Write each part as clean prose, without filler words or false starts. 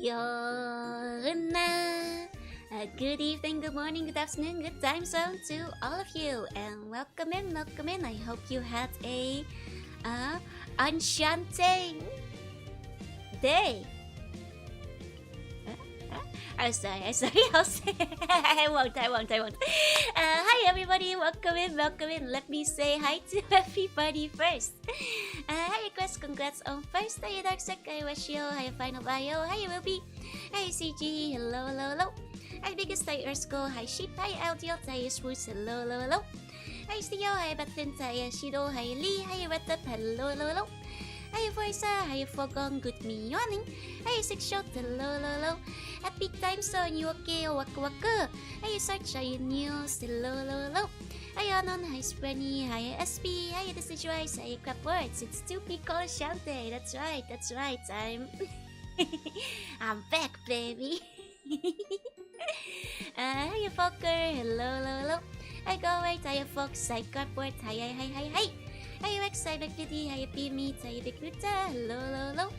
Jorunna. Good evening, good morning, good afternoon, good time zone to all of you, and welcome in, welcome in. I hope you had a enchanting day. I'm sorry, I'll say I won't. Hi everybody, welcome in. Let me say hi to everybody first. Hi congrats on first. Hi Darksec, hi Washio, hi Final Bio, hi Ruby, hi CG, hello. Hi Biggest, hi Ersko, hi Sheep, hi Aldiot, hi Spruce, hello. Hi Stio, hi Batlint, hi Shido, hi Lee, hi Retup, hello. Hi Forza, hi Fogon, good morning. Hi Six Shot, hello. Happy time zone, you okay? Waka. Hi Search, hi News, hello. Hi Anon, hi Sprenny, hi SB, hi This Is Rice, hi Crap Words. It's 2P called Shantae, that's right. I'm back, baby. Hi Fokker, hello. Hi Go Wait, hi Fox, hi Crap Words, hi. Hi Rex, hi Blackity, hi P-Meat, hi Big Ruta, hello.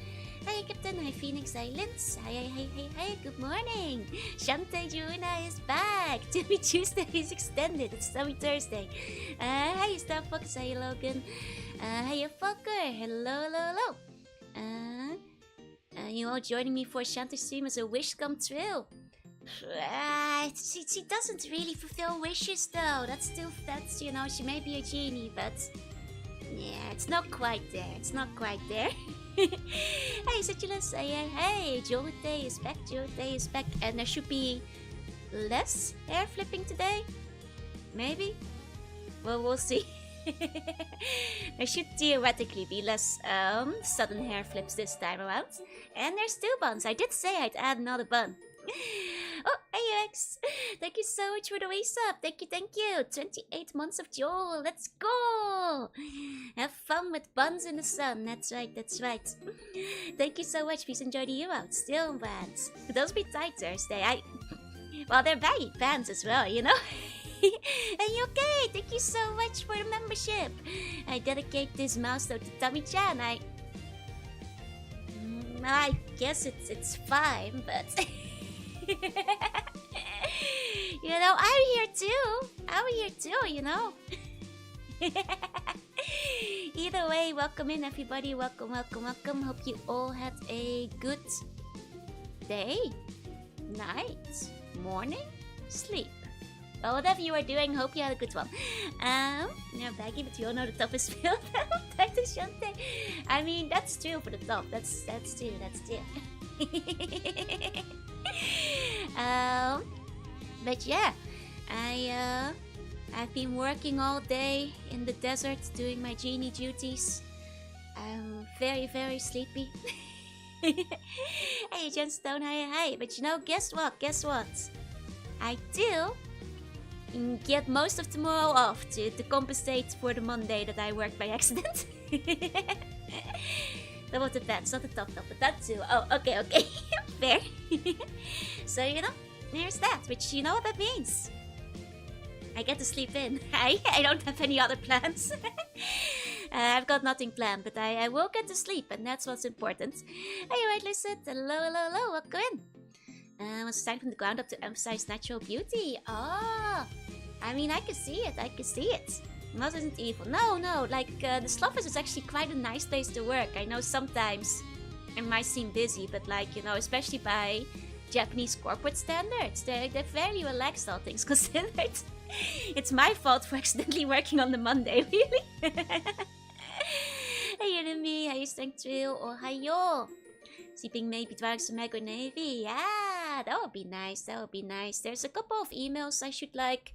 Hi Captain, hi Phoenix, hi Linz, hi, good morning. Shantae Jorunna is back. Timmy Tuesday is extended, it's Tommy Thursday. Hi Star Fox, hi Logan, hi Fokker, hello. You all joining me for Shantae stream as a wish come true. She doesn't really fulfill wishes though. That's she may be a genie, but yeah, it's not quite there. Hey, Situlus, hey, Jorunna is back, and there should be less hair flipping today? Maybe? Well, we'll see. There should theoretically be less sudden hair flips this time around. And there's 2 buns. I did say I'd add another bun. Oh, hey X! Thank you so much for the race up. Thank you. 28 months of Joel. Let's go! Have fun with buns in the sun. That's right. Thank you so much. Please enjoy the year out. Still bands. Those be tight Thursday. Well, they're baggy pants as well, you know? And you okay? Thank you so much for the membership. I dedicate this milestone to Tommy-chan. I guess it's fine, but you know, I'm here too, you know. Either way, welcome in everybody. Welcome. Hope you all had a good day, night, morning, sleep. Well, whatever you are doing, hope you had a good one. Baggy, but you all know the top is filled. Thank you, Shantae. I mean, that's true for the top. That's true. But yeah, I've been working all day in the desert doing my genie duties. I'm very, very sleepy. Hey, Jenstone, hi. But you know, guess what? I do get most of tomorrow off to compensate for the Monday that I worked by accident. Double the pants, not the top, but that too. Oh, okay. Fair. So, you know, there's that, which you know what that means. I get to sleep in. I don't have any other plans. I've got nothing planned, but I will get to sleep, and that's what's important. Hey, right, listen. Hello. Welcome in. Was starting from the ground up to emphasize natural beauty. Oh, I mean, I can see it. It wasn't evil. No. Like, the Slough is actually quite a nice place to work. I know sometimes it might seem busy, but like, you know, especially by Japanese corporate standards, they're fairly relaxed, all things considered. It's my fault for accidentally working on the Monday, really. Hey, enemy, how you strength drill? Oh, hiyo. Sleeping maybe drawing some Mega Navy. Yeah, that would be nice. There's a couple of emails I should like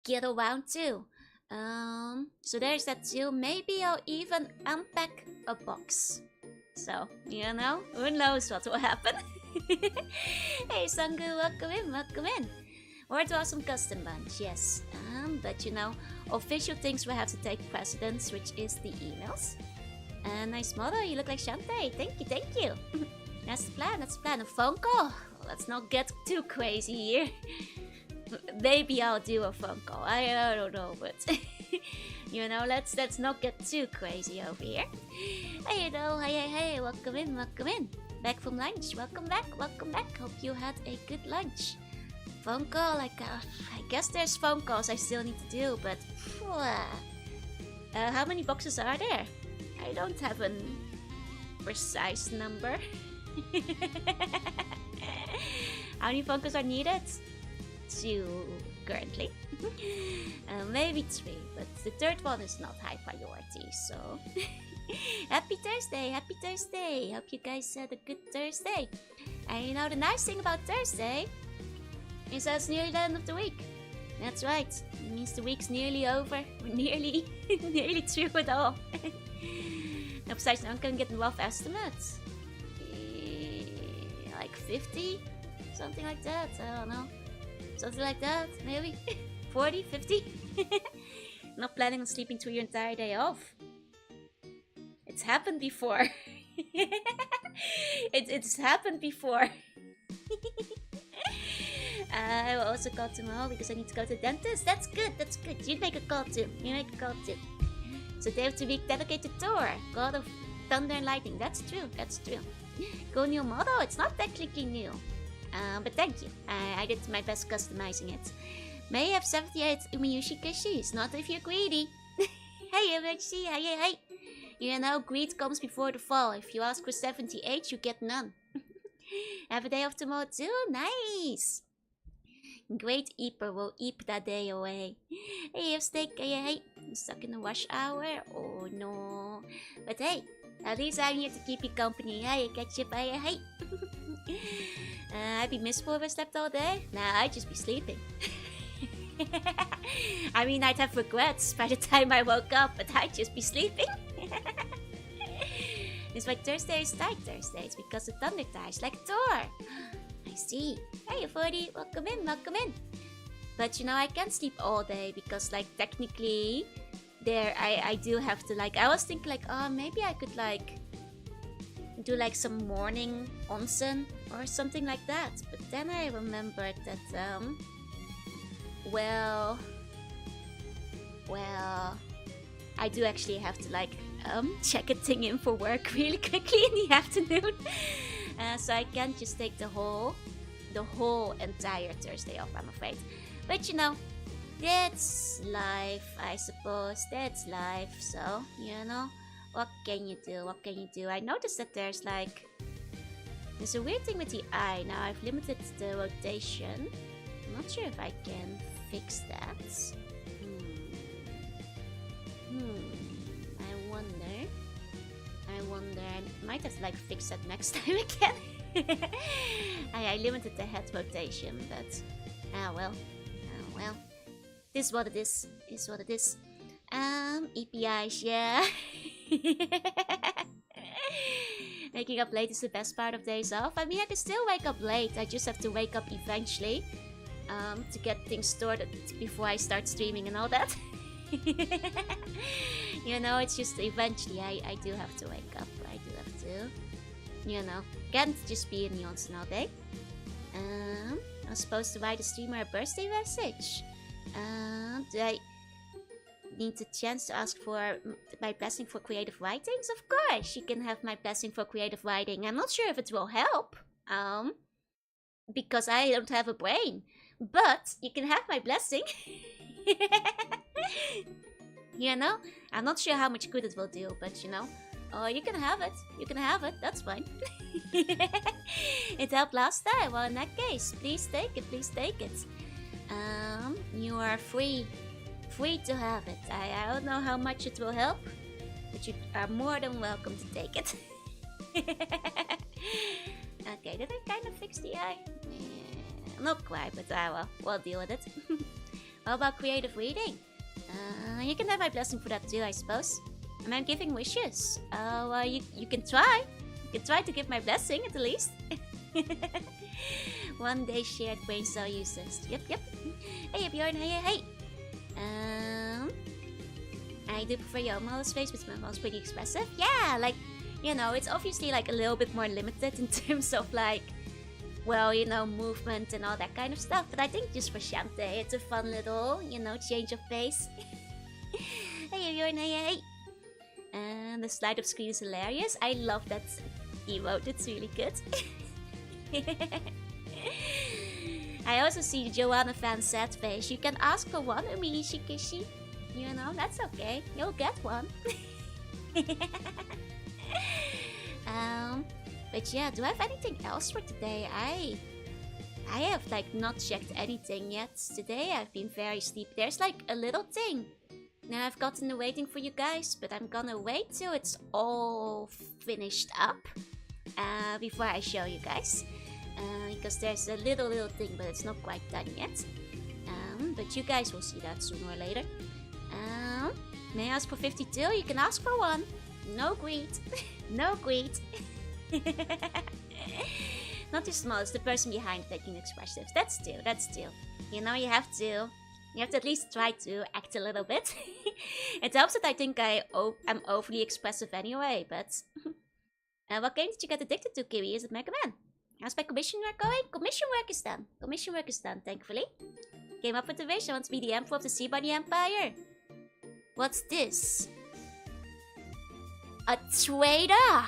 get around to. So there's that too. Maybe I'll even unpack a box. So, you know, who knows what will happen. Hey Sangu, welcome in. Or to some custom bunch, yes. But you know, official things will have to take precedence, which is the emails. Nice motto, you look like Shantae. Thank you. That's the plan. A phone call. Let's not get too crazy here. Maybe I'll do a phone call. I don't know, but you know, let's not get too crazy over here. Hey, welcome in. Back from lunch. Welcome back. Welcome back. Hope you had a good lunch. Phone call. I guess there's phone calls I still need to do, but how many boxes are there? I don't have a precise number. How many phone calls are needed? 2 currently. Maybe 3, but the third one is not high priority, so... Happy Thursday! Happy Thursday! Hope you guys had a good Thursday. And you know, the nice thing about Thursday is that it's nearly the end of the week. That's right. It means the week's nearly over. We're nearly through it all. Now, besides, I'm gonna get rough estimates. Like 50? Something like that. I don't know. Something like that, maybe. 40, 50? Not planning on sleeping through your entire day off. It's happened before. It's happened before. I will also call tomorrow because I need to go to the dentist. That's good, that's good. You make a call too. You make a call too. So day of the week dedicated to Thor, God of Thunder and Lightning. That's true, that's true. Cool new model. It's not technically new. But thank you. I did my best customizing it. May have 78 Umiyushi Kishis, not if you're greedy. Hey MHC, hey. You know, greed comes before the fall. If you ask for 78, you get none. Have a day off tomorrow too? Nice! Great Eeper will eep that day away. Hey, have steak, hey. I'm stuck in the rush hour? Oh no. But hey, at least I'm here to keep you company. Hey, catch you by hey. I'd be miserable if I slept all day? Nah, I'd just be sleeping. I mean, I'd have regrets by the time I woke up, but I'd just be sleeping. It's why Thursday is tight Thursdays, because the thunder ties like Thor. I see. Hey, 40, welcome in, welcome in. But you know, I can't sleep all day because, like, technically, I do have to, like, I was thinking, like, oh, maybe I could, like, do, like, some morning onsen or something like that. But then I remembered that, well, I do actually have to, like, check a thing in for work really quickly in the afternoon. So I can't just take the whole entire Thursday off, I'm afraid. But you know, that's life, I suppose. That's life. So, you know, what can you do? What can you do? I noticed that there's a weird thing with the eye. Now I've limited the rotation. I'm not sure if I can fix that. I wonder. I might have to, like, fix that next time again. I limited the head rotation, but well. This is what it is. Is what it is. EPIs, yeah. Waking up late is the best part of days off. I mean, I can still wake up late. I just have to wake up eventually. To get things sorted before I start streaming and all that. You know, it's just eventually I do have to wake up. I do have to, you know, can't just be in the onsen all day. I was supposed to write a streamer a birthday message. Do I need the chance to ask for my blessing for creative writings? Of course, you can have my blessing for creative writing. I'm not sure if it will help, because I don't have a brain. But you can have my blessing. You know, I'm not sure how much good it will do, but you know, you can have it. You can have it. That's fine. It helped last time. Well, in that case, please take it. Please take it. You are free to have it. I don't know how much it will help, but you are more than welcome to take it. Okay, did I kind of fix the eye? Yeah, not quite, but we'll deal with it. What about creative reading? You can have my blessing for that too, I suppose. And I'm giving wishes. Well, you can try. You can try to give my blessing at the least. One day shared brain cell users. Yep. Hey Bjorn, hey. I do prefer Yomo's face, but Momo's pretty expressive. Yeah, like, you know, it's obviously like a little bit more limited in terms of like, well, you know, movement and all that kind of stuff. But I think just for Shantae, it's a fun little, you know, change of pace. Hey Bjorn, hey. And the slide of screen is hilarious. I love that. emote. It's really good. I also see the Jorunna fan sad face. You can ask for one, Umiishi Kishi. You know, that's okay. You'll get one. But yeah, do I have anything else for today? I have like not checked anything yet. Today I've been very sleepy. There's like a little thing. Now I've gotten the waiting for you guys, but I'm gonna wait till it's all finished up before I show you guys. Because there's a little thing, but it's not quite done yet. But you guys will see that sooner or later. May I ask for 52? You can ask for one. No greed. No greed. Not too small, it's the person behind taking expressives. That's still. You know, you have to at least try to act a little bit. It helps that I think I'm overly expressive anyway, but... what game did you get addicted to, Kiwi? Is it Mega Man? How's my commission work going? Commission work is done. Commission work is done, thankfully. Came up with the wish. I want to be the Emperor of the Sea by the Empire. What's this? A traitor!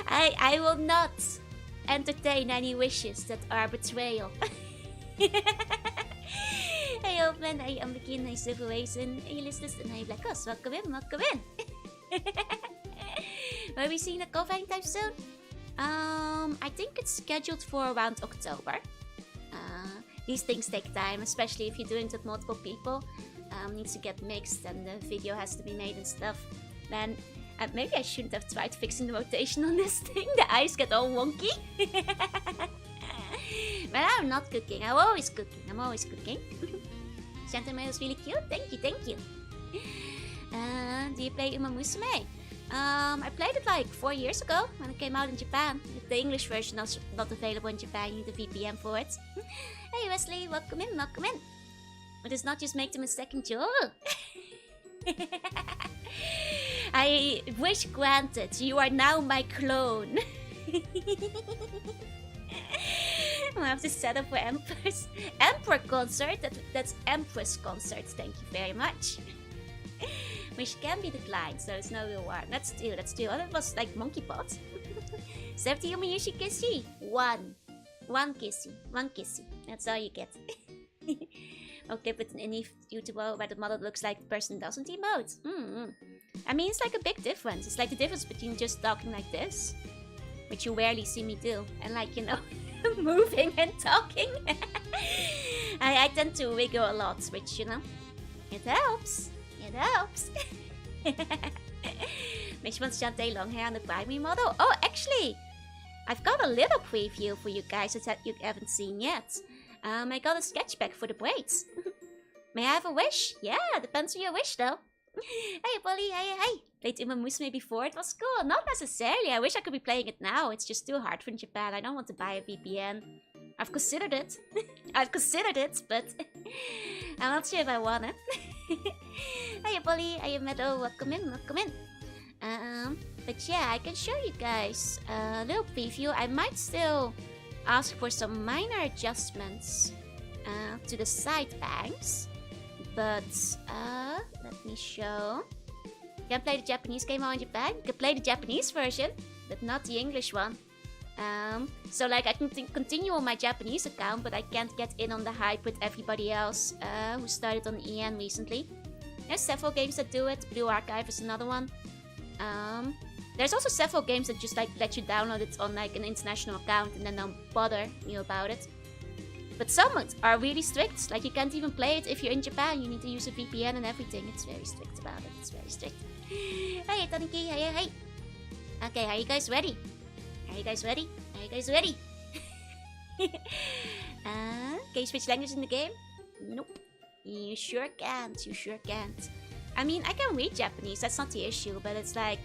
I will not entertain any wishes that are betrayal. Hey old man, I am begin nice situation. Hey listeners and hey black us. Welcome in. Will we see the cover anytime soon? I think it's scheduled for around October. These things take time, especially if you're doing it with multiple people. Needs to get mixed and the video has to be made and stuff. Man, maybe I shouldn't have tried fixing the rotation on this thing. The eyes get all wonky. But I'm not cooking. I'm always cooking. Shantae is really cute. Thank you. Do you play Uma Musume? I played it like 4 years ago when it came out in Japan. The English version is not available in Japan. You need a VPN for it. Hey Wesley, welcome in. But it's not just make them a second jaw. I wish granted. You are now my clone. I'll have to set up for Emperor concert. That's Empress concert. Thank you very much. Which can be declined, so it's no real war. That's two. Oh, that was like monkey pot. 70 Yumiushi Kissy. One kissy. That's all you get. Okay, but in any Vtuber where the model looks like the person doesn't emote. I mean, it's like a big difference. It's like the difference between just talking like this, which you rarely see me do, and like, you know, moving and talking. I tend to wiggle a lot, which, you know, it helps. Makes you want Shantae long hair on the primary model. Oh, actually, I've got a little preview for you guys that you haven't seen yet. I got a sketch pack for the braids. May I have a wish? Yeah, depends on your wish though. Hey Polly, hey. Played Uma Musume before, it was cool. Not necessarily, I wish I could be playing it now. It's just too hard for Japan. I don't want to buy a VPN. I've considered it. But I'm not sure if I wanna. Hey Polly, hey Meadow, welcome in. But yeah, I can show you guys a little preview. I might still ask for some minor adjustments to the side bangs, but let me show. You can play the Japanese game on Japan. You can play the Japanese version, but not the English one. So like I can continue on my Japanese account, but I can't get in on the hype with everybody else who started on EN recently. There's several games that do it. Blue Archive is another one. There's also several games that just like let you download it on like an international account and then don't bother you about it. But some are really strict. Like you can't even play it if you're in Japan. You need to use a VPN and everything. It's very strict about it. It's very strict. Hey Taniki, hey. Okay, are you guys ready? Can you switch language in the game? Nope. You sure can't. I mean, I can read Japanese, that's not the issue, but it's like...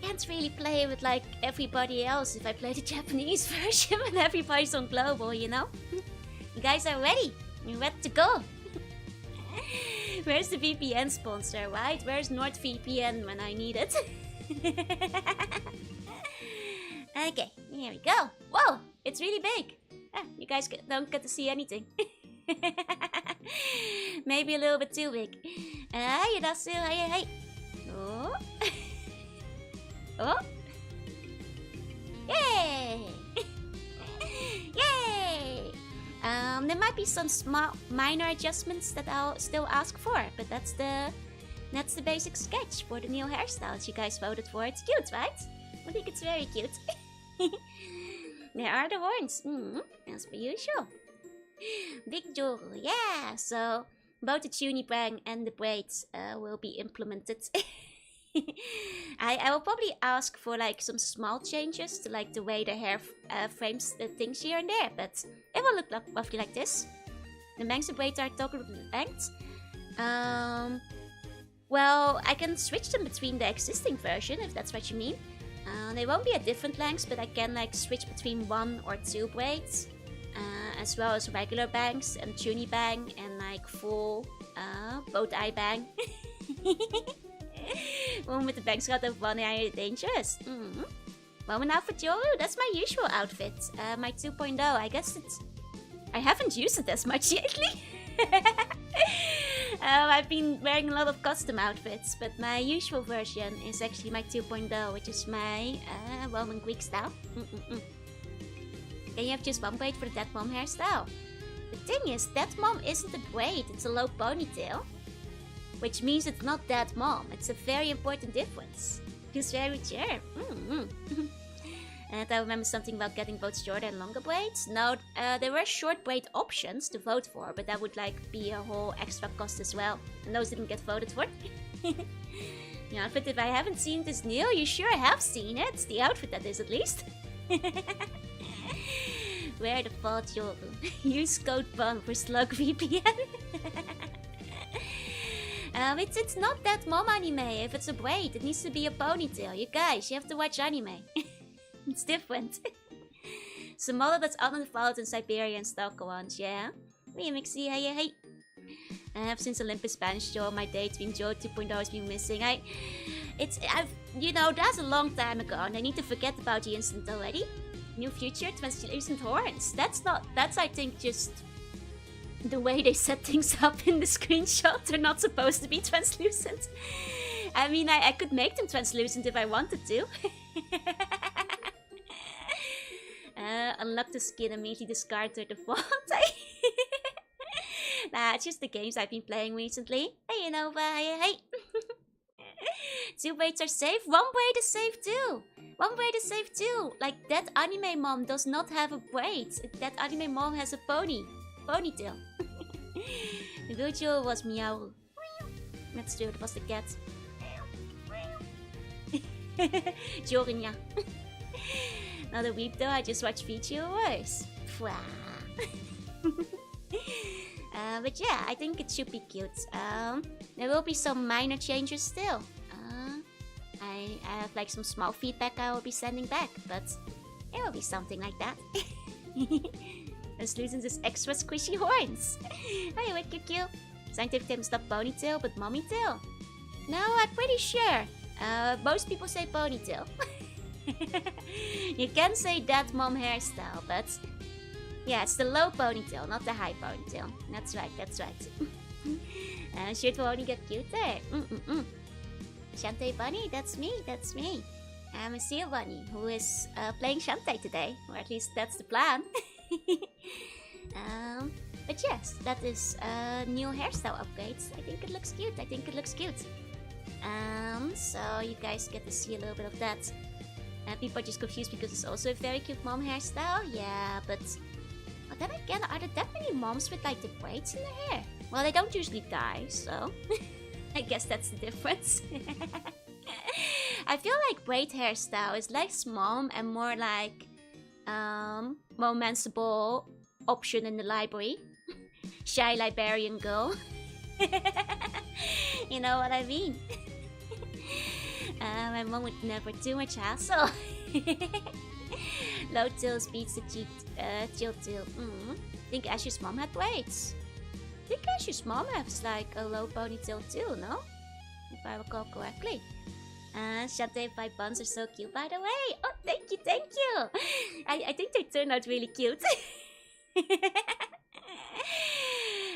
I can't really play with like everybody else if I play the Japanese version when everybody's on global, you know? You guys are ready. You're ready to go. Where's the VPN sponsor, right? Where's NordVPN when I need it? Okay, here we go. Whoa, it's really big. You guys don't get to see anything. Maybe a little bit too big. Hey, that's still, hey. Oh. Oh! Yay! Yay! There might be some small, minor adjustments that I'll still ask for, but that's the basic sketch for the new hairstyles you guys voted for. It's cute, right? I think it's very cute. There are the horns, as per usual. Big Joru, yeah. So both the tunibang and the braids will be implemented. I will probably ask for like some small changes to like the way the hair frames the things here and there, but it will look roughly like this. The bangs and braids are toggle lengths. Well, I can switch them between the existing version if that's what you mean. They won't be at different lengths, but I can like switch between 1 or 2 braids, as well as regular bangs and tuny bang and like full boat eye bang. One with the bangs cut of 1 eye dangerous. Moment outfit Joru, that's my usual outfit. My 2.0, I guess I haven't used it as much lately. I've been wearing a lot of custom outfits, but my usual version is actually my 2.0, which is my Roman Greek style. Then you have just one braid for the dead mom hairstyle. The thing is, dead mom isn't a braid, it's a low ponytail. Which means it's not dead mom. It's a very important difference. Feels very chair. And I remember something about getting both shorter and longer braids. No, there were short braid options to vote for, but that would like be a whole extra cost as well. And those didn't get voted for. The outfit, if I haven't seen this new, you sure have seen it. It's the outfit that is, at least. Wear the fall Joru. Use code BUN for Slug VPN. It's not that mom anime. If it's a braid, it needs to be a ponytail. You guys, you have to watch anime. It's different. Some model that's unfollowed in Siberia and stalker ones, yeah? Me, Mixie, hey. Since Olympus Spanish Joe, my daydream Joe 2.0 has been missing. You know, that's a long time ago, and I need to forget about the incident already. New future, translucent horns. That's I think, just the way they set things up in the screenshot. They're not supposed to be translucent. I mean, I could make them translucent if I wanted to. Unlock the skin, immediately discard the default. Nah, it's just the games I've been playing recently. Hey, Nova, hey. 2 braids are safe. 1 braid is safe too. 1 braid is safe too. Like, that anime mom does not have a braid. That anime mom has a ponytail. The virtual was Meow. That's true, it was the cat. Jorunna. Not a weep though, I just watch VTubers. But yeah, I think it should be cute. There will be some minor changes still. I have like some small feedback I will be sending back, but it will be something like that. Translucent is extra squishy horns. Hey, wait, QQ. Scientific term stop ponytail, but mommy tail. No, I'm pretty sure. Most people say ponytail. You can say that mom hairstyle, but yeah, it's the low ponytail, not the high ponytail. That's right. Shirt will only get cuter. Shantae Bunny, that's me. I'm a seal bunny who is playing Shantae today, or at least that's the plan. But yes, that is new hairstyle upgrades. I think it looks cute. So you guys get to see a little bit of that. People are just confused because it's also a very cute mom hairstyle. Yeah, but then again, are there that many moms with like the braids in their hair? Well, they don't usually die, so I guess that's the difference. I feel like braid hairstyle is less mom and more like romanceable option in the library. Shy librarian girl. You know what I mean? My mom would never too much hassle. Low tails beats the chill tail. Think Ash's mom had braids. I think Ash's mom has like a low ponytail too, no? If I recall correctly. Shantae 5 buns are so cute, by the way. Oh, thank you. I think they turned out really cute.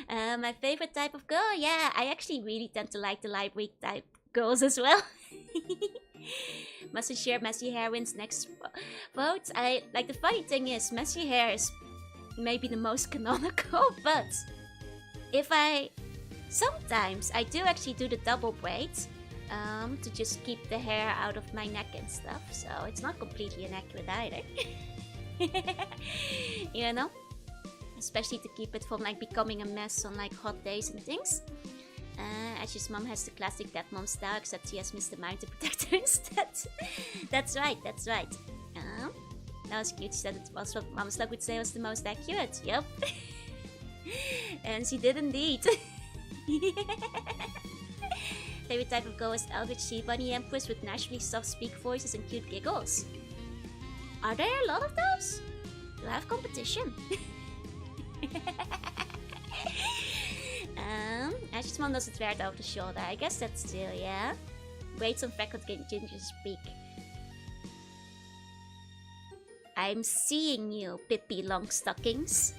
My favorite type of girl, yeah, I actually really tend to like the library type girls as well. Mustn't share messy hair wins next vote. I like the funny thing is messy hair is maybe the most canonical, but if sometimes I do actually do the double braids to just keep the hair out of my neck and stuff, so it's not completely inaccurate either. You know, especially to keep it from like becoming a mess on like hot days and things. Ash's mom has the classic dead mom style, except she has Mr. Mountain Protector instead. That's right, that's right. That was cute. She said it was what Mom Slug would say was the most accurate. Yep. And she did indeed. Favorite type of girl is Eldritch Sea Bunny Empress with naturally soft speak voices and cute giggles. Are there a lot of those? Do I have competition? Ash's mom doesn't wear it over the shoulder. I guess that's true, yeah. Wait some freckled ginger speak. I'm seeing you, Pippi Longstockings.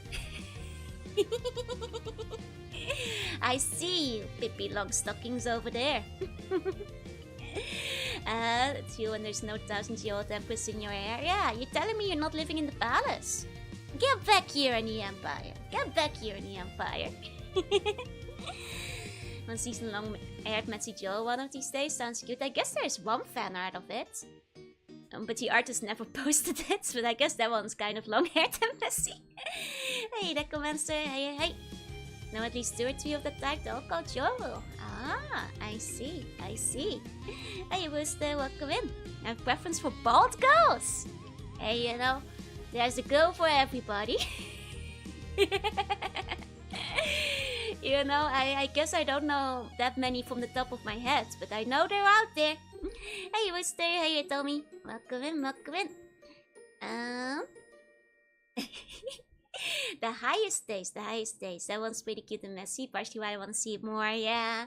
I see you, Pippi Longstockings over there. It's you and there's no 1000-year-old empress in your area. You're telling me you're not living in the palace? Get back here in the Empire. Get back here in the Empire. 1 season long aired Messy Joe one of these days. Sounds cute. I guess there's one fan art of it. But the artist never posted it. But I guess that one's kind of long-haired and messy. Hey, Decomancer. Hey, hey. Know at least 2 or 3 of the type they're all called Joe. Ah, I see. I see. Hey, Wooster, welcome in. I have preference for bald girls. Hey, you know, there's a girl for everybody. You know, I guess I don't know that many from the top of my head, but I know they're out there. Hey, Wooster, hey, Tommy. Welcome in, welcome in. The highest days, the highest days. That one's pretty cute and messy, partially why I want to see it more, yeah.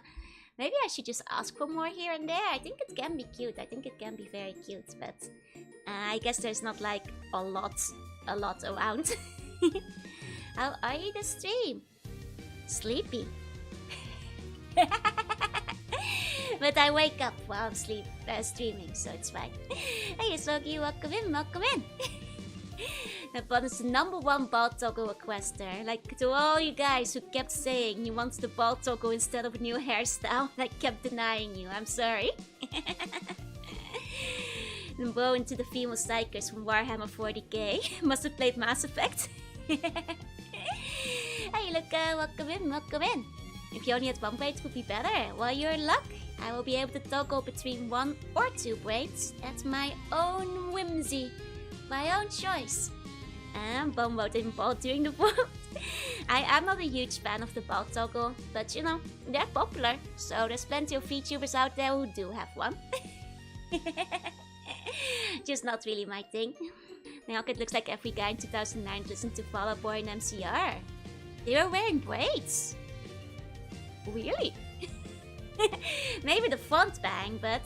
Maybe I should just ask for more here and there. I think it can be cute. I think it can be very cute, but I guess there's not like a lot around. How are you this stream? Sleepy. But I wake up while I'm streaming, so it's fine. Hey, Sogi, welcome in, welcome in. But it's the #1 bald toggle requester. Like, to all you guys who kept saying you want the bald toggle instead of a new hairstyle, I kept denying you. I'm sorry. And blow into the female psychers from Warhammer 40k. Must have played Mass Effect. Hey, look, welcome in, welcome in. If you only had 1 braid, it would be better. Well, you're in luck. I will be able to toggle between 1 or 2 braids. That's my own whimsy. My own choice. And Bumbo didn't bald during the vote. I'm not a huge fan of the bald toggle, but you know, they're popular. So there's plenty of VTubers out there who do have one. Just not really my thing. Now it looks like every guy in 2009 listened to Fall Out Boy and MCR. They were wearing braids. Really? Maybe the font bang, but...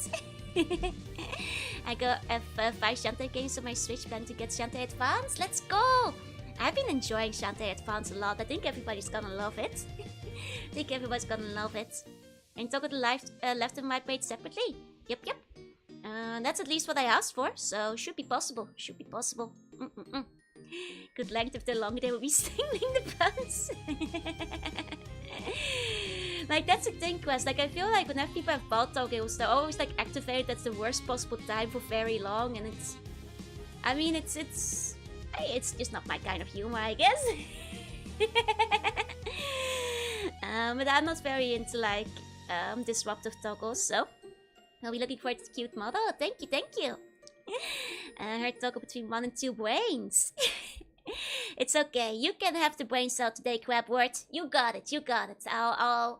I got F5 Shantae games on my Switch, plan to get Shantae Advance. Let's go! I've been enjoying Shantae Advance a lot. I think everybody's gonna love it. I think everybody's gonna love it. And talk with the left and right braids separately. Yep, yep. That's at least what I asked for, so should be possible. Should be possible. Good length. If they're longer, they will be stinging the buns. Like, that's a thing, Quest. Like, I feel like whenever people have bald toggles, they're always like activated at the worst possible time for very long, and it's... I mean, it's just not my kind of humor, I guess. But I'm not very into, like, disruptive toggles, so... I'll be looking for the cute model. Thank you, thank you. Her toggle between 1 and 2 brains. It's okay. You can have the brain cell today, Crabwort. You got it. You got it. I'll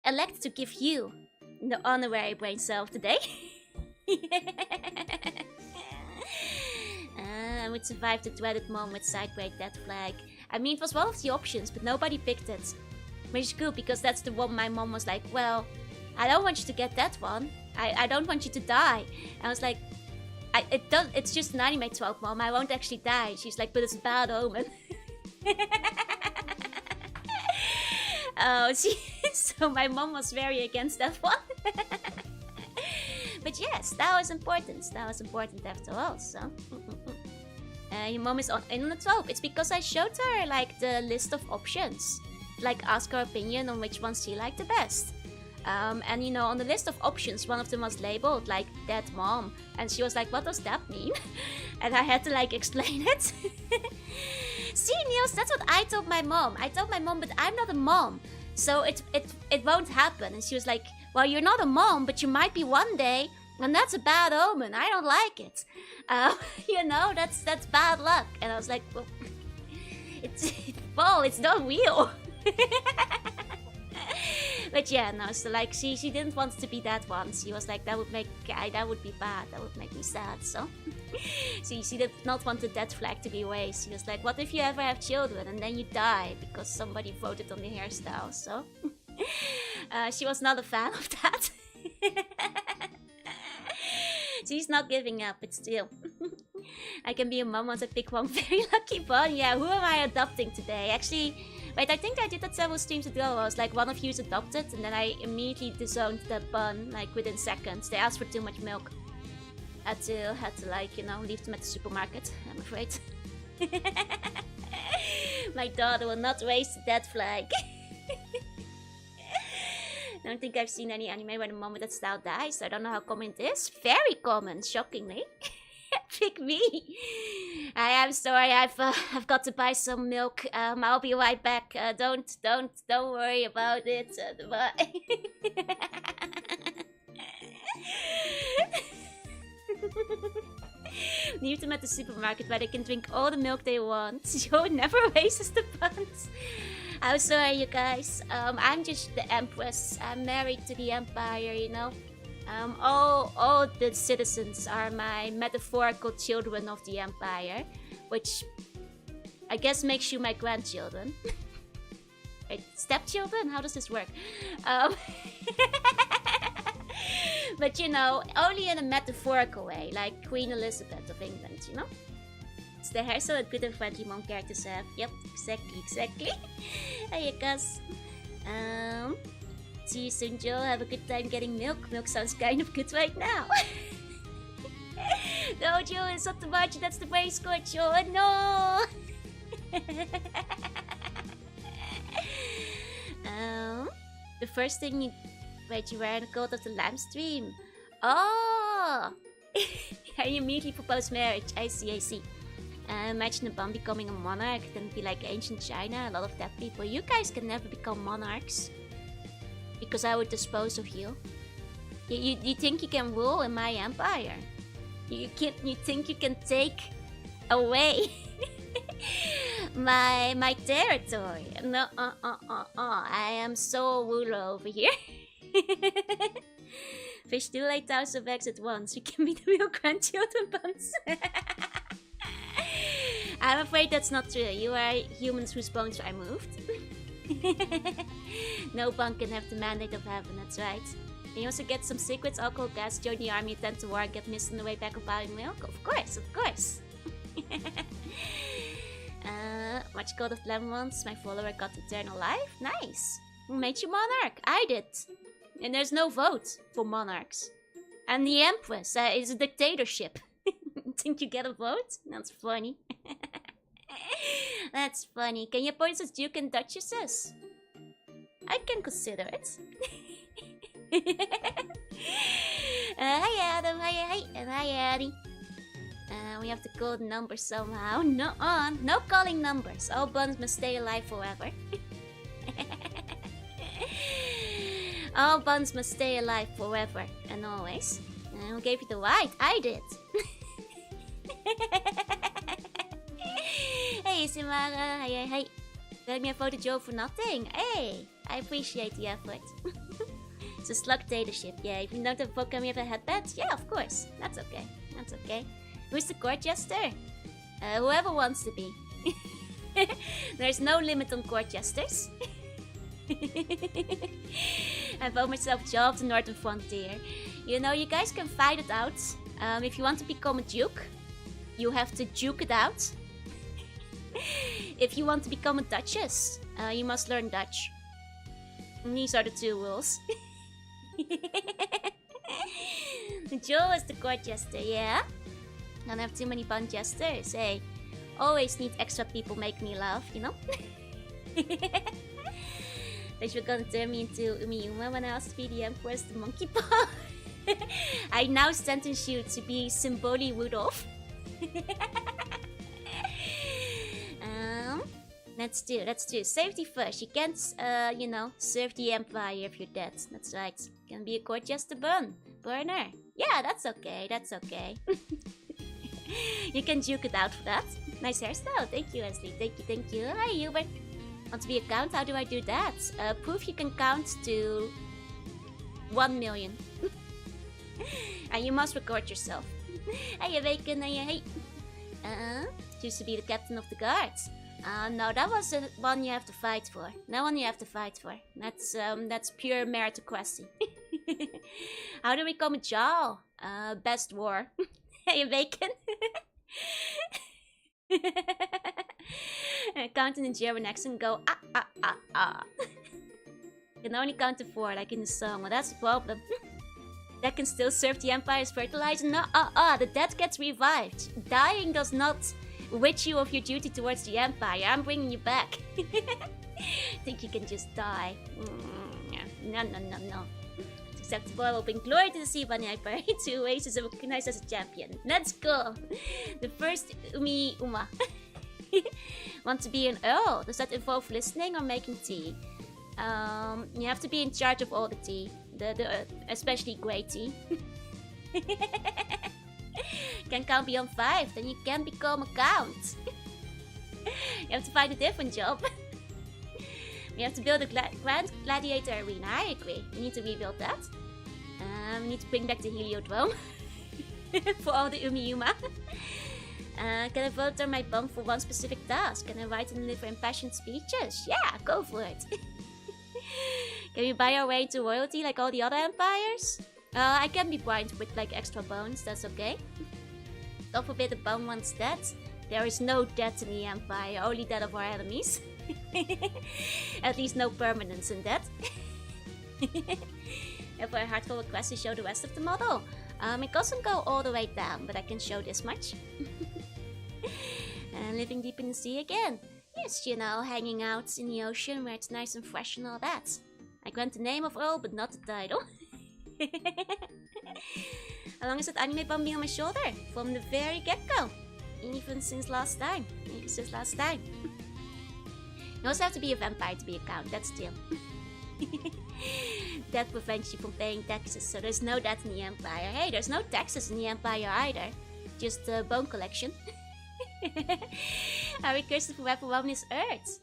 elect to give you the honorary brain cell of the day. I would survive the dreaded moment side break that flag. I mean, it was one of the options, but nobody picked it. Which is good, because that's the one my mom was like, well, I don't want you to get that one. I don't want you to die. I was like, it's just an anime 12, Mom. I won't actually die. She's like, but it's a bad omen. Oh, so my mom was very against that one. style is important. Style is important after all, so. Your mom is in on the 12. It's because I showed her, like, the list of options. Like, ask her opinion on which ones she liked the best. And, you know, on the list of options, one of them was labeled, like, dead mom. And she was like, what does that mean? And I had to, like, explain it. See, Niels, that's what I told my mom. I told my mom, but I'm not a mom. So it won't happen. And she was like, well, you're not a mom, but you might be one day. And that's a bad omen. I don't like it. You know, that's bad luck. And I was like, well, it's not real. But yeah, no, so like she didn't want to be that one. She was like, that would be bad. That would make me sad. So she did not want the death flag to be raised. She was like, what if you ever have children and then you die because somebody voted on the hairstyle? So she was not a fan of that. She's not giving up, but still. I can be a mom once I pick one very lucky bun. Yeah, who am I adopting today? Actually, wait, I think I did that several streams ago. I was like, one of you is adopted, and then I immediately disowned that bun, like within seconds. They asked for too much milk. Had to like, you know, leave them at the supermarket, I'm afraid. My daughter will not raise the dead flag. I don't think I've seen any anime where the mom with that style dies. I don't know how common it is. Very common, shockingly. Pick me. I am sorry. I've got to buy some milk. I'll be right back. Don't worry about it. Leave them at the supermarket where they can drink all the milk they want. Joe never raises the buns. I'm sorry, you guys. I'm just the Empress. I'm married to the Empire, you know. All the citizens are my metaphorical children of the Empire, which I guess makes you my grandchildren. Wait, stepchildren? How does this work? But you know, only in a metaphorical way, like Queen Elizabeth of England, you know? It's the hairstyle that good and friendly mom characters have. Yep, exactly. Hey, Gus. See you soon, Joe. Have a good time getting milk. Milk sounds kind of good right now. No, Joe, it's not too much. That's the brain score, Joe. No! The first thing you... Wait, you were in the Cult of the Lamb stream. Oh! I immediately proposed marriage. I see. Imagine a bum becoming a monarch. Then be like ancient China. A lot of dead people. You guys can never become monarchs. Because I would dispose of you. You think you can rule in my empire? You think you can take away my territory? No, I am sole ruler over here. Fish do lay 1,000 eggs at once. We can be the real grandchildren buns. I'm afraid that's not true. You are humans whose bones I moved. No bun can have the mandate of heaven, that's right. Can you also get some secrets, alcohol, gas, join the army, attend to war, get missed on the way back of buying milk? Of course. What you called of lemons? My follower got eternal life? Nice. Who made you monarch? I did. And there's no vote for monarchs. And the Empress is a dictatorship. Think you get a vote? That's funny. That's funny. Can you appoint us Duke and Duchesses? I can consider it. Hi Adam, hi, and hi Addy. We have to call the number somehow. No calling numbers. All buns must stay alive forever. All buns must stay alive forever and always. Who gave you the right? I did. Hey Simara, hi. Let me a photo Joe for nothing. Hey, I appreciate the effort. It's a slug dictatorship. Yeah, if you don't have a vote, can we have a headband? Yeah, of course. That's okay. Who's the court jester? Whoever wants to be. There's no limit on court jesters. I vote myself Joe of the Northern Frontier. You know, you guys can fight it out. If you want to become a duke, you have to duke it out. If you want to become a duchess, you must learn Dutch. And these are the two rules. Joe is the court jester, yeah? Don't have too many bun jesters, hey. Always need extra people make me laugh, you know? That you're gonna turn me into Umiyuma when I asked to be the Empress, the monkey paw. I now sentence you to be Symboli Rudolph. Let's do. Safety first. You can't, serve the Empire if you're dead. That's right. Can be a court jester burner. Yeah, that's okay. You can juke it out for that. Nice hairstyle. Thank you, Leslie. Thank you. Hi, Hubert. Want to be a count? How do I do that? Proof you can count to 1 million. And you must record yourself. Hey, Awaken, hey. Choose to be the captain of the guards. No, that was the one you have to fight for. That's pure meritocracy. How do we become a Jarl? Best war. Hey, Bacon. Count in the German accent, go ah. Can only count to 4, like in the song. Well, that's the problem. That can still serve the Empire's fertilizer. No, the dead gets revived. Dying does not rid you of your duty towards the Empire. I'm bringing you back. Think you can just die? No. It's acceptable. I will bring glory to the sea bunny Empire. 2 ways is recognized as a champion. Let's go. The first Uma. Want to be an Earl? Does that involve listening or making tea? You have to be in charge of all the tea. Especially grey tea. Can count beyond 5, then you can become a count. You have to find a different job. We have to build a grand gladiator arena. I agree. We need to rebuild that. We need to bring back the Heliodrome for all the Umiyuma. Can I vote on my bum for one specific task? Can I write and deliver impassioned speeches? Yeah, go for it. Can we buy our way to royalty like all the other empires? I can be bribed with like extra bones, that's okay. God forbid the bone wants dead. There is no death in the empire, only that of our enemies. At least no permanence in that. Have a heartful request to show the rest of the model. It doesn't go all the way down, but I can show this much. Living deep in the sea again. Yes, hanging out in the ocean where it's nice and fresh and all that. I grant the name of Earl, but not the title. How long is that anime bum being on my shoulder? From the very get-go. Even since last time. You also have to be a vampire to be a count, that's still. That prevents you from paying taxes, so there's no debt in the Empire. Hey, there's no taxes in the Empire either. Just bone collection. Are we cursed forever roam this earth?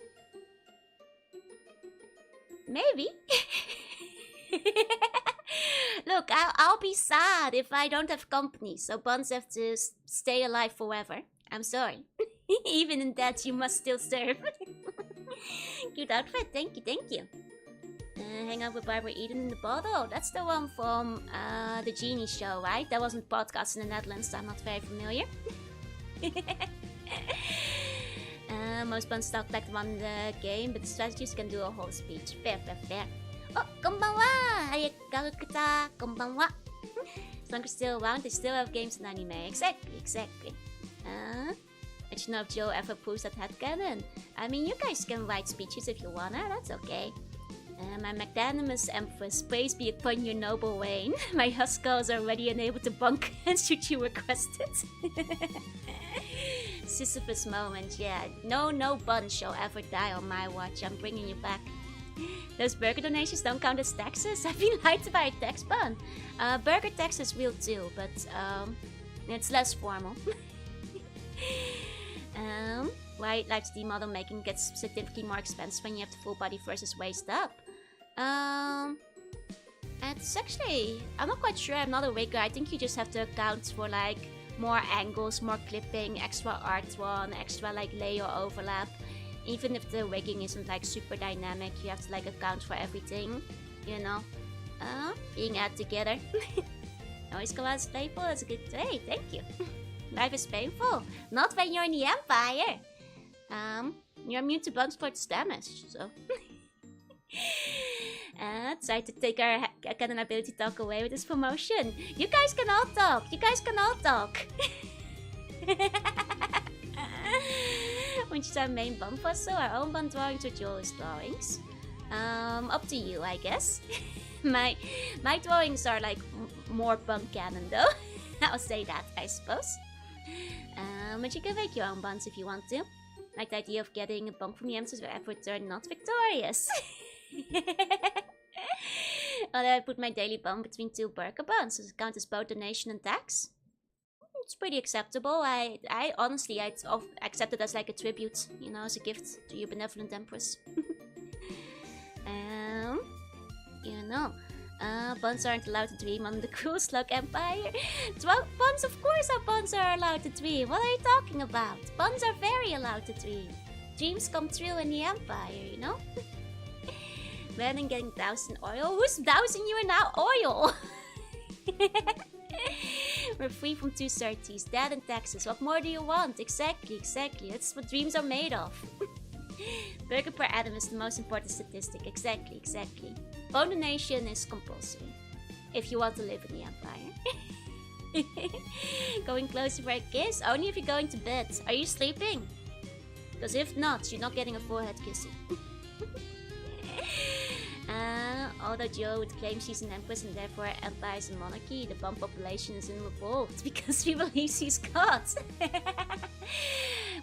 Maybe. Look, I'll be sad if I don't have company, so buns have to stay alive forever. I'm sorry. Even in that, you must still serve. Cute outfit, thank you. Hang out with Barbara Eden in the bottle. That's the one from the Genie show, right? That wasn't podcast in the Netherlands, so I'm not very familiar. Most buns talk like the one in the game, but the strategists can do a whole speech. Fair. Oh, konbanwa! Hayakarukuta, konbanwa! As long as still around, they still have games in anime. Exactly. I should know if Joe ever proves that headcanon. I mean, you guys can write speeches if you wanna, that's okay. My magnanimous empress, praise be upon your noble reign. My huskers are ready and able to bunk should you request it. Sisyphus moment, yeah. No bun shall ever die on my watch. I'm bringing you back. Those burger donations don't count as taxes. I've been lied to by a tax bun. Burger tax is real too, but it's less formal. Why live steam model making gets significantly more expensive when you have the full body versus waist up? It's actually, I'm not quite sure. I'm not a rigger. I think you just have to account for like more angles, more clipping, extra art one, extra like layer overlap. Even if the rigging isn't like super dynamic, you have to like account for everything, being added together. Always go out as playful, that's a good day, thank you. Life is painful, not when you're in the Empire. You're immune to blunt sports damage, so. Try to take our canon ability talk away with this promotion. You guys can all talk. You guys can all talk. Which is our main bond puzzle, our own bond drawings or Joel's drawings. Up to you, I guess. my drawings are like more bond canon though. I'll say that, I suppose. But you can make your own bonds if you want to. Like the idea of getting a bond from the emissaries wherever they're not victorious. Although I put my daily bond between 2 burger bonds. Does it count as both donation and tax? It's pretty acceptable. I honestly, I'd accept it as like a tribute, you know, as a gift to your benevolent empress. You know, bonds aren't allowed to dream on the cruel slug empire. Bonds, of course our bonds are allowed to dream. What are you talking about? Bonds are very allowed to dream. Dreams come true in the empire, you know? Rather than getting doused in oil. Who's dousing you in now oil? We're free from 230s, debt and taxes. What more do you want? Exactly. That's what dreams are made of. Burger per atom is the most important statistic. Exactly. Bone donation is compulsory. If you want to live in the empire. Going closer for a kiss? Only if you're going to bed. Are you sleeping? Because if not, you're not getting a forehead kissing. Although Joe would claim she's an empress and therefore empire is a monarchy, the bomb population is in revolt because we believe she's God.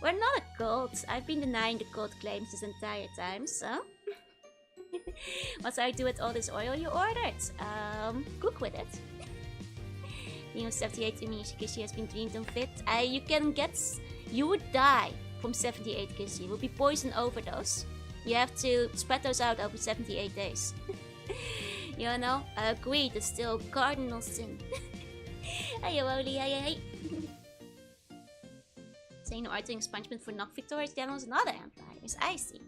We're not a cult. I've been denying the cult claims this entire time, so... What do I do with all this oil you ordered? Cook with it. You know, 78 to me, Kishi has been dreamed unfit. You would die from 78 Kishi. It would be poison overdose. You have to spread those out over 78 days. You know, greed is still cardinal sin. Hey, Oli, hey. Saying no arguing expungement for not victorious generals and other empires. I see.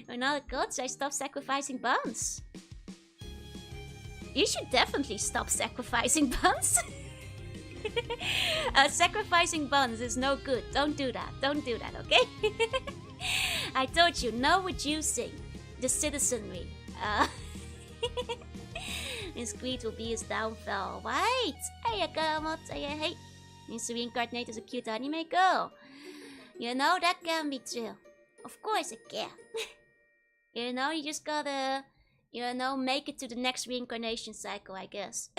We're not a god, so I stopped sacrificing buns. You should definitely stop sacrificing buns. Sacrificing buns is no good. Don't do that, okay? I told you, no reducing the citizenry. His greed will be his downfall. Right? Hey, Akamot, hey. Needs to reincarnate as a cute anime girl. You know, that can be true. Of course it can. You know, you just gotta, you know, make it to the next reincarnation cycle, I guess.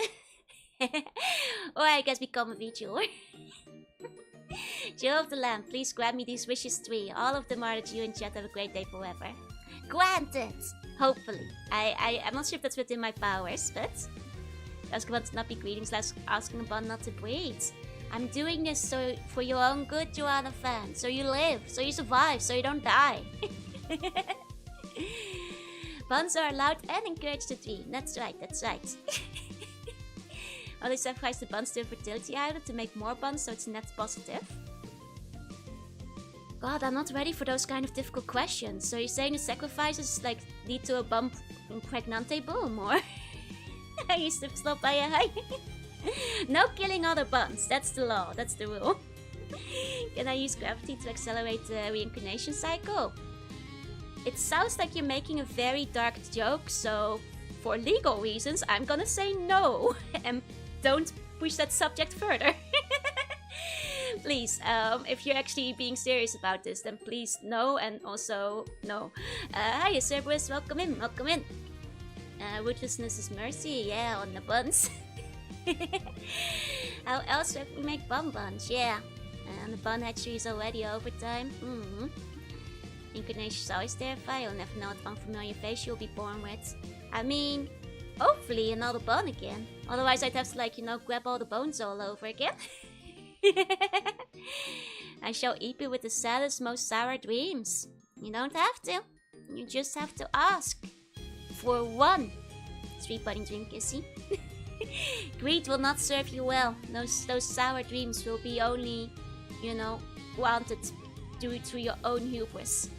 Or I guess become a VTuber. Jill of the Lamb, please grant me these wishes 3. All of them are that you and chat have a great day forever. Granted! Hopefully. I'm not sure if that's within my powers, but... Ask about to not be greedy, asking about not to breed. I'm doing this so for your own good, Jorunna fan. So you live, so you survive, so you don't die. Buns are allowed and encouraged to dream. That's right. Or they sacrifice the buns to a fertility idol to make more buns so it's net positive. God, I'm not ready for those kind of difficult questions. So you're saying the sacrifices like lead to a bump in pregnante boom, or I used to stop by a high. No killing other buns. That's the law. That's the rule. Can I use gravity to accelerate the reincarnation cycle? It sounds like you're making a very dark joke, so for legal reasons, I'm gonna say no. And don't push that subject further. Please, if you're actually being serious about this, then please no, and also no. Hiya Cerberus, welcome in. Ruthlessness is mercy, yeah, on the buns. How else would we make buns? Yeah. And the bun hatchery is already overtime. Incarnation is always terrifying. You'll never know what unfamiliar face you'll be born with. I mean, hopefully another bun again. Otherwise I'd have to, like, you know, grab all the bones all over again. I shall eat you with the saddest, most sour dreams. You don't have to. You just have to ask. For one. 3-budding dream kissy. Greed will not serve you well. Those sour dreams will be only, you know, granted through your own hubris.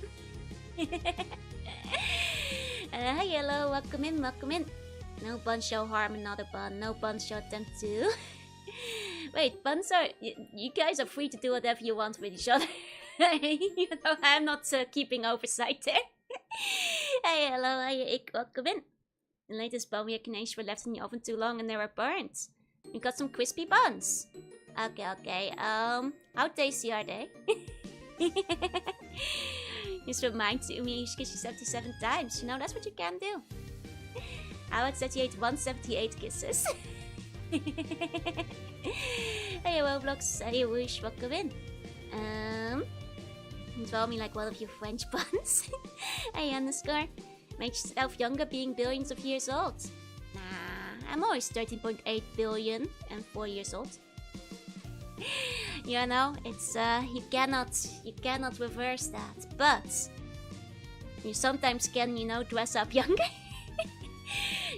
Hi, hello, welcome in. No bun shall harm another bun. No bun shall attempt to. Wait, buns are... You guys are free to do whatever you want with each other. You know, I'm not keeping oversight there. Hey, hello, ik welcome in. The latest bone recognition were left in the oven too long and they were burnt. You got some crispy buns. Okay. How tasty are they? Just remind me, she kissed you 77 times. You know, that's what you can do. How about 178 kisses? Hey, Roblox, hey, wish, welcome in. Draw me like one of your French buns. Hey, underscore. Make yourself younger being billions of years old. Nah, I'm always 13.8 billion and 4 years old. You know, it's you cannot reverse that, but you sometimes can, you know, dress up younger.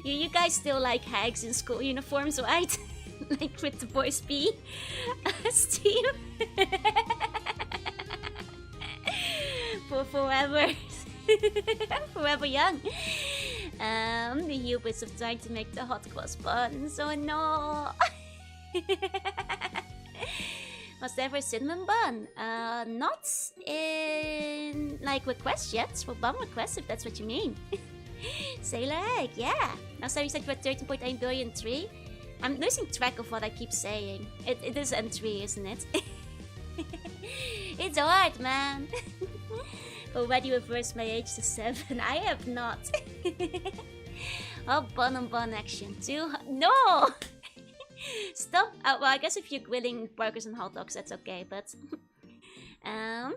you guys still like hags in school uniforms, right? Like with the boys B team. For forever. Forever young. The hubris of trying to make the hot cross buns. Oh no. Was there ever a cinnamon bun? Not in like request yet. For bun request, if that's what you mean. Sailor egg, yeah. Now, so you said you were 13.8 billion 3. I'm losing track of what I keep saying. It is N3, isn't it? It's hard, man. Already reversed my age to 7. I have not. Oh, bun on bun action too. No! Stop. Well, I guess if you're grilling burgers and hot dogs, that's okay, but...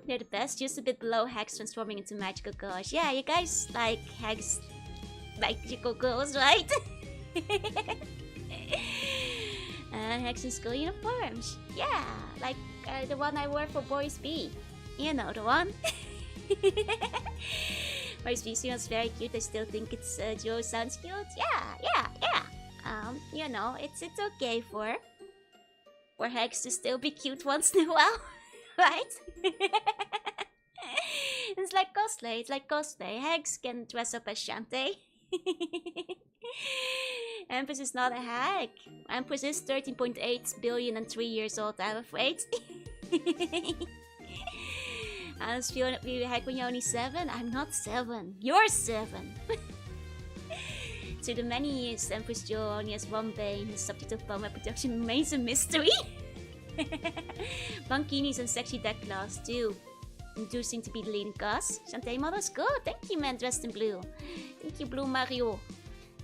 they're the best. Just a bit below hags transforming into magical girls. Yeah, you guys like hags... magical girls, right? Hags in school uniforms. Yeah, like the one I wore for Boys B. You know the one. Boys B sounds very cute. I still think it's Joe sounds cute. Yeah. You know, it's okay for hags to still be cute once in a while, right? It's like cosplay. Hags can dress up as Shantae. Empress is not a hag. Empress is 13.8 billion and 3 years old, I'm afraid. I just feel that we hag when you're only 7. I'm not 7. You're 7. To the many years, Empress Joe only has one bane. The subject of bone reproduction remains a mystery. Bunkinis and sexy deck class too. Inducing to be the leading cause. Shantae models good. Thank you, man dressed in blue. Thank you, Blue Mario.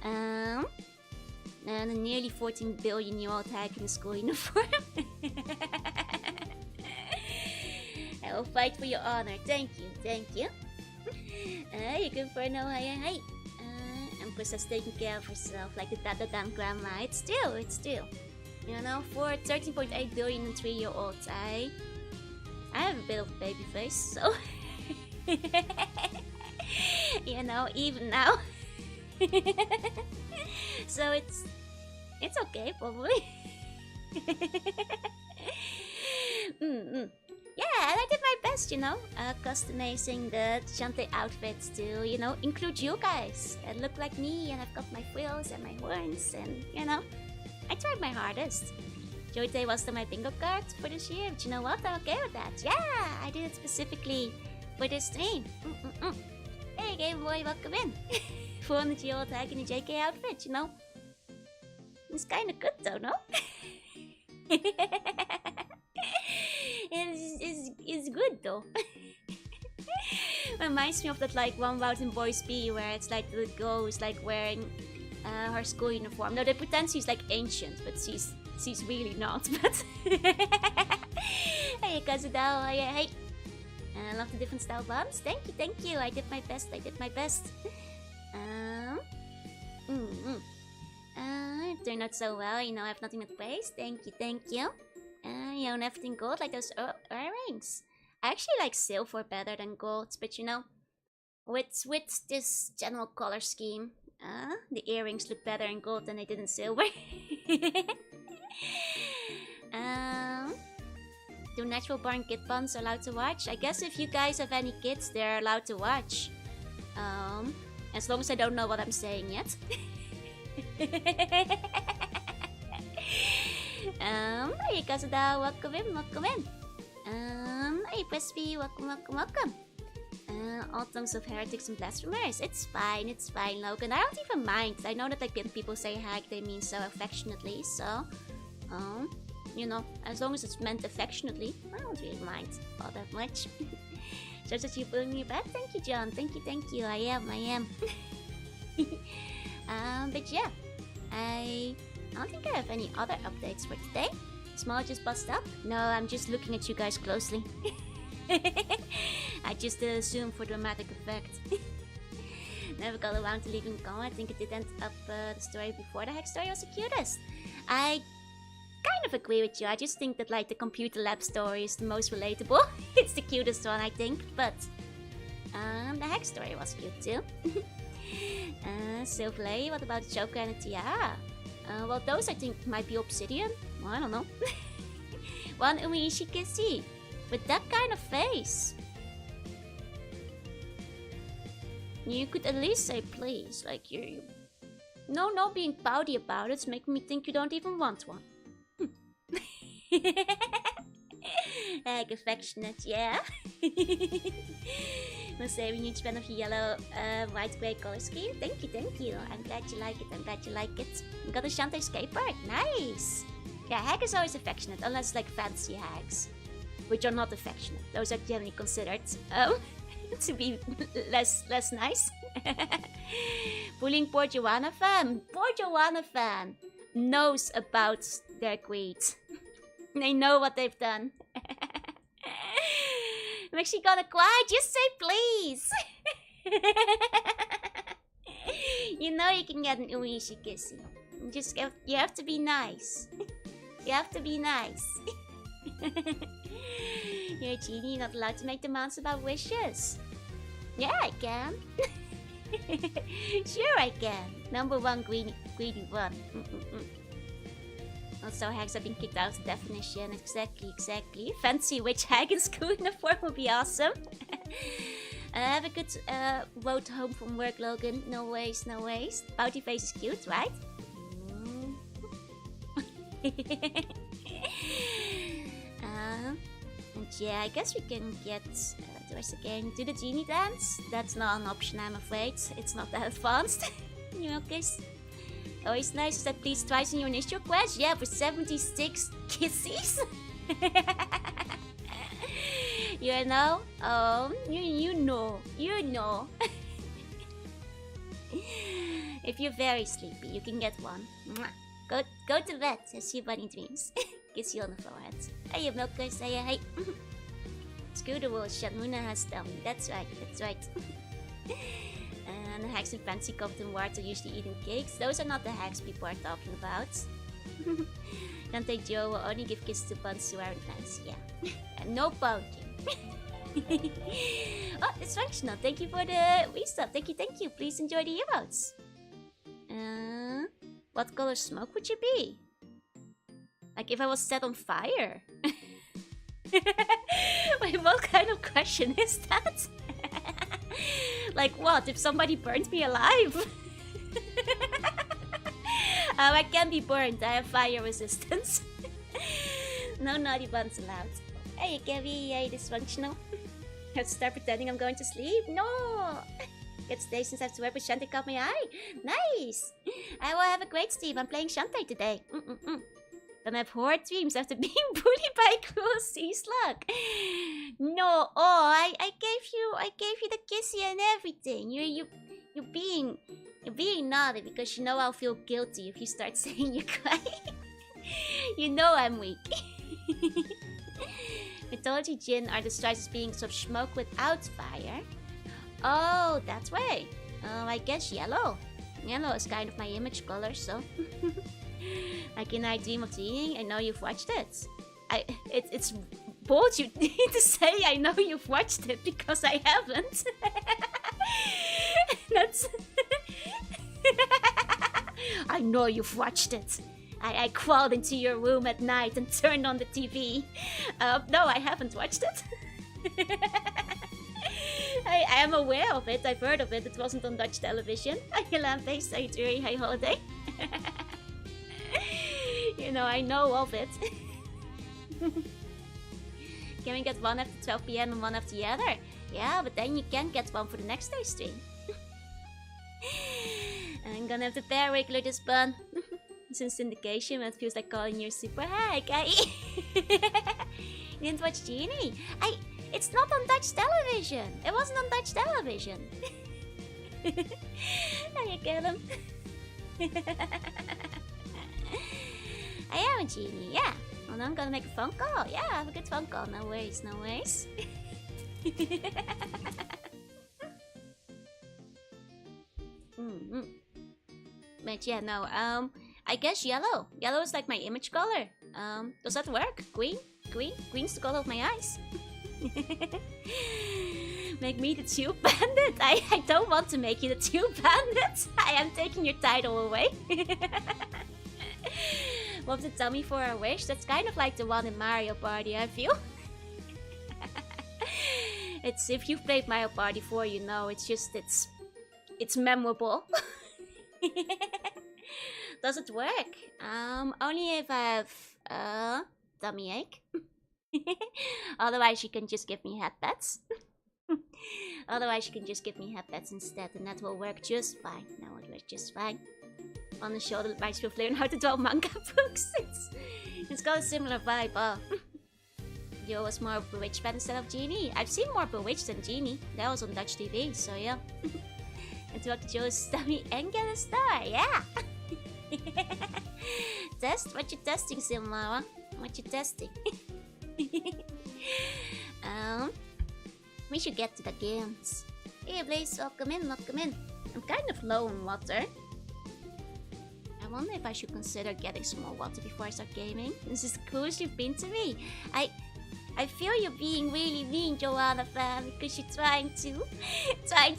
And a nearly 14 billion year old hag in a school uniform. I will fight for your honor. Thank you. You can for no hi. Empress has taken care of herself like the Dadadan grandma. It's still. You know, for 13.8 billion and 3-year-olds, I have a bit of a baby face, so you know, even now. So it's okay, probably. Yeah, and I did my best, you know, customizing the Shantae outfits to, you know, include you guys and look like me, and I've got my frills and my horns, and you know, I tried my hardest. Joy Day was my bingo card for this year, but you know what? I'm okay with that. Yeah, I did it specifically for this stream. Hey, Game Boy, welcome in. 400-year-old hag in a JK outfit, you know. It's kind of good though, no? It's good though. Reminds me of that like one route in Boys B where it's like the girl is like wearing her school uniform. No, they pretend she's like ancient, but she's really not. But hey, Kazudao, hey. I love the different style buns. Thank you. I did my best. It turned out so well. You know, I have nothing but praise. Thank you. You know, everything gold like those earrings. I actually like silver better than gold, but you know, with this general color scheme, the earrings look better in gold than they did in silver. Do natural born kid buns allowed to watch? I guess if you guys have any kids, they're allowed to watch. As long as I don't know what I'm saying yet. Hey Kazada, welcome in. Hey Presby, welcome. All tongues of heretics and blasphemers. It's fine, Logan. I don't even mind. I know that like when people say hag, they mean so affectionately. So, you know, as long as it's meant affectionately, I don't really mind all that much. Just that you pulling me back. Thank you, John. Thank you. I am. But yeah, I don't think I have any other updates for today. Small just bust up? No, I'm just looking at you guys closely. I just assume for dramatic effect. Never got around to leaving Go. I think it did end up the story before the hack story was the cutest. I kind of agree with you. I just think that like the computer lab story is the most relatable. It's the cutest one, I think. But the hack story was cute too. Silverlay, what about the Joker and the Tiara? Well, those I think might be Obsidian. Well, I don't know. One Uishikisi with that kind of face. You could at least say please, like you. No being pouty about it's making me think you don't even want one. Egg affectionate, yeah. Must say, I'm a huge fan of your yellow, white grey color scheme. Thank you. I'm glad you like it. You got a Shantae skateboard, nice. Yeah, hag is always affectionate, unless like fancy hags, which are not affectionate. Those are generally considered to be less nice. Bullying poor Jorunna fan. Poor Jorunna fan knows about their greed. They know what they've done. I'm actually gonna cry. Just say please. You know you can get an Uishikisi. You have to be nice. You have to be nice. You're a genie, not allowed to make demands about wishes. Yeah, I can. Sure I can. Number one greedy one. Also, hags have been kicked out of the definition. Exactly. Fancy witch hag in school uniform would be awesome. Have a good road home from work, Logan. No waste. Pouty face is cute, right? And yeah, I guess we can get doors again. Do the genie dance? That's not an option, I'm afraid. It's not that advanced. You know, guys. Always nice is that please twice in your initial quest. Yeah, for 76 kisses. You know? You know. If you're very sleepy, you can get one. Go to bed. Has your bunny dreams. Kiss you on the forehead. Hey, milkers. Hey. Screw the rules. Jorunna has done. That's right. And the hags in fancy covered in water usually eating cakes. Those are not the hags people are talking about. Shantae Joe will only give kisses to buns who aren't nice. Yeah. And no poking. Oh, it's functional. Thank you for the resub. Thank you. Please enjoy the emotes. What color smoke would you be? Like if I was set on fire? Wait, what kind of question is that? Like what? If somebody burned me alive? I can be burned. I have fire resistance. No naughty buns allowed. Hey, you can be dysfunctional. I have to start pretending I'm going to sleep. No! Get stay since I have to work with Shantae caught my eye. Nice! I will have a great stream. I'm playing Shantae today. Then I have horror dreams after being bullied by a cruel sea slug. No, I gave you the kissy and everything. You're being naughty because you know I'll feel guilty if you start saying you cry. You know I'm weak. Mythology Jinn are described as beings of smoke without fire. Oh, that way. I guess yellow. Yellow is kind of my image color, so. Like in I Dream of Dreaming, I know you've watched it. It's bold you need to say I know you've watched it because I haven't. That's. I know you've watched it. I crawled into your room at night and turned on the TV. No, I haven't watched it. I am aware of it. I've heard of it. It wasn't on Dutch television. Hi, Lamp-Face. Hi, Turi. Hi, Holiday. You know, I know of it. Can we get one after 12 PM and one after the other? Yeah, but then you can get one for the next day stream. I'm gonna have to bear regular this bun. Since syndication, it feels like calling your super high, guy. You didn't watch Genie? It's not on Dutch television. It wasn't on Dutch television. I get him. I am a Genie, yeah. Well, I'm gonna make a phone call. Yeah, have a good phone call. No worries, no worries. But yeah, no, I guess yellow. Yellow is like my image color. Does that work? Green? Green? Green's the color of my eyes. Make me the tube bandit. I don't want to make you the tube bandit. I am taking your title away. What's the tummy for our wish? That's kind of like the one in Mario Party, I feel. It's, if you've played Mario Party 4, you know, it's memorable. Does it work? Only if I have tummy ache. Otherwise you can just give me head pats. Otherwise you can just give me head pats instead, and that will work just fine. No, it works just fine. On the shoulder reminds me of learning how to draw manga books. It's got a similar vibe. Oh. Yo was more Bewitched fan instead of Genie. I've seen more Bewitched than Genie. That was on Dutch TV, so yeah. And to walk Joe's stomach and get a star, yeah. Test? What you testing, Simlawa? What you testing? We should get to the games. Hey Blaze, welcome in, welcome in. I'm kind of low on water. I wonder if I should consider getting some more water before I start gaming. This is the coolest you've been to me. I feel you're being really mean, Jorunna fan, because you're trying to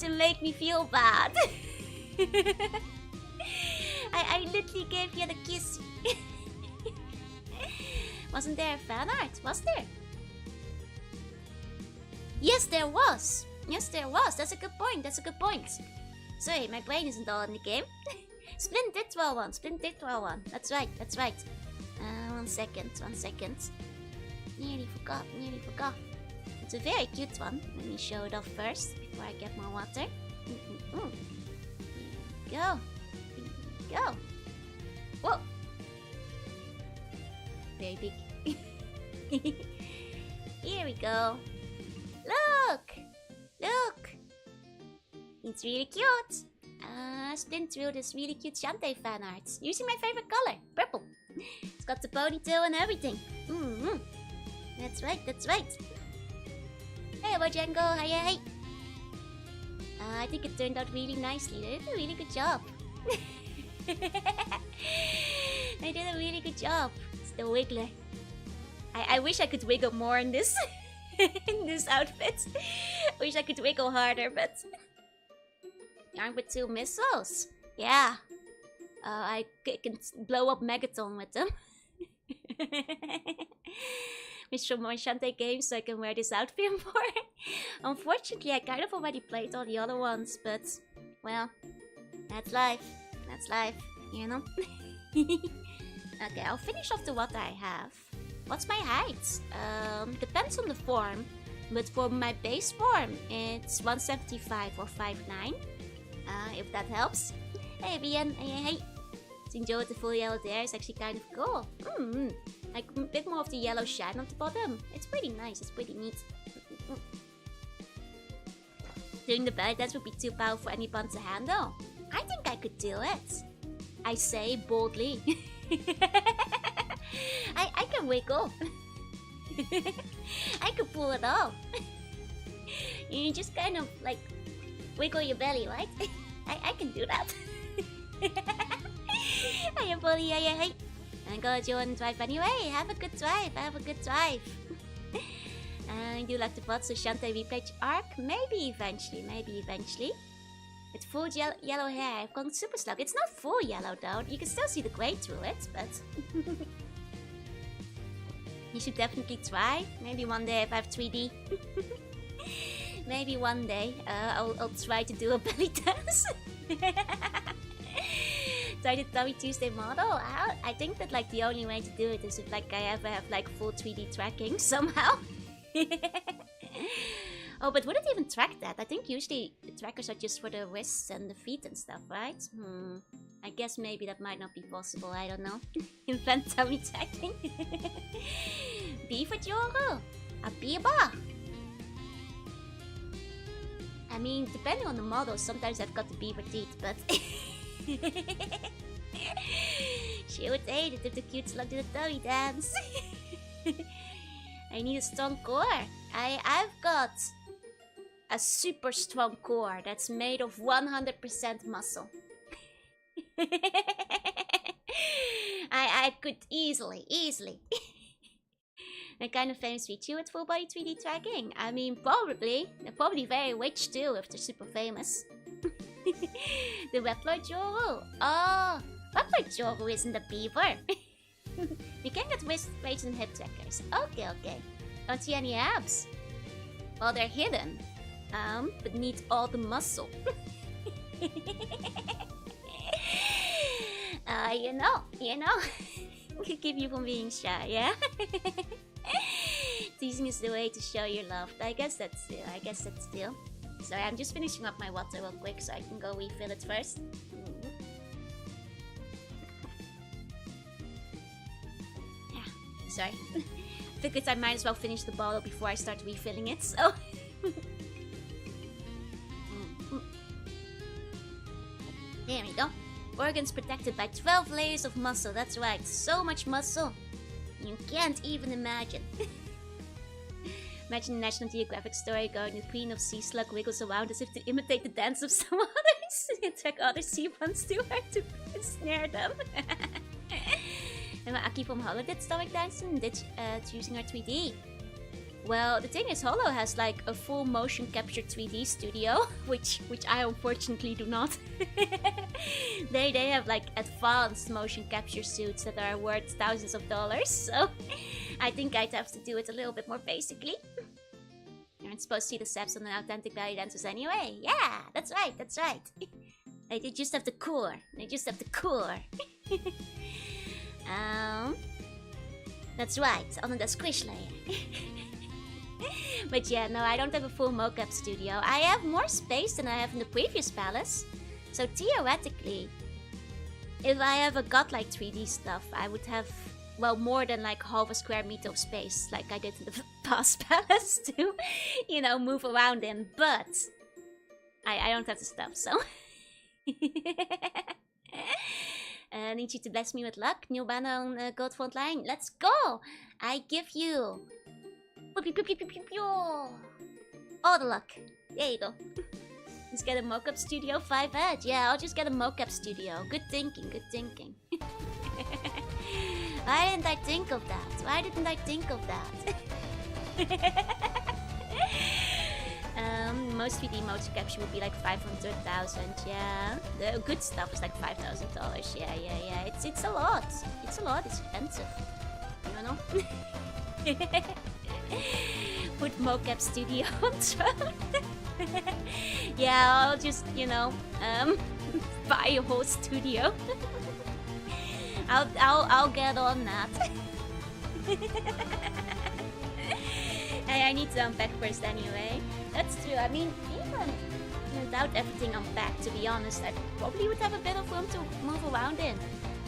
make me feel bad. I literally gave you the kiss. Wasn't there a fan art? Was there? Yes, there was. Yes, there was. That's a good point. That's a good point. Sorry, my brain isn't all in the game. Splint did draw one. Splint did draw one. That's right. That's right. 1 second. 1 second. Nearly forgot. Nearly forgot. It's a very cute one. Let me show it off first before I get more water. Here we go. Here we go. Whoa. Very big. Here we go. Look! Look! It's really cute. Splint drew this really cute Shantae fan art using my favorite color, purple. It's got the ponytail and everything. That's right, that's right. Hey, Bojango, hey. I think it turned out really nicely. They did a really good job. They did a really good job. It's the wiggler. I wish I could wiggle more in this in this outfit. Wish I could wiggle harder, but armed with 2 missiles. Yeah. I can blow up Megaton with them. Wish for more Shantae games so I can wear this outfit more. Unfortunately, I kind of already played all the other ones, but well, that's life. That's life, you know. Okay, I'll finish off to what I have. What's my height? Depends on the form, but for my base form, it's 175 or 5'9". If that helps. Hey, Bian, hey. To enjoy the full yellow there is actually kind of cool. Like a bit more of the yellow shine on the bottom. It's pretty nice, it's pretty neat. Doing the belly dance would be too powerful for anyone to handle. I think I could do it. I say boldly. I can wiggle. I could pull it off. You just kind of like wiggle your belly, right? I can do that. Hiya, bully, hey. I'm gonna join drive anyway. Have a good drive, have a good drive. I do like the bots, so Shantae replay arc. Maybe eventually, maybe eventually. With full yellow hair, I've gone super slug. It's not full yellow though. You can still see the gray through it, but you should definitely try. Maybe one day if I have 3D. Maybe one day I'll try to do a belly dance. Try the Tummy Tuesday model. I think that like the only way to do it is if like I ever have like full 3D tracking somehow. Oh, but would it even track that? I think usually the trackers are just for the wrists and the feet and stuff, right? I guess maybe that might not be possible, I don't know. Invent tummy tracking. Beaver Joru? A beaver? I mean, depending on the model, sometimes I've got the beaver teeth, but... she would hate it if the cute slug did a tummy dance. I need a strong core. I've got a super strong core that's made of 100% muscle. I could easily. The kind of famous VTuber with full body 3D tracking. I mean, probably. They're probably very rich too if they're super famous. The Webloid Joru. Oh, Webloid Joru isn't a beaver. You can get waist and hip trackers. Okay. Don't see any abs. Well, they're hidden. But need all the muscle. You know. Keep you from being shy, yeah? Teasing is the way to show your love. I guess that's still. Sorry, I'm just finishing up my water real quick so I can go refill it first. Yeah, sorry. Figured I might as well finish the bottle before I start refilling it, so... There we go. Organs protected by 12 layers of muscle. That's right, so much muscle. You can't even imagine. Imagine a National Geographic story going the Queen of Sea Slug wiggles around as if to imitate the dance of some others. And track other sea ones too hard to snare them. And Aki from Hollow did stomach dancing and did using our 3D. Well, the thing is, Hollow has like a full motion capture 3D studio, which I unfortunately do not. They have like advanced motion capture suits that are worth thousands of dollars, so I think I'd have to do it a little bit more basically. You're not supposed to see the steps on an authentic belly dancers anyway. Yeah, that's right. They just have the core. That's right, on the squish layer. But yeah, no, I don't have a full mocap studio. I have more space than I have in the previous palace. So theoretically, if I ever got like 3D stuff, I would have, well, more than like half a square meter of space, like I did in the past palace to, you know, move around in. But I don't have the stuff, so... need you to bless me with luck. New banner on Gold Frontline. Let's go! I give you... all the luck. There you go. Just get a mocap studio 5 edge. Yeah, I'll just get a mocap studio. Good thinking. Why didn't I think of that? Most 3D motion capture would be like 500,000. Yeah, the good stuff is like $5,000. Yeah. It's a lot. It's expensive. You know. Put mocap studio on Throne. Yeah, I'll just, you know, buy a whole studio. I'll get on that. Hey, I need to unpack first anyway. That's true. I mean, even without everything unpacked, to be honest, I probably would have a bit of room to move around in.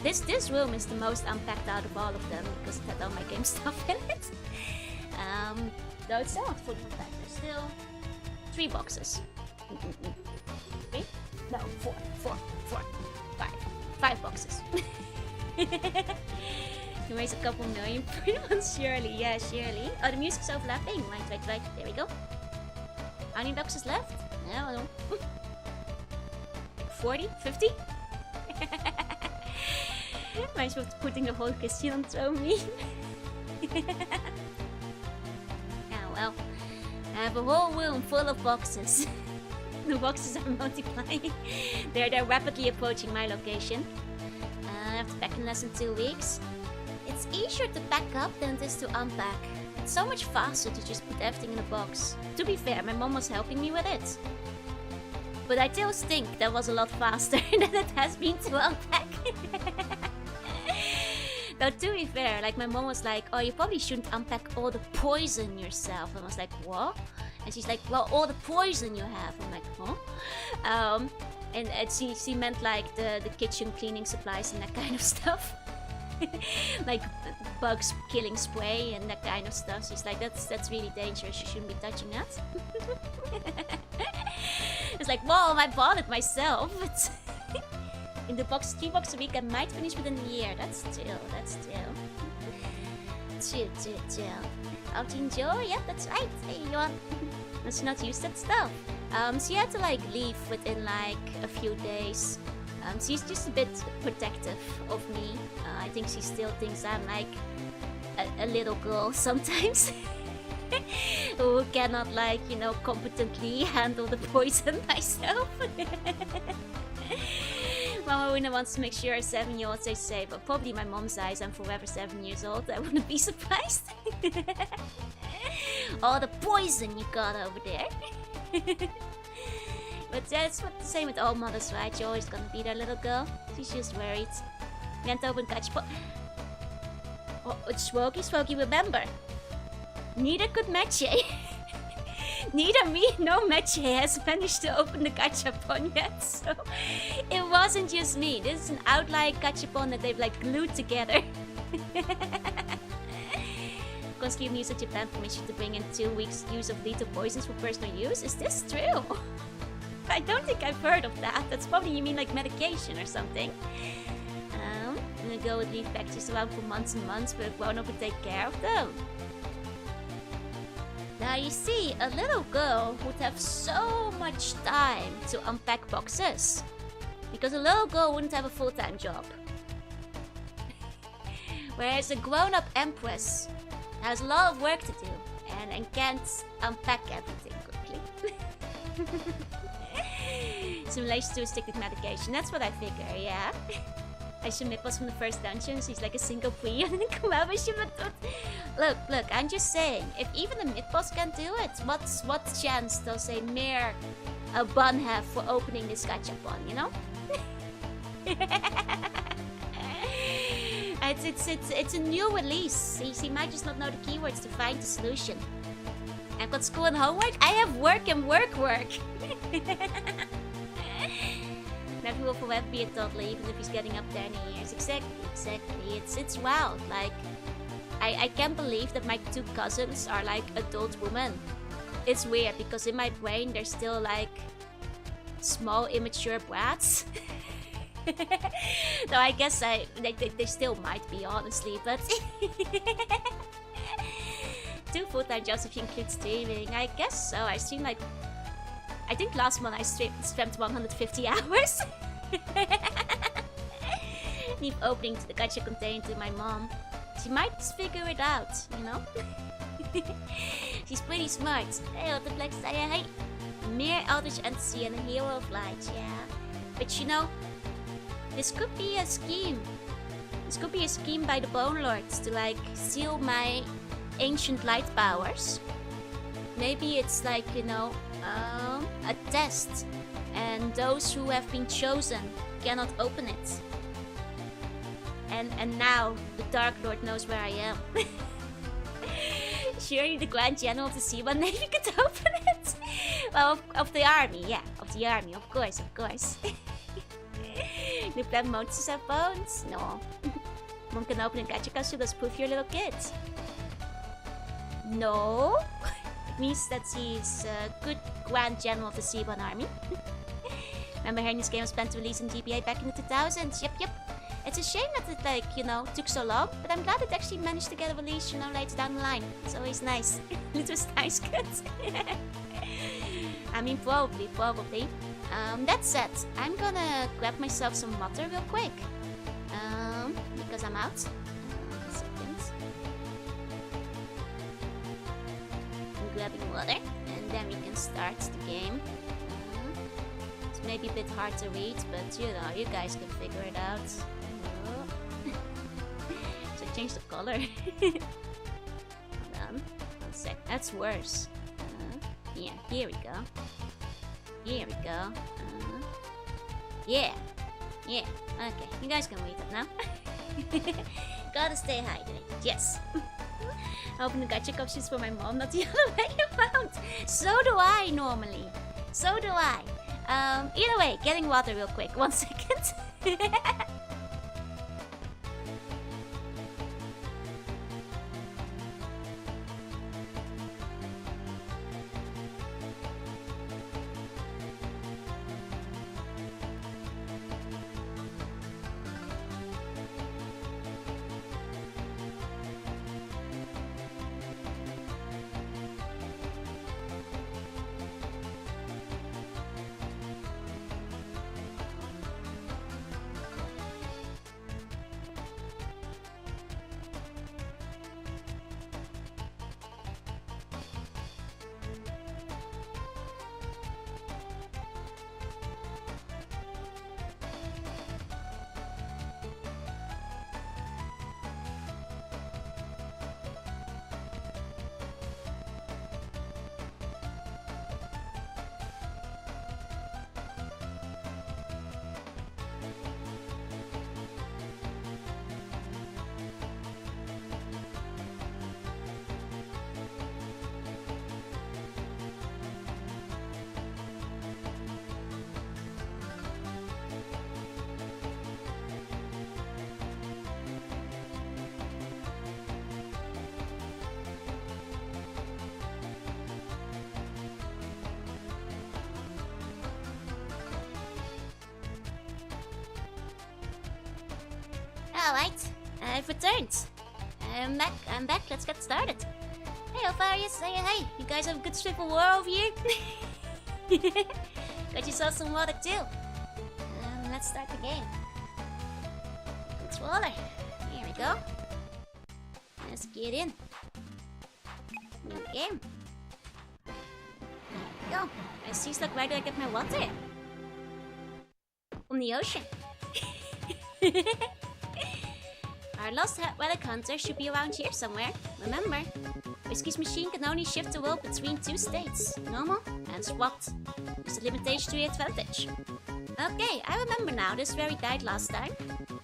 This room is the most unpacked out of all of them because it had all my game stuff in it. Though it's still not fully unpacked. There's still 3 boxes. 3? No, 4. 5 boxes. You raise a couple million per month, surely. Yeah, surely. Oh, the music's overlapping. Right. There we go. How many boxes left? I don't know. 40? 50? Might as well putting the whole Christian on throw me. Yeah, well. I have a whole room full of boxes. The boxes are multiplying. They're rapidly approaching my location. I have to pack in less than 2 weeks. It's easier to pack up than it is to unpack. It's so much faster to just put everything in a box. To be fair, my mom was helping me with it. But I still think that was a lot faster than it has been to unpack. Though to be fair, like my mom was like, oh, you probably shouldn't unpack all the poison yourself. And I was like, what? And she's like, well, all the poison you have. I'm like, huh? And she meant like the kitchen cleaning supplies and that kind of stuff. Like bugs killing spray and that kind of stuff. She's like, that's really dangerous. You shouldn't be touching that. It's like, well, I bought it myself. It's in the box, 3 bucks a week. I might finish within a year. That's chill. Chill. How to enjoy? Yeah, that's right. Hey, you want? Let's not use that stuff. She had to like leave within like a few days. She's just a bit protective of me. I think she still thinks I'm like a little girl sometimes. Who cannot like, you know, competently handle the poison myself. Mama Wina wants to make sure her 7-year-old stays safe. But probably my mom's eyes, I'm forever 7 years old. I wouldn't be surprised. All the poison you got over there. But that's what the same with all mothers, right? You're always gonna be that little girl. She's just worried. Can't open catch. Oh, it's Swoky, remember. Neither could Meche. Neither me nor Meche has managed to open the gachapon yet, so it wasn't just me. This is an outlier gachapon that they've like glued together. Because giving you such a plan permission to bring in 2 weeks use of lethal poisons for personal use? Is this true? I don't think I've heard of that. That's probably, you mean like medication or something. I'm gonna go with leave packages around for months and months, but grown-up would take care of them. Now you see, a little girl would have so much time to unpack boxes. Because a little girl wouldn't have a full-time job. Whereas a grown-up empress has a lot of work to do and can't unpack everything quickly. Simulation to addictive medication, that's what I figure, yeah. I should was from the first dungeon, she's like a single queen. Look, I'm just saying, if even a mid-boss can do it, what chance does a mere bun have for opening this gachapon, you know? It's a new release. He might just not know the keywords to find the solution. I've got school and homework. I have work and work. Never will forever be a toddler, even if he's getting up there in years. Exactly. It's wild. Like, I can't believe that my 2 cousins are like adult women. It's weird because in my brain they're still like small, immature brats. No, I guess they still might be, honestly, but 2 full-time jobs if you include streaming. I guess so. I stream like, I think last month I spent 150 hours. Leave opening to the gacha container to my mom. She might figure it out, you know? She's pretty smart. Hey, what the black say? Hey, mere eldritch entity and a hero of light, yeah. But you know, this could be a scheme. This could be a scheme by the Bone Lords to like seal my ancient light powers. Maybe it's like, you know, a test, and those who have been chosen cannot open it. And now the Dark Lord knows where I am. Surely the Grand General of the Sea-One Navy could open it. Well, of the army, yeah, of the army, of course. Do plant monsters have bones? No. Mom can open a gacha costume, that's proof you're a little kid. No. It means that he's a good Grand General of the Sea-One Army. Remember hearing this game was planned to release in GBA back in the 2000s? Yep. It's a shame that it, like, you know, took so long, but I'm glad it actually managed to get a release, you know, later down the line. It's always nice. It was nice, good. I mean, probably. That said, I'm gonna grab myself some water real quick. Because I'm out. Second. I'm grabbing water, and then we can start the game. It's maybe a bit hard to read, but you know, you guys can figure it out. So change the color. Hold on. 1 sec. That's worse. Yeah, here we go. Yeah. Okay, you guys can read it now. Gotta stay hydrated. Yes. I open the gacha costumes for my mom, not the other way around. So do I normally. So do I. Either way, getting water real quick. 1 second. Alright, I've returned. I'm back, let's get started. Hey Alvarius, hey, you guys have a good strip of war over here? Got yourself some water too. Let's start the game. Controller, here we go. Let's get in. New game. There we go. I see, like, where do I get my water? From the ocean. Our lost relic hunter should be around here somewhere. Remember, Whiskey's machine can only shift the world between 2 states, normal and swapped. There's a limitation to your advantage. Okay, I remember now. This is where we died last time.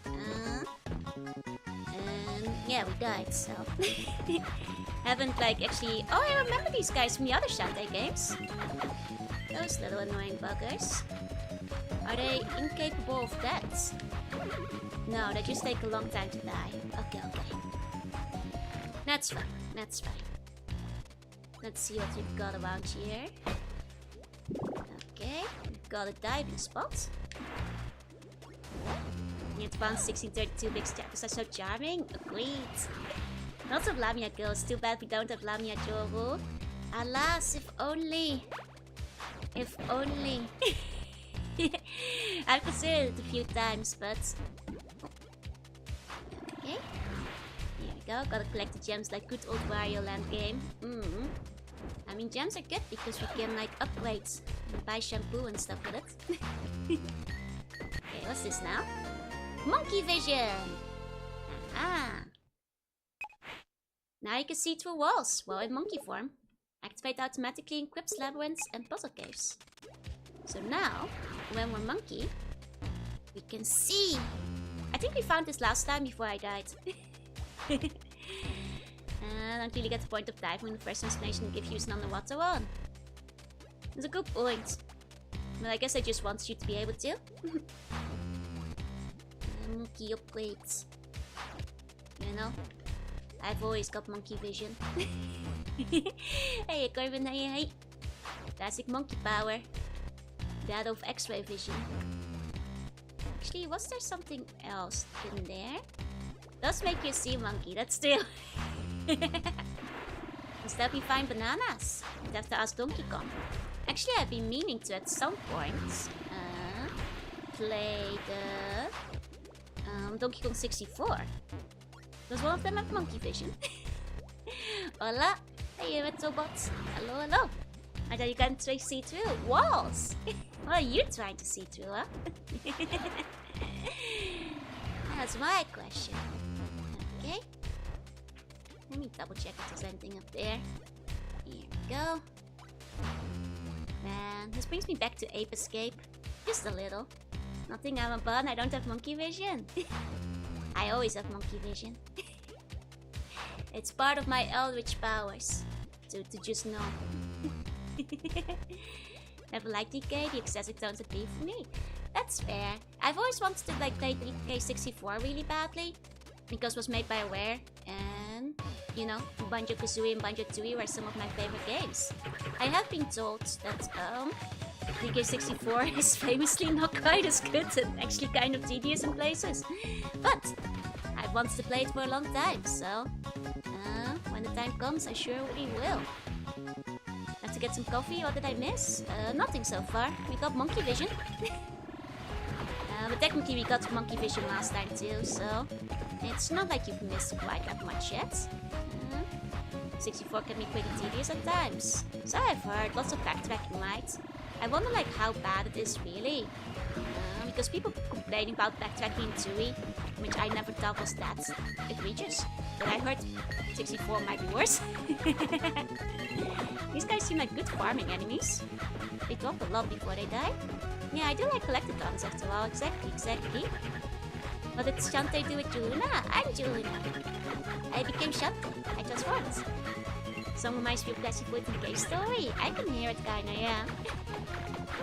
And yeah, we died, so... Haven't, like, actually... Oh, I remember these guys from the other Shantae games. Those little annoying buggers. Are they incapable of that? No, they just take a long time to die. Okay. That's fine. Let's see what we've got around here. Okay, we've got a diving spot. The advanced 1632 big steppers are so charming. Agreed. Lots of Lamia girls. Too bad we don't have Lamia Joru. Alas, if only. If only. I've considered it a few times, but... Okay. Here we go. Gotta collect the gems like good old Wario Land game. I mean, gems are good because we can, like, upgrade and buy shampoo and stuff with it. Okay, what's this now? Monkey vision! Aha! Now you can see through walls while in monkey form. Activate automatically in crypts, labyrinths, and puzzle caves. So now, when we're monkey, we can see. I think we found this last time before I died. I don't really get the point of diving when the first installation gives you an underwater one. It's a good point. But I guess I just want you to be able to. Monkey upgrades. You know? I've always got monkey vision. Hey Corbin, hey. Classic monkey power. That of X-ray vision. Actually, was there something else in there? Does make you see monkey, that's still... Instead we find bananas. We'd have to ask Donkey Kong. Actually, I've been meaning to at some point play the Donkey Kong 64. Does one of them have monkey vision? Hola! Hey, Retrobot! Hello! I thought you can't see through walls! What are you trying to see through, huh? That's my question. Okay. Let me double check if there's anything up there. Here we go. Man, this brings me back to Ape Escape. Just a little. Nothing I'm a bun, I don't have monkey vision. I always have monkey vision. It's part of my eldritch powers to just know. Never liked DK, the excessive tones would be for me. That's fair. I've always wanted to like play DK64 really badly because it was made by Aware, and you know, Banjo-Kazooie and Banjo-Tooie were some of my favorite games. I have been told that DK64 is famously not quite as good and actually kind of tedious in places, but I've wanted to play it for a long time, so when the time comes, I surely will. Have to get some coffee. What did I miss? Nothing so far. We got Monkey Vision. But technically we got Monkey Vision last time too, so it's not like you've missed quite that much yet. 64 can be pretty tedious at times. So I've heard, lots of backtracking, right? I wonder like how bad it is really. Because people complaining about backtracking in Tooie, which I never thought was that egregious. But I heard 64 might be worse. These guys seem like good farming enemies. They drop a lot before they die. Yeah, I do like collectathons after all, exactly. What did Shantae do with Jorunna? I'm Jorunna. I became Shantae. I transformed. Song reminds me of Classic Wood and Gay Story. I can hear it kinda, yeah.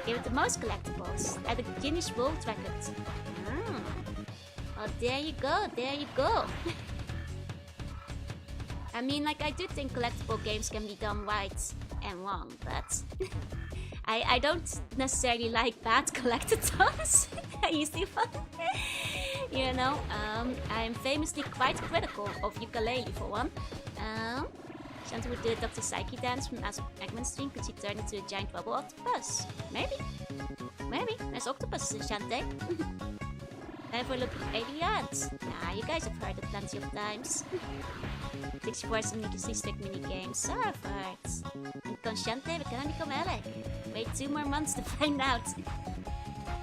Give it the most collectibles at the Guinness World Record. Well, there you go. I mean, like, I do think collectible games can be done right and wrong, but I don't necessarily like bad collectathons. You see what? You know, I'm famously quite critical of ukulele for one. Shantae would do a Dr. Psyche dance from last Eggman stream. Could she turn into a giant bubble octopus? Maybe. There's octopus in Shantae. Time for a look at aliens. Nah, you guys have heard it plenty of times. 64 is some needlessly strict mini-games. So I've heard. Become Shantae, but can I become Alec? Wait 2 more months to find out.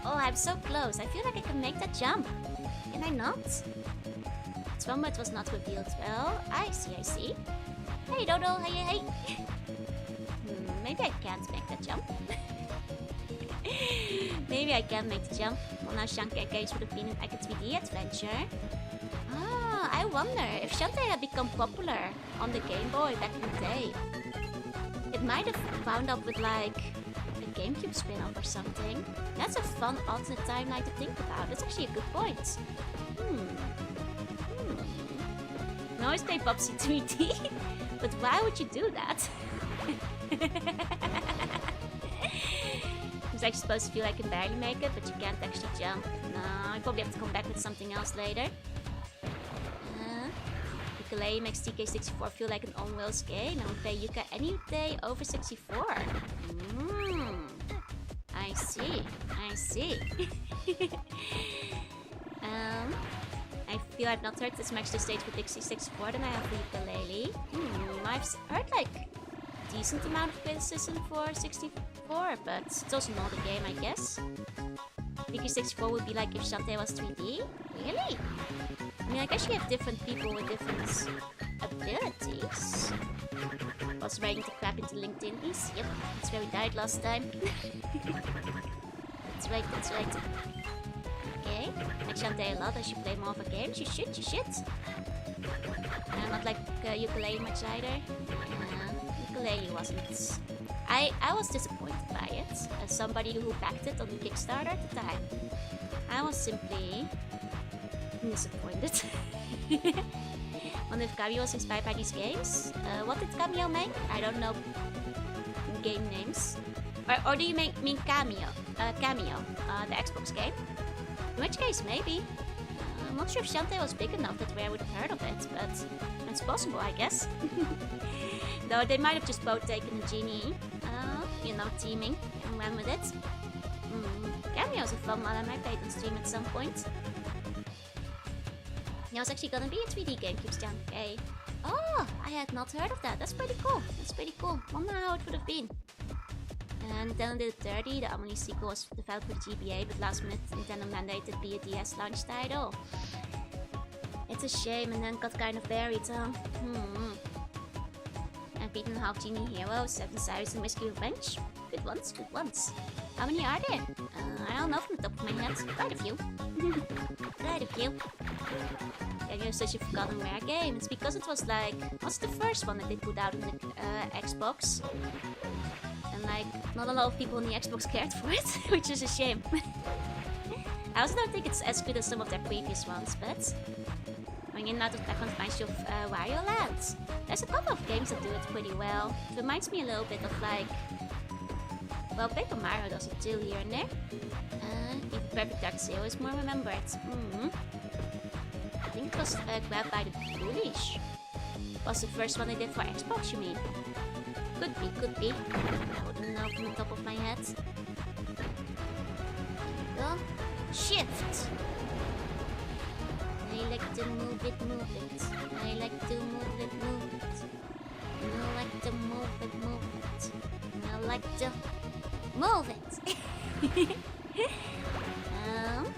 Oh, I'm so close. I feel like I can make that jump. Can I not? It's one but was not revealed. Well, I see. Hey, Dodo, hey. Maybe I can't make that jump. Maybe I can make the jump. Well, now Shantae games would have been an Eka 3D adventure. I wonder if Shantae had become popular on the Game Boy back in the day. It might have wound up with like a GameCube spin-off or something. That's a fun alternate timeline to think about. That's actually a good point. No, it's play Bubsy 3D. But why would you do that? It's actually supposed to feel like I can barely make it, but you can't actually jump. No, I probably have to come back with something else later. Ukulele makes TK64 feel like an on-wheels game. I would play Yuka any day over 64. I see. I feel I've not heard this much to stage for Dixie 64 than I have for ukulele. I've heard like a decent amount of criticism for 64, but it's also not a game, I guess. Dixie 64 would be like if Shantae was 3D? Really? I mean, I guess you have different people with different abilities. Was writing to crap into LinkedIn is? Yep, that's where we died last time. That's right. Okay, like Shantae a lot, I should play more of her games. You should. Not like ukulele much either. Ukulele wasn't. I was disappointed by it, as somebody who backed it on the Kickstarter at the time. I was simply disappointed. Wonder if Cameo was inspired by these games? What did Cameo make? I don't know game names. Or do you mean Cameo? Cameo, the Xbox game? In which case, maybe. I'm not sure if Shantae was big enough that Rare would have heard of it, but it's possible, I guess. Though they might have just both taken a genie, teaming, and ran with it. Cameo's a fun one I might play it on stream at some point. Yeah, it's actually gonna be a 3D game, keeps down. Okay. Oh, I had not heard of that. That's pretty cool. Wonder how it would have been. And then did 30, the Amelie sequel was developed for the GBA, but last minute Nintendo mandated be a DS launch title. It's a shame, and then got kind of buried, huh? I've beaten half Genie Hero, 7 Cyrus and Whiskey Revenge. Good ones. How many are there? I don't know from the top of my head. Quite a few. Quite a few. Yeah, you know, such a forgotten rare game. It's because it was like, what's the first one that they put out on the Xbox? And like, not a lot of people on the Xbox cared for it, which is a shame. I also don't think it's as good as some of their previous ones, but going in and out of background reminds you of Wario Land. There's a couple of games that do it pretty well. It reminds me a little bit of like, well, Paper Mario does it too here and there. Even Perfect Dark Zero is more remembered. I think it was grabbed by the Foolish. Was the first one I did for Xbox, you mean? Could be. I wouldn't know from the top of my head. Go. Shift! I like to move it. I like to move it. I like to move it. I like to move it!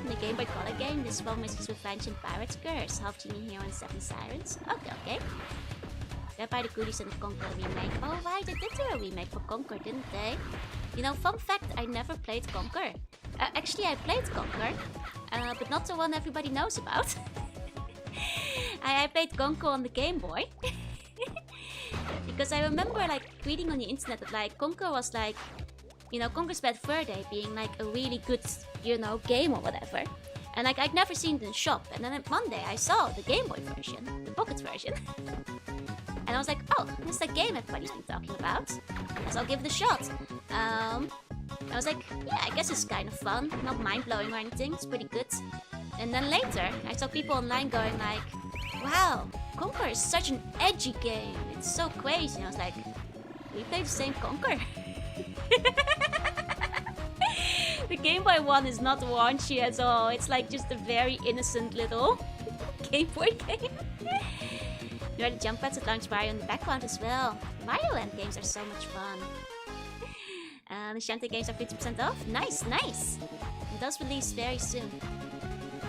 The Game Boy Color game. This one misses Revenge and Pirate's Curse. Half Genie Hero and 7 Sirens. Okay. They're by the goodies in the Conquer remake. Oh right, they did do a remake for Conquer, didn't they? You know, fun fact, I never played Conquer. Actually, I played Conquer, but not the one everybody knows about. I played Conquer on the Game Boy. Because I remember like reading on the internet that like Conquer was like, you know, Conquer's Bad Fur Day being like a really good, you know, game or whatever. And like I'd never seen it in the shop. And then one day I saw the Game Boy version, the pocket version. And I was like, oh, this is that game everybody's been talking about. So I'll give it a shot. I was like, yeah, I guess it's kind of fun. Not mind-blowing or anything, it's pretty good. And then later, I saw people online going like, wow, Conquer is such an edgy game. It's so crazy. And I was like, we play the same Conquer. The Game Boy one is not raunchy at all. It's like just a very innocent little Game Boy game. There are the jump pads that launch Mario in the background as well. Mario Land games are so much fun. The Shantae games are 50% off. Nice. It does release very soon.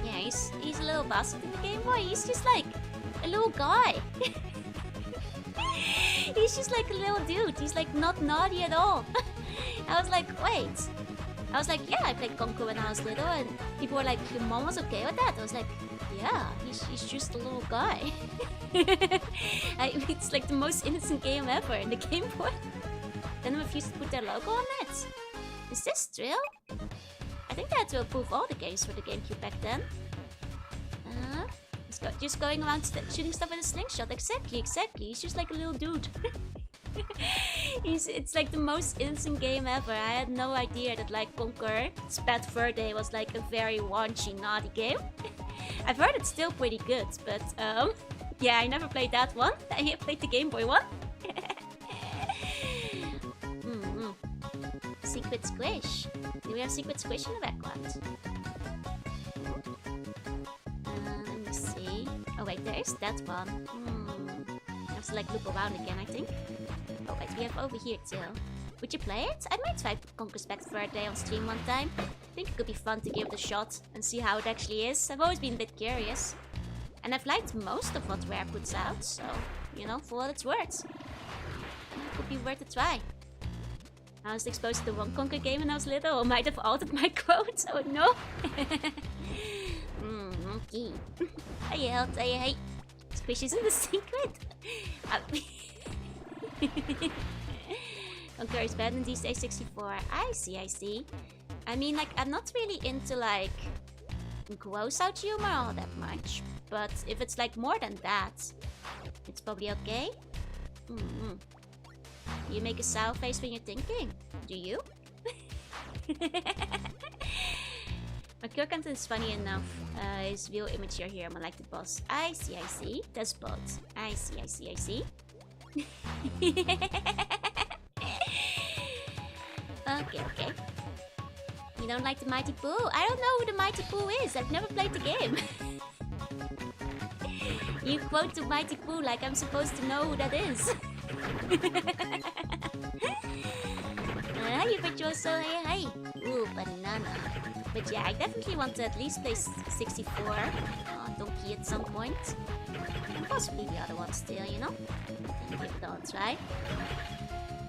Yeah, he's a little bastard in the Game Boy. He's just like a little guy. He's just like a little dude. He's like not naughty at all. I was like, wait. I was like, yeah, I played Conquer when I was little, and people were like, your mom was okay with that? I was like, yeah, he's just a little guy. It's like the most innocent game ever in the Game Boy. Then they refused to put their logo on it. Is this true? I think they had to approve all the games for the GameCube back then. Just going around shooting stuff with a slingshot. Exactly. He's just like a little dude. It's like the most innocent game ever. I had no idea that like Conquer's Bad Fur Day was like a very raunchy, naughty game. I've heard it's still pretty good, but yeah, I never played that one. I played the Game Boy one. Secret Squish. Do we have Secret Squish in the background? Let me see. Oh wait, there is that one. I have to like look around again, I think. Oh wait, we have over here too. Would you play it? I might try Conquer's Bad Fur Day on stream one time. I think it could be fun to give it a shot and see how it actually is. I've always been a bit curious. And I've liked most of what Rare puts out, so, you know, for what it's worth. It could be worth a try. I was exposed to the wrong Conquer game when I was little, or might have altered my quotes, oh no! Monkey. Hey. Squish isn't the secret! Conquer is better than these days 64. I see. I mean, like, I'm not really into, like, gross out humor all that much. But if it's, like, more than that, it's probably okay. You make a sour face when you're thinking. Do you? My Kirkant is funny enough. Is real immature here, more like the boss. I see. That's both. I see. Okay. You don't like the Mighty Pooh? I don't know who the Mighty Pooh is. I've never played the game. You quote the Mighty Pooh like I'm supposed to know who that is. Hi, Virtuoso. Hey. Ooh, banana. But yeah, I definitely want to at least play 64 Donkey at some point. And possibly the other ones still, you know? And give it all a try.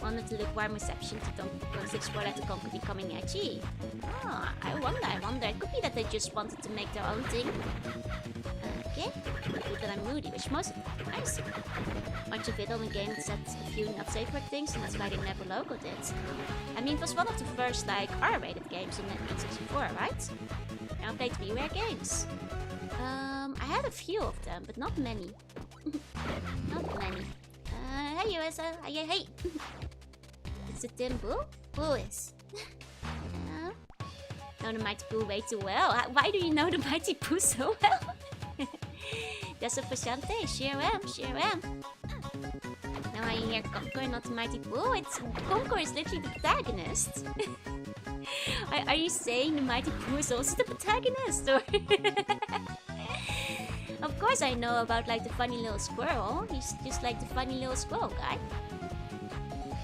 One of the lukewarm reception to Donkey Kong 64 let the Conquer becoming edgy. Ah, I wonder. It could be that they just wanted to make their own thing. Okay, good that I'm moody, which most of the time I see. Much of it on the game said a few not safe word things, and that's why they never logoed it. I mean, it was one of the first, like, R-rated games on the N64, right? I played WiiWare games. I had a few of them, but not many. Not many. Hey, USA. Hey. Is it Tim Boo? Boo is. Know the Mighty Boo way too well. Why do you know the Mighty Boo so well? That's a for Shantae. Sure am. Now I hear Conquer, not the Mighty Boo. It's Conquer is literally the protagonist. Are you saying the Mighty Boo is also the protagonist? Or of course I know about like the funny little squirrel. He's just like the funny little squirrel guy.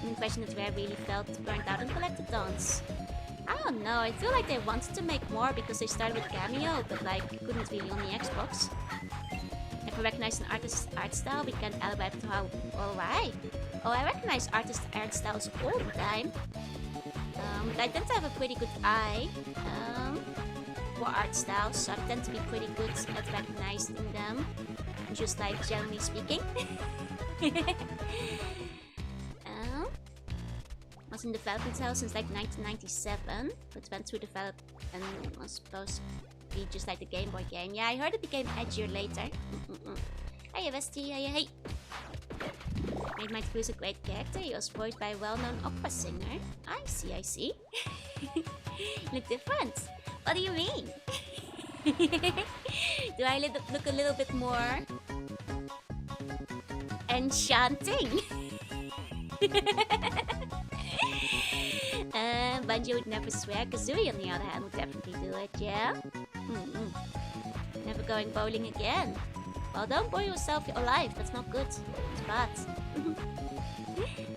The question is where I really felt burnt out on collectathons. I don't know, I feel like they wanted to make more because they started with Cameo, but like couldn't really on the Xbox. If I recognize an artist's art style, we can't alibi to how or why. Oh, I recognize artist art styles all the time. But I tend to have a pretty good eye for art styles, so I tend to be pretty good at recognizing them, just like generally speaking. Was in development hell since like 1997, but went to develop and was supposed to be just like the Game Boy game. Yeah, I heard it became edgier later. Hey, Westy, hey. Made Mighty Boo a great character. He was voiced by a well-known opera singer. I see. You look different. What do you mean? Do I look a little bit more enchanting? Banjo would never swear. Kazooie, on the other hand, would definitely do it, yeah? Never going bowling again. Well, don't boil yourself alive. That's not good. It's bad.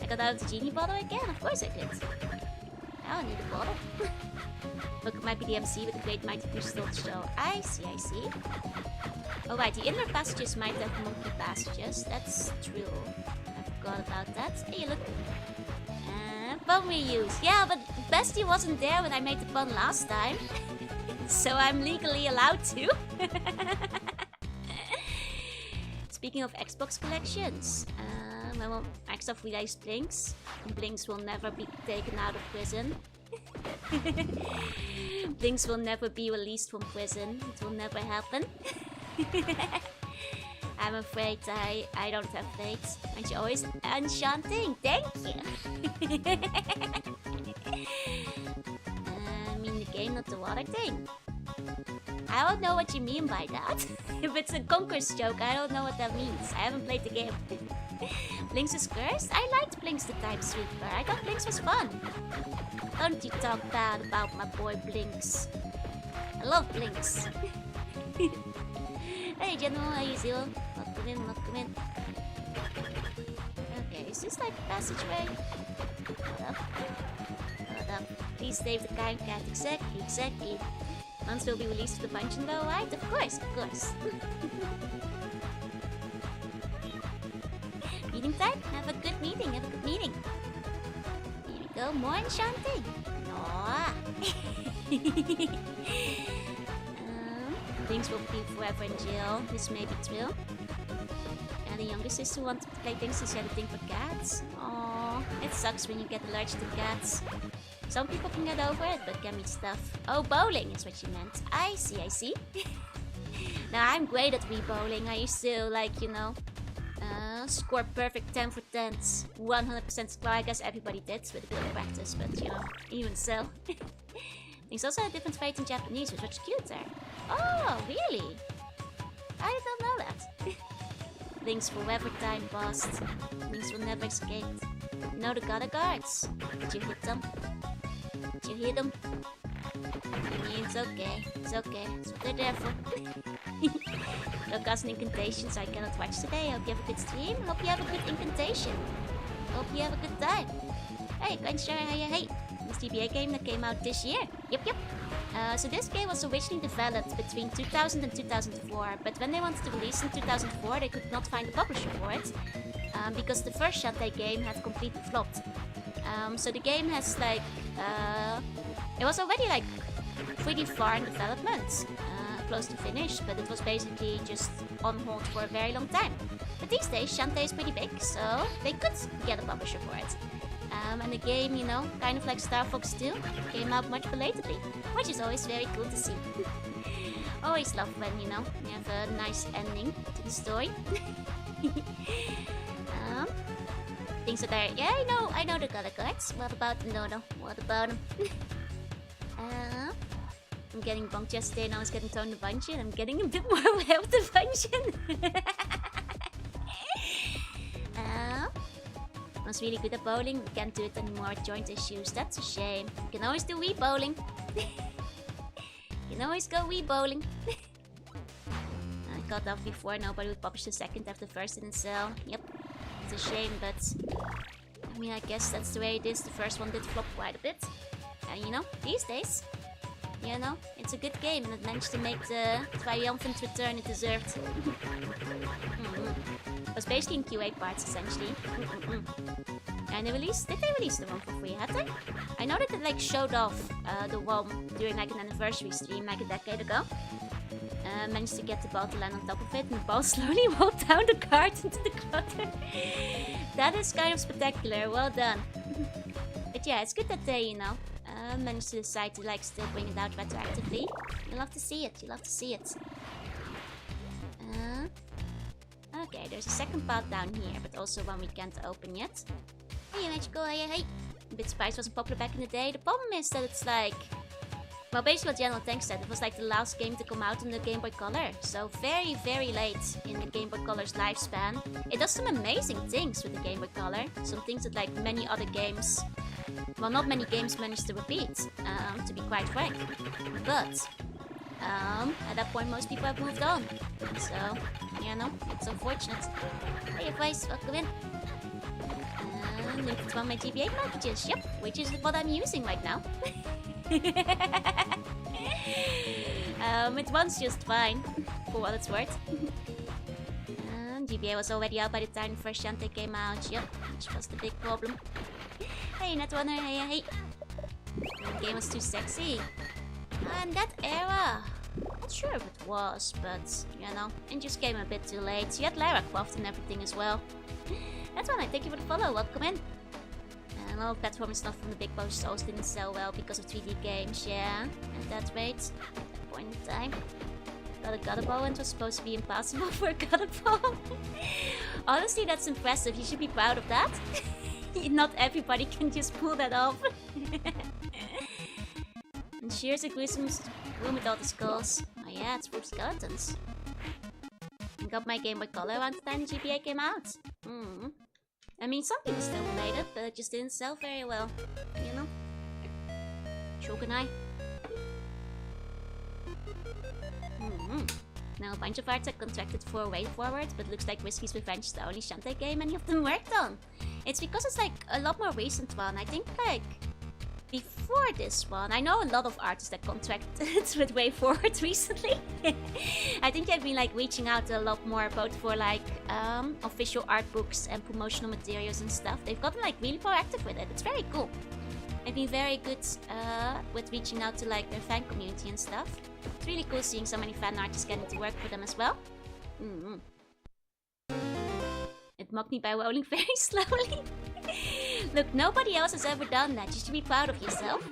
I got out of the genie bottle again. Of course I did. I don't need a bottle. Look, it might be the MC with the Great Mighty Boo still to show. I see. Oh, right. The inner passages might have monkey passages. That's true. I forgot about that. Hey, look. Pun reuse. Yeah, but Bestie wasn't there when I made the pun last time. So I'm legally allowed to. Speaking of Xbox collections, when Microsoft released Blinks, Blinks will never be taken out of prison. Blinks will never be released from prison. It will never happen. I'm afraid I don't have faith. Aren't you always enchanting? Thank you. I mean the game, not the water thing. I don't know what you mean by that. If it's a Conquer's joke, I don't know what that means. I haven't played the game. Blinks is cursed? I liked Blinks the Time Sweeper. I thought Blinks was fun. Don't you talk bad about my boy Blinks. I love Blinks. Hey General, how you doing? Welcome in. Okay, is this like a passageway? Hold up. Please save the kind cat. Exactly. Once will be released to the Punch Bowl, right? Of course. Meeting time? Have a good meeting. Here we go, more enchanting. Things will be forever in jail. This may be true. And the younger sister wanted to play things and she had a thing for cats. Aww, it sucks when you get allergic to cats. Some people can get over it, but can be tough. Oh, bowling is what you meant. I see. Now, I'm great at Wii bowling. I used to, like, you know, score perfect 10 for 10s. 100% score, I guess everybody did with a bit of practice, but, you know, even so. Things also had different fate in Japanese, which was cute there. Oh, really? I don't know that. Links forever time passed. Links will never escape. No, the gutter guards. Did you hit them? Did you hit them? It's okay. That's what they're there for. No casting incantations I cannot watch today. Hope you have a good stream. Hope you have a good incantation. Hope you have a good time. Hey, hey. This TBA game that came out this year. Yep. So this game was originally developed between 2000 and 2004, but when they wanted to release in 2004, they could not find a publisher for it. because the first Shantae game had completely flopped. So the game has like, it was already like pretty far in development, close to finish, but it was basically just on hold for a very long time. But these days, Shantae is pretty big, so they could get a publisher for it. And the game, you know, kind of like Star Fox 2, came out much belatedly, which is always very cool to see. Always love when, you know, you have a nice ending to the story. Things that are, yeah, I know the color cards. What about no, what about them? I'm getting bonked yesterday and I was getting thrown the bungeon. I'm getting a bit more aware of the bungeon. I was really good at bowling. We can't do it anymore with joint issues. That's a shame. You can always do Wii bowling. You can always go Wii bowling. I got off before. Nobody would publish the second after the first didn't sell. Yep. It's a shame, but I mean, I guess that's the way it is. The first one did flop quite a bit. And you know, these days, you know, it's a good game and it managed to make the triumphant return it deserved. It was basically in QA parts, essentially. And did they release the one for free, had they? I know that they like showed off the one during like an anniversary stream like a decade ago. Managed to get the ball to land on top of it and the ball slowly rolled down the cart into the gutter. That is kind of spectacular, well done. But yeah, it's good that they, you know, managed to decide to like still bring it out retroactively. You love to see it, you love to see it. Okay, there's a second path down here, but also one we can't open yet. Hey, Magical, hey. Bit Spice wasn't popular back in the day. The problem is that it's like, well, basically what General Tank said, it was like the last game to come out on the Game Boy Color. So very, very late in the Game Boy Color's lifespan. It does some amazing things with the Game Boy Color. Some things that like many other games, well, not many games managed to repeat, to be quite frank. But at that point, most people have moved on. So, you know, it's unfortunate. Hey, guys, welcome in. Look at one of my GBA packages. Yep, which is what I'm using right now. It runs just fine, for what it's worth. GBA was already out by the time the first Shantae came out. Yep, which was the big problem. Hey, Netrunner, hey. The game was too sexy. And that era, not sure if it was, but you know, it just came a bit too late. You had Lara Croft and everything as well. That's one. I thank you for the follow. Welcome in. Well, platform stuff from the big boss souls didn't sell well because of 3D games. Yeah, at that rate, at that point in time. Got a gutter ball and it was supposed to be impossible for a gutter ball. Honestly, that's impressive. You should be proud of that. Not everybody can just pull that off. And shears a gruesome room with all the skulls. Oh yeah, it's full of skeletons. I got my Game Boy Color around the time the GBA came out. I mean, some people still played it, but it just didn't sell very well. You know? Shogunai. Now a bunch of arts are contracted for Way Forward, but looks like Whiskey's Revenge is the only Shantae game any of them worked on. It's because it's like a lot more recent one. I think like before this one, I know a lot of artists that contracted with Way Forward recently. I think they've been like reaching out a lot more both for like official art books and promotional materials and stuff. They've gotten like really proactive with it. It's very cool. They've been very good with reaching out to like their fan community and stuff. It's really cool seeing so many fan artists getting to work for them as well. It mocked me by rolling very slowly. Look, nobody else has ever done that. You should be proud of yourself.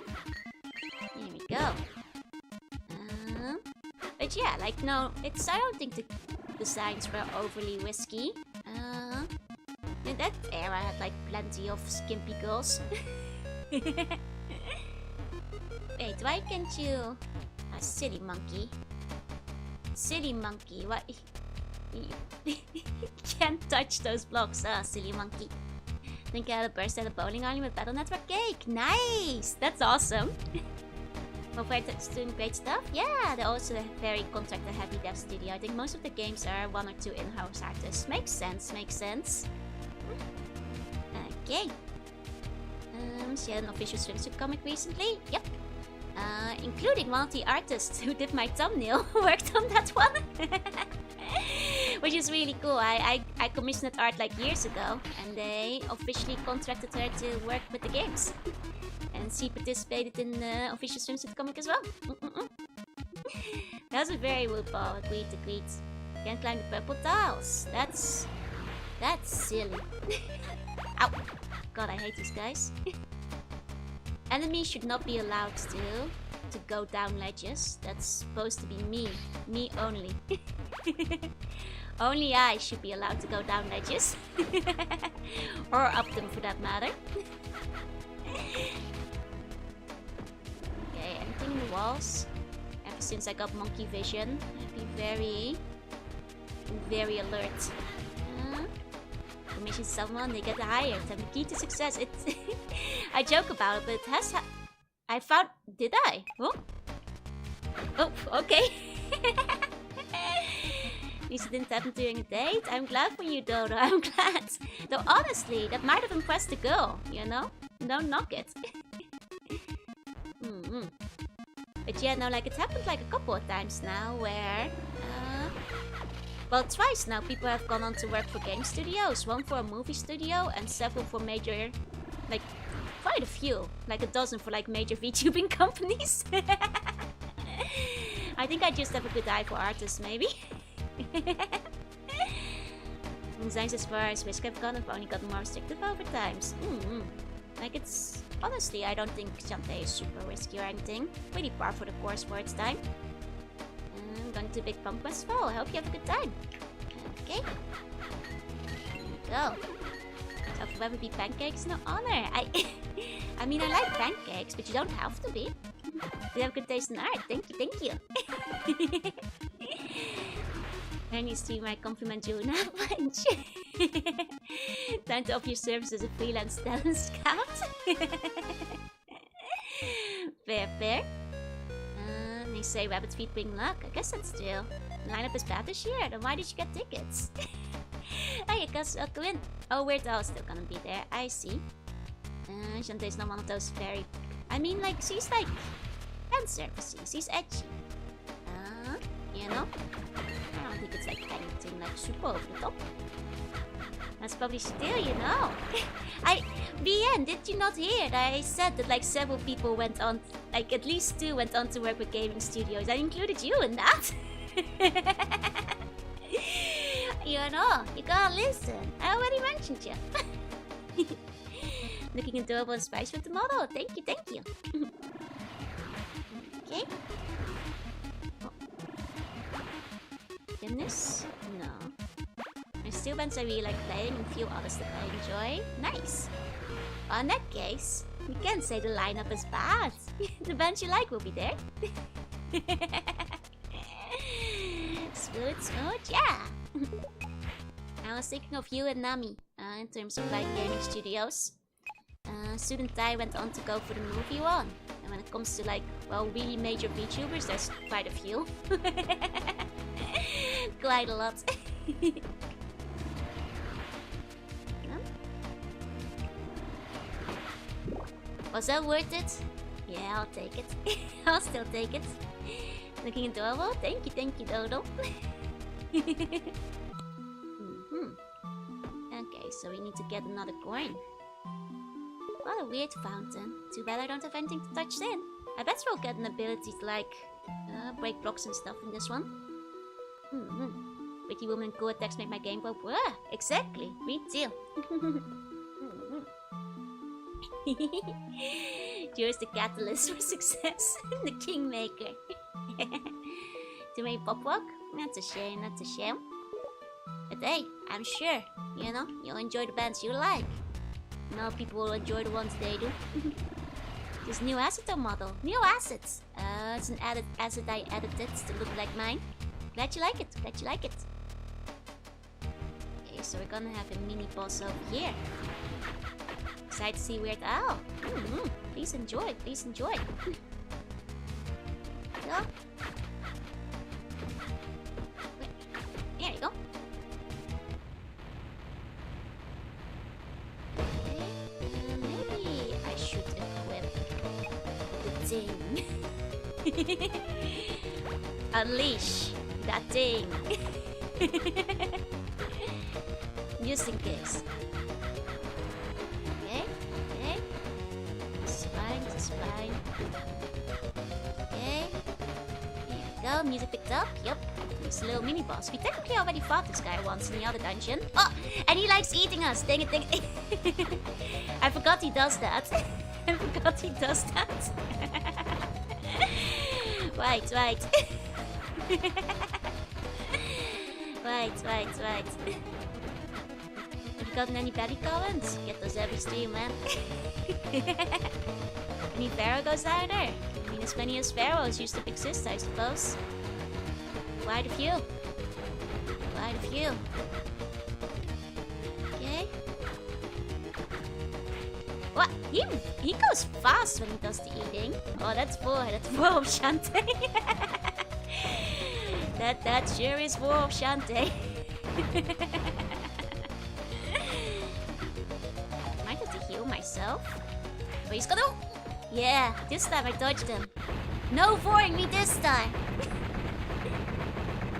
Here we go. But yeah, like no, it's. I don't think the designs were overly risky. In that era, I had like plenty of skimpy girls. Wait, why can't you? Ah, silly monkey. Silly monkey, why? You can't touch those blocks, silly monkey. Think I had a burst at a bowling alley with Battle Network cake. Nice! That's awesome. Hopefully that's doing great stuff. Yeah, they're also a very contractor-heavy dev studio. I think most of the games are 1 or 2 in-house artists. Makes sense, makes sense. Okay. She had an official swimsuit comic recently. Yep. Including one of the artists who did my thumbnail worked on that one. which is really cool. I commissioned art like years ago, and they officially contracted her to work with the games. And she participated in the official swimsuit comic as well. That was a very wood ball. Agreed. Can't climb the purple tiles. That's silly. Ow! God, I hate these guys. Enemies should not be allowed to go down ledges. That's supposed to be me. Me only. Only I should be allowed to go down ledges. Or up them for that matter. Okay, anything in the walls? Ever since I got monkey vision, I'd be very alert. Commission someone, they get hired. And the key to success, it's... I joke about it, but it has... I found... Did I? Oh? Oh, okay. At least it didn't happen during a date. I'm glad for you, Dodo. I'm glad. Though honestly, that might have impressed the girl, you know? Don't knock it. But yeah, no, like, it happened like a couple of times now where... well, twice now people have gone on to work for game studios. One for a movie studio and several for major... Like, quite a few. Like a dozen for like major VTubing companies. I think I just have a good eye for artists, maybe. Designs as far as Whisk have gone, I've only gotten more restrictive over times. Like, it's... Honestly, I don't think Shantae is super risky or anything. Pretty par for the course for its time. I'm going to Big Pump Festival. I hope you have a good time. Okay. There you go. So forever be pancakes? No honor. I mean, I like pancakes, but you don't have to be. You have good taste in art. Thank you. And you see my compliment Jorunna punch. Time to offer your service as a freelance talent scout. Fair. They say rabbit feet bring luck. I guess that's true. The lineup is bad this year. Then why did you get tickets? Hey, guys, welcome in. Oh, Weird Al is still gonna be there. I see. Shantae's not one of those very... I mean, like, she's like... fan servicey. She's edgy. You know? I don't think it's like anything like super over the top. That's probably still, you know. BN, did you not hear that I said that like several people went on, like at least 2 went on to work with gaming studios? I included you in that. You know, you gotta listen. I already mentioned you. Looking adorable and spice with the model. Thank you. Okay. Goodness? No. There's still bands I really like playing and a few others that I enjoy. Nice. Well, in that case, you can't say the lineup is bad. The bands you like will be there. Smooth, yeah. I was thinking of you and Nami in terms of like gaming studios. Student Tai went on to go for the movie one. And when it comes to like, well, really major VTubers, there's quite a few. Quite a lot. Was that worth it? Yeah, I'll take it. I'll still take it. Looking adorable? Thank you, Dodo. Okay, so we need to get another coin. What a weird fountain. Too bad I don't have anything to touch in. I bet we'll get an ability to like break blocks and stuff in this one. Pretty woman and cool attacks make my game go. Exactly. Me too. Here's the catalyst for success. The kingmaker. Too many pop walk? That's a shame. But hey, I'm sure, you know, you'll enjoy the bands you like. No, people will enjoy the ones they do. This new acetone model. New assets. It's an added asset I edited to look like mine. Glad you like it. Okay, so we're gonna have a mini boss over here. Excited to see Weird Al. Please enjoy. Go. Wait. There you go. Okay, maybe I should equip the thing. Unleash that thing. Just in case. Okay, okay. This is fine, this is fine. Okay. Here we go, music picked up. Yep. This little mini boss. We technically already fought this guy once in the other dungeon. Oh, and he likes eating us. Dang it, dang it. I forgot he does that. I forgot he does that. Right. Right. Have you gotten any belly comments? Get those every stream, man. Any pharaoh goes down there? I mean, as many as pharaohs used to exist, I suppose. Quite a few. Okay. What? He goes fast when he does the eating. Oh, that's four of Shantae. that sure is four of Shantae. Might have to heal myself. But he's gonna... Yeah, this time I dodged him. No voring me this time.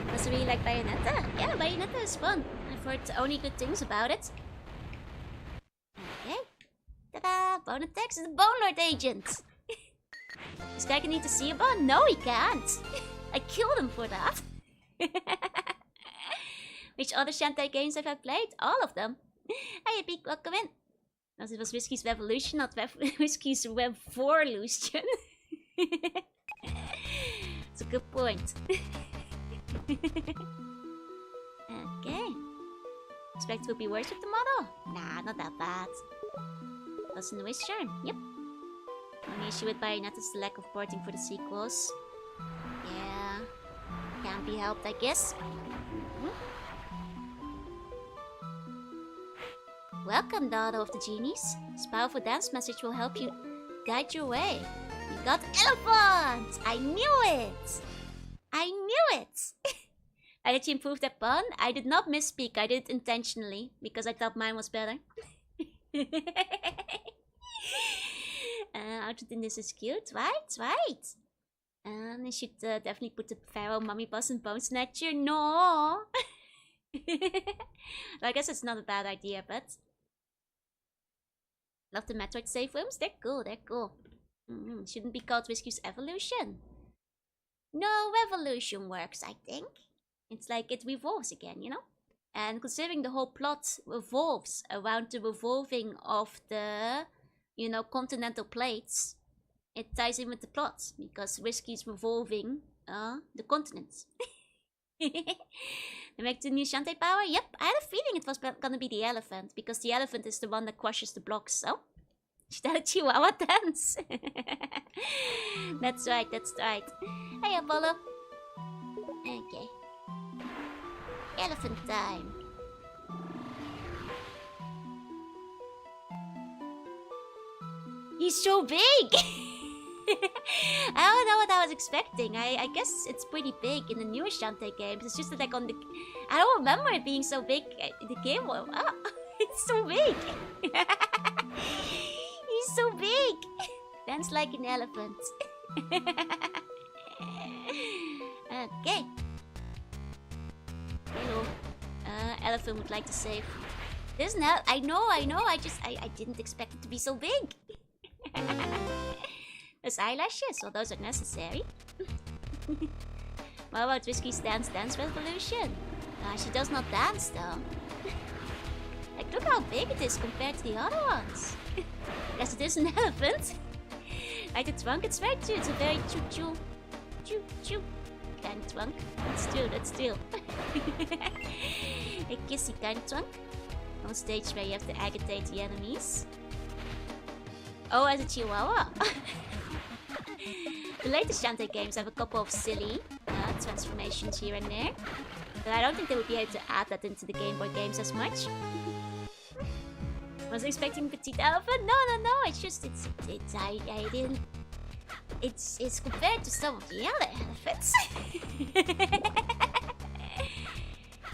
Must really like Bayonetta? Yeah, Bayonetta is fun. I've heard only good things about it. Okay. Ta-da! Bone attacks is the Bone Lord agent! This guy can eat the sea bone? No, he can't! I killed him for that! Which other Shantae games have I played? All of them! Hey, Peak, welcome in! As it was Whiskey's Revolution, not Whiskey's Revolution. It's a good point. Okay. Expect it will be worse with the model? Nah, not that bad. Doesn't the wish charm? Yep. Only issue with Bayonetta is the lack of porting for the sequels. Yeah. Can't be helped, I guess. Welcome, daughter of the genies. This powerful dance message will help you guide your way. You got elephant! I knew it! I knew it! I let you improve that pun. I did not misspeak. I did it intentionally because I thought mine was better. Outfit in this is cute, right? And I should definitely put the Pharaoh, Mummy Boss, and Bone Snatcher. No! Well, I guess it's not a bad idea, but... Love the Metroid save rooms. They're cool. Shouldn't be called Whiskey's Evolution. No, Revolution works, I think. It's like it revolves again, you know? And considering the whole plot revolves around the revolving of the, you know, continental plates, it ties in with the plot because Whiskey's revolving the continents. They make the new Shantae power? Yep, I had a feeling it was gonna be the elephant because the elephant is the one that crushes the blocks, so... Should I Chihuahua dance? That's right. Hey, Apollo. Okay. Elephant time. He's so big! I don't know what I was expecting. I guess it's pretty big in the newer Shantae games. It's just that like on the... I don't remember it being so big in the game. Oh, it's so big! He's so big! Dance like an elephant. Okay. Hello. Elephant would like to save. There's no... I know. I didn't expect it to be so big. Those eyelashes? Well, those are necessary. What about Whiskey's Dance Revolution? She does not dance, though. Like, look how big it is compared to the other ones. Yes, it is an elephant. Like the trunk, it's very true. It's a very choo kind of trunk. That's true. A kissy kind of trunk. On stage where you have to agitate the enemies. Oh, as a chihuahua. The latest Shantae games have a couple of silly transformations here and there. But I don't think they would be able to add that into the Game Boy games as much. Was I expecting petite elephant? No. It's just I didn't. It's compared to some of the other elephants.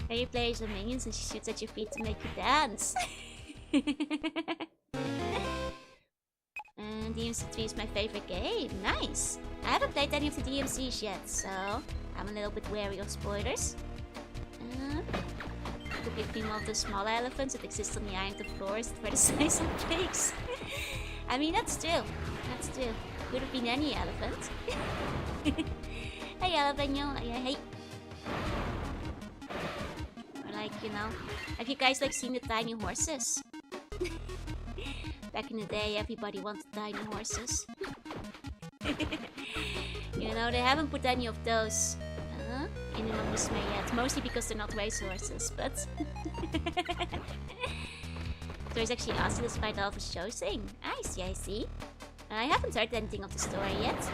Where you play as the minions and she shoots at your feet to make you dance. And DMC3 is my favorite game. Nice. I haven't played any of the DMCs yet, so I'm a little bit wary of spoilers. Could be between one of the smaller elephants that exist on the island of forest for the size of pigs. I mean, that's true. That's true. Could have been any elephant. Hey, elephant, hey. Or like, you know, have you guys like seen the tiny horses? Back in the day, everybody wanted tiny horses. You know, they haven't put any of those in an Umbusme yet. Mostly because they're not racehorses, but... There's actually Oculus by the Alpha Show saying, I see. I haven't heard anything of the story yet.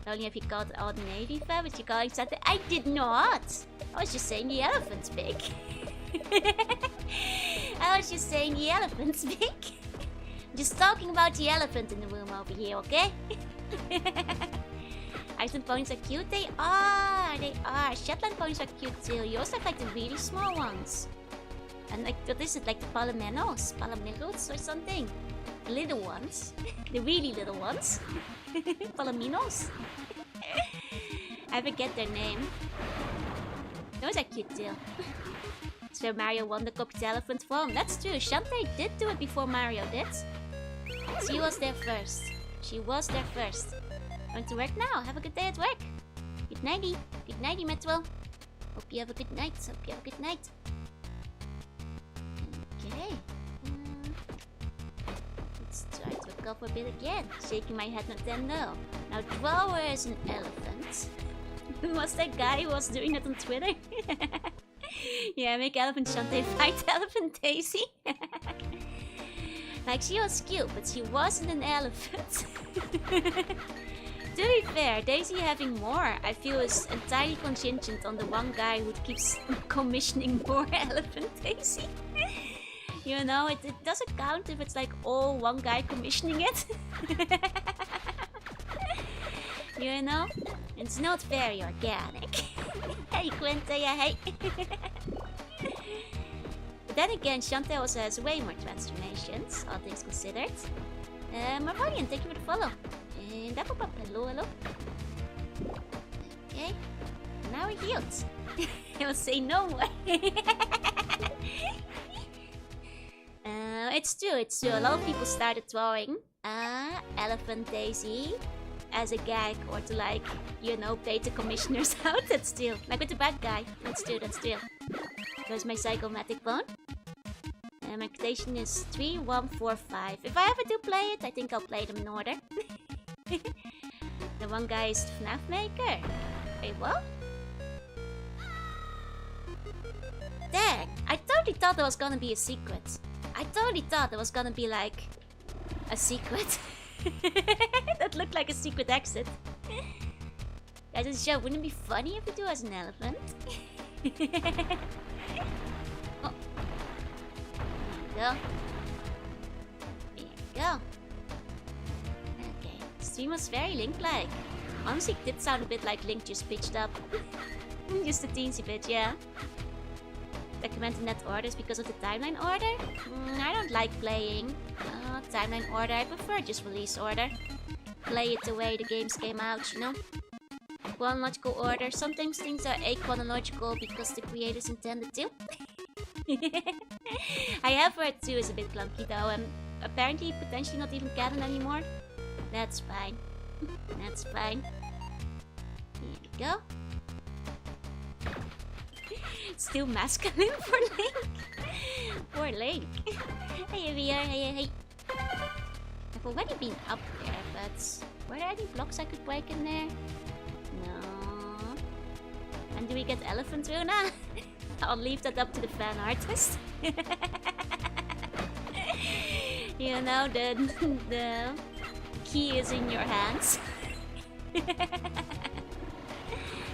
Only if you called all the Navy fan, but you're calling Shantae. I did not! I was just saying the elephant's big. I was just saying the elephant's big. I'm just talking about the elephant in the room over here, okay? Iceland ponies are cute. They are. Shetland ponies are cute too. You also have like the really small ones. And like, what is it? Like the Palomino's or something? The little ones. The really little ones. Palominos. I forget their name. Those are cute too. So Mario won the cocked elephant from. That's true. Shantae did do it before Mario did. She was there first. Going to work now. Have a good day at work. Good nighty. Good nighty, Metwell. Hope you have a good night. Okay. Let's try to recover a bit again. Shaking my head, Nintendo. Now, Drawer is an elephant. Was that guy who was doing it on Twitter? Yeah, make elephant Shantae fight elephant Daisy. Like, she was cute, but she wasn't an elephant. To be fair, Daisy having more, I feel, is entirely contingent on the one guy who keeps commissioning more elephant Daisy. You know, it doesn't count if it's like all one guy commissioning it. You know? It's not very organic. Hey, Quinta, yeah, hey. But then again, Shantae also has way more transformations, all things considered. Marvalian, thank you for the follow. And Dapplepop, hello. Okay. Now we're healed. I will say no more. It's true. A lot of people started drawing Elephant Daisy as a gag or to, like, you know, pay the commissioners out. That's true. Like with the bad guy. That's true. There's my psychomatic bone. My quotation is 3, 1, 4, 5. If I ever do play it, I think I'll play them in order. The one guy is the FNAF maker. Wait, what? Dang, I totally thought there was gonna be a secret. I totally thought there was gonna be like a secret. That looked like a secret exit. Guys, this show, wouldn't it be funny if we do as an elephant? Oh. There you go. Okay, stream was very Link-like. Honestly, it did sound a bit like Link just pitched up. Just a teensy bit, yeah. Recommended net orders because of the timeline order? I don't like playing timeline order. I prefer just release order. Play it the way the games came out, you know? Chronological order. Sometimes things are achronological because the creators intended to. I have heard 2 is a bit clunky though, and apparently potentially not even canon anymore. That's fine. That's fine. Here we go. Still masculine for Link. Poor Link. Hey, VR, hey. I've already been up there, but were there any blocks I could break in there? No. And do we get elephant Jorunna? I'll leave that up to the fan artist. You know, the key is in your hands.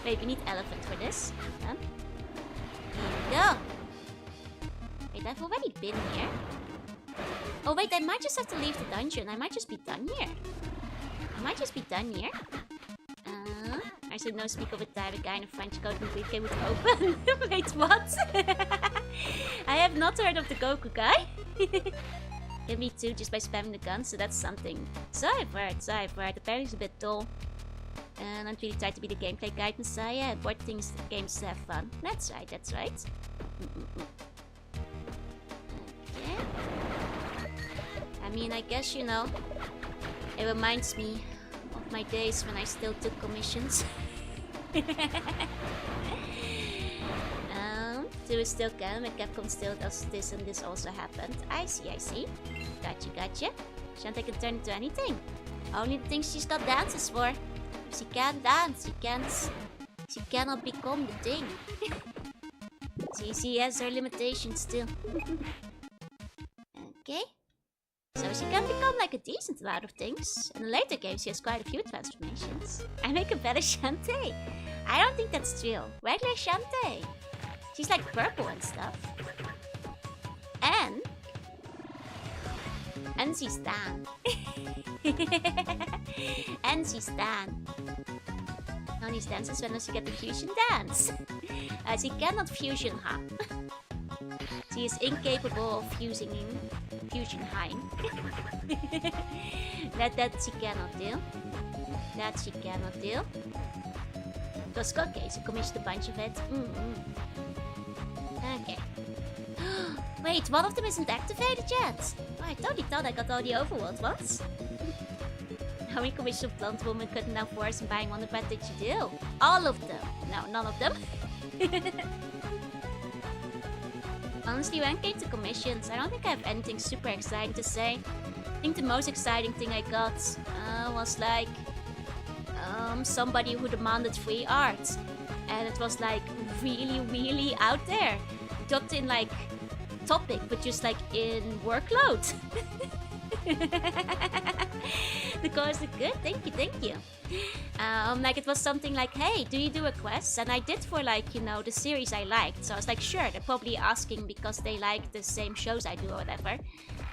Wait, we need elephant for this. Huh? Here we go. Wait, I've already been here. Oh wait, I might just have to leave the dungeon. I might just be done here. I should know speak of a time a guy in a French coat and briefcase would open. Wait, what? I have not heard of the Goku guy. Yeah, me too, just by spamming the gun, so that's something. So I've heard. Apparently he's a bit dull. And I'm really trying to be the gameplay guide messiah and board things, games to have fun. That's right, that's right. Okay. I mean, I guess, you know, it reminds me of my days when I still took commissions. Do we still can, but Capcom still does this and this also happened. I see, I see. Gotcha, gotcha. Shantae can turn into anything. Only the things she's got dances for. If she can't dance, she cannot become the thing. She has her limitations still. Okay. So she can become like a decent amount of things. In the later games she has quite a few transformations. I make a better Shantae. I don't think that's true. Regular Shantae. She's like purple and stuff. And she's tan. And she's tan. Only dances when she gets the fusion dance. She cannot fusion, huh? She is incapable of fusion high. that she cannot do. That she cannot do. Because okay, she commissioned a bunch of it. Okay. Wait, one of them isn't activated yet. Oh, I totally thought I got all the overworld ones. How many commissioned plant women couldn't now force and buying one? What did you do? All of them. No, none of them. Honestly, when it came to commissions, I don't think I have anything super exciting to say. I think the most exciting thing I got was like somebody who demanded free art. And it was like really, really out there. Not in like topic, but just like in workload. The course is good, thank you. Like it was something like, hey, do you do requests? And I did for like, you know, the series I liked. So I was like, sure, they're probably asking because they like the same shows I do or whatever.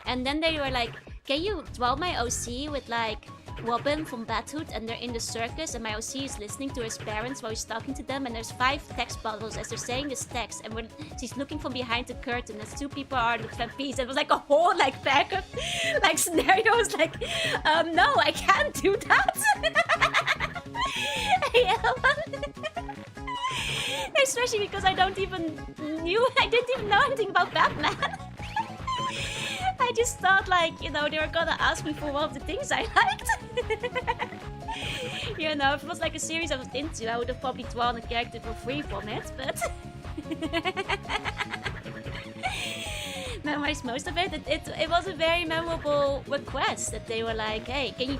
And then they were like, can you draw my OC with like Robin from Bathood and they're in the circus and my OC is listening to his parents while he's talking to them and there's 5 text bubbles as they're saying this text and when she's looking from behind the curtain as 2 people are in the trapeze. It was like a whole like backup like scenario. I was like, no, I can't do that. Especially because I didn't even know anything about Batman. I just thought like, you know, they were gonna ask me for one of the things I liked. You know, if it was like a series I was into, I would have probably drawn a character for free from it, but... Memorize most of it. It was a very memorable request that they were like, hey, can you...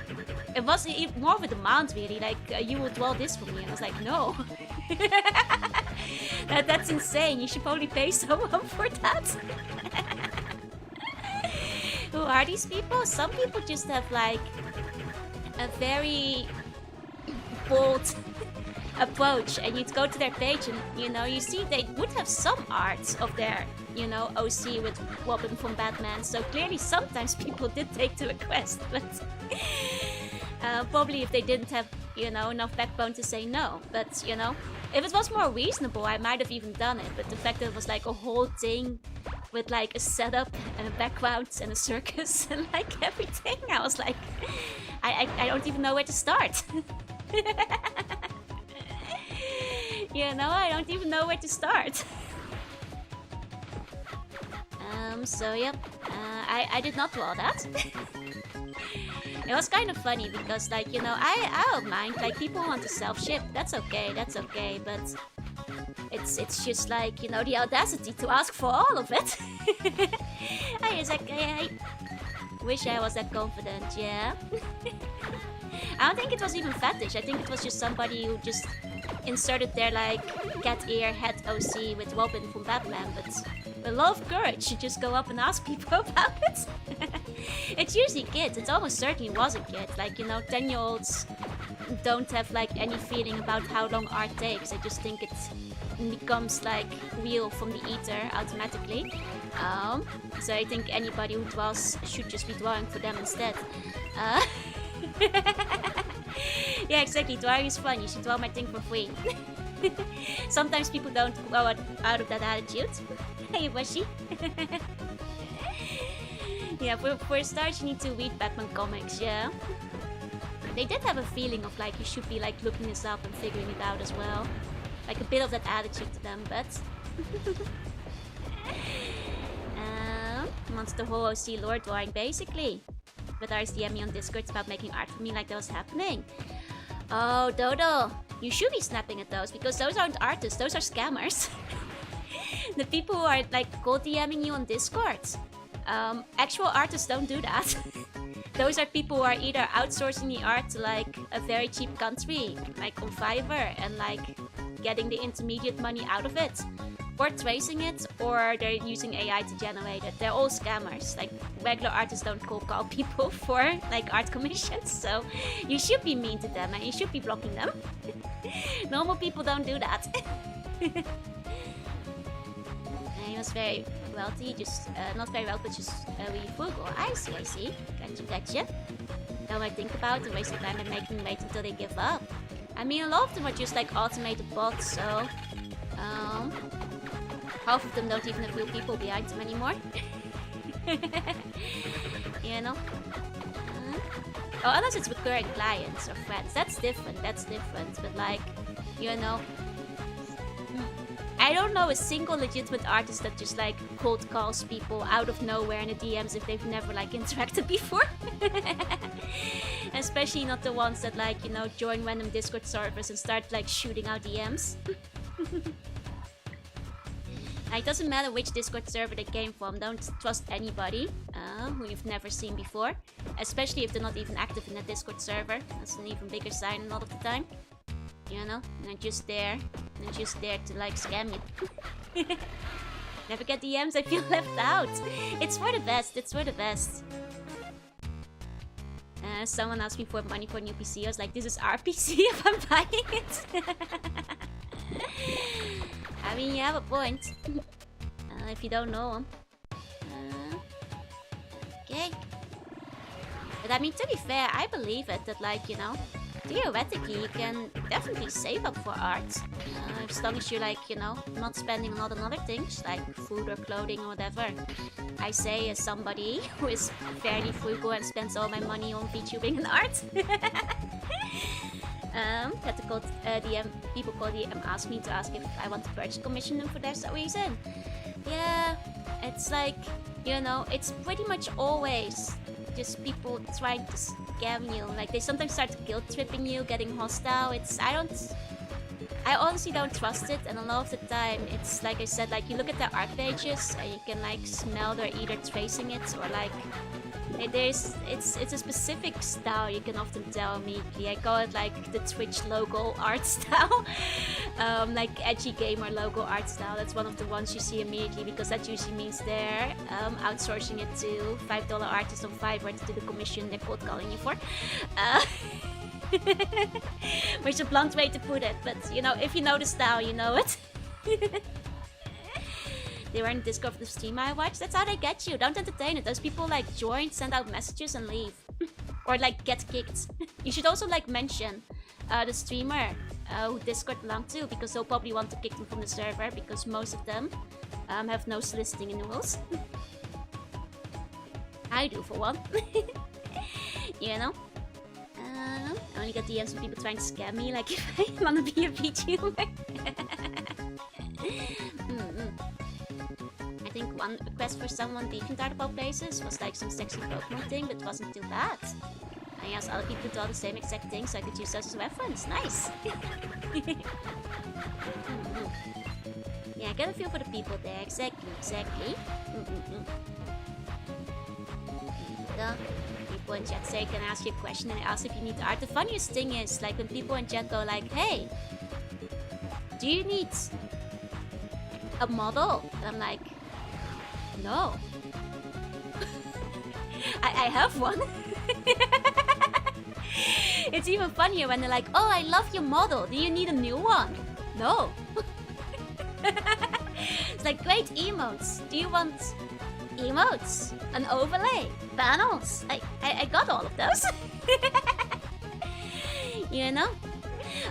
It was more of a demand really, like, you will draw this for me. And I was like, no. That's insane, you should probably pay someone for that. Who are these people? Some people just have like a very bold approach and you'd go to their page and, you know, you see they would have some art of their, you know, OC with Robin from Batman. So clearly sometimes people did take the request, but probably if they didn't have, you know, enough backbone to say no. But, you know, if it was more reasonable, I might have even done it. But the fact that it was like a whole thing with like a setup and a background and a circus and like everything, I was like, I don't even know where to start. You know, I don't even know where to start. So yep, I did not draw that. It was kind of funny because like, you know, I don't mind, like people want to self-ship, that's okay, but it's just like, you know, the audacity to ask for all of it. I wish I was that confident, yeah. I don't think it was even fetish, I think it was just somebody who just inserted their like cat ear head OC with Robin from Batman, but with a lot of courage you just go up and ask people about it. It's usually kids, it almost certainly was a kid, like, you know, 10-year-olds don't have like any feeling about how long art takes. I just think it becomes like real from the ether automatically. So I think anybody who draws should just be drawing for them instead. Yeah, exactly, drawing is fun, you should draw my thing for free. Sometimes people don't grow out of that attitude. Hey, Washi. Yeah, for a start you need to read Batman comics, yeah? They did have a feeling of like you should be like looking this up and figuring it out as well. Like a bit of that attitude to them, but Monster Ho OC Lord Warring basically. But ours DM me on Discord about making art for me like that was happening. Oh, Dodo, you should be snapping at those because those aren't artists, those are scammers. The people who are like cold DMing you on Discord. Actual artists don't do that. Those are people who are either outsourcing the art to like a very cheap country, like on Fiverr, and like getting the intermediate money out of it, or tracing it, or they're using AI to generate it. They're all scammers. Like regular artists don't cold call people for like art commissions, so you should be mean to them and you should be blocking them. Normal people don't do that. He was very wealthy, just not very wealthy, but just really frugal. I see. Gotcha. Now I think about it, waste of time and make them wait until they give up. I mean, a lot of them are just like automated bots, so half of them don't even have real people behind them anymore. You know? Oh, unless it's recurring clients or friends. That's different. But like, you know, I don't know a single legitimate artist that just like cold calls people out of nowhere in the DMs if they've never like interacted before. Especially not the ones that like, you know, join random Discord servers and start like shooting out DMs. It doesn't matter which Discord server they came from, don't trust anybody who you've never seen before. Especially if they're not even active in a Discord server. That's an even bigger sign a lot of the time. You know, and they're just there to like scam you. Never get DMs, I feel left out. It's for the best. Someone asked me for money for a new PC. I was like, this is our PC if I'm buying it. I mean, you have a point. If you don't know him. Okay. But I mean, to be fair, I believe it that like, you know, theoretically you can definitely save up for art. As long as you're like, you know, not spending a lot on other things like food or clothing or whatever. I say as somebody who is fairly frugal and spends all my money on VTubing and art. Had to call DM, people call DM, ask me to ask if I want to purchase commission them for that reason. Yeah, it's like, you know, it's pretty much always just people trying to scam you. Like they sometimes start guilt tripping you, getting hostile. I honestly don't trust it, and a lot of the time it's like I said, like you look at their art pages and you can like smell they're either tracing it or like it's a specific style you can often tell immediately. I call it like the Twitch logo art style. Like edgy gamer logo art style. That's one of the ones you see immediately because that usually means they're outsourcing it to $5 artists on Fiverr to do the commission they're cold calling you for. Which is a blunt way to put it, but you know, if you know the style, you know it. They were in Discord of the stream I watched. That's how they get you. Don't entertain it. Those people like join, send out messages and leave. Or like get kicked. You should also like mention the streamer who Discord belonged to, because they'll probably want to kick them from the server because most of them have no soliciting in the rules. I do for one. You know? I only get DMs from people trying to scam me, like if I wanna be a VTuber. I think one request for someone beefing art about places was like some sexy Pokemon thing, but it wasn't too bad. I asked other people to do all the same exact thing so I could use those as a reference. Nice! Yeah, get a feel for the people there. Exactly. People in chat say, can I ask you a question? And I ask if you need art. The funniest thing is, like, when people in chat go like, hey, do you need a model? And I'm like, no. I have one. It's even funnier when they're like, oh, I love your model. Do you need a new one? No. It's like, great emotes. Do you want emotes? An overlay? Panels? I got all of those. You know?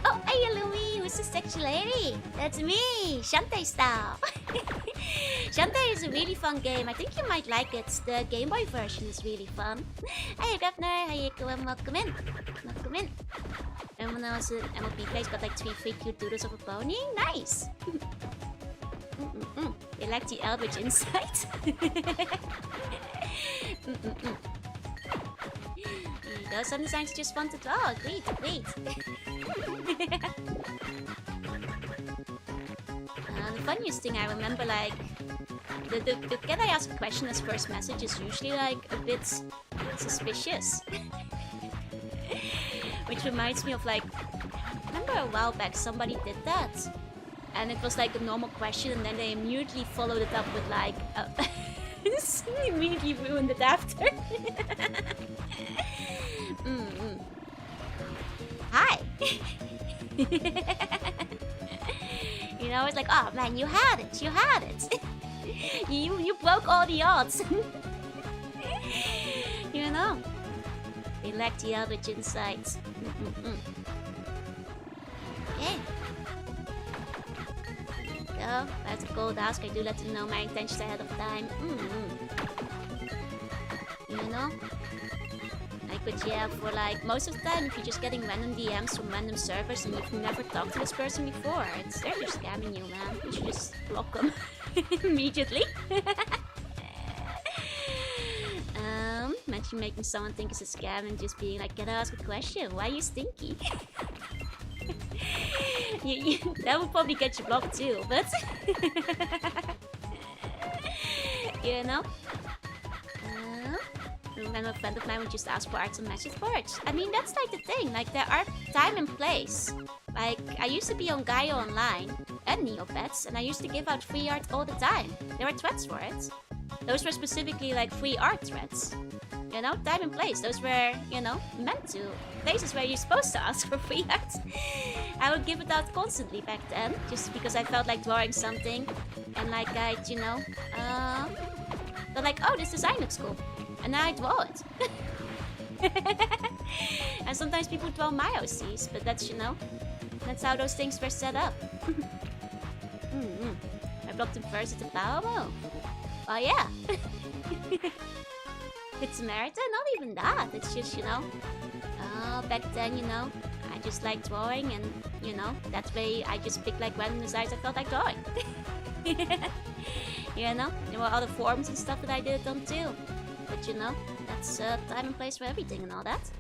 Oh, hey Louie, who's the sexy lady? That's me, Shantae style. Shantae is a really fun game. I think you might like it. The Game Boy version is really fun. Hey, Governor. How you doing? Welcome in. Welcome in. And when I was in MLB place, got like 3 free cute doodles of a pony. Nice. They like the Eldritch insight. There you go. Some designs just fun to draw. Agreed. Agreed. The funniest thing I remember, like, the Can I ask a question as first message is usually like a bit suspicious. Which reminds me of, like, remember a while back somebody did that, and it was like a normal question, and then they immediately followed it up with like immediately ruined it after. Hi. You know, it's like, oh man, you had it, you had it. you broke all the odds. You know, they lack the Eldritch insights. Okay. Go. That's a gold ask. I do let them know my intentions ahead of time. You know? Like, but yeah, for like most of the time, if you're just getting random DMs from random servers and you've never talked to this person before, they're just scamming you, man. You should just block them immediately. Imagine making someone think it's a scam and just being like, "Can I ask a question? Why are you stinky?" That would probably get you blocked too, but you know. And a friend of mine would just ask for arts on message boards. I mean, that's like the thing. Like, there are time and place. Like, I used to be on Gaia Online and Neopets, and I used to give out free art all the time. There were threads for it. Those were specifically like free art threads. You know, time and place. Those were, you know, meant to. Places where you're supposed to ask for free art. I would give it out constantly back then, just because I felt like drawing something. And like, I'd, you know, they're like, oh, this design looks cool. And then I draw it. And sometimes people draw my OCs, but that's, you know, that's how those things were set up. I blocked him first at the power move. Oh yeah. It's marathon, not even that. It's just, you know, back then, you know, I just liked drawing, and, you know, that way I just picked like random designs I felt like drawing. You know, there were other forms and stuff that I did it on too. But you know, that's time and place for everything and all that.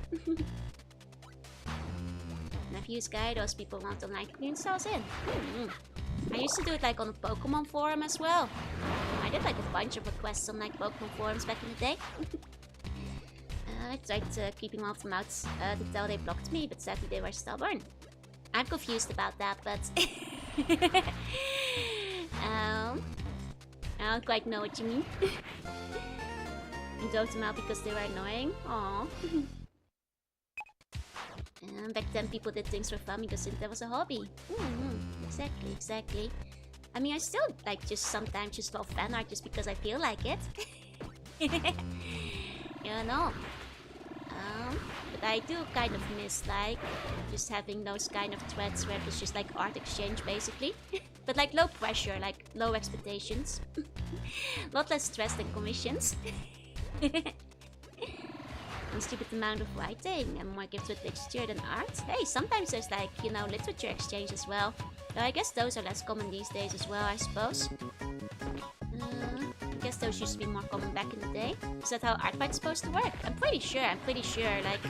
Nephew's guy, those people want online community cells in. I used to do it like on a Pokemon forum as well. I did like a bunch of requests on like Pokemon forums back in the day. I tried keeping all of them out to tell they blocked me, but sadly they were stubborn. I'm confused about that, but I don't quite know what you mean. You drove them out because they were annoying. Aww. Back then people did things for fun because that was a hobby. Exactly, exactly. I mean, I still like just sometimes just love fan art just because I feel like it. You know. But I do kind of miss like just having those kind of threads where it's just like art exchange basically. But like low pressure, like low expectations. A lot less stress than commissions. A stupid amount of writing and more gifts with literature than art. Hey, sometimes there's like, you know, literature exchange as well. Though I guess those are less common these days as well, I suppose. I guess those used to be more common back in the day. Is that how art fights supposed to work? I'm pretty sure. Like,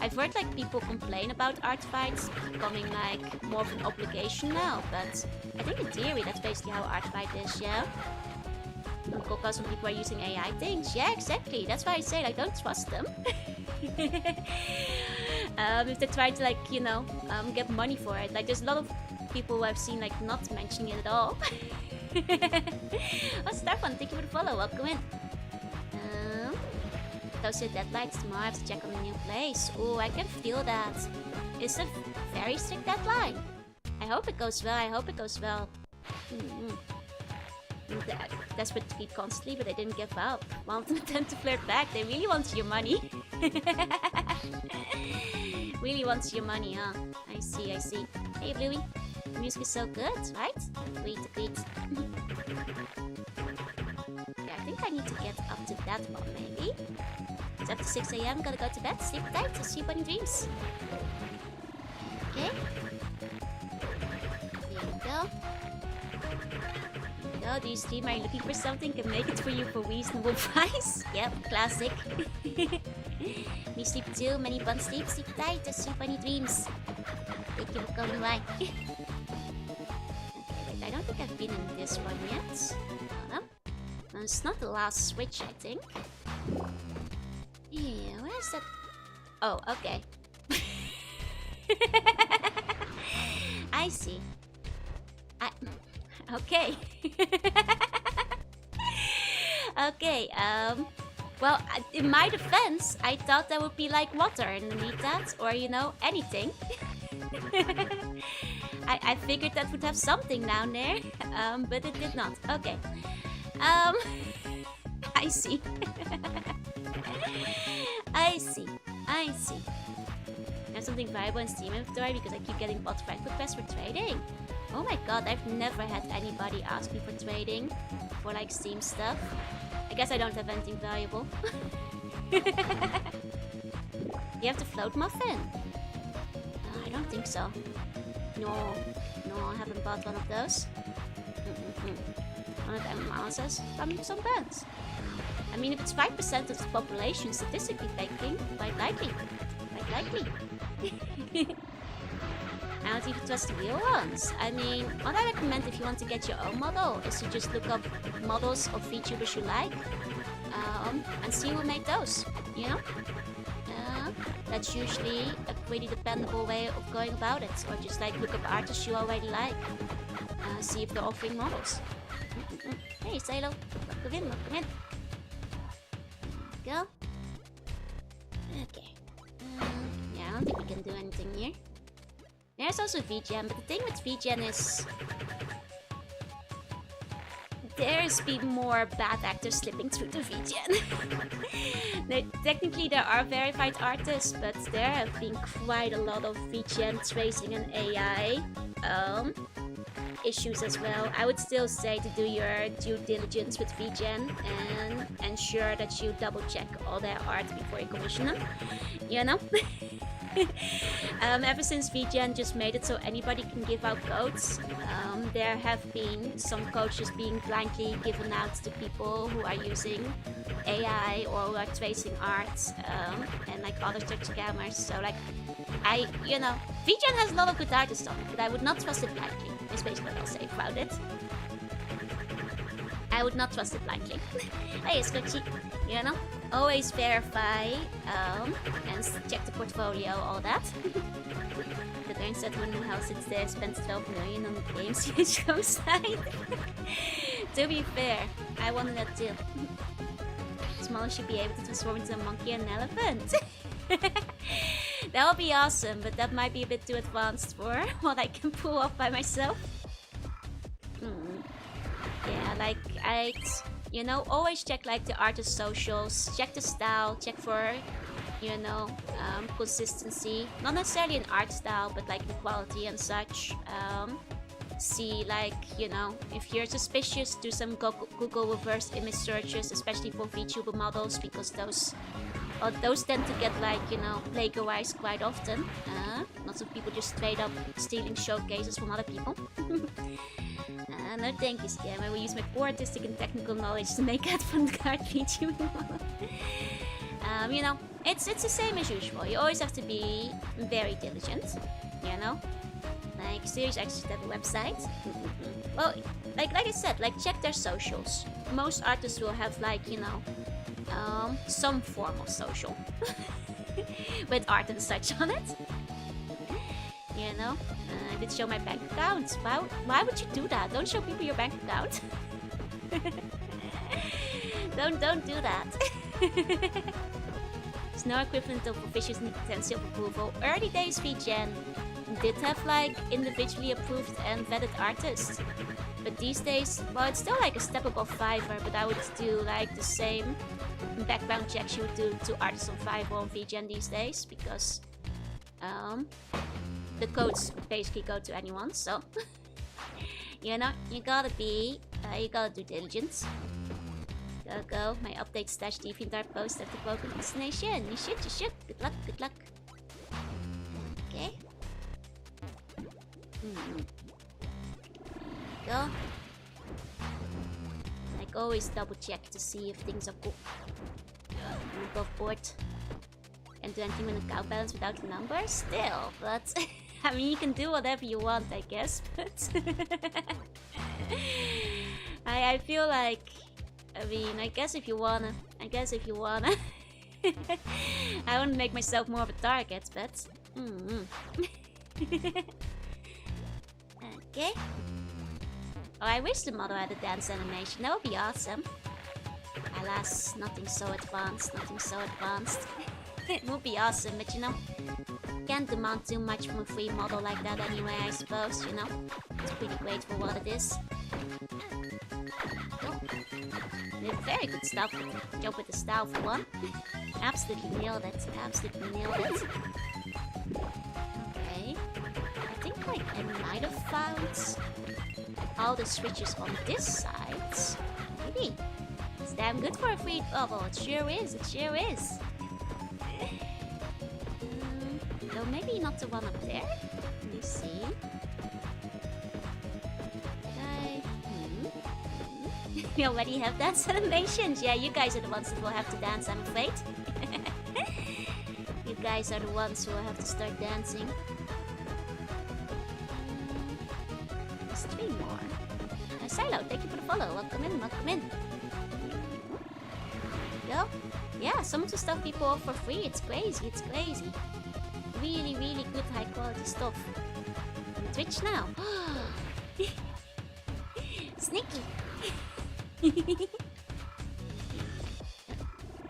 I've heard like people complain about art fights becoming like more of an obligation now, but I think in theory that's basically how art fight is, yeah? Because some people are using AI things. Yeah, exactly. That's why I say, like, don't trust them. If they try to, like, you know, get money for it. Like, there's a lot of people who I've seen, like, not mentioning it at all. Oh, Stefan, thank you for the follow. Welcome in. Those are deadlines tomorrow. I have to check on the new place. Oh, I can feel that. It's a very strict deadline. I hope it goes well. I hope it goes well. Desperate to keep constantly, but they didn't give up. Want them to flirt back. They really want your money. Really wants your money, huh? I see, I see. Hey, Bluey. The music is so good, right? Agreed. Yeah, I think I need to get up to that one, maybe. It's after 6 a.m. Gotta go to bed. Sleep tight. See you bunny dreams. Okay. Here we go. Do you stream? Are you looking for something? Can make it for you for reasonable price. Yep, classic. Me sleep too. Many buns sleep. Sleep tight. See you bunny dreams. Thank you for coming by. Okay, wait. I don't think I've been in this one yet. No. It's not the last switch, I think. Yeah, where's that? Oh, okay. I see. Okay. Okay, well, in my defense, I thought there would be like water underneath that, or you know, anything. I figured that would have something down there, but it did not. Okay. I see. I see. There's something valuable in Steam inventory because I keep getting bot friend requests for trading. Oh my god, I've never had anybody ask me for trading for like Steam stuff. I guess I don't have anything valuable. You have to float muffin? I don't think so. No, I haven't bought one of those. One of them answers. Coming some bands. I mean, if it's 5% of the population, statistically speaking, quite likely. I don't even trust the real ones. I mean, what I recommend if you want to get your own model is to just look up models of VTubers you like and see who made those, you know? That's usually a pretty dependable way of going about it. Or just like look up artists you already like. See if they're offering models. Hey, Salo. Welcome in. Go. Okay. Yeah, I don't think we can do anything here. There's also VGen, but the thing with VGen is there's been more bad actors slipping through the VGen. Technically there are verified artists, but there have been quite a lot of VGen tracing and AI issues as well. I would still say to do your due diligence with VGen and ensure that you double check all their art before you commission them, you know? Ever since VGen just made it so anybody can give out codes, there have been some codes just being blankly given out to people who are using AI or who are tracing art and like other such scammers. So like, VGen has a lot of good artists on it, but I would not trust it blindly. Is basically what I'll say about it. I would not trust it blindly. Hey, Scotchy, you know? Always verify and check the portfolio, all that. The Dane said when the house sits there, spent 12 million on the games CHO side. To be fair, I wanted that too. Small should be able to transform into a monkey and an elephant. That would be awesome, but that might be a bit too advanced for what I can pull off by myself. Yeah, like always check like the artist socials, check the style, check for, consistency. Not necessarily an art style, but like the quality and such. See like, if you're suspicious, do some Google reverse image searches, especially for VTuber models, because those tend to get like, plagiarized quite often. Lots of people just straight up stealing showcases from other people. No thank you, Scam. I will use my core artistic and technical knowledge to make avant-garde VTuber model. It's the same as usual. You always have to be very diligent, Like, Series X should have a website. Well, like I said, like check their socials. Most artists will have like, some form of social with art and such on it. I did show my bank account. Why would you do that? Don't show people your bank account. don't do that. There's no equivalent of official potential approval. Early days VGen did have like individually approved and vetted artists. But these days, well, it's still like a step above Fiverr, but I would do like the same background checks you would do to artists on Fiverr or VGen these days, because the codes basically go to anyone, so you know, you gotta do diligence. Go. My update stash DeviantArt post at the broken destination. You should. Good luck. Okay. Go. Like always double check to see if things are cool. I'm above board. Can't do anything with a cow balance without the numbers still, but I mean, you can do whatever you want, I guess, but I feel like, I mean, I guess if you wanna. I wouldn't make myself more of a target, but okay. Oh, I wish the model had a dance animation. That would be awesome. Alas, nothing so advanced. It would be awesome, but you know, can't demand too much from a free model like that anyway, I suppose, you know. It's pretty great for what it is. Did very good stuff. Job with the style for one. Absolutely nailed it. Okay. I think like I might have found all the switches on this side. Maybe. It's damn good for a free bubble. It sure is. Though maybe not the one up there. Let me see. We already have dance animations. Yeah, you guys are the ones that will have to dance, I'm afraid. You guys are the ones who will have to start dancing. There's 3 more. Silo, thank you for the follow. Welcome in. Yo. Yeah, some of the stuff people offer for free, it's crazy. Really good high quality stuff. On Twitch now. Sneaky.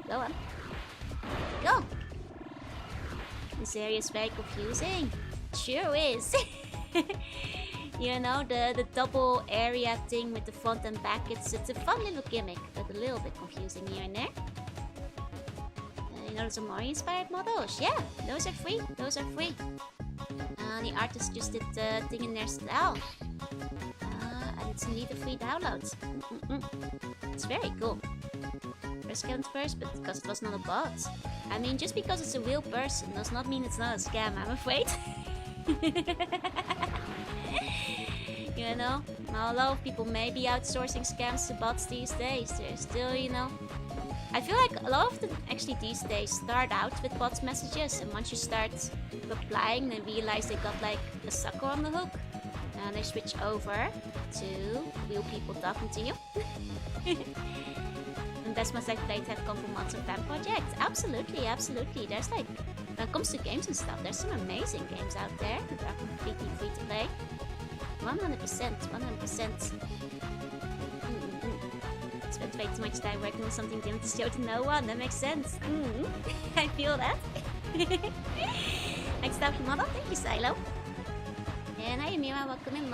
Go on. Go! This area is very confusing. Sure is. You know, the double area thing with the front and back, it's a fun little gimmick, but a little bit confusing here and there. You know, some more inspired models. Yeah, those are free. The artist just did the thing in their style. And it's indeed a free download. It's very cool. First comes first, but because it was not a bot. I mean, just because it's a real person does not mean it's not a scam, I'm afraid. You know, now a lot of people may be outsourcing scams to bots these days. There's still, you know, I feel like a lot of them actually these days start out with bots messages, and once you start replying, they realize they got like a sucker on the hook, and they switch over to real people talking to you. And best ones I've played have come from mods and fan projects. Absolutely. There's like, when it comes to games and stuff, there's some amazing games out there that are completely free to play. 100%. Spent way too much time working on something didn't show to no one. That makes sense. I feel that. Next up, model. Thank you, Silo. And hi, Mira. Welcome in.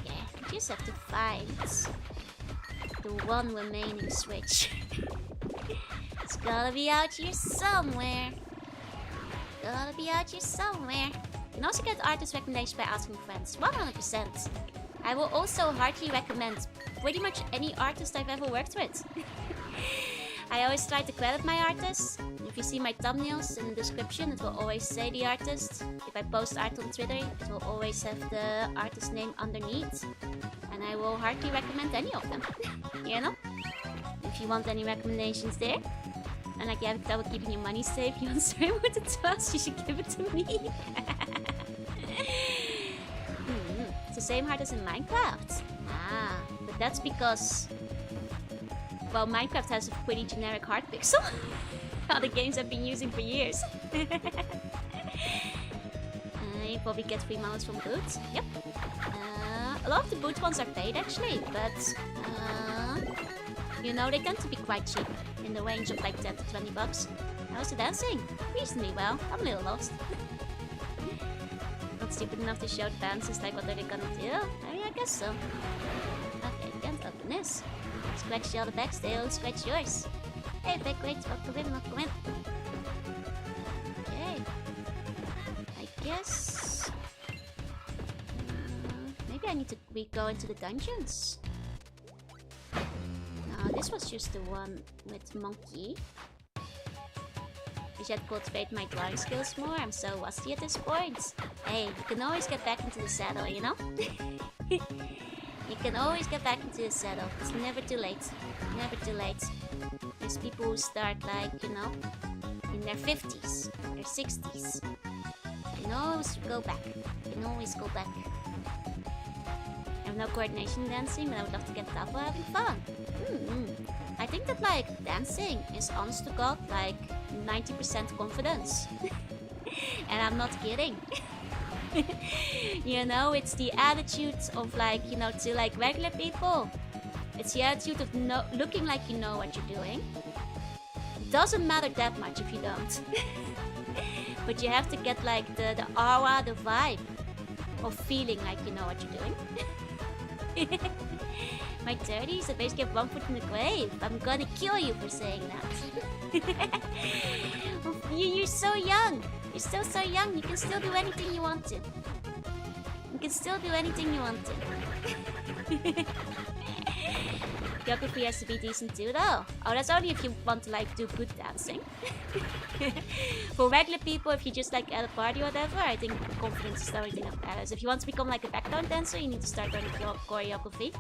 Okay, I just have to find the one remaining switch. It's gotta be out here somewhere. You can also get artist recommendations by asking friends. 100%. I will also heartily recommend pretty much any artist I've ever worked with. I always try to credit my artists. If you see my thumbnails in the description, it will always say the artist. If I post art on Twitter, it will always have the artist name underneath. And I will heartily recommend any of them. You know? If you want any recommendations there. And like, yeah, double keeping your money safe. You want to stream with it to us? You should give it to me. It's the same heart as in Minecraft. But that's because, well, Minecraft has a pretty generic heart pixel. Other games I've been using for years. You probably get free mounts from boots. Yep. A lot of the boot ones are paid actually, but you know, they tend to be quite cheap, in the range of like 10 to 20 bucks. How's the dancing? Reasonably well. I'm a little lost. Not stupid enough to show the dancers, like what are they gonna do? I mean, I guess so. Okay, can't open this. Scratch the back still, scratch yours. Hey, Big Wait, welcome in. guess... maybe I need to go into the dungeons. No, this was just the one with Monkey. I should cultivate my drawing skills more. I'm so rusty at this point. Hey, you can always get back into the saddle, you know? You can always get back into the saddle. It's never too late. Never too late. There's people who start like, you know, in their 50s, their 60s. You can always go back. You can always go back. I have no coordination in dancing, but I would love to get tough while having fun. I think that, like, dancing is, honest to God, like 90% confidence. And I'm not kidding. You know, it's the attitude of, like, you know, to, like, regular people. It's the attitude of looking like you know what you're doing. It doesn't matter that much if you don't. But you have to get, like, the aura, the vibe of feeling like you know what you're doing. My 30s, I basically have one foot in the grave. I'm gonna kill you for saying that. You're so young. You're still so young. You can still do anything you want to. You can still do anything you want to. Geography has to be decent too, though. Oh, that's only if you want to, like, do good dancing. For regular people, if you just, like, at a party or whatever, I think confidence is the only thing that matters. If you want to become, like, a background dancer, you need to start learning choreography.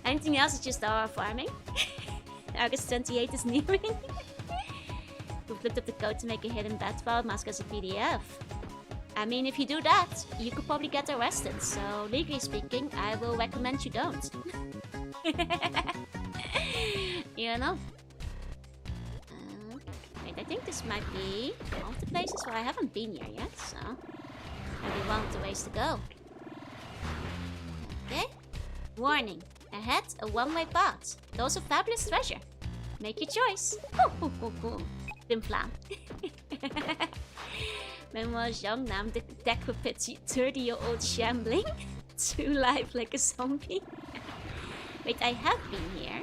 Anything else is just aura farming. August 28 is nearing. We've looked up the code to make a hidden bat file mask as a PDF. I mean, if you do that, you could probably get arrested. So, legally speaking, I will recommend you don't. You know? Wait, I think this might be one of the places where I haven't been here yet, so... maybe one of the ways to go. Okay. Warning. Ahead, a one-way path. Those of fabulous treasure. Make your choice. Dim Flam. When I was young, now I'm the decrepit 30-year-old shambling. To life like a zombie. Wait, I have been here.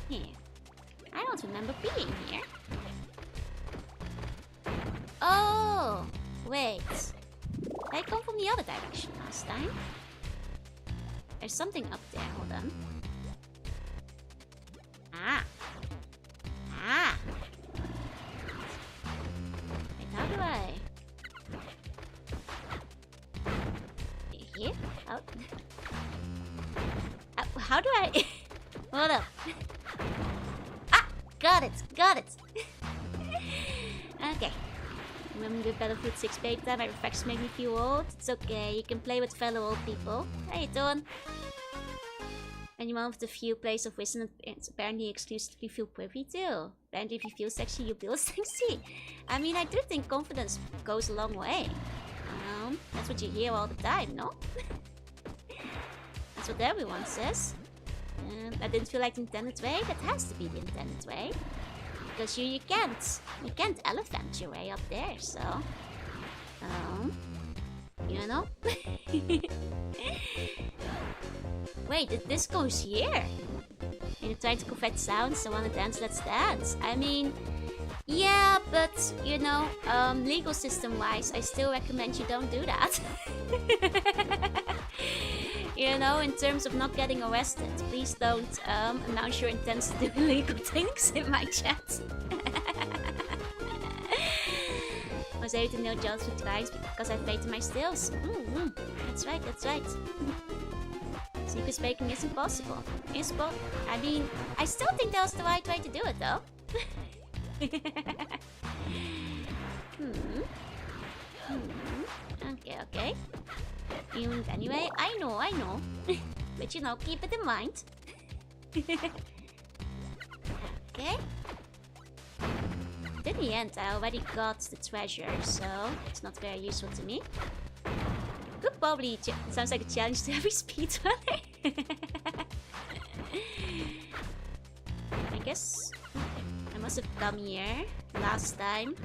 Here. I don't remember being here. Oh! Wait. I come from the other direction last time. There's something up there, hold on. Ah! Ah! Wait, how do I... here? How do I... hold up. Ah! Got it! Got it! Okay. Remember Battlefield 6 beta? My reflexes make me feel old. It's okay, you can play with fellow old people. How you doing? And you're one of the few plays of wisdom that apparently exclusively feel privy to. Apparently if you feel sexy, you feel sexy. I mean, I do think confidence goes a long way. That's what you hear all the time, no? That's what everyone says. I didn't feel like the intended way. That has to be the intended way. Because you can't elephant your way up there, so... you know? Wait, this goes here! And you're trying to perfect sounds, I wanna dance, let's dance. I mean... yeah, but, you know, legal system-wise, I still recommend you don't do that. You know, in terms of not getting arrested, please don't announce your intent to do illegal things in my chat. I was able to know jobs with twice because I faith in my skills. That's right, that's right. Secret baking is impossible. I mean, I still think that was the right way to do it, though. Okay. And anyway, I know. But you know, keep it in mind. Okay. But in the end, I already got the treasure, so it's not very useful to me. Could probably sounds like a challenge to every speedrunner. I guess I must have come here last time.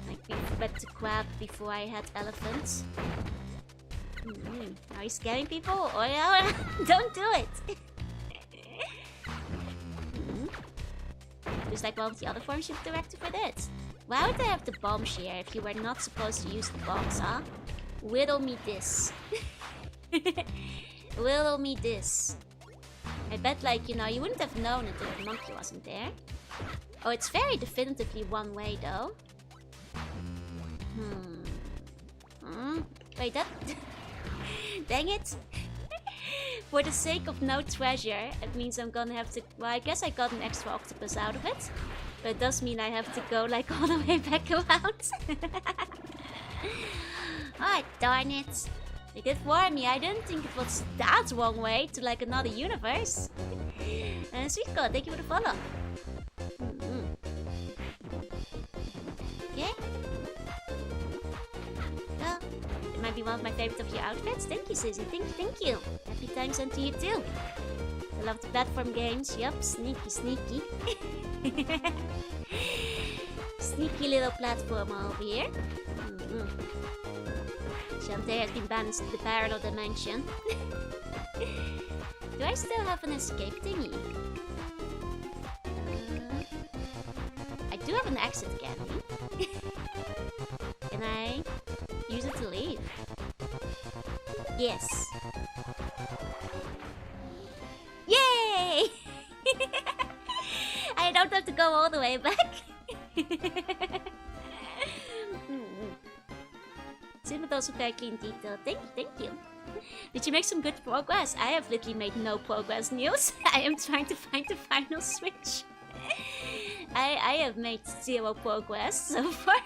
Like we fed the crab before I had elephants. Are you scaring people? Oh yeah, don't do it. Just like one of the other forms you've directed for this. Why would they have the bomb share if you were not supposed to use the bombs, huh? Riddle me this. Riddle me this. I bet, like, you know, you wouldn't have known it if the monkey wasn't there. Oh, it's very definitively one way, though. Wait, that... Dang it. For the sake of no treasure, it means I'm gonna have to... Well, I guess I got an extra octopus out of it. But it does mean I have to go, like, all the way back around. Oh, darn it. They did warn me. I didn't think it was that wrong way to, like, another universe. Sweet God, thank you for the follow. Okay. Well, it might be one of my favorites of your outfits. Thank you, Susie. Thank you. Happy times unto you, too. I love the platform games. Yup, sneaky. Sneaky little platformer over here. Shantae has been banished to the parallel dimension. Do I still have an escape thingy? I do have an exit candy. Can I use it to leave? Yes. Yay! I don't have to go all the way back. But also very clean detail. Thank you. Did you make some good progress? I have literally made no progress, Niels. I am trying to find the final switch. I have made 0 progress so far.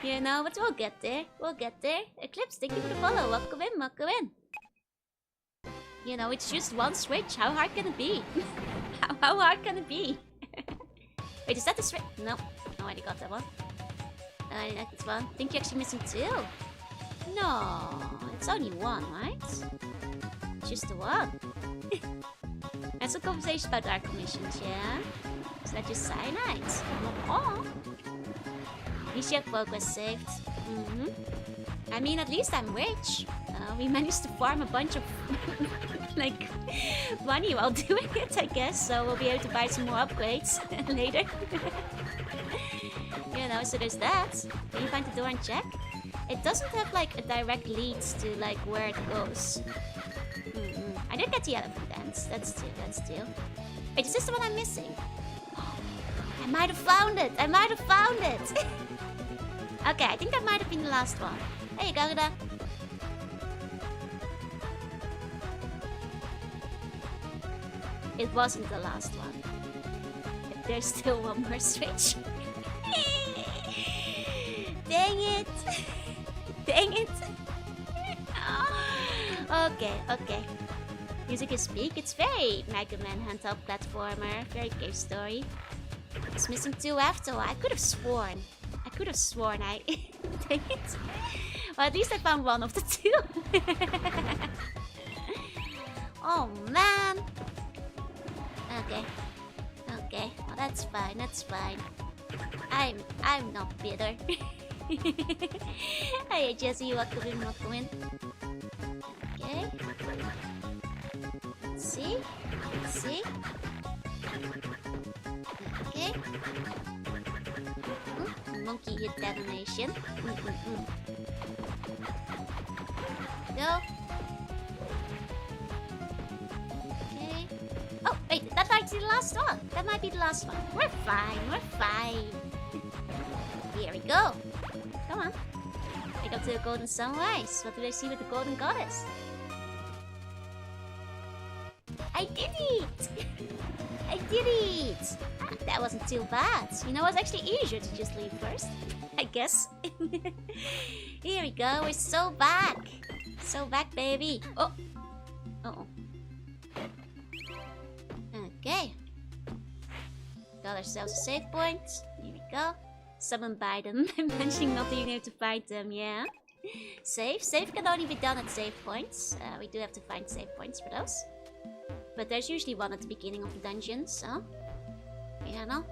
You know, but we'll get there. Eclipse, thank you for the follow. Welcome in. You know, it's just one switch. How hard can it be? How hard can it be? Wait, is that the switch? No. I already got that one. I like this one. Think you're actually missing 2? No, it's only 1, right? Just the 1. That's a conversation about our commissions, yeah? Is that just cyanide? Oh. At least you have progress saved. I mean, at least I'm rich. We managed to farm a bunch of like money while doing it, I guess. So we'll be able to buy some more upgrades later. You know, so there's that. Can you find the door and check? It doesn't have like a direct lead to like where it goes. I did get the elephant dance. That's two. Wait, is this the one I'm missing? I might have found it. Okay, I think that might have been the last one. There you go, Jorunna. It wasn't the last one. There's still one more switch. Dang it! Okay. Music is peak. It's very Mega Man handheld platformer. Very cave story. It's missing 2 after all. I could have sworn I... Dang it. Well, at least I found one of the 2. Oh, man. Okay. Well, that's fine. I'm not bitter. Hey, Jesse, welcome in. Okay. Let's see. Okay. Monkey hit detonation. Go. Okay. Oh, wait, that might be the last one. We're fine. Here we go. Come on. Wake up to the golden sunrise. What do I see with the golden goddess? I did it! That wasn't too bad. You know, it was actually easier to just leave first. I guess. Here we go. We're so back. Baby. Oh. Uh-oh. Okay. Got ourselves a save point. Here we go. Summoned by them. I'm mentioning not being able to find them, yeah. Save can only be done at save points. We do have to find save points for those. But there's usually one at the beginning of the dungeon, so... Yeah, no.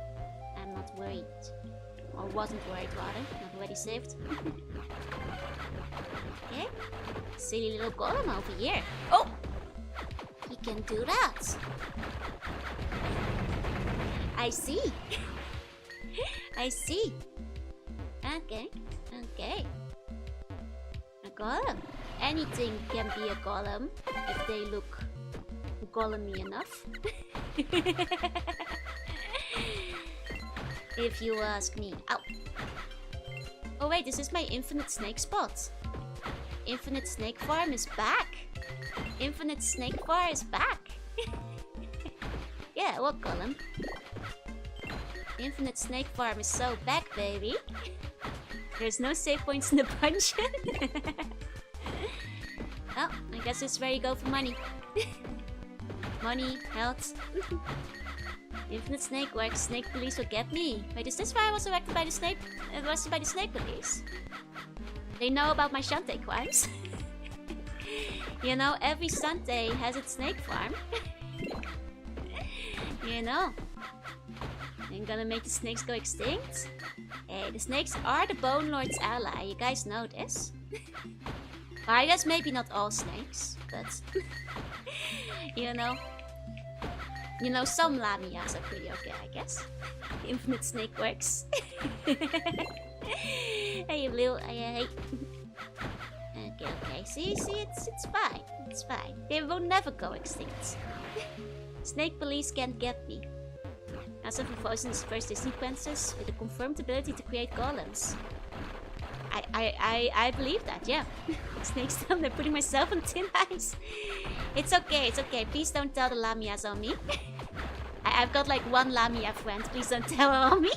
I'm not worried. Or wasn't worried, rather. Not already saved. Okay. Silly little golem over here. Oh! He can do that. I see. I see. Okay. Okay. A golem. Anything can be a golem if they look golemy enough. If you ask me. Ow. Oh wait, this is my infinite snake spot. Infinite snake farm is back. Infinite snake bar is back. Yeah, what golem? Infinite snake farm is so back, baby. There's no save points in the dungeon. Oh, I guess it's where you go for money. Money, health. Infinite snake works. Snake police will get me. Wait, is this why I was arrested by the snake? Arrested by the snake police? They know about my Shantae crimes. You know, every Shantae has its snake farm. You know. I'm gonna make the snakes go extinct. Hey, the snakes are the Bone Lord's ally. You guys know this? Well, I guess maybe not all snakes, but you know. You know, some lamias are pretty okay, I guess. Infinite snake works. Hey, Blue. Hey. Okay. See, it's fine. It's fine. They will never go extinct. Snake police can't get me. As of Frozen's first sequences with a confirmed ability to create golems. I believe that, yeah. Snakes down, they're putting myself on thin ice. It's okay. Please don't tell the lamias on me. I've got like one lamia friend. Please don't tell her on me.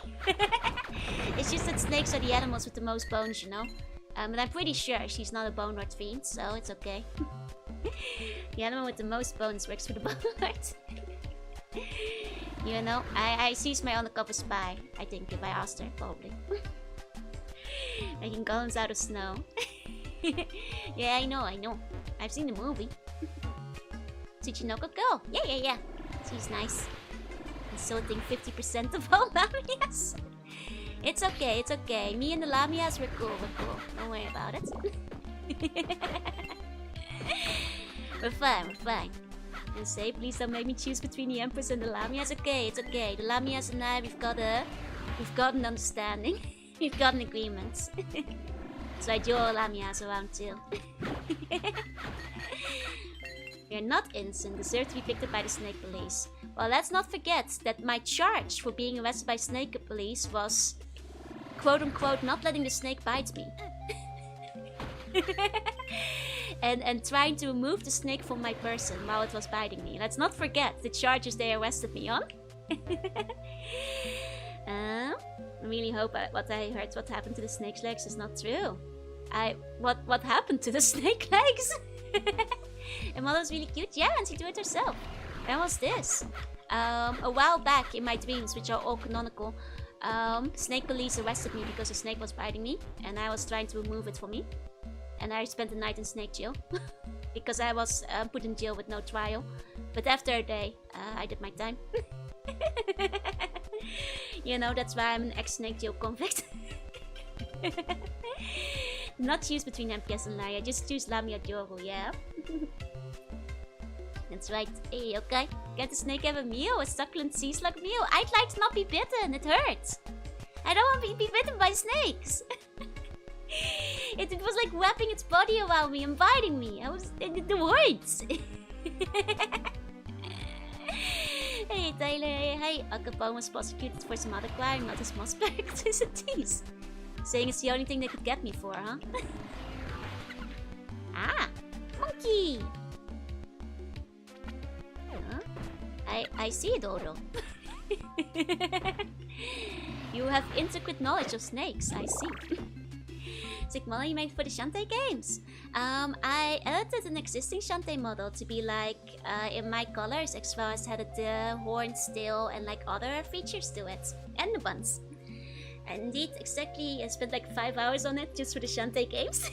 It's just that snakes are the animals with the most bones, you know. But I'm pretty sure she's not a Bone Lord fiend, so it's okay. The animal with the most bones works for the Bone Lord. You know, she's my undercover spy, I think, if I asked her, probably. Making golems out of snow. Yeah, I know. I've seen the movie. Tsuchinoko girl. Yeah. She's nice. Insulting 50% of all lamias. It's okay. Me and the lamias, we're cool. Don't worry about it. We're fine. And say, please don't make me choose between the Empress and the lamias. It's okay. The lamias and I, we've got an understanding. We've got an agreement. So I do all lamias around too. You're not innocent. Deserve to be picked up by the snake police. Well, let's not forget that my charge for being arrested by snake police was, quote unquote, not letting the snake bite me. and trying to remove the snake from my person while it was biting me. Let's not forget the charges they arrested me on. I really hope what I heard, what happened to the snake's legs, is not true. What happened to the snake legs? And Mother was really cute. Yeah, and she did it herself. When was this? A while back in my dreams, which are all canonical, snake police arrested me because a snake was biting me, and I was trying to remove it from me. And I spent the night in snake jail because I was put in jail with no trial. But after a day, I did my time. You know, that's why I'm an ex-snake jail convict. Not choose between MPS and Lamia, just choose Lamia Joru, yeah? That's right. Hey, okay. Get the snake have a meal, a succulent sea slug meal. I'd like to not be bitten, it hurts. I don't want to be bitten by snakes. It was like wrapping its body around me and biting me. It hurts. Hey Taylor, hey. Al Capone was prosecuted for some other crime, not his moss activities. Saying it's the only thing they could get me for, huh? Ah, monkey. Huh? I see it, Dodo. You have intricate knowledge of snakes, I see. Sick model you made for the Shantae games. I edited an existing Shantae model to be like in my colors, as well as had the horns, tail, and like other features to it, and the buns. And indeed, exactly, I spent like 5 hours on it just for the Shantae games.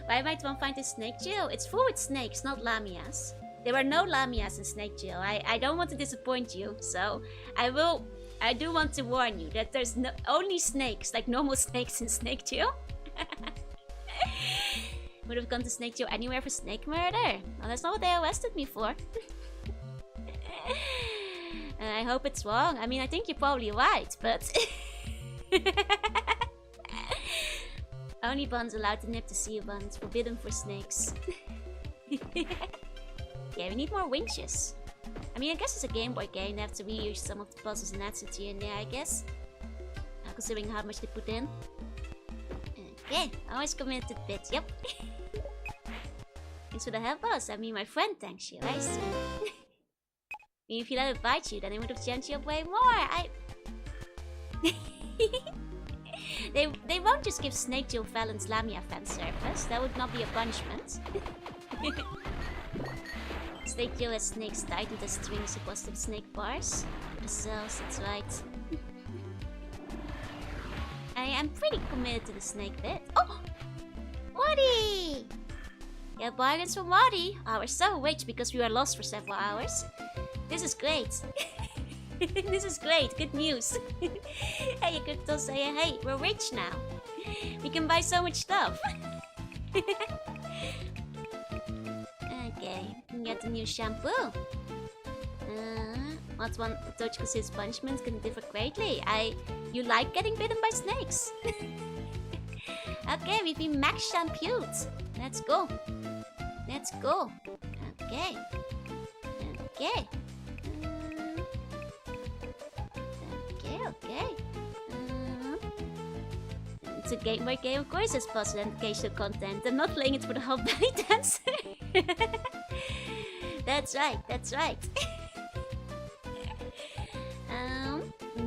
Why might one find a snake jail? It's full with snakes, not lamias. There were no lamias in snake jail. I don't want to disappoint you, so I do want to warn you that there's only snakes, like normal snakes in snake jail. Would have gone to snake jail anywhere for snake murder. Well, that's not what they arrested me for. I hope it's wrong. I mean, I think you're probably right, but... Only buns allowed to nip the sea buns. Forbidden for snakes. Yeah, we need more winches. I mean, I guess it's a Game Boy game. They have to reuse some of the puzzles and answers here and there, I guess. Considering how much they put in. Okay, always committed bits. Yep. Thanks for the help, boss. I mean, my friend thanks you, right? If he let it bite you, then he would have jammed you up way more. They won't just give Snake Jill Fallon's Lamia fan service. That would not be a punishment. Snake Jill has snakes tied to the strings across the snake bars. The cells, that's right. I am pretty committed to the snake bit. Oh! Woody! Yeah, bargains for Woody. Oh, we're so rich because we were lost for several hours. This is great. This is great. Good news. Hey, you could still say, hey, we're rich now. We can buy so much stuff. Okay, we can get the new shampoo. What's one approach considers punishment can differ greatly. You like getting bitten by snakes. Okay, we've been max shampooed. Let's go. Let's go. Okay. Okay. Okay. It's a Game Boy game, of course there's puzzle and occasional content. I'm not playing it for the whole belly dancer. That's right, that's right.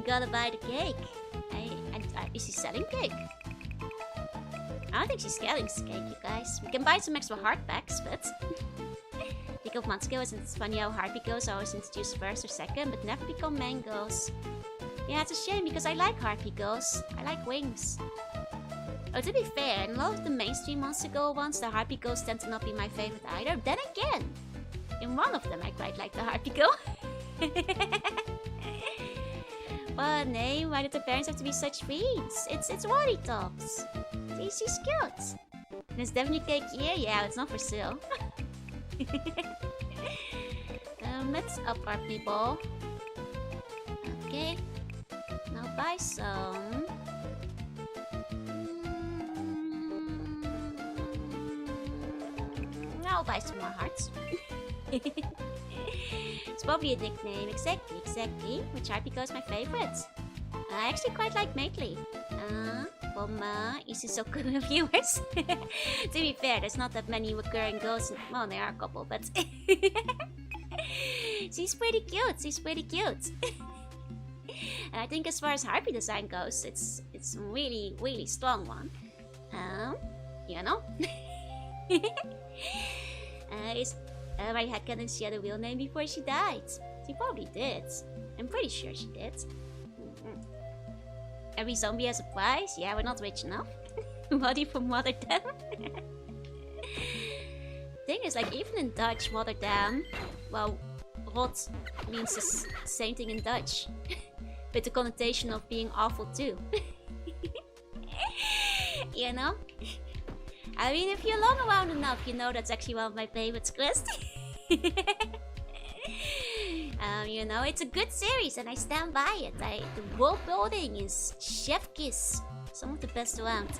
Gotta buy the cake. Is she selling cake? I don't think she's selling cake, you guys. We can buy some extra heart packs, but... Think of months ago, it's funny how Harpicos are always introduced first or second, but never become mangoes. Yeah, it's a shame because I like Harpicos. I like wings. Oh, to be fair, in a lot of the mainstream Monster Go ones, the Harpicos tend to not be my favorite either. Then again, in one of them I quite like the Harpico. What a name? Why did the parents have to be such fiends? It's Wally Tops. She's cute. And it's definitely cake here? Yeah, it's not for sale. Let's up our people. Okay. Now buy some. I'll buy some more hearts. It's probably a nickname. Exactly. Which Harpico is my favorite. I actually quite like Maitly. From Isusoku reviewers. To be fair, there's not that many recurring ghosts. Well, there are a couple, but... She's pretty cute. And I think as far as Harpy design goes, it's a really, really strong one. You know? My head cannon, she had a real name before she died. She probably did. I'm pretty sure she did. Every zombie has a price? Yeah, we're not rich enough. Body from Rotterdam. Thing is, like, even in Dutch, Rotterdam, well, rot means the same thing in Dutch. With the connotation of being awful too. You know? I mean, if you're long around enough, you know that's actually one of my favorites, Chris. You know, it's a good series and I stand by it. The world building is chef kiss. Some of the best around.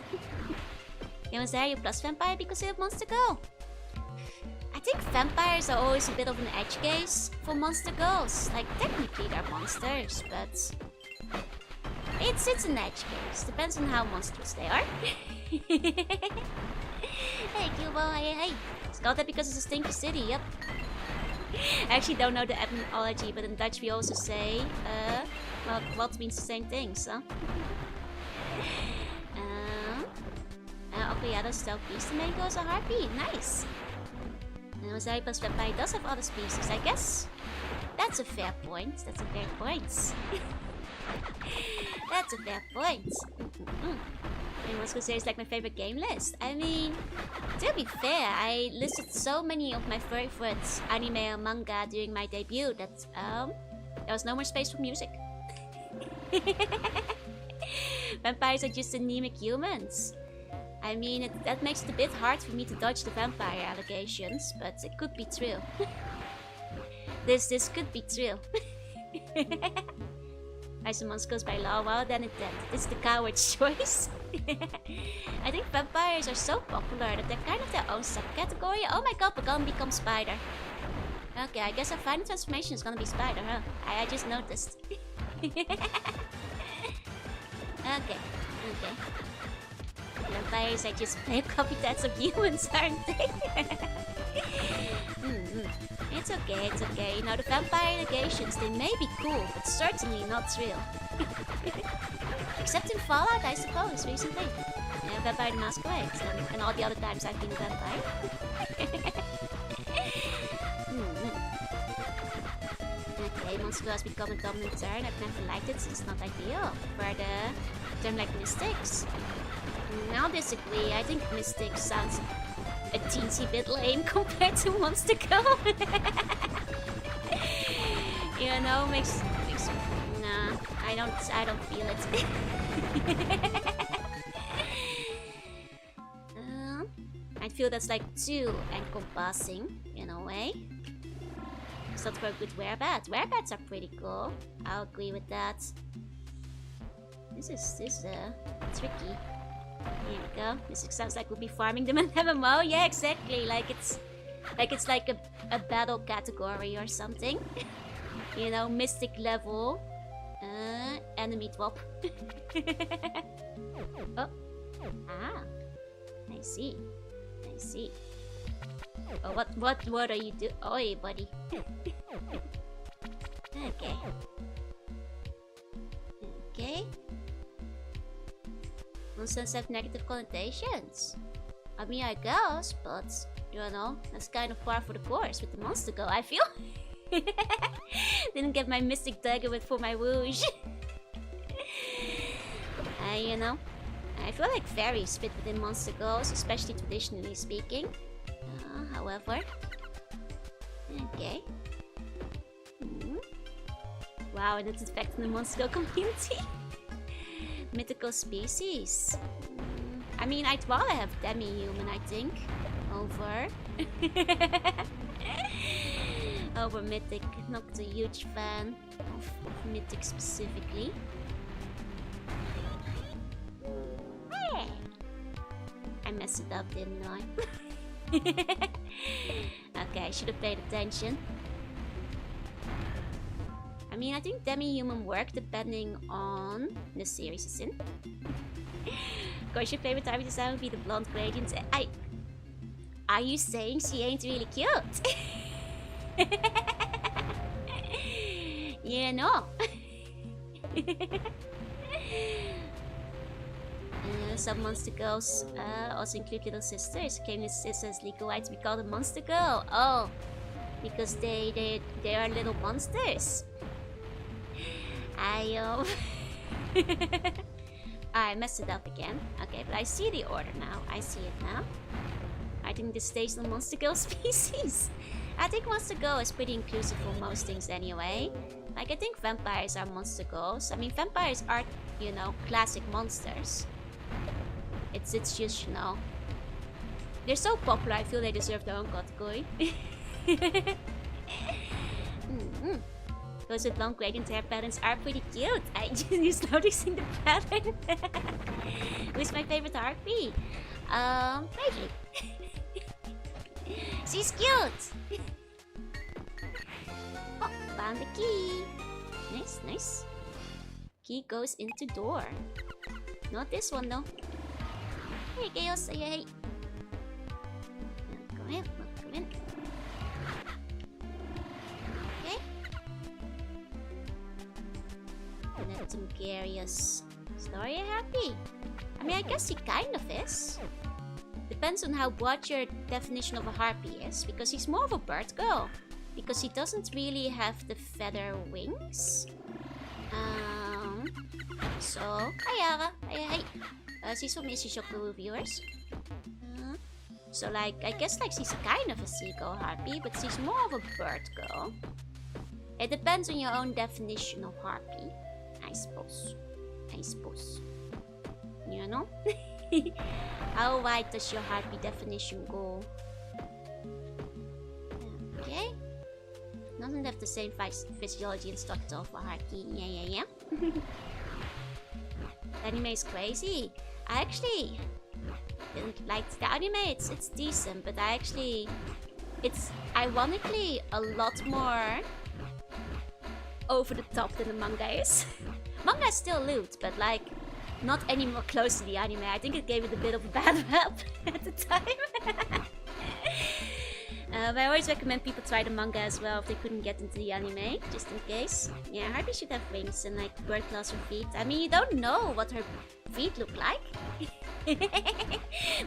Was there your plus vampire because of Monster Go? I think vampires are always a bit of an edge case for Monster Girls. Like, technically they're monsters, but... It's an edge case. Depends on how monstrous they are. Hey, Cubo, hey. It's called that because it's a stinky city, yep. I actually don't know the etymology, but in Dutch we also say, well, what means the same thing, so. Okay, yeah, those beast mangoes are harpy. Nice. And Mosaic plus vampire does have other species, I guess. That's a fair point. That's a fair point. I was gonna say it's like my favorite game list. I mean, to be fair, I listed so many of my favorites anime and manga during my debut that there was no more space for music. Vampires are just anemic humans. I mean, that makes it a bit hard for me to dodge the vampire allegations, but it could be true. This could be true. As a monster goes by law, well then it's the coward's choice. I think vampires are so popular that they're kind of their own subcategory. Oh my god, we're gonna become spider. Okay, I guess our final transformation is gonna be spider, huh? I just noticed. Okay. Vampires are just copycats of humans, aren't they? It's okay, it's okay. You know, the vampire negations, they may be cool, but certainly not real. Except in Fallout, I suppose, recently. Vampire the Masquerade, and all the other times I've been a vampire. Okay, monster has become a dominant turn. I've never liked it, so it's not ideal. For the term like mystics. I'll disagree. I think mystics sounds a teensy bit lame compared to Monster Girl. You know, makes nah, I don't feel it. I feel that's like too encompassing in a way. It's not for a good werebat. Werebats are pretty cool. I'll agree with that. This is tricky. Here we go. This sounds like we'll be farming them in MMO. Yeah, exactly. Like it's like a battle category or something. You know, mystic level. Enemy drop. Oh. Ah. I see. I see. Oh, what are you doing? Oi, buddy. Okay. Okay. Monsters have negative connotations. I mean, I guess, but you know, that's kind of par for the course with the monster go, I feel. Didn't get my mystic dagger with for my whoosh. You know, I feel like fairies fit within monster goals, especially traditionally speaking. However, okay. Wow, and it's affecting the monster go community. Mythical species. I mean, I'd rather have demi-human, I think, over over mythic. Not a huge fan of mythic specifically. Hey. I messed it up, didn't I? Okay, I should have paid attention. I mean, I think demi-human work depending on the series it's in. Of course, your favorite type of design would be the blonde gradient. Are you saying she ain't really cute? Yeah, no. Some monster girls also include little sisters. Claim the sisters legal rights we call them monster girl. Oh, because they are little monsters. I messed it up again. Okay, but I see the order now. I see it now. I think this stays the monster girl species. I think monster girl is pretty inclusive for most things anyway. Like, I think vampires are monster girls. I mean, vampires are, you know, classic monsters. It's just, you know, they're so popular, I feel they deserve their own category. Those with long gradient hair patterns are pretty cute. I just noticing the pattern. Who's my favorite harpy? Maybe. She's cute. Oh, found the key. Nice, nice. Key goes into door. Not this one though. Hey, Chaos, say hey. Come in, come in. Okay. Neptune Curious. Story happy? I mean, I guess he kind of is. Depends on how broad your definition of a harpy is, because he's more of a bird girl. Because he doesn't really have the feather wings. So, hi Yara. Hey. She's from Ishishoku viewers. So like, I guess like she's kind of a seagull harpy, but she's more of a bird girl. It depends on your own definition of harpy, I suppose. You know? How wide does your harpy definition go? Okay. Doesn't have the same physiology and stuff to offer Harpy. Yeah. The anime is crazy. I actually didn't like the anime. It's decent, but it's ironically a lot more over the top than the manga is. Manga is still lewd, but like not any more close to the anime. I think it gave it a bit of a bad rap at the time. But I always recommend people try the manga as well if they couldn't get into the anime, just in case. Yeah, Harpy should have wings and like bird claws or feet. I mean, you don't know what her feet look like.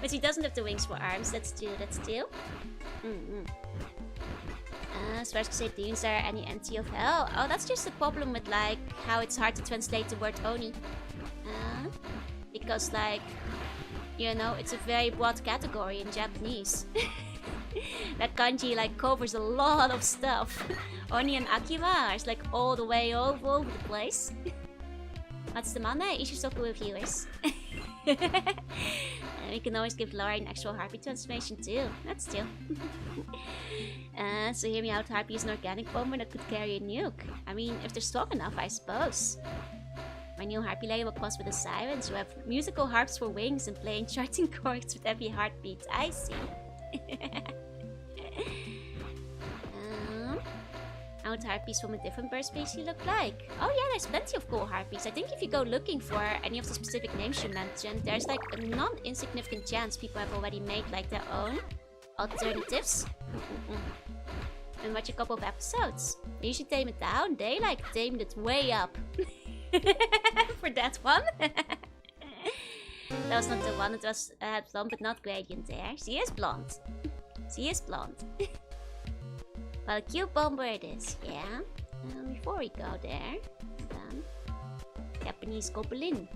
But she doesn't have the wings for arms. That's true. Swears to say dunes are any anti of hell. Oh, that's just the problem with like how it's hard to translate the word oni. Because like, you know, it's a very broad category in Japanese. That kanji like covers a lot of stuff. Oni and Akiba is like all the way over the place. What's the mana? Ishizoku with viewers. We can always give Laura an actual Harpy transformation too. That's true. So hear me out, Harpy is an organic bomber that could carry a nuke. I mean, if they're strong enough, I suppose. My new Harpy layer will cross with the sirens, who have musical harps for wings and play enchanting chords with every heartbeat. I see. How would harpies from a different bird species look like? Oh yeah, there's plenty of cool harpies. I think if you go looking for any of the specific names you mentioned, there's like a non-insignificant chance people have already made like their own alternatives. And watch a couple of episodes. You should tame it down. They like tamed it way up. For that one. That was not the one, it was blonde but not gradient there. She is blonde. Well, cute bomber it is, yeah. Before we go there, Japanese goblin.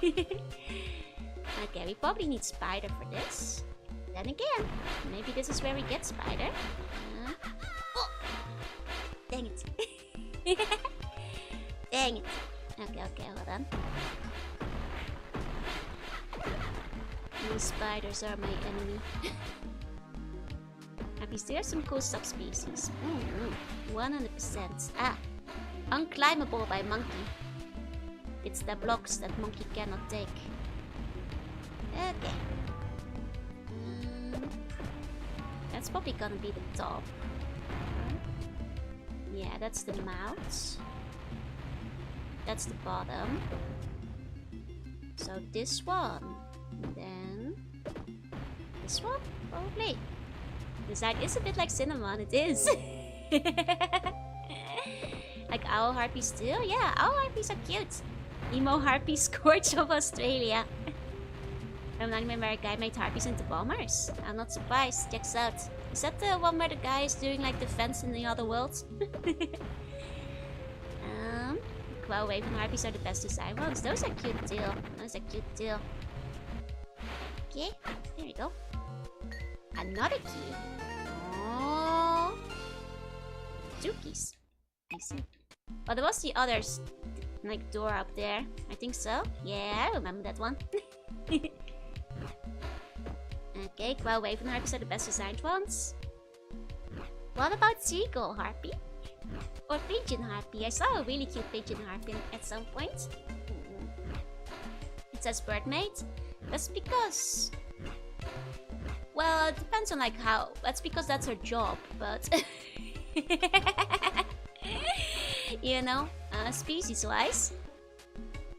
Okay, we probably need spider for this. Then again, maybe this is where we get spider. Oh! Dang it. Dang it. Okay, hold on. These spiders are my enemy. There are some cool subspecies. 100%. Unclimbable by monkey. It's the blocks that monkey cannot take. Okay. That's probably gonna be the top. Yeah, that's the mouth. That's the bottom. So this one. Then this one, probably. The side is a bit like cinnamon, it is. Like owl harpies too? Yeah, owl harpies are cute. Emo harpy scourge of Australia. I'm not even where a guy made harpies into bombers. I'm not surprised, checks out. Is that the one where the guy is doing like defense in the other world? Well, Raven harpies are the best design ones. Those are cute too. Okay, there we go. Another key. Oh, 2 keys. I see. Oh, there was the other like door up there. I think so. Yeah, I remember that one. Okay, well, Raven harpies are the best designed ones. What about seagull harpy? Or pigeon harpy? I saw a really cute pigeon harpy at some point. It says birdmate. That's because... Well, it depends on like how... That's because that's her job, but... You know, species-wise.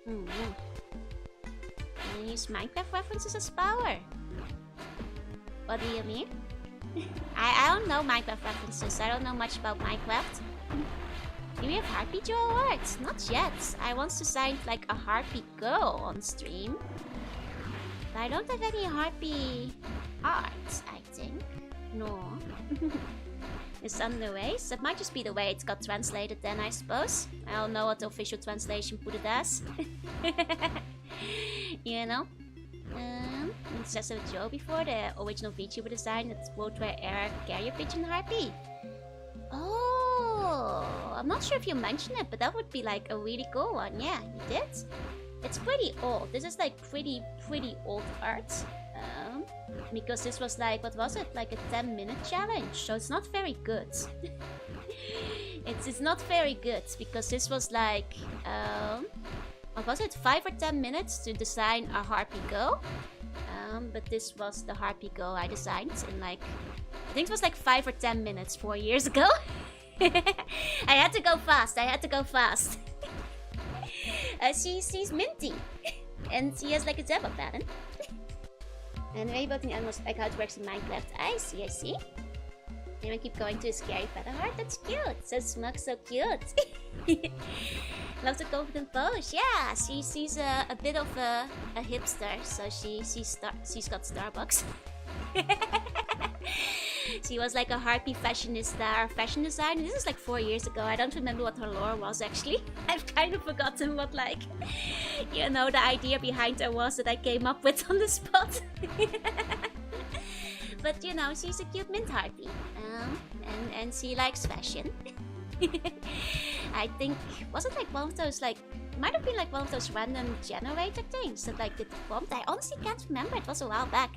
And use Minecraft references as power. What do you mean? I don't know Minecraft references. I don't know much about Minecraft. Do we have Harpy Duo art? Not yet. I once designed like a Harpy girl on stream. But I don't have any Harpy art, I think. No. It's on the way. So that might just be the way it got translated then, I suppose. I don't know what the official translation put it as. You know? It says of Joe before, the original VTuber design that's Worldwide Era Carrier Pigeon Harpy. Oh, I'm not sure if you mentioned it, but that would be like a really cool one. Yeah, you did. It's pretty old. This is like pretty old art. Because this was like, what was it? Like a 10-minute challenge. So it's not very good. It's not very good because this was like, what was it? 5 or 10 minutes to design a Harpy Go. But this was the Harpy Go I designed in like, I think it was like 5 or 10 minutes 4 years ago. I had to go fast. She's minty. And she has like a Zebra pattern. And maybe about the animals, like how it works in Minecraft. I see. And we keep going to a scary feather heart. That's cute. So smug, so cute. Loves the confident pose. Yeah, she's a bit of a hipster. So she's got Starbucks. She was like a Harpy fashionista or fashion designer. This is like 4 years ago. I don't remember what her lore was actually. I've kind of forgotten what like, you know, the idea behind her was that I came up with on the spot. But you know, she's a cute mint Harpy. And she likes fashion. I think, was it like one of those like, might have been like one of those random generator things that like did the prompt. I honestly can't remember, it was a while back.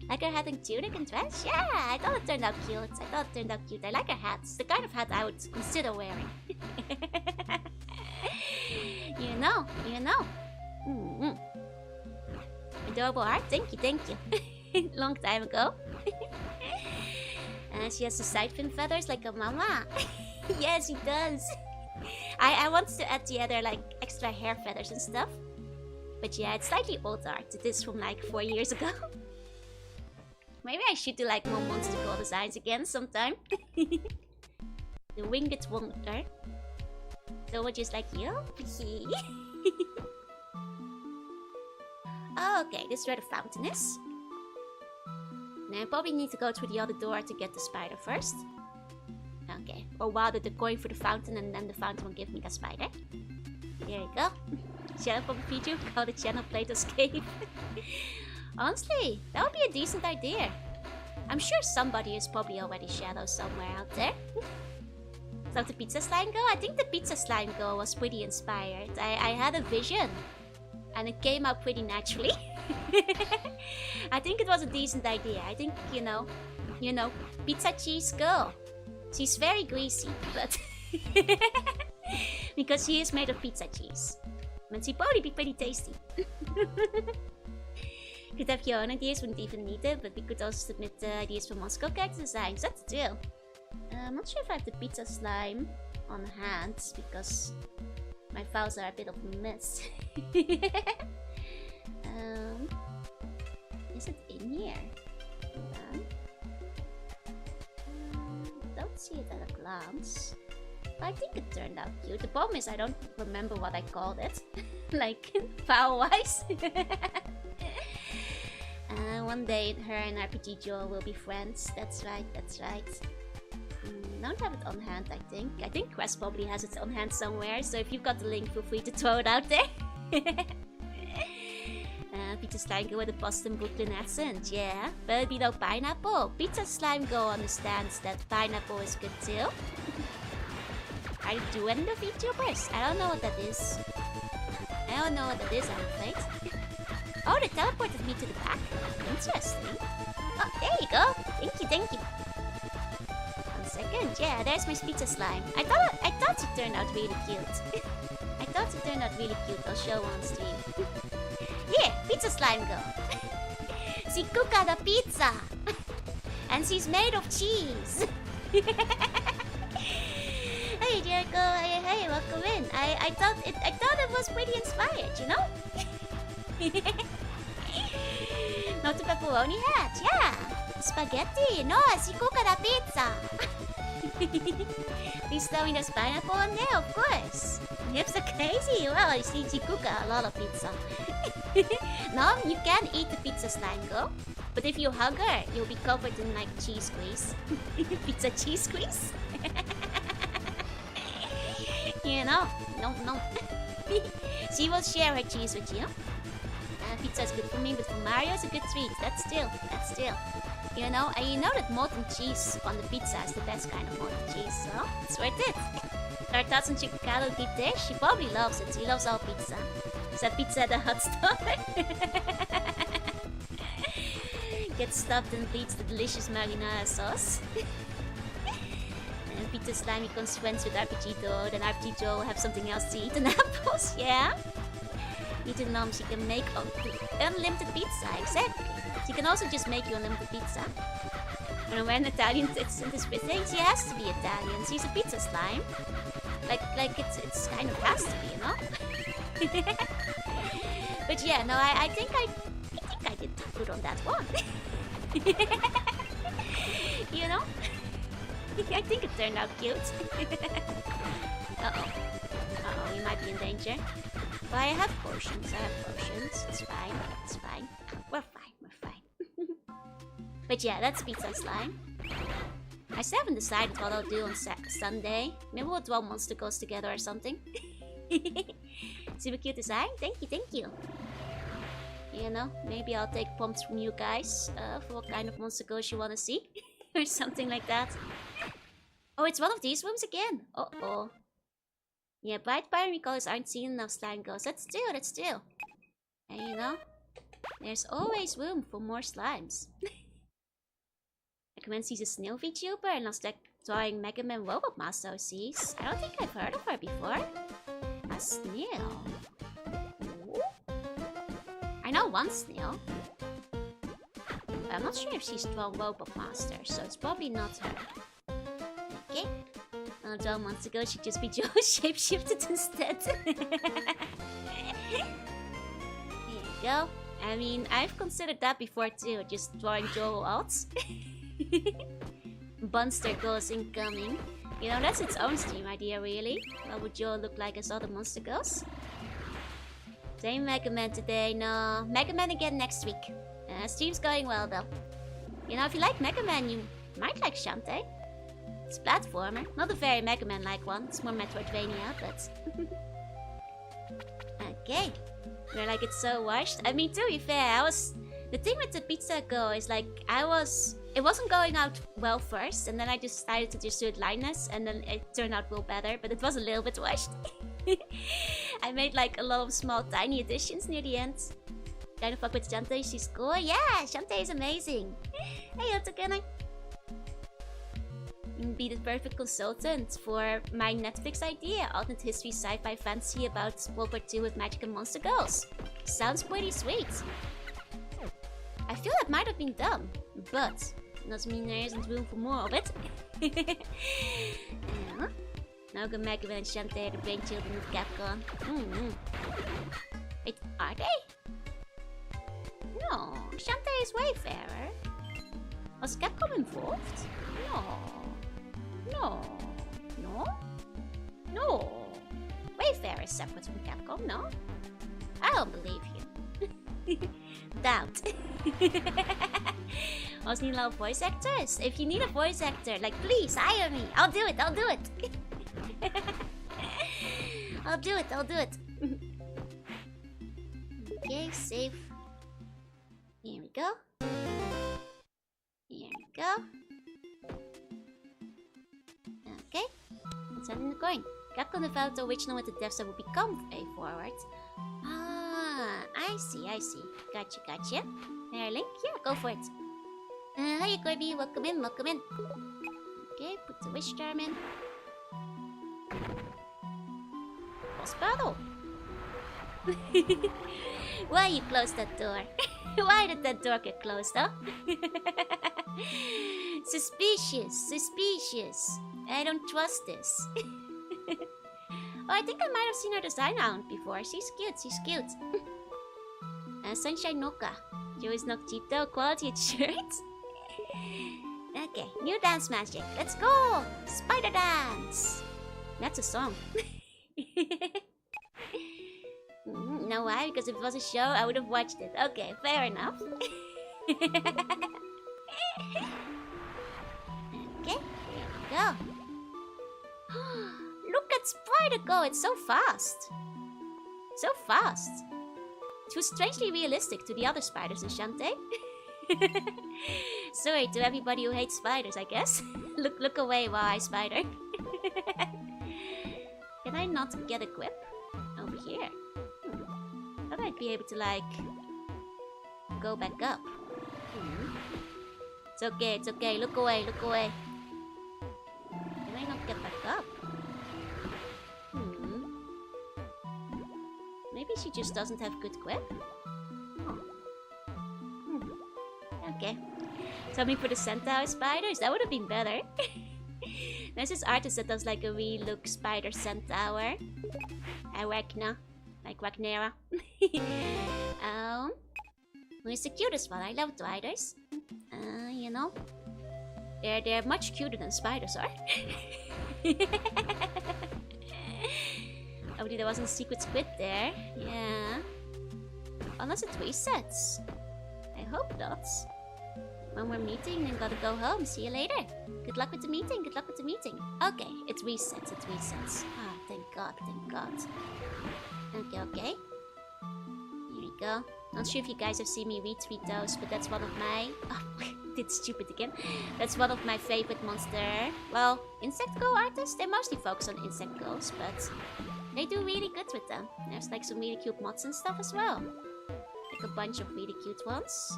Like her having tunic and dress? Yeah, I thought it turned out cute. I like her hats. The kind of hat I would consider wearing. You know. Adorable art. Thank you. Long time ago. She has the side fin feathers like a mama. Yes, she does. I wanted to add the other like extra hair feathers and stuff. But yeah, it's slightly old art. It is from like 4 years ago. Maybe I should do like more monster girl designs again sometime. The winged wonder. So we're just like you. Okay, this is where the fountain is. Now I probably need to go through the other door to get the spider first. Okay, or rather the coin for the fountain and then the fountain will give me the spider. There you go. Channel Puppet video, call the channel Plato's Cave. Honestly, that would be a decent idea. I'm sure somebody is probably already Shadow somewhere out there. So the pizza slime go? I think the pizza slime go was pretty inspired. I had a vision. And it came out pretty naturally. I think it was a decent idea. I think, you know, pizza cheese girl. She's very greasy, but... because she is made of pizza cheese. But she'd probably be pretty tasty. Could have your own ideas, wouldn't even need it, but we could also submit ideas for Moscow character designs. That's the deal. I'm not sure if I have the pizza slime on hand, because my files are a bit of a mess. Is it in here? Don't see it at a glance. I think it turned out cute. The problem is I don't remember what I called it. Like, file-wise. One day her and RPG Joe will be friends. That's right. Don't have it on hand, I think. I think Quest probably has it on hand somewhere, so if you've got the link, feel free to throw it out there. Pizza slime go with a Boston Brooklyn accent, yeah. But no pineapple. Pizza slime go understands that pineapple is good too. Are you doing the VTubers? I don't know what that is. I'm afraid. Oh, they teleported me to the back. Interesting. Oh, there you go. Thank you. 1 second. Yeah, there's my pizza slime. I thought it turned out really cute. I'll show on stream. Yeah, pizza slime girl. She cooked the pizza. And she's made of cheese. Hey, Jericho. Hey, welcome in. I thought it was pretty inspired, you know? Not the pepperoni hat, yeah. Spaghetti. No, she cooked the pizza. Please tell me there's pineapple on there, of course. Hips are crazy. Well, she cooked a lot of pizza. No, you can eat the pizza slime girl. But if you hug her, you'll be covered in like cheese grease. Pizza cheese grease? You know, no. She will share her cheese with you. Pizza is good for me, but for Mario it's a good treat. That's still. You know, and you know that molten cheese on the pizza is the best kind of molten cheese, so it's worth it. Our thoughts on Chicago deep dish? She probably loves it. She loves all pizza. Is that pizza at the hot store? gets stuffed and bleeds the delicious marinara sauce. And Pizza Slime becomes friends with RPG Dough, then RPG Dough will have something else to eat and apples, yeah? Eating Nom, she can make unlimited pizza, exactly. She can also just make you unlimited pizza. And when Italian it's into thing, she has to be Italian. She's a pizza slime. Like it's kind of has to be, you know? But yeah, no, I think I did good on that one. You know? I think it turned out cute. Uh-oh. Uh-oh, you might be in danger. But I have potions, It's fine, it's fine. We're fine. But yeah, that's Pizza Slime. I still haven't decided what I'll do on Sunday. Maybe we'll draw monster ghosts together or something. Super cute design. Thank you. You know, maybe I'll take prompts from you guys for what kind of monster ghost you want to see. Or something like that. Oh, it's one of these rooms again. Uh-oh. Yeah, bright primary colors aren't seen enough slime ghosts. That's true. And you know, there's always room for more slimes. Like when she's a snail VTuber and I was like drawing Mega Man Robot Master OCs. I don't think I've heard of her before. A snail. Ooh. I know one snail. But I'm not sure if she's drawn Robot Master, so it's probably not her. Okay. I'll draw months ago, she'd just be Joe shapeshifted instead. Here you go. I mean, I've considered that before too, just drawing Joe alts. Monster Ghost incoming. You know, that's its own stream idea, really. What would Joe look like as other monster ghosts? Same Mega Man today, no. Mega Man again next week. Stream's going well, though. You know, if you like Mega Man, you might like Shantae. It's a platformer. Not a very Mega Man-like one. It's more Metroidvania, but... Okay. We're like, it's so washed. I mean, to be fair, the thing with the Pizza Go is like, it wasn't going out well first, and then I just decided to just do it lineless, and then it turned out well better, but it was a little bit washed. I made like a lot of small, tiny additions near the end. Kind of fuck with Shantae, she's cool. Yeah, Shantae is amazing. Hey, Otokana. Be the perfect consultant for my Netflix idea. Alternate history sci-fi fantasy about World War II with magic and monster girls. Sounds pretty sweet. I feel that might have been done, but doesn't mean there isn't room for more of it. Naga, Mega Man, and Shantae are the brainchildren of Capcom. Wait, are they? No, Shantae is Wayfarer. Was Capcom involved? No. Wayfarer is separate from Capcom, no? I don't believe you. Doubt. Also need a lot of voice actors? If you need a voice actor, like please hire me. I'll do it. I'll do it. Okay, save. Here we go. Okay. Let's send in the coin. Capcom developed the original with the devs that will become a forward. Ah, I see. Gotcha. There, Link? Yeah, go for it. Hiya, Kirby. Welcome in. Okay, put the wish charm in. Boss battle. Why you closed that door? Why did that door get closed, huh? Suspicious. I don't trust this. Oh, I think I might have seen her design around before. She's cute. Sunshine Noka. Joe is not cheap though. Quality shirt. Okay, new dance magic. Let's go! Spider dance! That's a song. No, why? Because if it was a show, I would have watched it. Okay, fair enough. Okay, here we go. Look at Spider go! It's so fast! It was strangely realistic to the other spiders in Shantae. Sorry to everybody who hates spiders, I guess. Look away while I spider. Can I not get a grip? Over here. Thought I'd be able to, like, go back up. It's okay. Look away, look away. Can I not get back up? Maybe she just doesn't have good grip? Okay. Something for the centaur spiders? That would have been better. There's this artist that does like a relook spider centaur. Arachna. Like Ragnera. Who's the cutest one? I love spiders. You know. They're much cuter than spiders are. Hopefully there wasn't a secret squid there. Yeah. Unless it resets. I hope not. When we're meeting, then gotta go home. See you later. Good luck with the meeting. Good luck with the meeting. Okay, it resets. It resets. Ah, thank God. Thank God. Okay. Here we go. Not sure if you guys have seen me retweet those, but that's one of my... Oh, did stupid again. That's one of my favorite monster... Well, insect girl artists. They mostly focus on insect girls, but... They do really good with them. There's like some really cute mods and stuff as well. Like a bunch of really cute ones.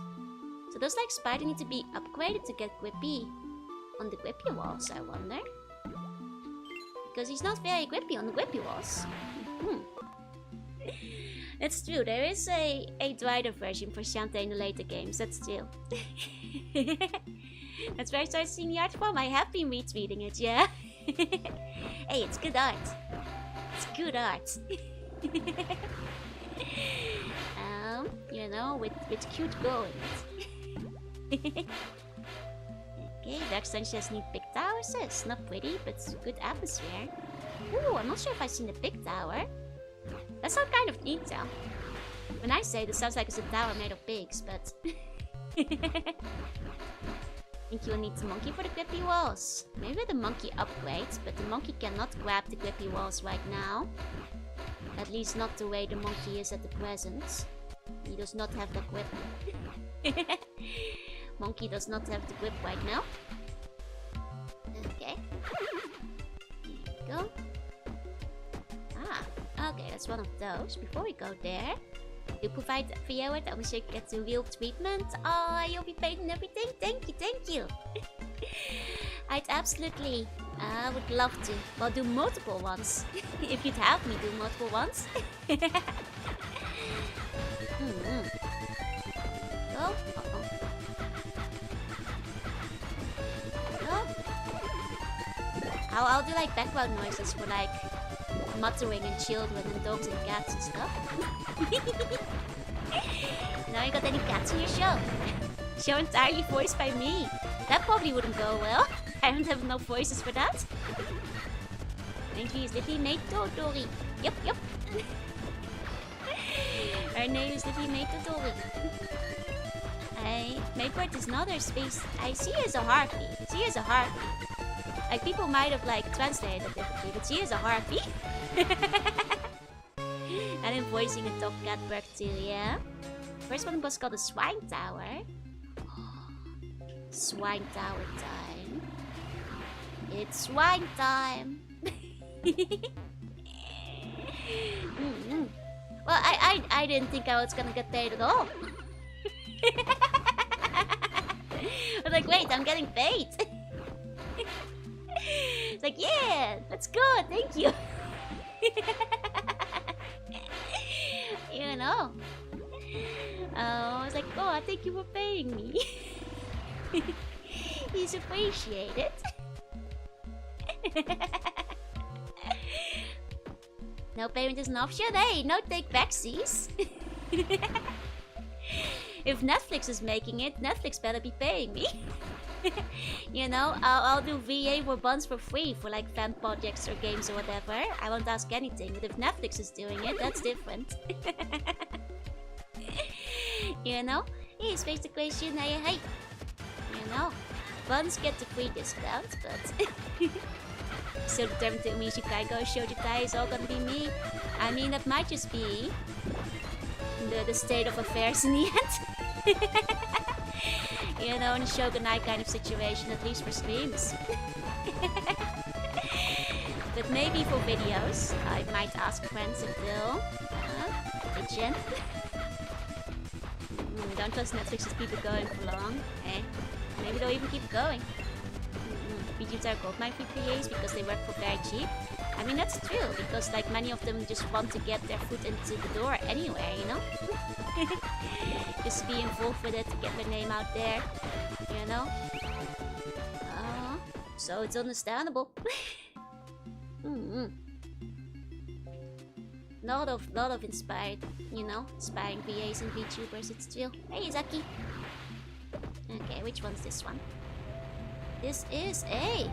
So those like spider need to be upgraded to get grippy on the grippy walls, I wonder. Because he's not very grippy on the grippy walls. It's true, there is a drider version for Shantae in the later games, that's true. That's where I started seeing the art from. I have been retweeting it, yeah. Hey, it's good art. It's good art. You know, with cute girl in it. Okay, the extensions need big towers. It's not pretty, but it's good atmosphere. Ooh, I'm not sure if I've seen a big tower. That sounds kind of neat though. When I say this sounds like it's a tower made of pigs, but... I think you'll need the monkey for the grippy walls. Maybe the monkey upgrades, but the monkey cannot grab the grippy walls right now. At least not the way the monkey is at the present. He does not have the grip. Monkey does not have the grip right now. Okay. Here we go. Ah, okay, that's one of those. Before we go there, you provide Fiora that we should get the real treatment. Oh, you'll be paid and everything. Thank you. I'd absolutely, I would love to. Well, do multiple ones. If you'd have me do multiple ones. Oh, I'll do like background noises for like muttering and children and dogs and cats and stuff. Now you got any cats in your show? Show entirely voiced by me. That probably wouldn't go well. I don't have enough voices for that. Thank you, little mate Dory. Yep. Her name is little mate Dory. Mayport is not her space. I see her as a harpy. Like people might have like translated it differently, but she is a harpy. And then voicing a top cat work too, yeah. First one was called the Swine Tower. Swine Tower time. It's swine time. Well, I didn't think I was gonna get paid at all. I was like, wait, I'm getting paid. It's like, yeah, that's good, thank you. You know. I was like, oh, thank you for paying me. He's appreciated. No payment is an option. Hey, no take backsies. If Netflix is making it, Netflix better be paying me. You know, I'll do VA for buns for free for like fan projects or games or whatever. I won't ask anything, but if Netflix is doing it, that's different. You know? Hey, space the question, hey. You know? Buns get the free discount, but... So determined to me, Chicago, Shojitai is all gonna be me. I mean, that might just be... the state of affairs in the end. You know, in a Shogunai kind of situation, at least for streams. But maybe for videos, I might ask friends if they'll... Kitchen. Don't trust Netflix's people going for long, eh? Maybe they'll even keep going. VTubers are goldmine VPAs because they work for very cheap. I mean, that's true, because like many of them just want to get their foot into the door anywhere, you know? Just be involved with it to get their name out there, you know? So it's understandable. Lot of inspired, you know, inspiring VAs and VTubers, it's true. Hey, Zaki! Okay, which one's this one? This is a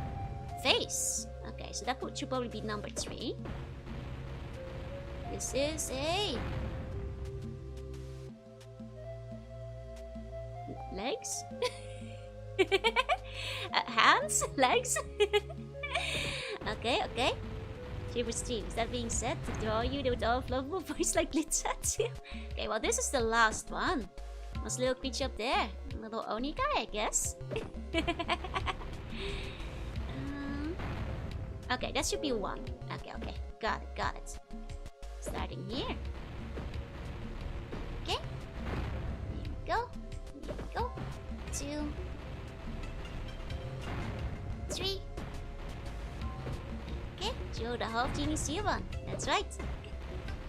face. Okay, so that should probably be number 3. This is a legs. Hands, legs. Okay. Shiver streams. That being said, to draw you with all lovable voice like Glitchatsu. Okay, well this is the last one. What's a little creature up there? A little Oni guy, I guess. Okay, that should be 1. Okay. Got it. Starting here. Okay. Here we go. 2, 3. Okay, show the half genie Sivan. That's right.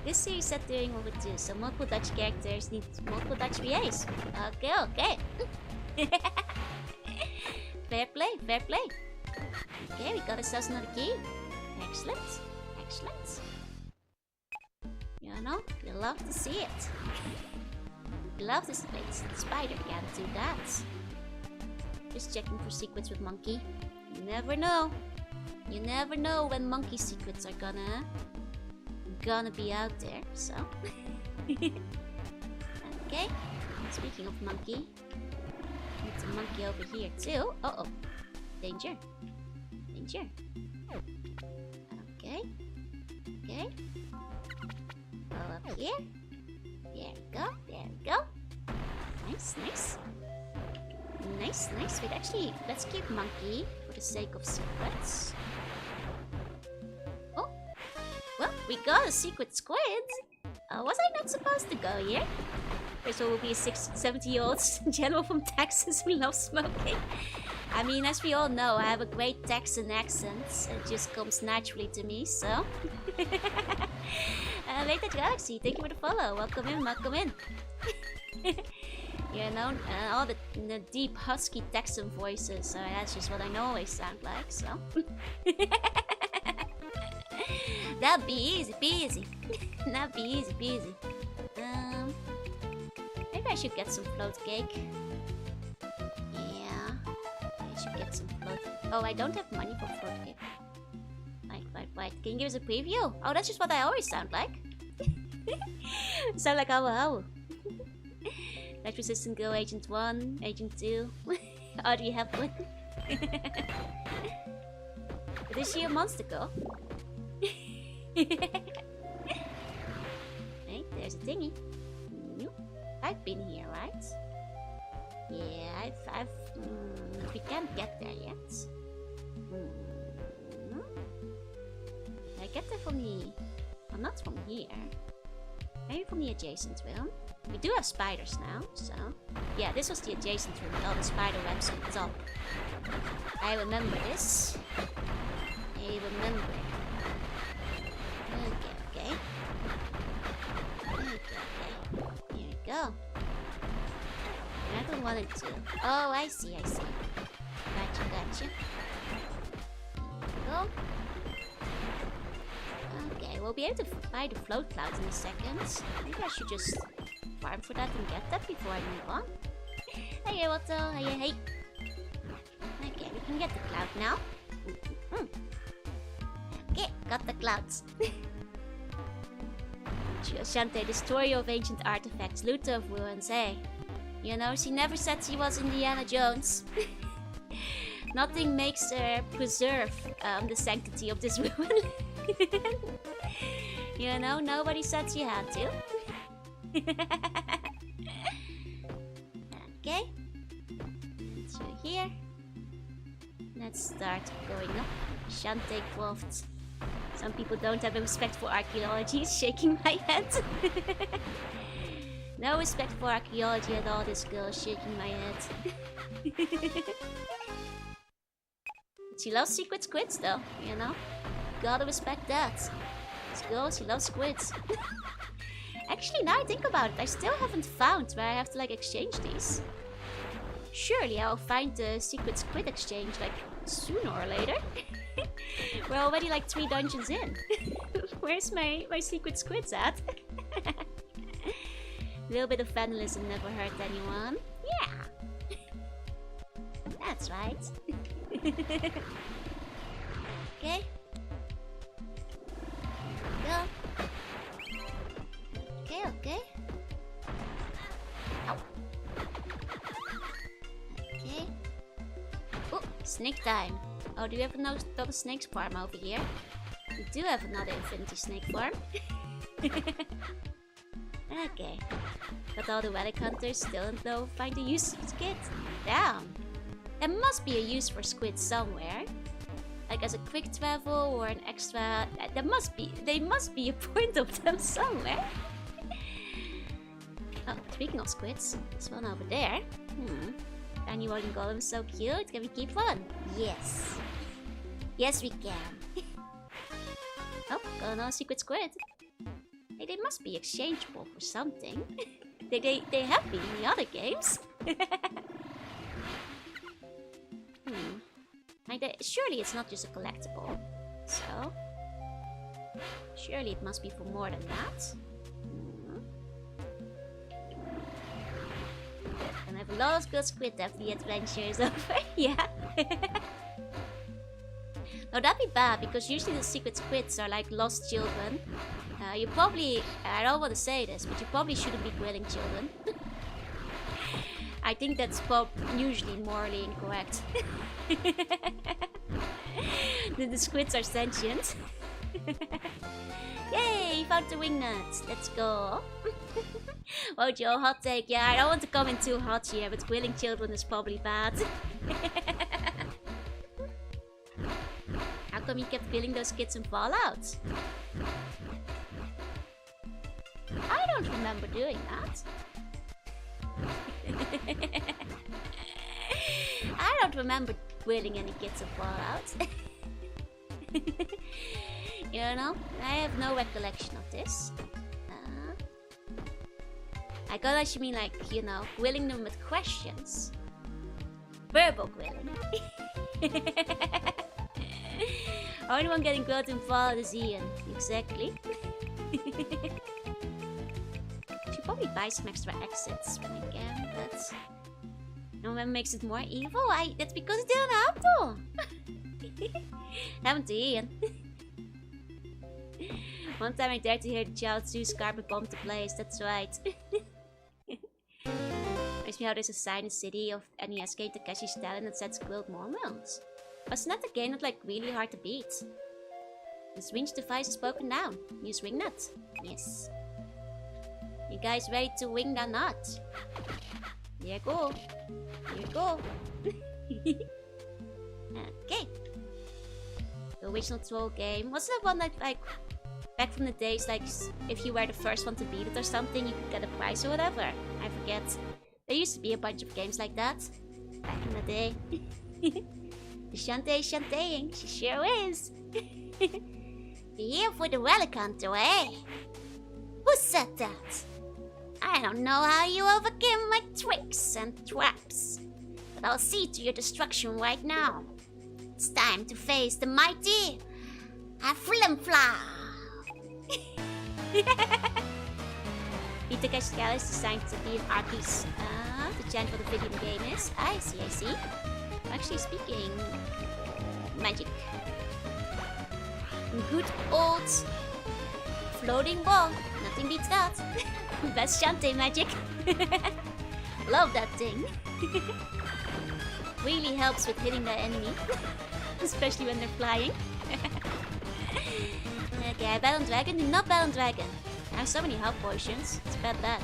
This series set during World War II, so multiple Dutch characters need multiple Dutch VAs. Okay. Fair play. Okay, we got ourselves another key. Excellent. You know, you love to see it. You love this place. Spider can't do that. Just checking for secrets with Monkey. You never know. You never know when Monkey secrets are gonna be out there, so. Okay. Speaking of Monkey, there's a monkey over here too. Uh-oh. Danger. Okay. Go up here. There we go. Nice. Wait, actually, let's keep Monkey for the sake of secrets. Oh. Well, we got a secret squid. Was I not supposed to go here? First of all, will be a 70-year-old general from Texas who loves smoking. I mean, as we all know, I have a great Texan accent. It just comes naturally to me, so... Later Galaxy, thank you for the follow. Welcome in. You know, all the deep, husky Texan voices. So that's just what I know always sound like, so... That'd be easy peasy. Maybe I should get some float cake. Yeah, I should get some float. Oh, I don't have money for float cake. Right. Can you give us a preview? Oh, that's just what I always sound like. Sound like how. Light resistant girl, Agent 1, Agent 2. Oh, do you have one? Is she a monster girl? Hey, there's a thingy. I've been here, right? Yeah, I've we can't get there yet. I get there from the... Well, not from here. Maybe from the adjacent room. We do have spiders now, so... Yeah, this was the adjacent room with all the spider webs on top. I remember this. Okay. Here we go. I don't want it to. Oh, I see. Gotcha. Here we go. Okay, we'll be able to buy the float cloud in a second. Maybe I should just farm for that and get that before I move on. Hey, Otto. Hey. Okay, we can get the cloud now. Okay, got the clouds. Shantae, destroyer of ancient artifacts, looter of ruins, hey. You know, she never said she was Indiana Jones. Nothing makes her preserve the sanctity of this ruin. You know, nobody said she had to. Okay. Through here. Let's start going up. Shantae Croft. Some people don't have a respect for archaeology. Shaking my head. No respect for archaeology at all, this girl. Shaking my head. She loves secret squids though, you know? Gotta respect that. Let's go, she loves squids. Actually, now I think about it, I still haven't found where I have to like exchange these. Surely I'll find the secret squid exchange like sooner or later. We're already like 3 dungeons in. Where's my secret squids at? A little bit of vandalism never hurt anyone. Yeah. That's right. Okay. Go. Okay, okay. Ow. Okay. Oh, snake time. Oh, do you have another snake farm over here? We do have another infinity snake farm. Okay. But all the relic hunters still don't find a use for squid. Damn. There must be a use for squid somewhere. Like as a quick travel or an extra... There must be a point of them somewhere. Oh, speaking of squids, there's one over there. Tiny wooden golem is so cute. Can we keep one? Yes. Yes, we can. Oh, got another secret squid. Hey, they must be exchangeable for something. they have been in the other games. Surely it's not just a collectible. So... surely it must be for more than that. And I have a lot of good squid after the adventure is over. Yeah. No, that'd be bad, because usually the secret squids are like lost children. You probably... I don't want to say this, but you probably shouldn't be grilling children. I think that's usually morally incorrect. The squids are sentient. Yay! Found the wing nuts. Let's go. Wow, Joe, hot take. Yeah, I don't want to come in too hot here, but grilling children is probably bad. How come you kept grilling those kids in Fallout? I don't remember doing that. I don't remember grilling any kids in Fallout. You know, I have no recollection of this. I got actually mean like, you know, grilling them with questions. Verbal grilling. Only one getting grilled in Fallout is Ian. Exactly. Should probably buy some extra exits when I can, but... no one makes it more evil? That's because it didn't happen! Haven't to Ian. One time I dared to hear the child Zeus carpet bomb the place, that's right. Makes me how there's a sign in the city of NES game Takeshi's talent that says grilled Mormons. Wasn't that the game not like really hard to beat? This winch device is broken down. Use wing nut. Yes. You guys ready to wing that nut? Here you go. Here you go. Okay. The original troll game. Wasn't that one that like back from the days, like if you were the first one to beat it or something, you could get a prize or whatever? I forget. There used to be a bunch of games like that back in the day. The Shantae is Shantaeing, she sure is. You're here for the relic hunter, eh? Who said that? I don't know how you overcame my tricks and traps, but I'll see to your destruction right now. It's time to face the mighty Flimfla. Peter Cascal is designed to be an artist. The chant for the video game is. I see. Actually speaking, magic. Good old floating ball. Nothing beats that. Best Shantae magic. Love that thing. Really helps with hitting the enemy. Especially when they're flying. Okay, I bet on dragon. Do not bet on dragon. I have so many health potions. It's bad that.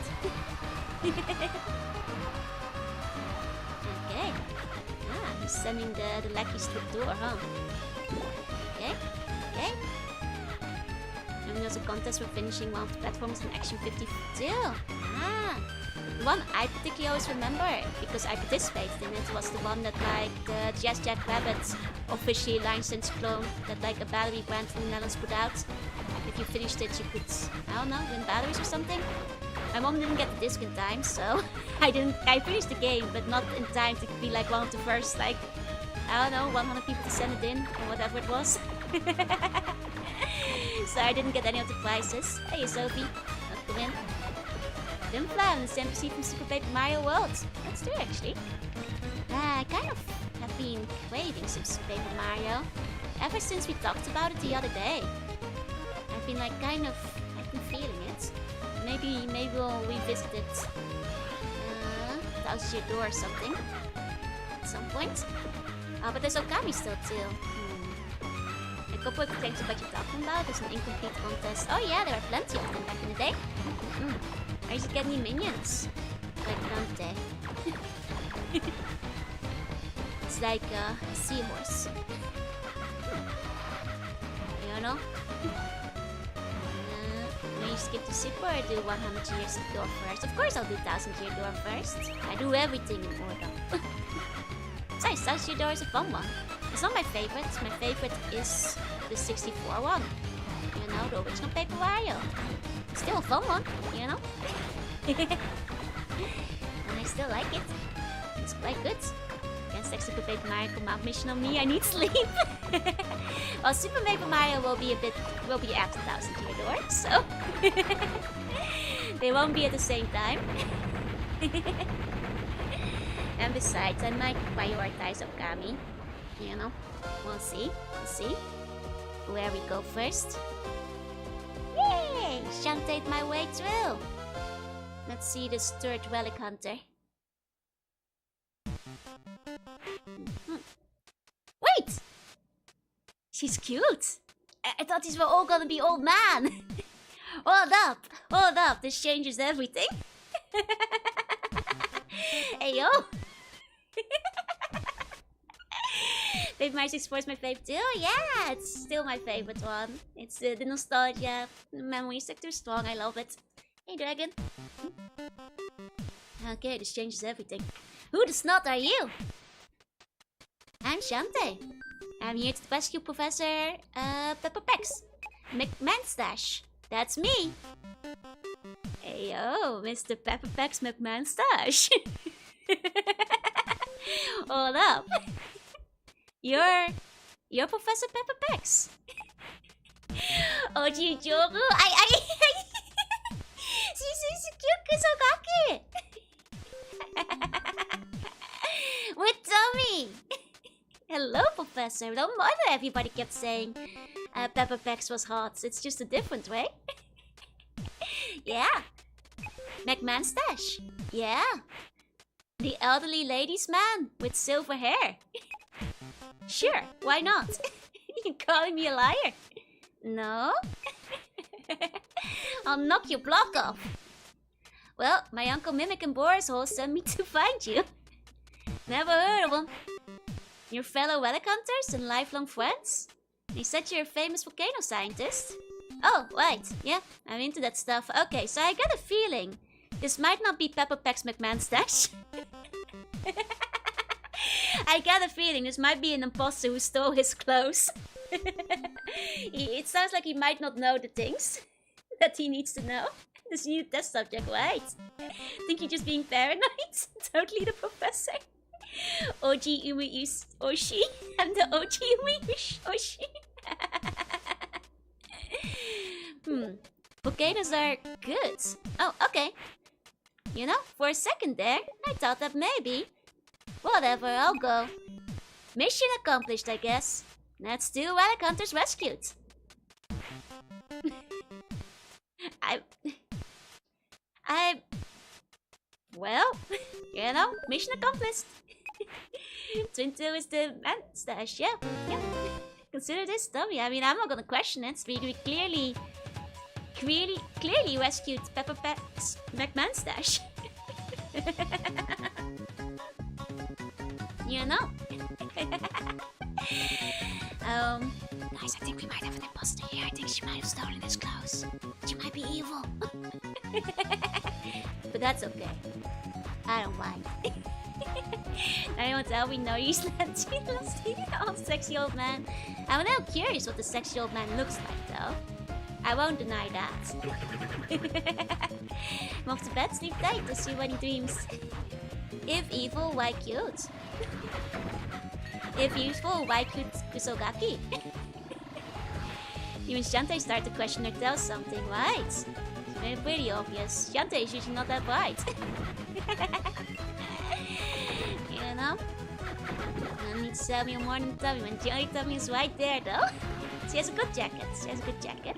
Okay. He's sending the lackeys to the door, huh? Okay. And there's a contest for finishing one of the platforms in Action 52. The one I particularly always remember, because I participated in it, was the one that like the Jazz Jack Rabbit officially licensed clone that like a battery brand from the Netherlands put out. If you finished it, you could, I don't know, win batteries or something. My mom didn't get the disc in time, so I finished the game, but not in time to be like one of the first, like, I don't know, 100 people to send it in, or whatever it was. So I didn't get any of the prizes. Hey Sophie, not the win. Didn't fly on the NPC from Super Paper Mario World. That's true actually. I kind of have been craving some Super Paper Mario ever since we talked about it the other day. I've been like I've been feeling it. Maybe we'll revisit it 1000 Year Door or something at some point. But there's Okami still too. A couple of things about you talking about. There's an incomplete contest. Oh yeah, there are plenty of them back in the day. I used to get any minions. Like Shantae. It's like a seahorse. You know? When you skip to Super, I do 100 years door first. Of course I'll do 1000 year door first. I do everything in order. Besides, 1000 year door is a fun one. It's not my favorite. My favorite is the 64 one. You know, the original Paper Mario. Still a fun one, you know? And I still like it. It's quite good. Can't stack Super Paper Mario command mission on me. I need sleep. Well, Super Paper Mario will be after 1000 Year Door, so they won't be at the same time. And besides, I might prioritize Okami. You know, we'll see. We'll see where we go first. Yay! Shantae my way through. Let's see this third relic hunter. Wait! She's cute. I thought these were all gonna be old man. Hold up, this changes everything. Hey yo! Paper Mario 64 is my favorite too. Yeah, it's still my favorite one. It's the nostalgia, the memories are too strong. I love it. Hey dragon. Okay, this changes everything. Who the snot are you? I'm Shantae. I'm here to rescue Professor Pepper Pex McManstache. That's me. Hey yo, Mr. Pepper Pex McManstache. Hold up. You're Professor Pepper Pex. Oh, Jorunna, she's so cute, so cocky. With Tommy. Hello, Professor. Don't bother. Everybody kept saying Pepper Pex was hot. It's just a different way. Yeah. McManstache. Yeah. The elderly ladies' man with silver hair. Sure, why not? You're calling me a liar? No? I'll knock your block off. Well, my Uncle Mimic and Boris all sent me to find you. Never heard of them. Your fellow relic hunters and lifelong friends? They said you're a famous volcano scientist. Oh, right. Yeah, I'm into that stuff. Okay, so I got a feeling this might not be Pepper Pex McManstache. I got a feeling this might be an imposter who stole his clothes. It sounds like he might not know the things that he needs to know. This new test subject, right? Think you're just being paranoid? Totally the professor. OG Umi Oshi. I'm the OG Umi Oshi. Volcanoes are good. Oh, okay. You know, for a second there, I thought that maybe. Whatever, I'll go. Mission accomplished, I guess. That's 2 relic hunters rescued. Well, you know, mission accomplished. Twin 2 is the Manstache, yeah. Consider this dummy. I mean, I'm not gonna question it. We clearly rescued Pepper Pex McManstache. You know? Guys, I think we might have an imposter here. I think she might have stolen his clothes. She might be evil. But that's okay. I don't mind. I don't tell me no use that. Oh, sexy old man. I'm now curious what the sexy old man looks like, though. I won't deny that. I'm off to bed, sleep tight to see what he dreams. If evil, why cute? If useful, why cute Kusogaki? Even Shantae started to question her tells something, right? It's very pretty obvious. Shantae is usually not that bright. You know? I need to sell me a morning tummy when Johnny tummy is right there, though. She has a good jacket. She has a good jacket.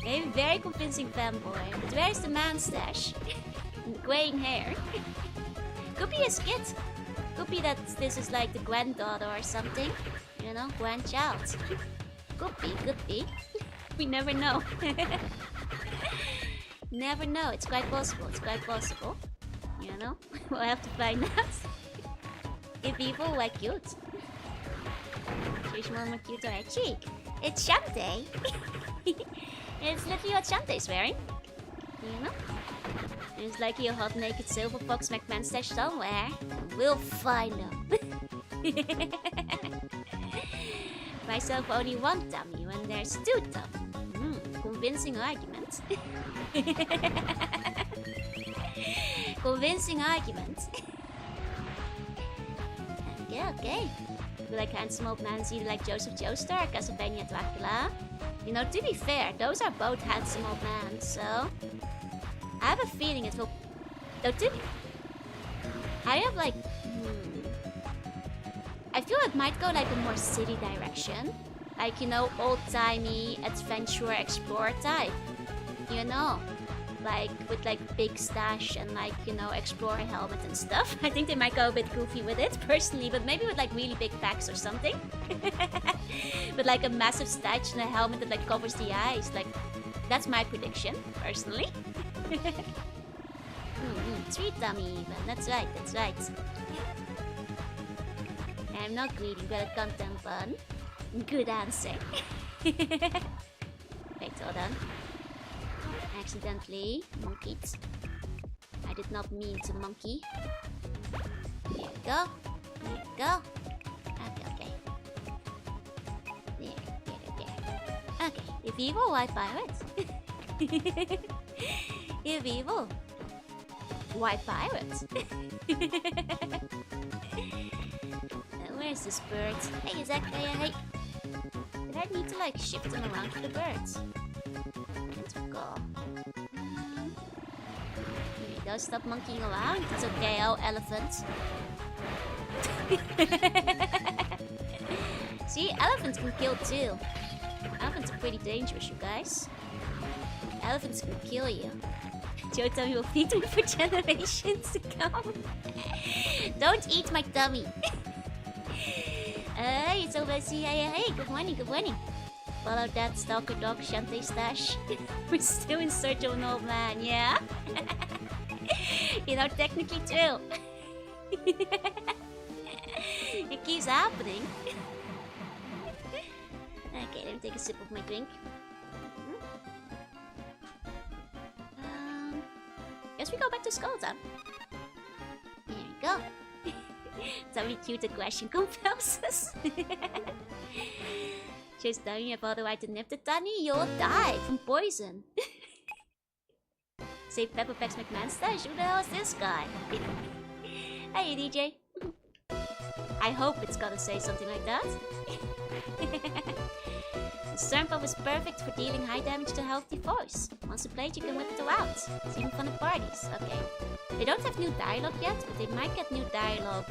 Maybe very convincing fanboy. But where's the man stash? And the graying hair. Could be a skit. Could be that this is like the granddaughter or something. You know, grandchild. Could be. We never know. Never know. It's quite possible. You know? We'll have to find out. If evil, why cute? She's more cute on her cheek. It's Shantae. It's literally what Shantae's wearing. You know? There's likely a hot naked silver fox McMahon stash somewhere. We'll find him. Myself only one tummy when there's two tummy. Convincing argument. Convincing argument. Okay. Feel like handsome old man is either like Joseph Joestar or Castlevania Dracula. You know, to be fair, those are both handsome old men, so I have a feeling it will. Though I have like I feel it might go like a more city direction. Like, you know, old-timey adventurer explorer type. You know? Like with like big stash and like, you know, explorer helmet and stuff. I think they might go a bit goofy with it personally, but maybe with like really big packs or something. With like a massive stash and a helmet that like covers the eyes. Like, that's my prediction, personally. Sweet dummy even. That's right. I'm not greedy, but a content fun. Good answer. Wait, hold on. Accidentally monkeyed. I did not mean to monkey. There we go. Okay. There. Okay, if evil, why pirate? If evil, why pirate? Where's this bird? Hey, exactly. Hey. Did I need to like shift them around for the birds? Let's go. Here we go. Stop monkeying around. It's okay. Oh, elephants. See, elephants can kill too. Elephants are pretty dangerous, you guys. Elephants can kill you. Joe tummy will feed me for generations to come. Don't eat my tummy. Hey, it's over. See, hey, good morning. Follow that stalker dog Shantae stash. We're still in search of an old man, yeah? You know, technically too. It keeps happening. Okay, let me take a sip of my drink. Guess we go back to Skulltown. Here we go. Somebody cute aggression compels. Just telling you about the right to nip the Tani, you'll die from poison. Say Pepper Peck's McMahon stash. Who the hell is this guy? Hey DJ. I hope it's gonna say something like that. The Stern Pop is perfect for dealing high damage to healthy foes. Once you play it, you can whip it around. It's even fun at parties. Okay. They don't have new dialogue yet, but they might get new dialogue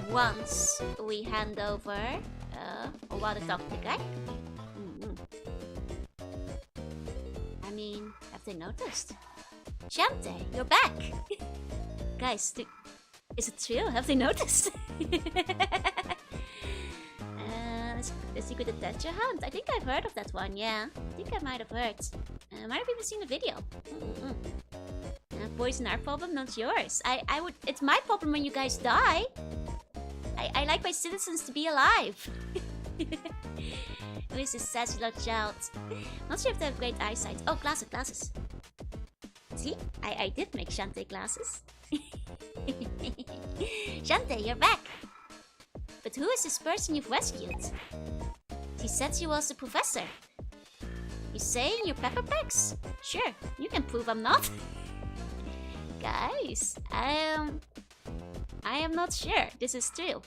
once we hand over or while they talk to the guy. I mean, have they noticed? Shantae, you're back! Guys, is it true? Have they noticed? The Secret Adventure Hunt. I think I've heard of that one, yeah. I think I might have heard. Might have even seen the video. Poison our problem, not yours. I would. It's my problem when you guys die. I like my citizens to be alive. Who is this sassy little child? Not sure if they have great eyesight. Oh, glasses. See, I did make Shantae glasses. Shantae, you're back. But who is this person you've rescued? She said she was the professor. You saying you're Pepper Packs? Sure, you can prove I'm not. Guys, I am not sure this is true.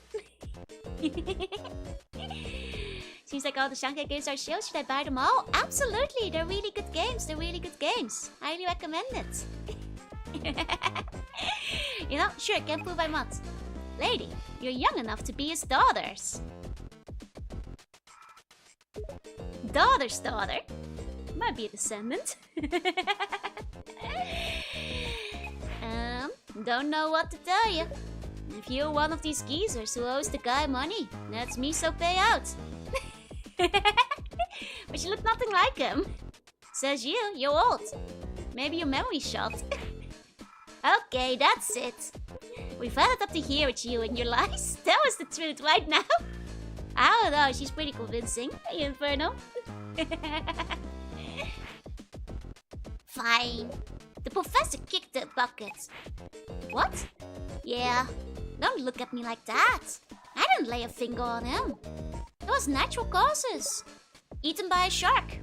Seems like all the Shantae games are shows. Should I buy them all? Absolutely, they're really good games. Highly recommend it. You know, sure, can prove I'm not. Lady, you're young enough to be his daughters. Daughter's daughter? Might be a descendant. Don't know what to tell you. If you're one of these geezers who owes the guy money, that's me, so pay out. But you look nothing like him. Says you're old. Maybe your memory's shot. Okay, that's it. We've had it up to here with you and your lies. Tell us the truth right now. I don't know, she's pretty convincing. Hey, Inferno. Fine. The professor kicked the bucket. What? Yeah. Don't look at me like that. I didn't lay a finger on him. It was natural causes. Eaten by a shark.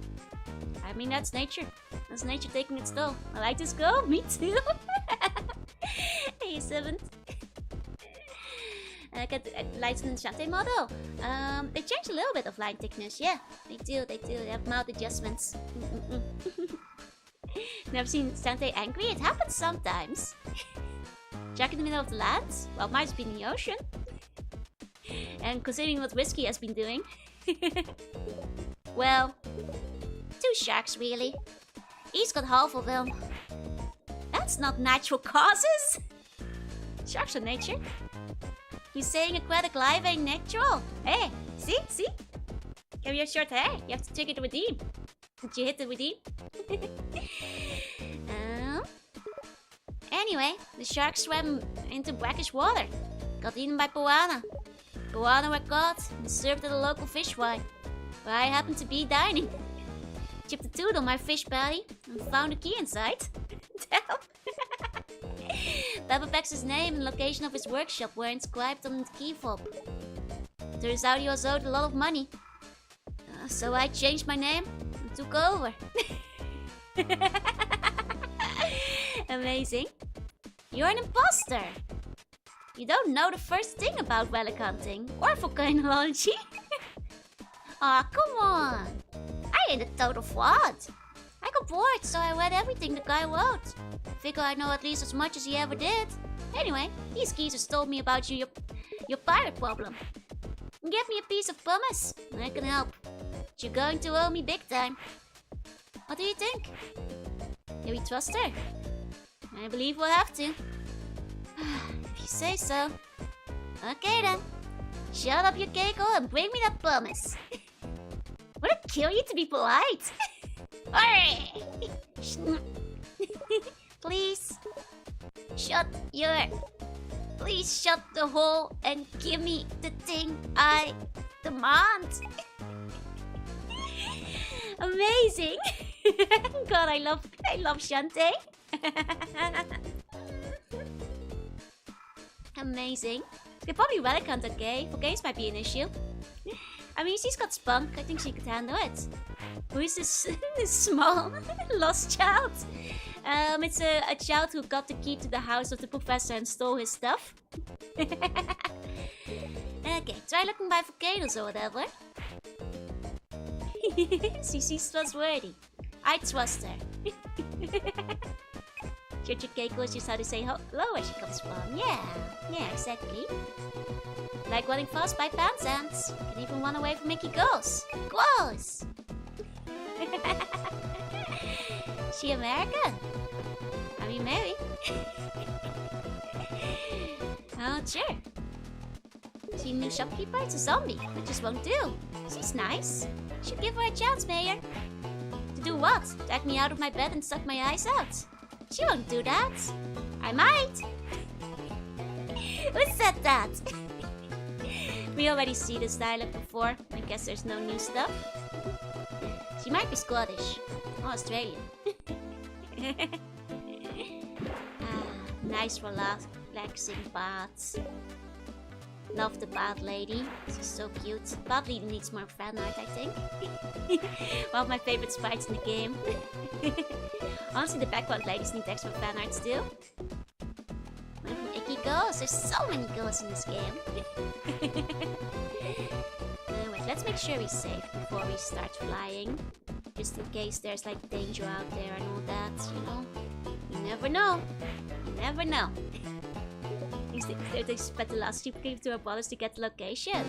I mean, that's nature. That's nature taking its toll. I like this girl. Me too. Hey, 7th. I got the lights in the Shantae model. They change a little bit of line thickness. Yeah, they do. They have mild adjustments. Never seen Shantae angry? It happens sometimes. Jack in the middle of the land? Well, might have been in the ocean. And considering what Whiskey has been doing. Well, 2 sharks really. He's got half of them. That's not natural causes. Sharks are nature. You saying aquatic life ain't natural? Hey, see? You have your short hair. You have to trigger the redeem. Did you hit the redeem? Anyway, the shark swam into brackish water. Got eaten by piranha. Piranha were caught and served at a local fish fry, where I happened to be dining. Chipped a tooth on my fish patty and found a key inside. Damn. Pepperpack's name and location of his workshop were inscribed on the key fob. Turns out he was owed a lot of money. So I changed my name and took over. Amazing. You're an imposter. You don't know the first thing about relic hunting or volcanology. Aw, come on. I ain't a total fraud. I got bored, so I read everything the guy wrote. Figure I know at least as much as he ever did. Anyway, these geezers told me about your pirate problem. Give me a piece of pumice, and I can help. But you're going to owe me big time. What do you think? Can we trust her? I believe we'll have to. If you say so. Okay then. Shut up your cackle and bring me that pumice. Would it kill you to be polite? Please. Please shut the hole and give me the thing I demand. Amazing. God, I love Shantae. Amazing. Could probably relic hunt that gay. For games might be an issue. I mean, she's got spunk. I think she could handle it. Who is this, this small lost child? It's a child who got the key to the house of the professor and stole his stuff. Okay, try looking by volcanoes or whatever. She's trustworthy. I trust her. Church Keiko is just how to say hello where she comes from. Yeah, exactly. Like running fast by Pants Ants. Can even run away from Mickey Girls. Gross! She American? I mean, maybe. Oh, sure. She a new shopkeeper? It's a zombie. That just won't do. She's nice. Should give her a chance, Mayor. To do what? Drag me out of my bed and suck my eyes out? She won't do that. I might. Who said that? We already see this dialect before. I guess there's no new stuff. She might be Scottish. Or Australian. nice relaxing baths. Love the bath lady. She's so cute. Bath lady needs more fan art, I think. One of my favorite sprites in the game. Honestly, the background ladies need extra fan art still. Icky girls. There's so many girls in this game. Anyway, let's make sure we're safe before we start flying. Just in case there's like danger out there and all that, you know. You never know. You never know. They spent the last shopkeeper to abolish to get the location.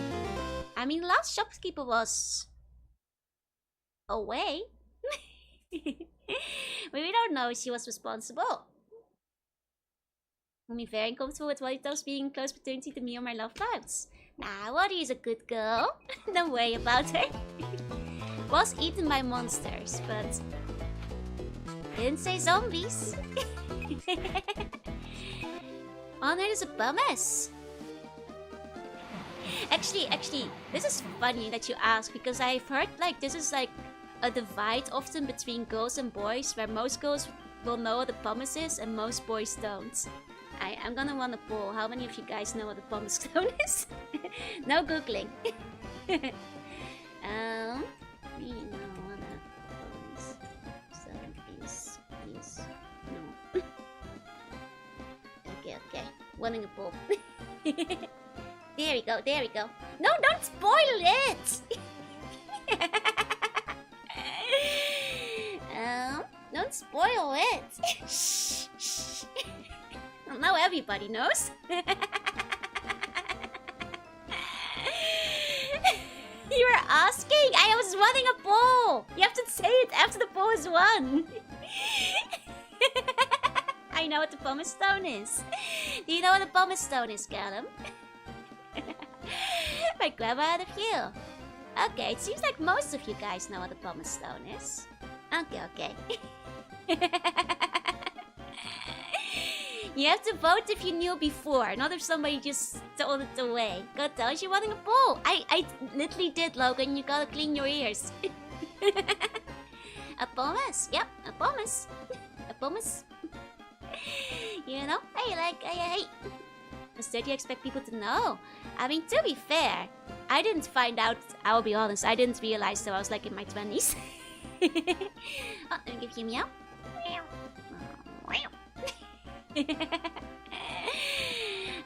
I mean, last shopkeeper was away. We don't know if she was responsible. I'm very comfortable with Waditos being close proximity to me or my love clouds. Nah, Wadi is a good girl. Don't worry about her. Was eaten by monsters, but didn't say zombies. Oh, there's a bummus. Actually, this is funny that you ask because I've heard like this is like a divide often between girls and boys, where most girls will know what a pumice is and most boys don't. I'm gonna run a poll. How many of you guys know what a pumice stone is? No googling. We know what a pumice stone is. No. Okay. Running a poll. There we go. No, don't spoil it! Don't spoil it! Shh. Now everybody knows. You were asking! I was running a poll! You have to say it after the poll is won! I know what the pumice stone is. Do you know what a pumice stone is, Callum? My grandma had a few. Okay, it seems like most of you guys know what a pumice stone is. Okay. You have to vote if you knew before, not if somebody just told it away. God tells you running a poll. I literally did, Logan. You gotta clean your ears. A pumice. Yep, a pumice. A pumice. You know? Hey. Instead, you expect people to know. I mean, to be fair, I didn't find out, I'll be honest, I didn't realize till I was like in my 20s. Oh, let me give you a meow.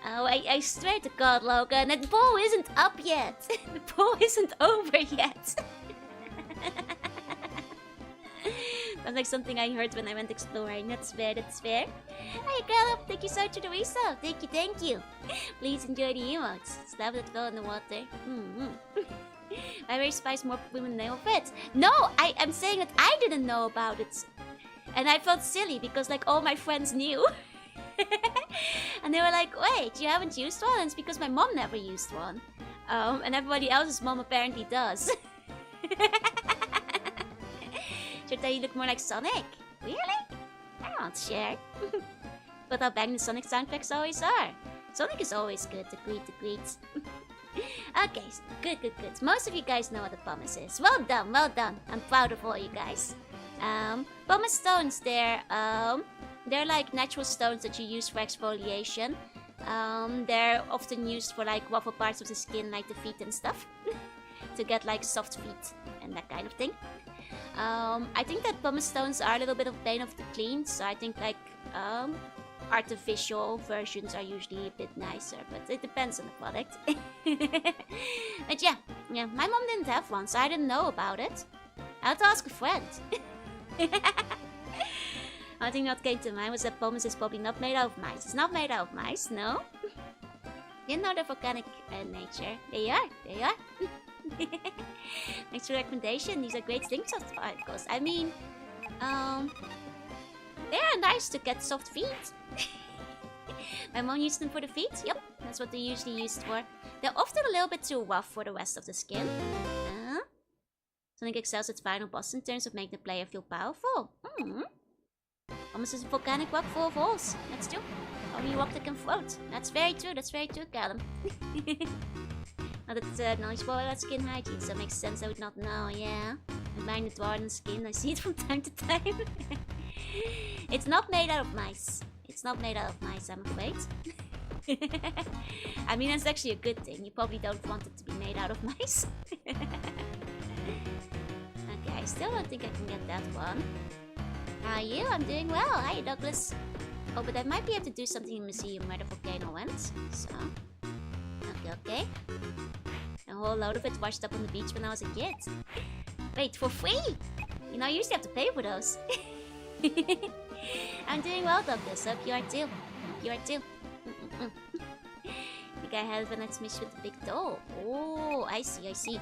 Oh, I swear to God, Logan, that poll isn't up yet. The poll isn't over yet. Sounds like something I heard when I went exploring. That's fair. Hey, girl, thank you so much for the resub. Thank you. Please enjoy the emotes. Slap that girl in the water. I very spice more women know of it. No, I'm saying that I didn't know about it. And I felt silly because like all my friends knew. And they were like, wait, you haven't used one? And it's because my mom never used one. And everybody else's mom apparently does. Shantae, you look more like Sonic. Really? I won't share. But how bang the Sonic soundtracks always are. Sonic is always good. Agreed. Okay, good. Most of you guys know what a pumice is. Well done. I'm proud of all you guys. Pumice stones, they're like natural stones that you use for exfoliation. They're often used for like rougher parts of the skin, like the feet and stuff. To get like soft feet and that kind of thing. I think that pumice stones are a little bit of pain of the clean, so I think like artificial versions are usually a bit nicer, but it depends on the product. But yeah, my mom didn't have one, so I didn't know about it. I had to ask a friend. One thing that came to mind was that pumice is probably not made out of mice. It's not made out of mice, no. Didn't know they're volcanic in nature. They are. Thanks for the recommendation. These are great links of articles. I mean, they are nice to get soft feet. My mom used them for the feet. Yep, that's what they're usually used for. They're often a little bit too rough for the rest of the skin. Sonic excels its final boss in terms of making the player feel powerful. Almost as a volcanic rock full of holes. That's true. Only rock that can float. That's very true, Callum. Now that's knowledgeable about skin hygiene, so it makes sense I would not know, yeah. I mind the dwarf on the skin, I see it from time to time. It's not made out of mice. It's not made out of mice, I'm afraid. I mean, that's actually a good thing. You probably don't want it to be made out of mice. Okay, I still don't think I can get that one. How are you? I'm doing well. Hi, Douglas. Oh, but I might be able to do something in the museum where the volcano went. So, okay. A whole load of it washed up on the beach when I was a kid. Wait, for free? You know, I usually have to pay for those. I'm doing well, Douglas. Hope you are too. Think I have an miss with the big doll. Oh, I see.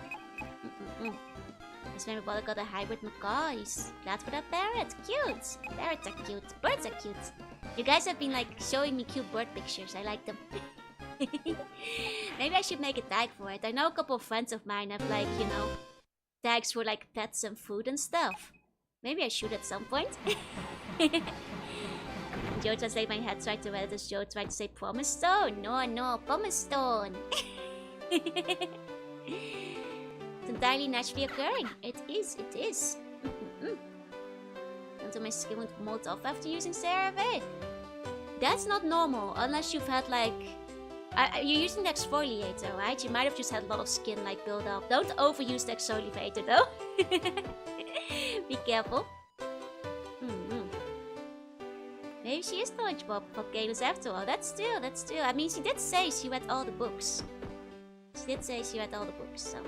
This my brother got a hybrid macaw. He's glad for that parrot. Cute. Parrots are cute. Birds are cute. You guys have been like showing me cute bird pictures. I like them. Maybe I should make a tag for it. I know a couple of friends of mine have like, you know, tags for like pets and food and stuff. Maybe I should at some point. Joe translate my head tried to read as Joe tried to say promise stone. No, promise stone. It's entirely naturally occurring. It is. Until my skin would mold off after using CeraVe. That's not normal unless you've had like... you're using the exfoliator, right? You might have just had a lot of skin like build up. Don't overuse the exfoliator though. Be careful. Maybe she is knowledgeable about volcanoes after all. That's true. I mean, she did say she read all the books. So...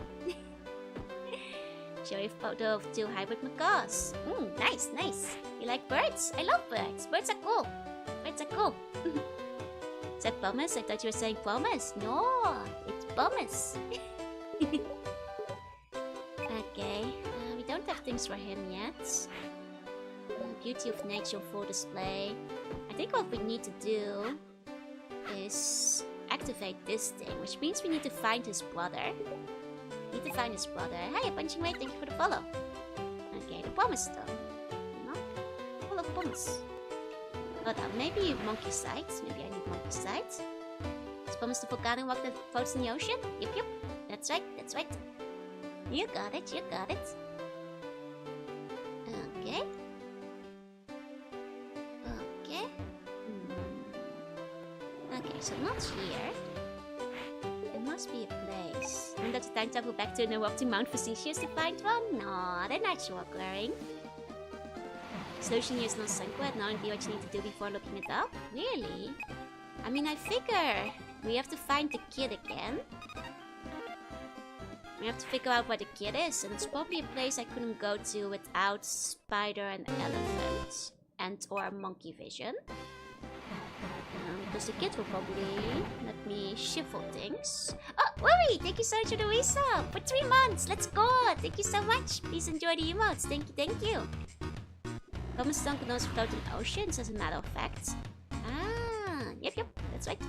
Show you a photo of 2 hybrid macaws. Nice. You like birds? I love birds. Birds are cool. Is that pumice? I thought you were saying pumice. No, it's pumice. Okay, we don't have things for him yet. Beauty of nature full display. I think what we need to do is activate this thing, which means we need to find his brother. Hi, Punching Way, thank you for the follow. Okay, the pumice stone. No? Full of pumice. Hold on, maybe monkey sight. Maybe I need monkey sight. Is pumice the volcano rock that floats in the ocean? Yep. That's right. You got it. Okay. Okay, so not here. There must be a place. And that's the time travel back to the rock to Mount Facetious to find one? No, they're natural occurring. Solution here is not sanguine. Now and what you need to do before looking it up? Really? I mean, I figure we have to find the kid again. We have to figure out where the kid is, and it's probably a place I couldn't go to without spider and elephant and or monkey vision. Because the kid will probably let me shuffle things. Oh, Worry! Thank you so much for the resub! For 3 months! Let's go! Thank you so much! Please enjoy the emotes. Thank you! Common stone can also float in oceans, as a matter of fact. Ah, yep, that's right.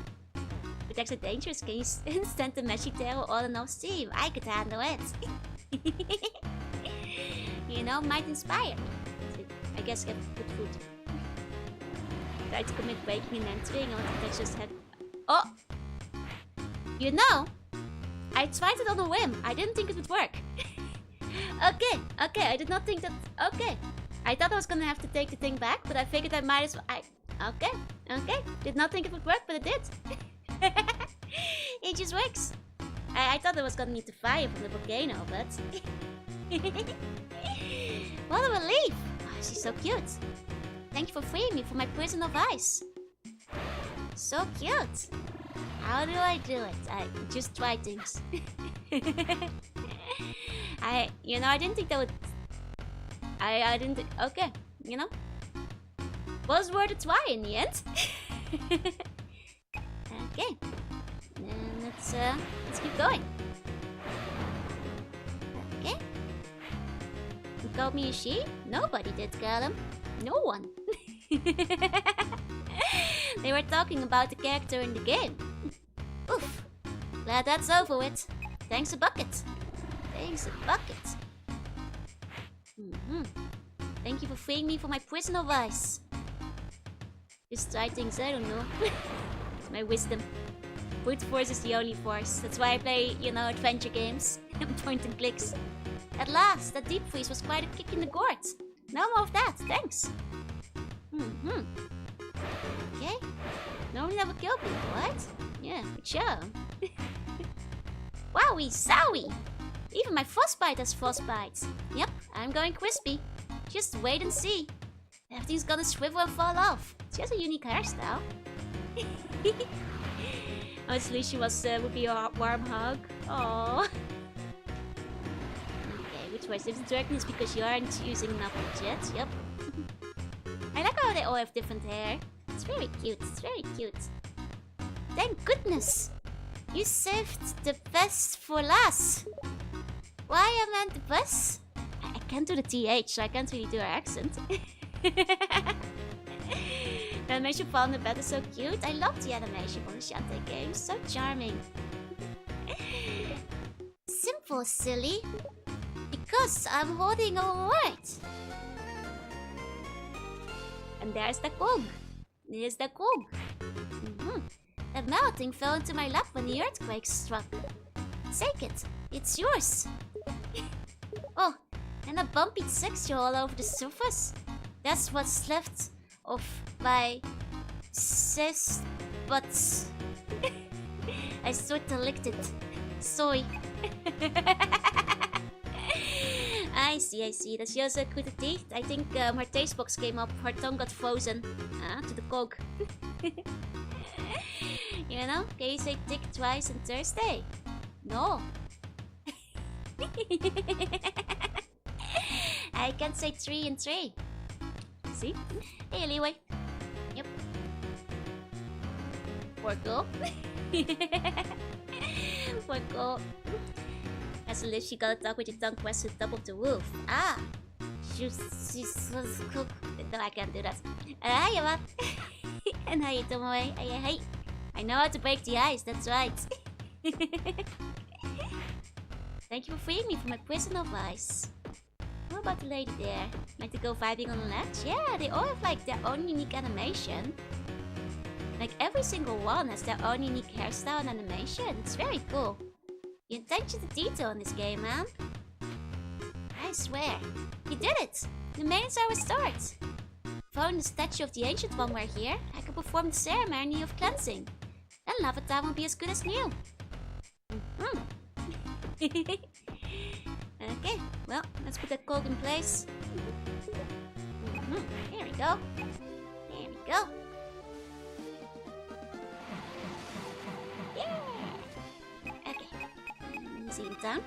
Protects are dangerous. Can you stand the meshy tail all in off steam? I could handle it. You know, might inspire. I guess get good food. Try to commit breaking and entering. I want to touch his head. Oh! You know, I tried it on a whim. I didn't think it would work. Okay, I did not think that... Okay. I thought I was gonna have to take the thing back, but I figured I might as well... Okay. Did not think it would work, but it did. It just works. I thought I was gonna need to fire from the volcano, but... What a relief! Oh, she's so cute. Thank you for freeing me from my prison of ice. So cute. How do I do it? I just try things. I didn't think that would... I didn't think... Okay, you know. Was worth a try in the end. Okay. Then let's keep going. Okay. Who called me a she? Nobody did, Callum. No one. They were talking about the character in the game. Oof. Glad that's over with. Thanks a bucket. Thank you for freeing me from my prison of ice. Just try things, I don't know. It's my wisdom. Brute force is the only force. That's why I play, adventure games. Point and clicks. At last, that deep freeze was quite a kick in the gourd. No more of that, thanks. Okay. Normally never killed me, what? Yeah, good show. Wowie, zowie! Even my frostbite has frostbites. Yep, I'm going crispy. Just wait and see. Everything's gonna swivel and fall off. She has a unique hairstyle. Honestly, she would be a warm hug. Aww. Okay, which works? If the dragon is because you aren't using enough budget. Yep. I like how they all have different hair. It's very cute. It's very cute. Thank goodness! You saved the best for last. Why am I the best? I can't do the TH, so I can't really do her accent. The animation for on the bed is so cute. I love the animation from the Shantae game. So charming. Simple, silly. Because I'm holding a word. And there's the cog. There's the cog. The melting fell into my lap when the earthquake struck. Take it. It's yours. Oh, and a bumpy texture all over the surface. That's what's left of my sis butts. I sort of licked it. Sorry. I see. That she also good teeth. I think her taste box came up. Her tongue got frozen to the cog. You know? Can you say dick twice on Thursday? No. I can say 3 and 3. See? Hey, anyway. Yep. Poor girl. Poor girl. As a lift, she gotta talk with your tongue pressed to the top of the roof. Ah! She's cook. No, I can't do that. Hi, Emma. And how you doing? Hey. I know how to break the ice, that's right. Thank you for freeing me from my prison of ice. What about the lady there? Like to go vibing on the ledge? Yeah, they all have like their own unique animation. Like every single one has their own unique hairstyle and animation. It's very cool. The attention to detail in this game, man. I swear. You did it! The maidens are restored. Following the statue of the Ancient One we're here, I can perform the ceremony of cleansing. Then Lava Town will be as good as new. Okay, well, let's put that cog in place. Here we go. There we go. Yeah! Okay. Easy in town.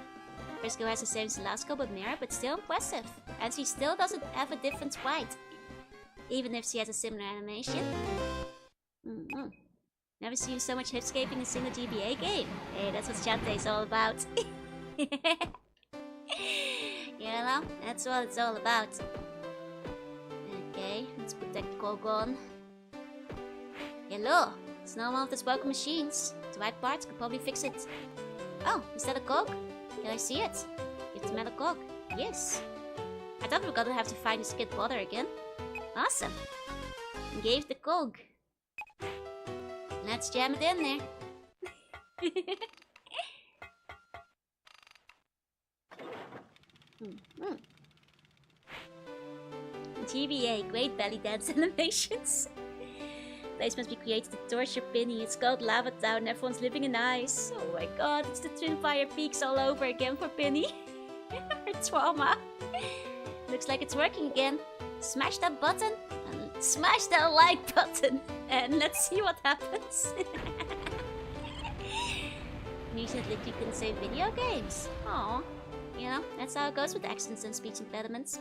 First go has the same as the last go but mirror, but still impressive. And she still doesn't have a different sprite. Even if she has a similar animation. Never seen so much hipscaping in a single GBA game. Hey, that's what Shantae is all about. You know, that's what it's all about. Okay, let's put that cog on. Hello, it's not one of those broken machines. The right parts could probably fix it. Oh, is that a cog? Can I see it? It's a metal cog. Yes. I thought we were gonna have to find the skid water again. Awesome. Engage the cog. Let's jam it in there. GBA, great belly dance animations. Place must be created to torture Penny. It's called Lava Town and everyone's living in ice. Oh my god, it's the Twin Fire Peaks all over again for Penny. Her trauma. Looks like it's working again. Smash that button and smash that like button. And let's see what happens. Recently you can save video games. Aww. You know, that's how it goes with accents and speech impediments.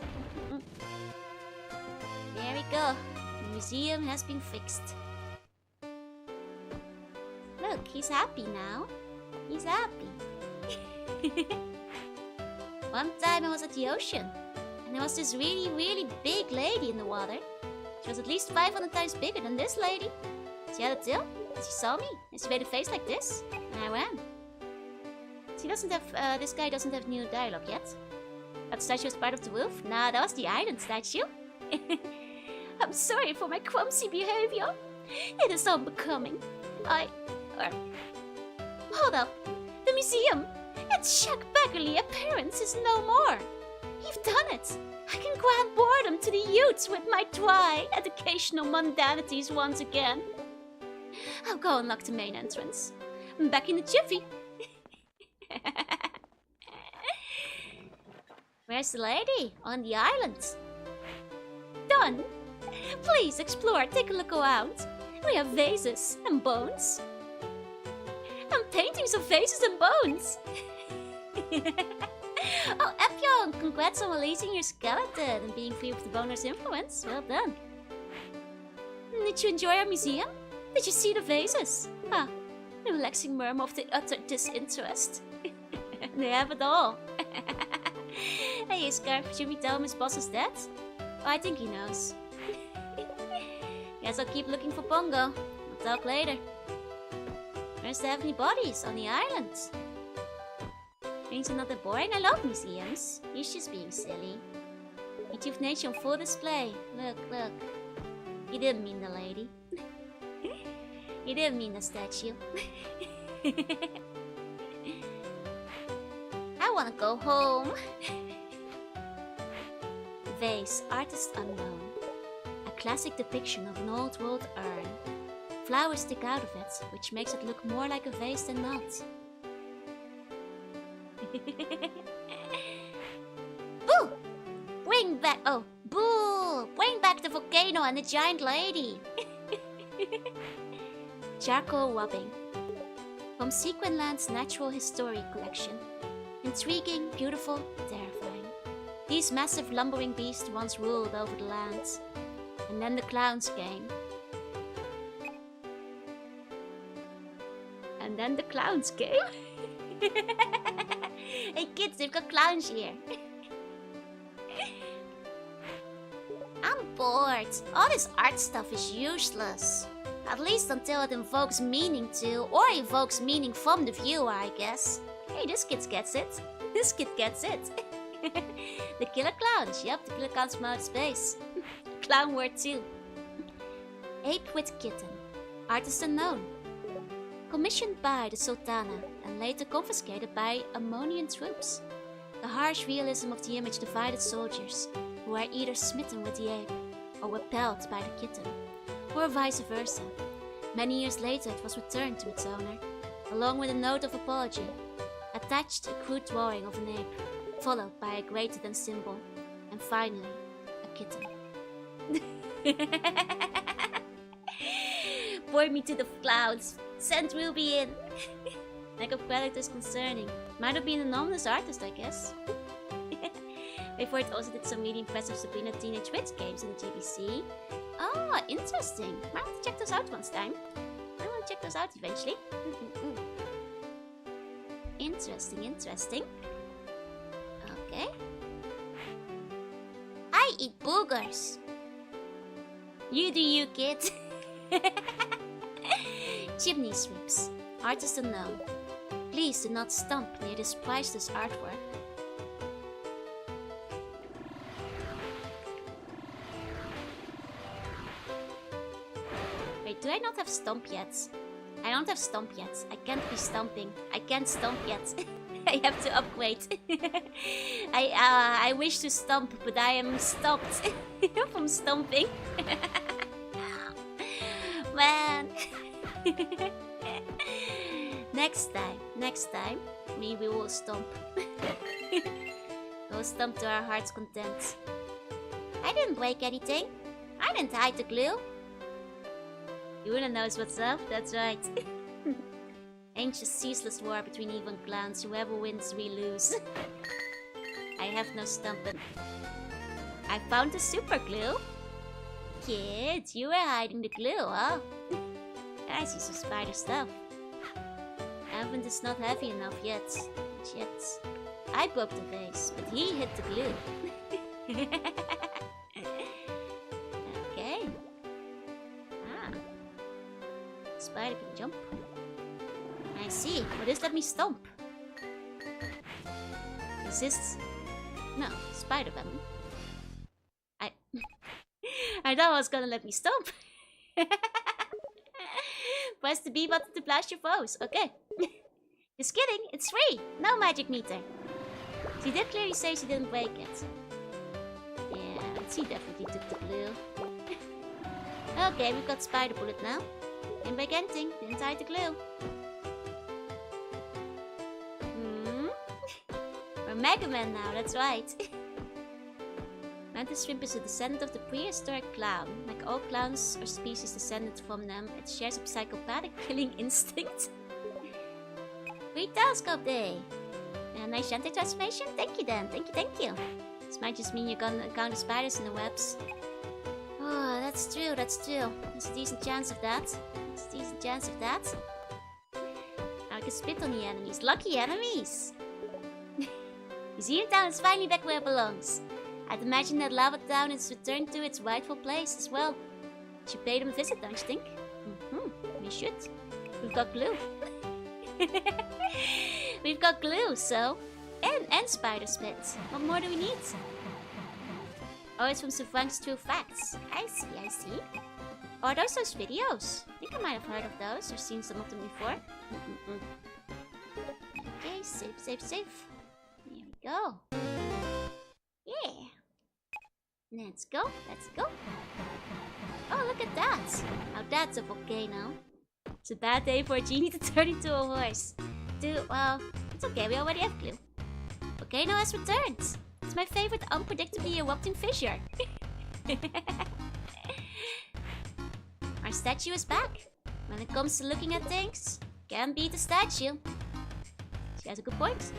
There we go. The museum has been fixed. Look, he's happy now. He's happy. One time I was at the ocean. And there was this really big lady in the water. She was at least 500 times bigger than this lady. She had a tail. She saw me. And she made a face like this. And I ran. She doesn't have, this guy doesn't have new dialogue yet. That statue was part of the roof? Nah, that was the island statue. I'm sorry for my clumsy behavior. It is unbecoming. Hold up. The museum. Its Chuck Baggerly appearance is no more. You've done it! I can grant boredom to the youths with my dry, educational mundanities once again. I'll go unlock the main entrance. I'm back in the jiffy. Where's the lady? On the island. Done. Please explore, take a look around. We have vases and bones. And paintings of vases and bones. Oh, Epyon, congrats on releasing your skeleton and being free of the boner's influence. Well done. Did you enjoy our museum? Did you see the vases? Ah, the relaxing murmur of the utter disinterest. They have it all. Hey, Scarf, should we tell him his boss is dead? Oh, I think he knows. Guess I'll keep looking for Pongo. We'll talk later. Where's the heavenly bodies on the island? Things are not that boring. I love museums. He's just being silly. Rejuvenation on full display. Look, look. He didn't mean the lady. He didn't mean the statue. I wanna go home. Vase, artist unknown. A classic depiction of an old world urn. Flowers stick out of it, which makes it look more like a vase than not. Boo! Bring back... Oh, boo! Bring back the volcano and the giant lady! Charcoal rubbing. From Sequinland's Natural History Collection. Intriguing, beautiful, terrifying. These massive lumbering beasts once ruled over the land. And then the clowns came. And then the clowns came? Hey kids, they've got clowns here. I'm bored. All this art stuff is useless. At least until it invokes meaning to, or evokes meaning from the viewer, I guess. Hey, this kid gets it. This kid gets it. The killer clowns. Yep, the killer clowns from outer space. Clown word too. Ape with kitten. Artist unknown. Commissioned by the Sultana and later confiscated by Ammonian troops. The harsh realism of the image divided soldiers, who are either smitten with the ape or repelled by the kitten, or vice versa. Many years later it was returned to its owner, along with a note of apology. Attached a crude drawing of an ape, followed by a greater than symbol, and finally, a kitten. Bore me to the clouds. Send Ruby in. Lack of characters concerning. Might have been an ominous artist, I guess. Before it also did some really impressive Sabrina Teenage Witch games in the GBC. Oh, interesting. Might have to check those out once time. I want to check those out eventually. Interesting, interesting. Okay. I eat boogers. You do you, kid. Chimney sweeps. Artist unknown. Please do not stomp near this priceless artwork. Wait, do I not have stomp yet? I don't have stomp yet. I can't be stomping. I can't stomp yet. I have to upgrade. I wish to stomp, but I am stopped from stomping. Man. Next time, maybe we will stomp. We'll stomp to our heart's content. I didn't break anything. I didn't hide the glue. Jorunna knows what's up, that's right. Ancient ceaseless war between evil and clowns. Whoever wins, we lose. I have no stumping. I found the super glue. Kids, you were hiding the glue, huh? I see some spider stuff. Oven is not heavy enough yet. I broke the vase, but he hit the glue. Okay. Ah. Spider can jump. I see. Well, this let me stomp. Resist. No, spider venom. I thought it was gonna let me stomp. Press the B button to blast your foes. Okay. Just kidding, it's free. No magic meter. She did clearly say she didn't break it. Yeah, she definitely took the glue. Okay, we've got spider bullet now. Didn't break anything, didn't hide the glue. We're Mega Man now, that's right. Mantis shrimp is a descendant of the prehistoric clown. Like all clowns or species descended from them, it shares a psychopathic killing instinct. Great telescope day! A nice Shantae transformation? Thank you then, thank you. This might just mean you're gonna encounter spiders in the webs. Oh, that's true. There's a decent chance of that. I can spit on the enemies. Lucky enemies! Museum Town is finally back where it belongs. I'd imagine that Lava Town is returned to its rightful place as well. Should pay them a visit, don't you think? We should. We've got glue. We've got glue, so... And spider spit. What more do we need? Oh, it's from Sufrank's True Facts. I see. Oh, are those videos? I think I might have heard of those or seen some of them before. Okay, save. Here we go. Yeah. Let's go. Oh, look at that. Now that's a volcano. It's a bad day for a genie to turn into a horse. Well, it's okay, we already have glue. Volcano has returned. It's my favorite unpredictably erupting fissure. Our statue is back. When it comes to looking at things, can't beat the statue. She has a good point.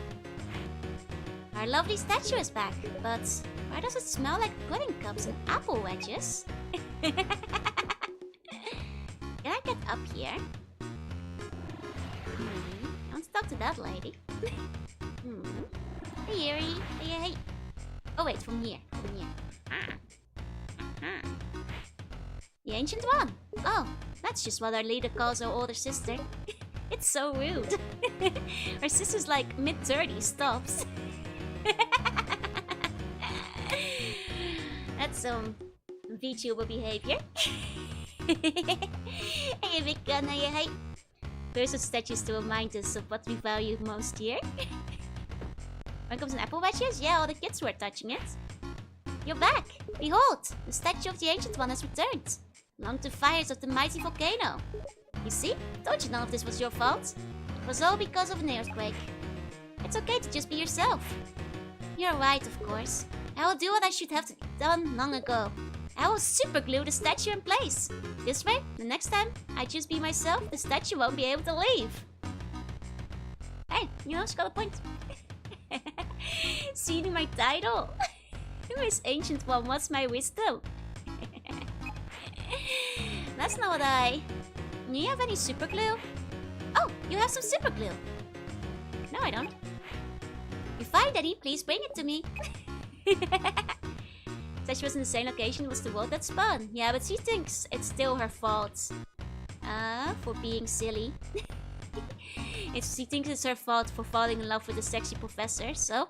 Our lovely statue is back, but why does it smell like pudding cups and apple wedges? Can I get up here? I want to talk to that lady. Hey, Yuri. Hey. Oh wait, from here. The Ancient One. Oh, that's just what our leader calls our older sister. It's so rude. Our sister's like mid-30s tops. That's some VTuber behavior. Hey, big gun, hey. There's a statues to remind us of what we value most here. When comes an apple wedges? Yeah, all the kids were touching it. You're back! Behold! The statue of the Ancient One has returned. Along the fires of the mighty volcano. You see? Told you none of this was your fault. It was all because of an earthquake. It's okay to just be yourself. You're right, of course. I will do what I should have done long ago. I will superglue the statue in place. This way, the next time I just be myself, the statue won't be able to leave. Hey, you know, she's got a point. Seeing my title. Miss Ancient One, what's my wisdom? That's not what I... Do you have any super glue? Oh, you have some super glue. No, I don't. If you find any, please bring it to me. Said she was in the same location, was the world that spun. Yeah, but she thinks it's still her fault. For being silly. She thinks it's her fault for falling in love with a sexy professor, so...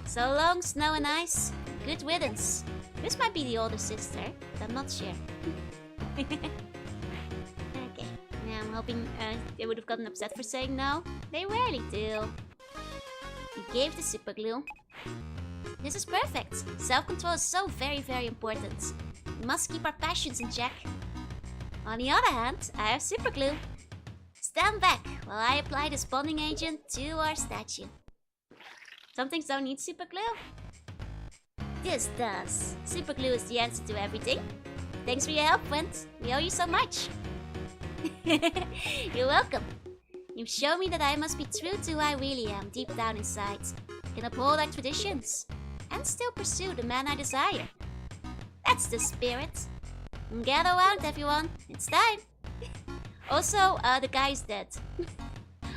So long, snow and ice. Good riddance. This might be the older sister, but I'm not sure. Okay. Yeah, I'm hoping they would have gotten upset for saying no. They rarely do. You gave the super glue. This is perfect. Self-control is so very, very important. We must keep our passions in check. On the other hand, I have super glue. Stand back while I apply this bonding agent to our statue. Some things don't need super glue. This does. Super glue is the answer to everything. Thanks for your help, friend. We owe you so much. You're welcome. You've shown me that I must be true to who I really am deep down inside. Can uphold our traditions and still pursue the man I desire. That's the spirit. Gather around, everyone. It's time. Also, the guy is dead.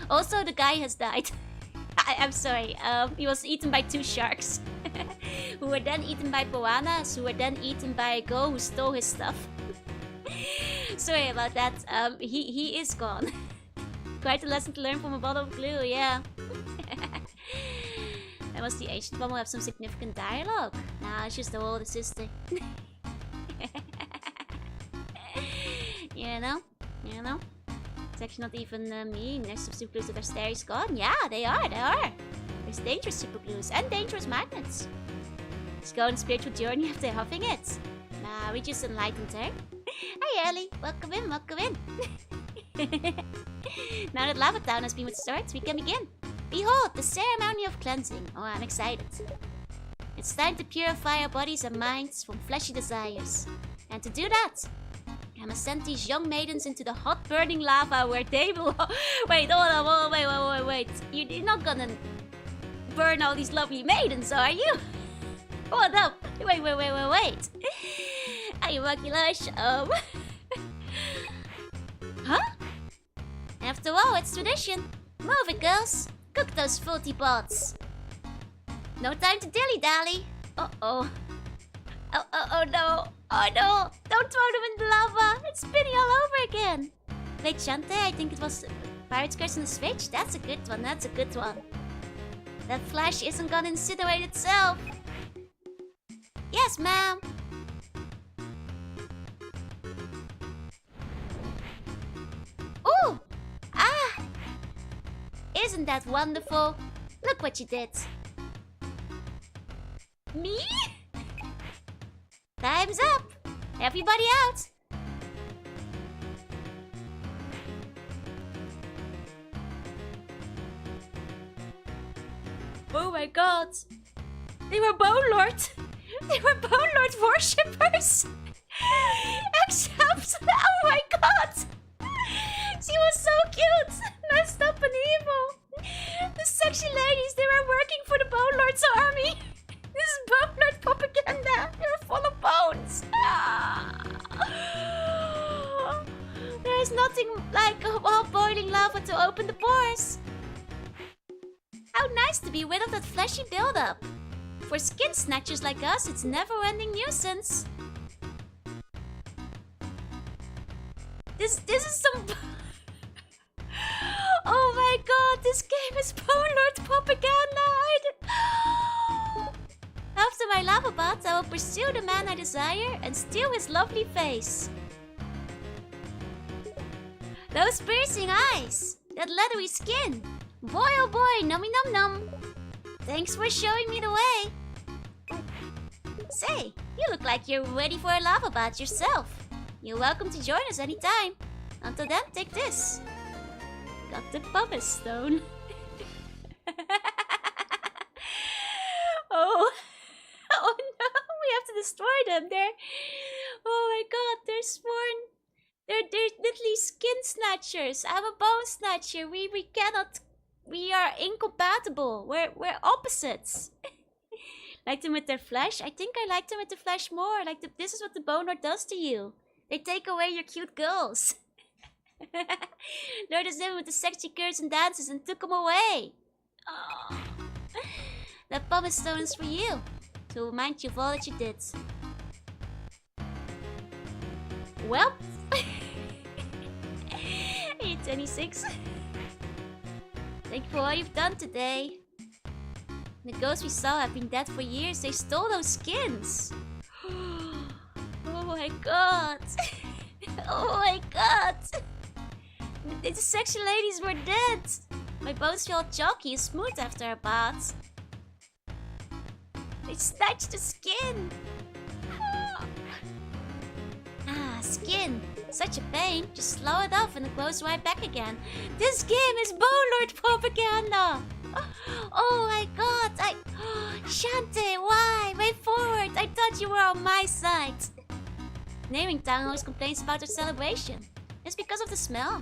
Also, the guy has died. I'm sorry. He was eaten by 2 sharks. Who were then eaten by piranhas, who were then eaten by a girl who stole his stuff. Sorry about that. He is gone. Quite a lesson to learn from a bottle of glue, yeah. That was the Ancient One will have some significant dialogue. Nah, it's just the older sister. You know? actually not even me. There's some super glues that are stairs gone. Yeah, they are. There's dangerous super glues and dangerous magnets. Let's go on a spiritual journey after huffing it. Nah, we just enlightened her. Hey Ellie, welcome in. Now that Lava Town has been restored, we can begin. Behold, the ceremony of cleansing. Oh, I'm excited. It's time to purify our bodies and minds from fleshy desires. And to do that, I must send these young maidens into the hot burning lava where they will... Wait, hold on, wait. You're not gonna burn all these lovely maidens, are you? What up? Wait. Hey, Makilash, Huh? After all, it's tradition. Move it, girls. Cook those filthy pots. No time to dilly-dally. Uh-oh. Oh no. Oh no. Don't throw them in the lava. It's spinning all over again. Wait, Shantae, I think it was Pirate's Curse on the Switch. That's a good one. That flash isn't gonna incinerate itself. Yes, ma'am. Ooh! Ah! Isn't that wonderful? Look what you did. Me? Time's up! Everybody out! Oh my god! They were Bone Lord! They were Bone Lord worshippers! Except... Oh my god! She was so cute! Messed up and evil! The sexy ladies, they were working for the Bone Lord's army! This is Bone Lord propaganda! They're full of bones! There's nothing like a wall boiling lava to open the pores! How nice to be rid of that fleshy buildup! For skin snatchers like us, it's never-ending nuisance. This is some... Oh my god, this game is Bone Lord propaganda! After my lava bath, I will pursue the man I desire and steal his lovely face. Those piercing eyes! That leathery skin! Boy oh boy, nummy num num! Thanks for showing me the way! Say, you look like you're ready for a lava bath yourself. You're welcome to join us anytime. Until then, take this. Got the pumice stone. Oh no, we have to destroy them. Oh my god, they're sworn. They're literally skin snatchers. I'm a bone snatcher. We cannot. We are incompatible. We're opposites. Like them with their flesh? I think I like them with the flesh more. This is what the Bone Lord does to you. They take away your cute girls. Lured us in with the sexy curves and dances and took them away. Oh. That pumice stone is for you. To remind you of all that you did. Well. Hey, 26. Thank you for all you've done today. The ghosts we saw have been dead for years. They stole those skins. Oh my god. Oh my god. The sexy ladies were dead. My bones felt chalky and smooth after a bath. They snatched the skin. Ah, skin. Such a pain. Just slow it off and it grows right back again. This game is Bone Lord propaganda. Oh my god, Shantae, why? Way forward, I thought you were on my side. Naming Town always complains about their celebration. It's because of the smell.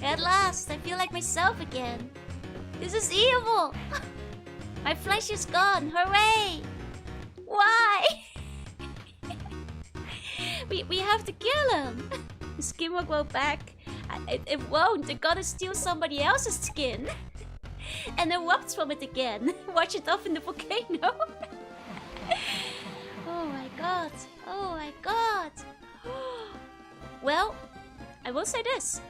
At last, I feel like myself again. This is evil. My flesh is gone, hooray! Why? We have to kill him. The skin will grow back. It won't. They're gonna steal somebody else's skin. And erupt from it again. Watch it off in the volcano. Oh my god. Oh my god. Well, I will say this.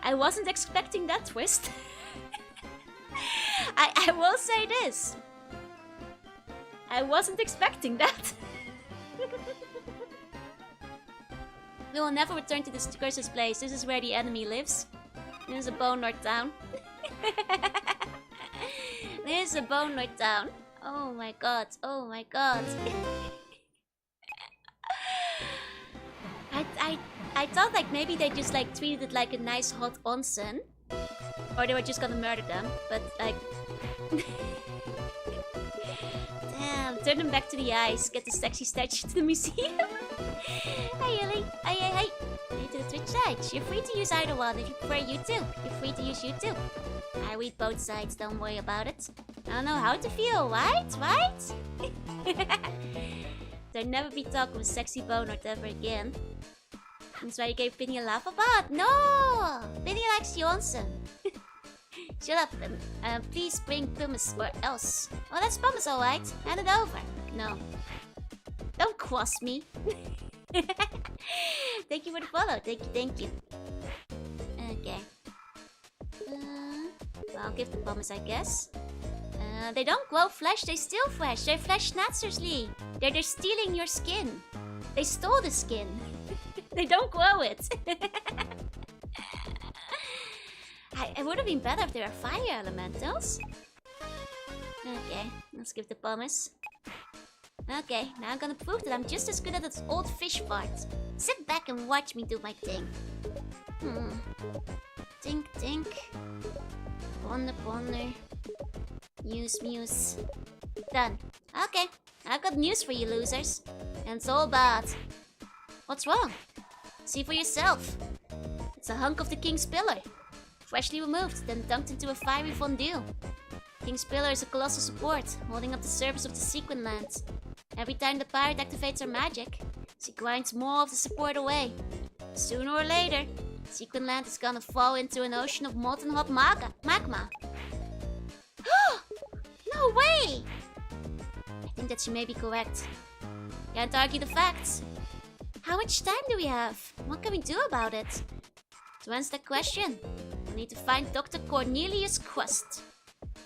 I wasn't expecting that twist. I will say this. I wasn't expecting that. We will never return to this curse's place. This is where the enemy lives. This is a Bone Lord town. This is a Bone Lord town. Oh my god. Oh my god. I thought like maybe they just like treated it like a nice hot onsen. Or they were just gonna murder them. But like... Damn, turn them back to the ice. Get the sexy statue to the museum. Hey Illy. Hey. Hey to the Twitch side. You're free to use either one. If you prefer YouTube, you're free to use YouTube. I read both sides, don't worry about it. I don't know how to feel, right? There'll never be talk of a sexy bone or ever again. That's why you gave Penny a laugh about. No! Penny likes Johnson. Shut up and please bring pumice or else. Oh, that's pumice, alright. Hand it over. No. Don't cross me. Thank you for the follow. Thank you. Okay. Well, I'll give the pumice, I guess. They don't grow flesh, they steal flesh. They're flesh schnatzers, Lee. They're stealing your skin. They stole the skin. They don't grow it. It would have been better if they were fire elementals. Okay, let's give the pumice. Okay, now I'm gonna prove that I'm just as good at this old fish part. Sit back and watch me do my thing. Tink. Ponder. Muse. Done. Okay, I've got news for you losers. And it's all bad. What's wrong? See for yourself. It's a hunk of the King's Pillar. Freshly removed, then dunked into a fiery fondue. King's Pillar is a colossal support, holding up the surface of the Sequin Land. Every time the pirate activates her magic, she grinds more of the support away. Sooner or later, Sequin Land is gonna fall into an ocean of molten hot magma. No way! I think that she may be correct. Can't argue the facts. How much time do we have? What can we do about it? To answer that question, we need to find Dr. Cornelius Quest.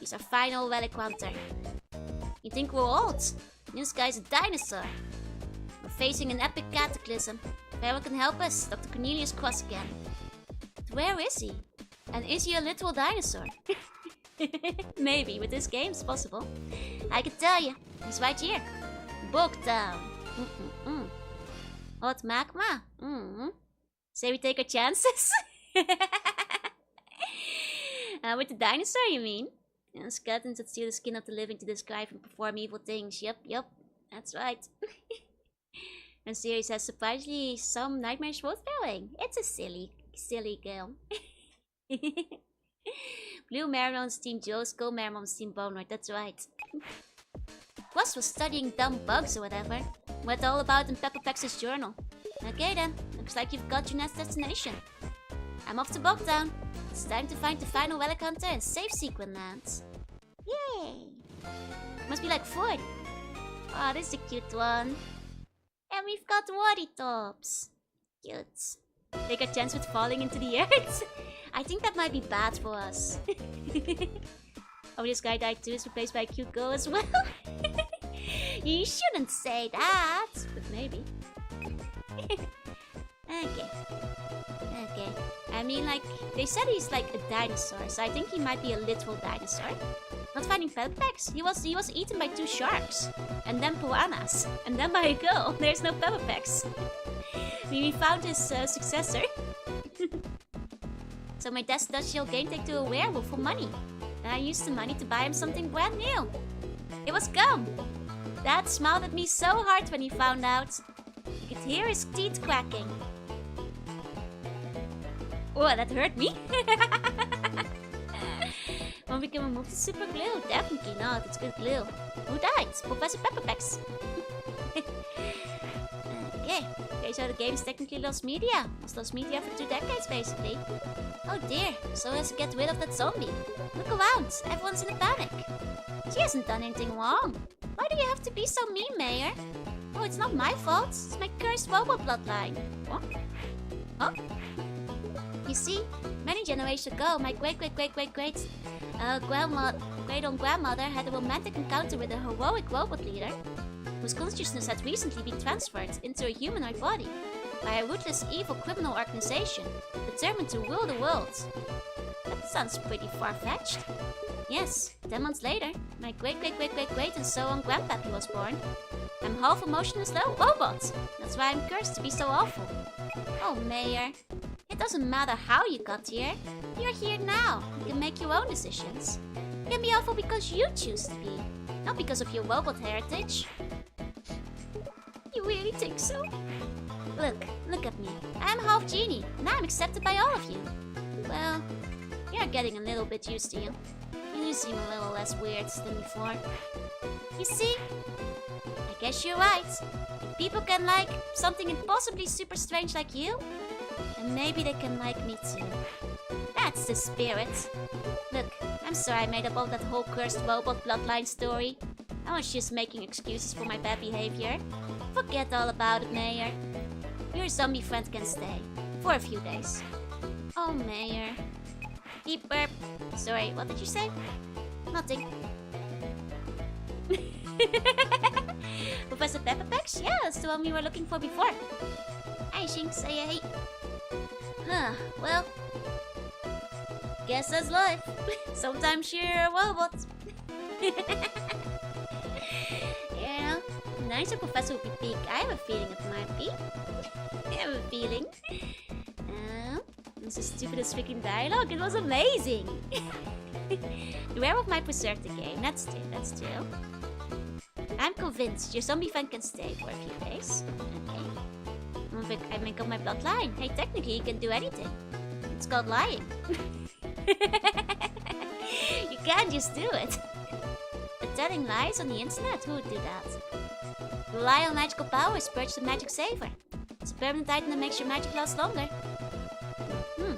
He's our final relic hunter. You think we're old? This guy's a dinosaur. We're facing an epic cataclysm. If anyone can help us, Dr. Cornelius Quest again. But where is he? And is he a literal dinosaur? Maybe, with this game it's possible. I can tell you, he's right here. Bogtown. Hot magma. Say we take our chances? With the dinosaur, you mean? And skeletons that steal the skin of the living to describe and perform evil things. Yep, that's right. And series has surprisingly some nightmares worth going. It's a silly game. Blue Marron's Team Joe's Gold Marron's Team Bonard, that's right. Quest was studying dumb bugs or whatever. Read all about in Peppa Pex's journal. Okay then, looks like you've got your next destination. I'm off to Bogtown. It's time to find the final relic hunter and save Sequin Land. Yay! Must be like Ford. Oh, this is a cute one. And we've got Wordy Tops. Cute. Take a chance with falling into the earth. I think that might be bad for us. Oh, this guy died too, is replaced by a cute girl as well. You shouldn't say that, but maybe. Okay. I mean, like, they said he's like a dinosaur, so I think he might be a literal dinosaur. Not finding Peppa-Pegs. He was eaten by 2 sharks, and then piranhas, and then by a girl. There's no Peppa-Pegs. We found his successor. So my dad does show game take to a werewolf for money. And I used the money to buy him something brand new. It was gum. Dad smiled at me so hard when he found out. You could hear his teeth cracking. Oh, that hurt me. When we can remove the super glue? Definitely not, it's good glue. Who died? Professor Peppa-Pegs. Okay, so the game is technically lost media. It's lost media for 2 decades, basically. Oh dear, so let's get rid of that zombie. Look around, everyone's in a panic. She hasn't done anything wrong. Why do you have to be so mean, Mayor? Oh, it's not my fault. It's my cursed robot bloodline. What? Huh? You see, many generations ago, my great grandma great-grandmother had a romantic encounter with a heroic robot leader, whose consciousness had recently been transferred into a humanoid body by a ruthless evil criminal organization determined to rule the world. That sounds pretty far-fetched. Yes, 10 months later, my great and so on grandpappy was born. I'm half emotionless robot. That's why I'm cursed to be so awful. Oh, Mayor. It doesn't matter how you got here. You're here now. You can make your own decisions. You can be awful because you choose to be, not because of your robot heritage. You really think so? Look at me. I'm half genie, and I'm accepted by all of you. Well, you're getting a little bit used to you. You seem a little less weird than before. You see? I guess you're right. If people can like something impossibly super strange like you, then maybe they can like me too. That's the spirit. Look, I'm sorry I made up all that whole cursed robot bloodline story. I was just making excuses for my bad behavior. Forget all about it, Mayor. Your zombie friend can stay. For a few days. Oh, Mayor. Beep burp. Sorry, what did you say? Nothing. Professor Pepperpex? Yeah, that's the one we were looking for before. Hi, Shink, say hey. Well, guess that's life. Sometimes you're a robot. You know, nicer professor would be big. I have a feeling it might be. I have a feeling. This is the stupidest freaking dialogue. It was amazing. Beware of my preserve the game. That's true. I'm convinced your zombie friend can stay for a few days. Okay. I make up my bloodline. Hey, technically you can do anything. It's called lying. You can't just do it. But telling lies on the internet, who would do that? Rely on magical powers, purge the magic saver. It's a permanent item that makes your magic last longer. Okay.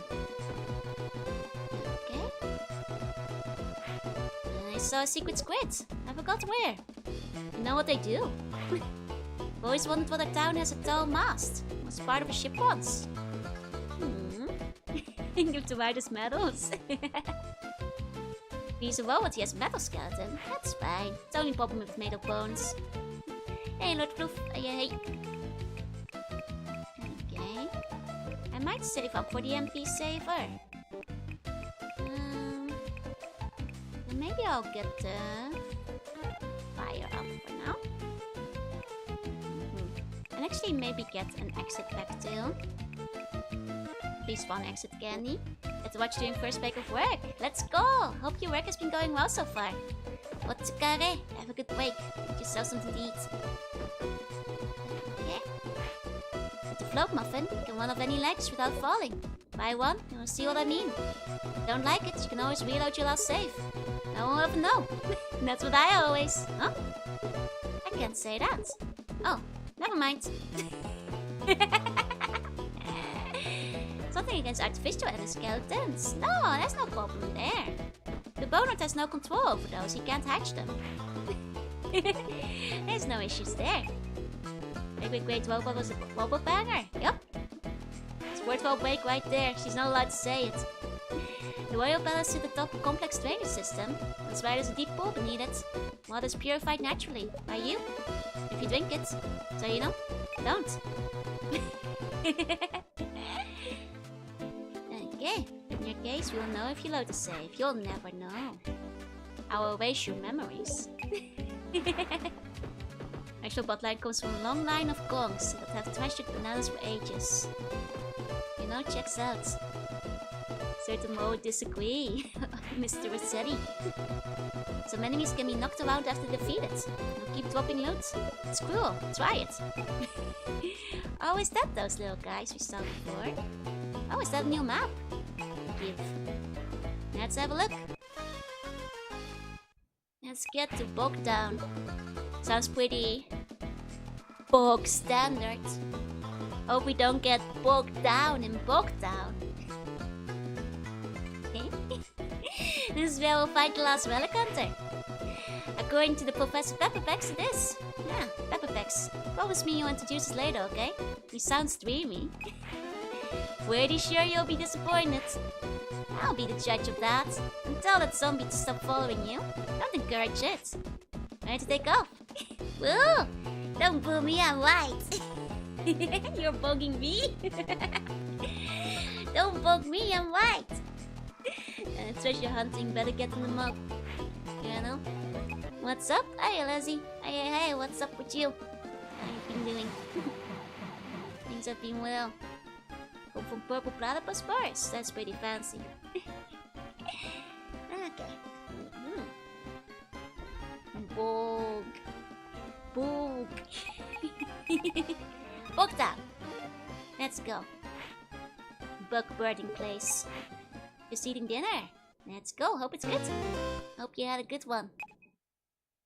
I saw a secret squid. I forgot where. You know what they do? I've always wondered what our town has a tall mast. Was part of a ship once. Give to Midas medals. He's a robot, he has a metal skeleton. That's fine. It's only problem with made of bones. Hey, Lord Fluff. Hey. Okay. I might save up for the MP saver. Maybe I'll get the fire up for now. And actually maybe get an exit back too. Please spawn exit candy. Let's watch during first break of work. Let's go! Hope your work has been going well so far. What's kare? Have a good break. Get yourself something to eat. Okay. With the float muffin, you can run off any legs without falling. Buy one, and we'll see what I mean. If you don't like it, you can always reload your last save. No one will ever know. That's what I always... Huh? I can't say that. Oh, never mind. Something against artificial endoskeletons. No, there's no problem there. The Bonard has no control over those. He can't hatch them. There's no issues there. Great robot was a robot banger. Yup. It's worthwhile break right there. She's not allowed to say it. The royal palace to the top of a complex drainage system. That's why there's a deep pool beneath it. Water is purified naturally. By you. If you drink it. So you know, don't. Okay. In your case, we'll know if you load the save. You'll never know. I will erase your memories. Actual botline comes from a long line of gongs that have treasured bananas for ages. You know, checks out. Certain more would disagree, Mr. Rossetti. Some enemies can be knocked around after defeated. They'll keep dropping loot. It's cruel. Try it. Oh, is that those little guys we saw before? Oh, is that a new map? Give. Let's have a look. Let's get to Bog Down. Sounds pretty bog standard. Hope we don't get bogged down in Bog Down. This is where we'll find the last relic hunter. According to the Professor Pepperpex, it is. Yeah, Pepperpex. Promise me you'll introduce us later, okay? You sound dreamy. Pretty sure you'll be disappointed. I'll be the judge of that. And tell that zombie to stop following you. Don't encourage it. Ready to take off? Woo! Don't boo me, I'm white. You're bugging me? Don't bug me, I'm white. Treasure hunting, better get in the mug. You know? What's up? Hey, Leslie. Hey, what's up with you? How you been doing? Things have been well. Come from purple platypus bars. That's pretty fancy. Okay. Bog. Bog down. Let's go. Bug birding place. Just eating dinner. Let's go. Hope it's good. Hope you had a good one.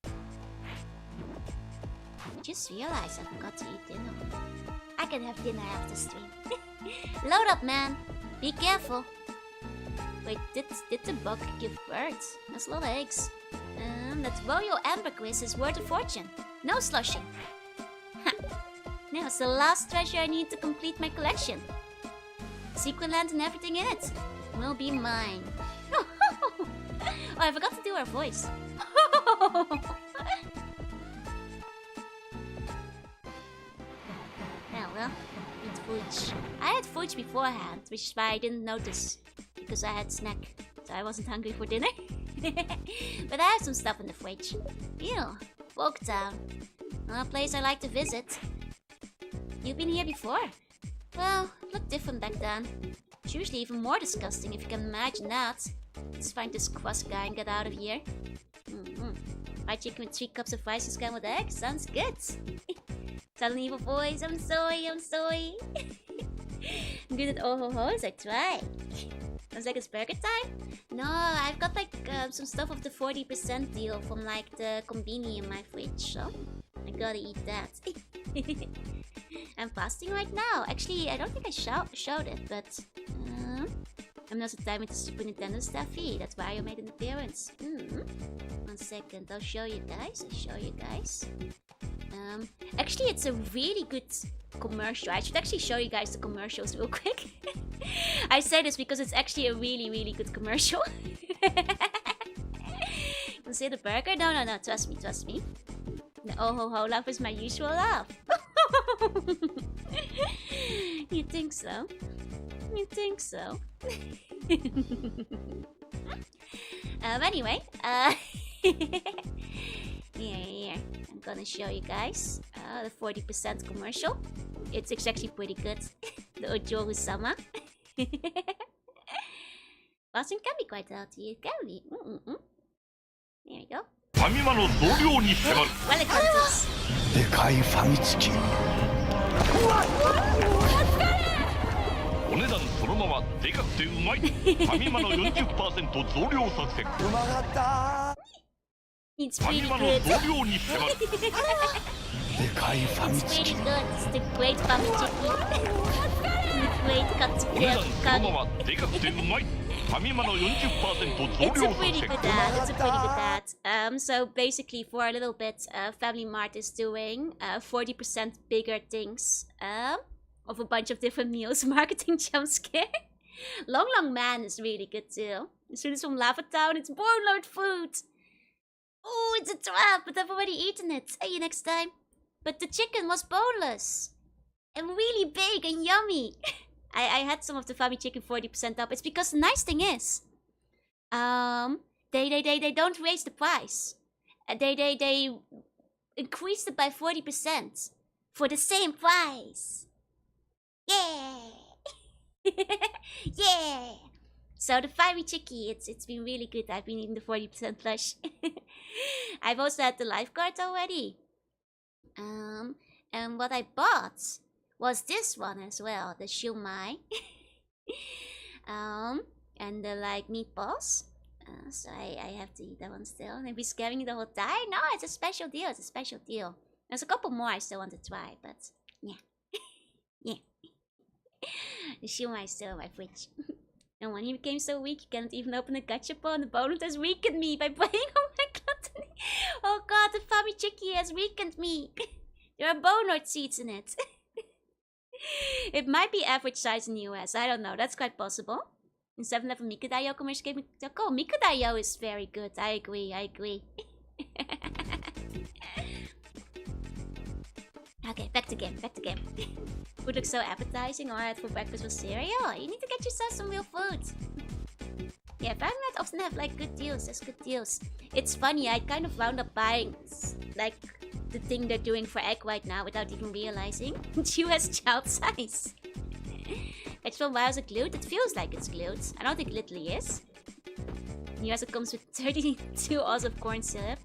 I just realized I forgot to eat dinner. I can have dinner after stream. Load up, man. Be careful. Wait, did the bug give birds? That's a lot of eggs. That Royal Ambergris is worth a fortune. No slushing. Now it's the last treasure I need to complete my collection. Secret land and everything in it will be mine. Oh, I forgot to do her voice. Well, eat fudge. I had fudge beforehand, which is why I didn't notice. Because I had snack, so I wasn't hungry for dinner. But I have some stuff in the fridge. Ew, Folktown. A place I like to visit. You've been here before? Well, it looked different back then. It's usually even more disgusting if you can imagine that. Let's find this crust guy and get out of here. Fried chicken with 3 cups of rice and scrambled eggs? Sounds good. Tell an evil voice, I'm sorry. I'm good at oh-ho-hos, I try. Sounds like it's burger time? No, I've got like some stuff of the 40% deal from like the conveni in my fridge, so I gotta eat that. I'm fasting right now. Actually, I don't think I showed it, but I'm not the time with the Super Nintendo Staffy. That's why I made an appearance. 1 second, I'll show you guys. Actually, it's a really good commercial. I should actually show you guys the commercials real quick. I say this because it's actually a really good commercial. You see the burger? No. Trust me. The oh ho ho laugh is my usual laugh. You think so? Anyway, here. I'm gonna show you guys the 40% commercial. It's actually pretty good. The Ojoru-sama. Fasting can be quite healthy. It can be. There we go. Well, it comes. でかいファミチキお値段そのままでかくてうまいファミマの 40% 増量作戦うまかった It's ファ pretty ミマの good. 増量に迫るでかいファミ It's チ pretty キ good. It's the great famichiki. The great お値段その katsuki. ままでかくてうまいファミマの 40% 増 It's 量 a 作 pretty 戦 good ad. So basically, for a little bit, Family Mart is doing 40% bigger things of a bunch of different meals. Marketing jump scare. Long Man is really good too. As soon as from Lava Town, it's boatload food. Oh, it's a trap, but I've already eaten it. See you next time. But the chicken was boneless and really big and yummy. I had some of the Fami chicken 40% up. It's because the nice thing is, they don't raise the price. They increased it by 40% for the same price. Yeah, yeah. So the Fami Chicky, it's been really good. I've been eating the 40% plush. I've also had the lifeguard already. And what I bought was this one as well, the shumai. And the like meatballs. So I have to eat that one still. And I'll be scaring you the whole time. No, it's a special deal. It's a special deal. There's a couple more I still want to try, but yeah, yeah. The shumai is still in my fridge. And when he became so weak, he cannot even open a gachapon. The bonus has weakened me by playing on my gluttony. Oh god, the Fami Chicky has weakened me. There are bone seeds in it. It might be average size in the US. I don't know. That's quite possible. In 7-Eleven Mikudayo commercial game. Oh, Mikudayo is very good. I agree. Okay, back to game. Food looks so appetizing. Alright, for breakfast with cereal. You need to get yourself some real food. Yeah, Family often have like good deals. There's good deals. It's funny, I kind of wound up buying like the thing they're doing for egg right now without even realizing. It's US child size. It's from why is it glued? It feels like it's glued. I don't think it literally is. In US it comes with 32 oz of corn syrup.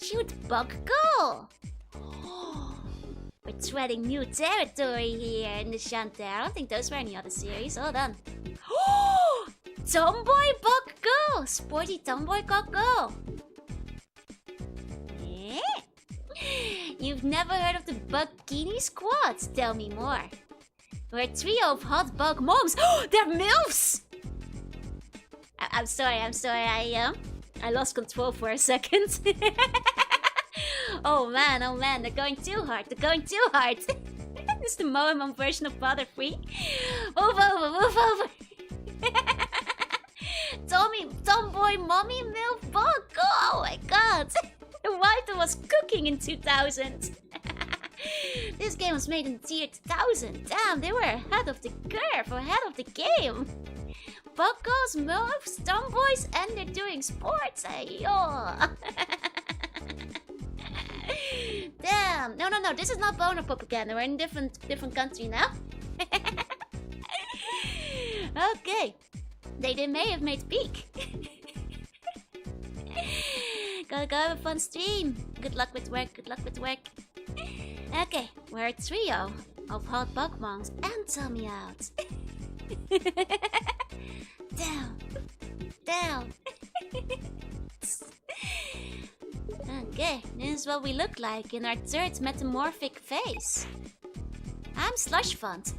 Shoot, Bug Girl! We're treading new territory here in the Shantae. I don't think those were any other series. Hold on. Tomboy Bug Girl! Sporty tomboy Bug Girl! Eh? You've never heard of the Bugini Squad? Tell me more. We're a trio of hot bug moms. They're MILFs! I'm sorry. I lost control for a second. Oh man, they're going too hard. This is the Moemon version of Father Free. Move over. Tomboy mommy milf bug. Oh my god. The writer was cooking in 2000. This game was made in the year 2000. Damn, they were ahead of the curve, ahead of the game. Bug girls, milfs, tomboys, and they're doing sports. Ayo. Damn. No. This is not boner propaganda. We're in different country now. Okay. They may have made peak. Gotta have a fun stream. Good luck with work. Okay, we're a trio of hot bug moms and tell me out. Down. Okay, this is what we look like in our third metamorphic phase. I'm Slush Font.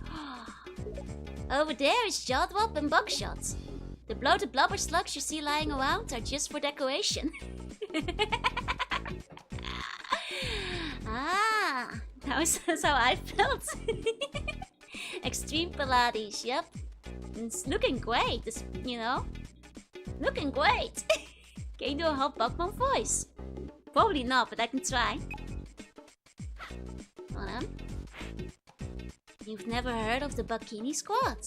Over there is Jodwop and Bugshot. The bloated blubber slugs you see lying around are just for decoration. That's how I felt. Extreme Pilates, yep. It's looking great, Looking great. Can you do a hot Bugmon voice? Probably not, but I can try. Hold on. You've never heard of the Bikini Squad?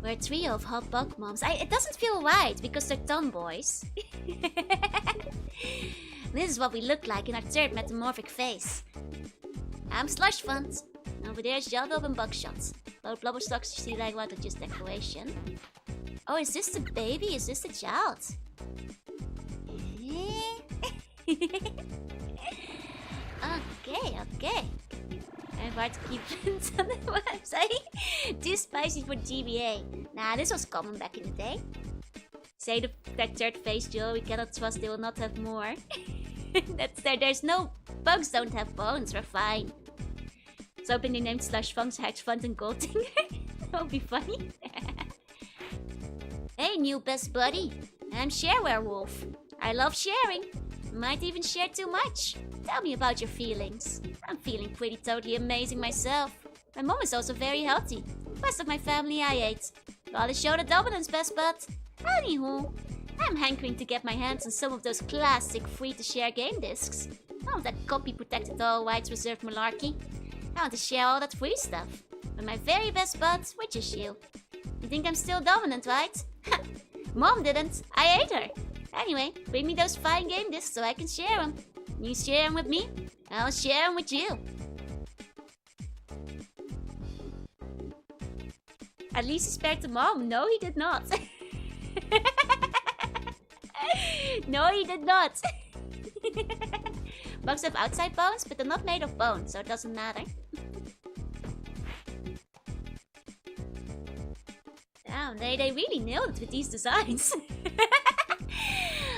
We're a trio of hot bug moms. It doesn't feel right because they're tomboys. This is what we look like in our third metamorphic phase. I'm Slush Fund. Over there's Jadov and Buckshot. Both blubber stocks you see like what are just decoration. Oh, is this the baby? Is this the child? Okay. I'm hard to keep friends on the website. Too spicy for GBA. Nah, this was common back in the day. Say that third phase, Joe. We cannot trust they will not have more. That's there. There's no bugs. Don't have bones. We're fine. So hoping they named Slush Funks, Hatch Fund, and Goldfinger. That would be funny. Hey, new best buddy. I'm Share Werewolf. I love sharing. Might even share too much. Tell me about your feelings. I'm feeling pretty totally amazing myself. My mom is also very healthy. Rest of my family I ate. Gotta show the dominance, best bud. Anywho, I'm hankering to get my hands on some of those classic free-to-share game discs. None of that copy-protected all rights reserved malarkey. I want to share all that free stuff. With my very best bud, which is you. You think I'm still dominant, right? Mom didn't. I ate her. Anyway, bring me those fine game discs so I can share them. You share them with me, I'll share them with you. At least he spared the mom. No, he did not. No, he did not. Bugs have outside bones, but they're not made of bone, so it doesn't matter. Damn, they really nailed it with these designs.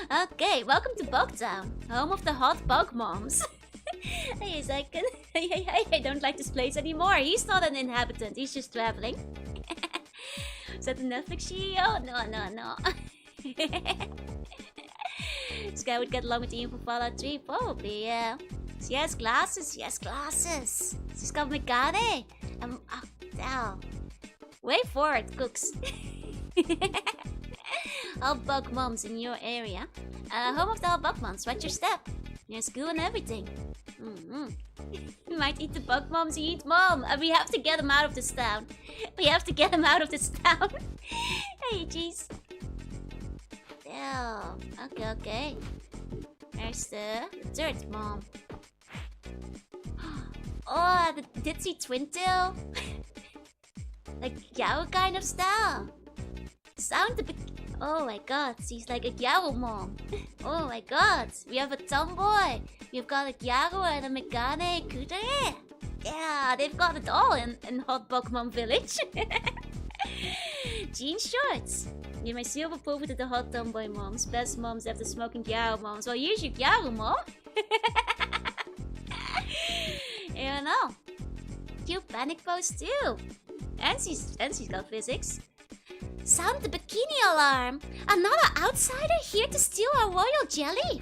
Okay, welcome to Bugtown, home of the hot bug moms. Hey, Zyken. I don't like this place anymore. He's not an inhabitant, he's just traveling. Is that the Netflix CEO? No. This guy would get along with Ian from Fallout 3, probably, yeah. She has glasses. She's got Megane. Down. Way forward, cooks. All bug moms in your area. Home of the all bug moms. Watch your step. There's goo and everything. You might eat the bug moms you eat, Mom. We have to get them out of this town. We have to get them out of this town. Hey, jeez. Damn. Okay. There's the dirt, Mom. Oh, the ditzy twin tail. Like Yao kind of style. Sound a bit. Oh my god, she's like a Yao mom. Oh my god, we have a tomboy. We've got a Yao and a Megane Kudere. Yeah, they've got it all in Hot Pokemon Village. Jean shorts. You may silver over to the hot tomboy moms. Best moms after smoking Yao moms. Well, here's your Yao mom. You know. Cute panic pose too. And she's got physics. Sound the bikini alarm! Another outsider here to steal our royal jelly?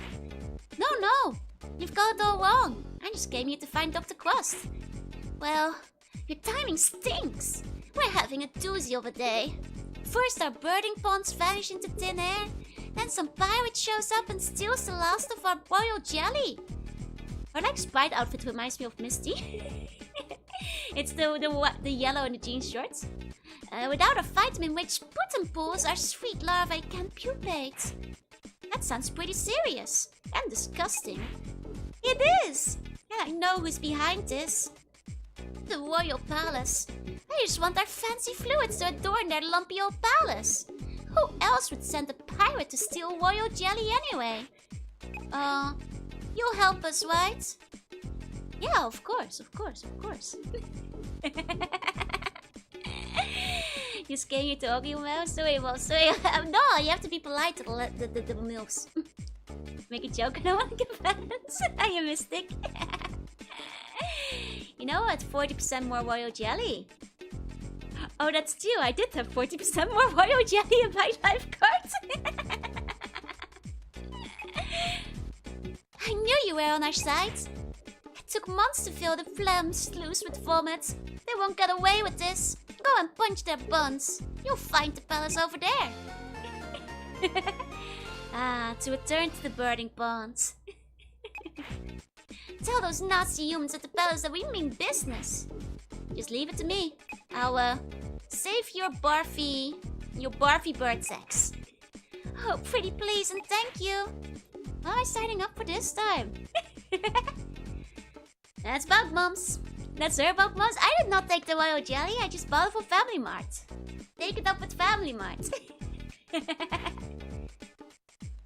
No. You've got it all wrong. I just came here to find Dr. Quast. Well, your timing stinks. We're having a doozy of a day. First our birding ponds vanish into thin air. Then some pirate shows up and steals the last of our royal jelly. Her like sprite outfit reminds me of Misty. It's the yellow and the jean shorts. Without a vitamin-rich putin pools, our sweet larvae can't pupate. That sounds pretty serious. And disgusting. It is! And I know who's behind this. The royal palace. They just want our fancy fluids to adorn their lumpy old palace. Who else would send a pirate to steal royal jelly anyway? You'll help us, right? Yeah, of course. You scared you to argue well? Sorry. No, you have to be polite to the milfs. Make a joke, I don't want to get fans. Are you mystic? You know what? 40% more royal jelly. Oh, that's true. I did have 40% more royal jelly in my life card. I knew you were on our side. It took months to fill the phlegm sluice with vomit. They won't get away with this. Go and punch their buns. You'll find the palace over there. To return to the birding ponds. Tell those Nazi humans at the palace that we mean business. Just leave it to me. I'll save your barfy bird sex. Oh, pretty please and thank you. How am I signing up for this time? That's Bug Mums. That's her Bug Mums. I did not take the royal jelly. I just bought it from Family Mart. Take it up with Family Mart.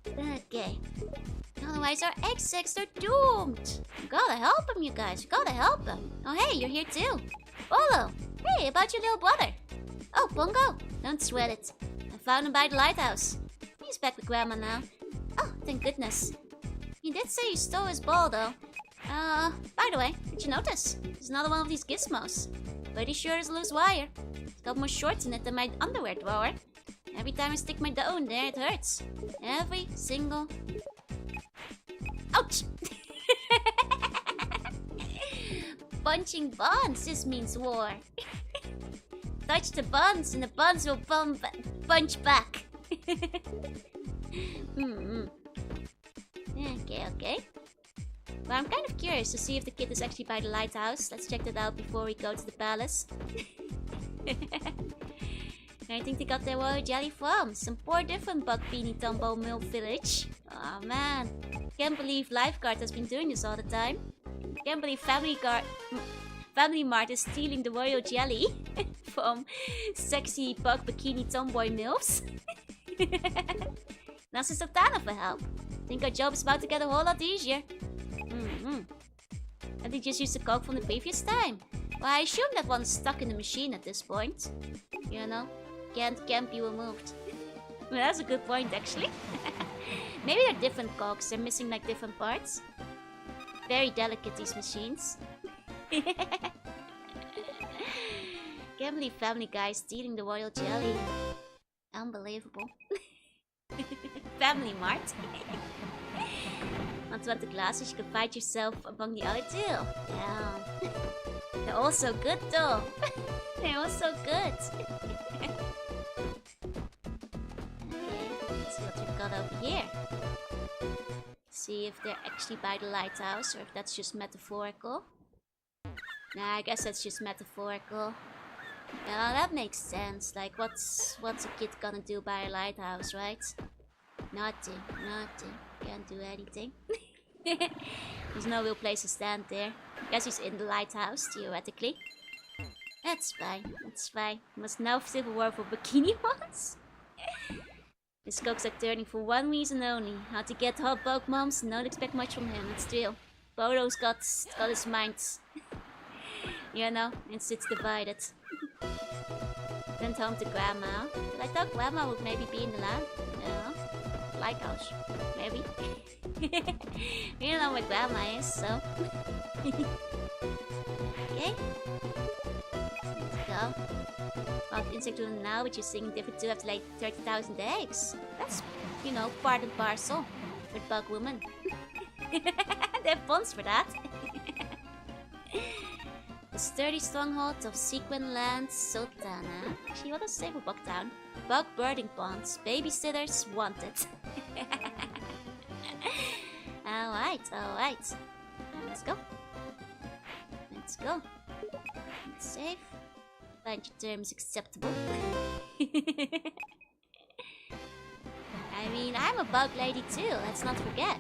Okay. Otherwise our egg sacks are doomed. You gotta help them, you guys. You gotta help them. Oh, hey, you're here too. Bolo. Hey, about your little brother. Oh, Pongo. Don't sweat it. I found him by the lighthouse. He's back with Grandma now. Oh, thank goodness. He did say you stole his ball, though. By the way, did you notice? There's another one of these gizmos. Pretty sure it's loose wire. It's got more shorts in it than my underwear drawer. Every time I stick my dough in there, it hurts. Every single... Ouch! Punching buns, this means war. Touch the buns and the buns will punch back. Okay. But I'm kind of curious to see if the kid is actually by the lighthouse. Let's check that out before we go to the palace. I think they got their royal jelly from some poor different Bug Beanie Tumbo Mill village. Oh man, can't believe Lifeguard has been doing this all the time. Can't believe Family Mart is stealing the royal jelly from sexy Bug Bikini Tomboy Milfs. Now Sultana for help. Think our job is about to get a whole lot easier. And they just used the coke from the previous time. Well, I assume that one's stuck in the machine at this point. You know, can't be removed. Well, that's a good point, actually. Maybe they're different cokes. They're missing like different parts. Very delicate, these machines. Can't believe Family Guy is stealing the royal jelly. Unbelievable. Family Mart. Want the glasses, you can fight yourself among the other two. Yeah. all so good though. They're all so good. Okay, let's see what we've got over here. See if they're actually by the lighthouse or if that's just metaphorical. Nah, I guess that's just metaphorical. Yeah, that makes sense. Like, what's a kid gonna do by a lighthouse, right? Nothing. Can't do anything. There's no real place to stand there. Guess he's in the lighthouse, theoretically. That's fine. Must know Civil War for bikini ones. His cocks are turning for one reason only. How to get hot bug moms and not expect much from him. It's true. Bodo's got his mind. You know, and sits divided. Went home to Grandma. But I thought Grandma would maybe be in the land. No. Lighthouse. Maybe. We don't know where Grandma is, so. Okay. Let's go. Well, insect room now, which is singing different 2 have to lay 30,000 eggs. That's, you know, part and parcel with Bug Woman. They have bonds for that. The sturdy stronghold of Sequin Land, Sultana. Actually, what does it say for Bugtown? Bug birding ponds. Babysitters wanted. Alright. Let's go. It's safe. Find your terms acceptable. I mean, I'm a bug lady too, let's not forget.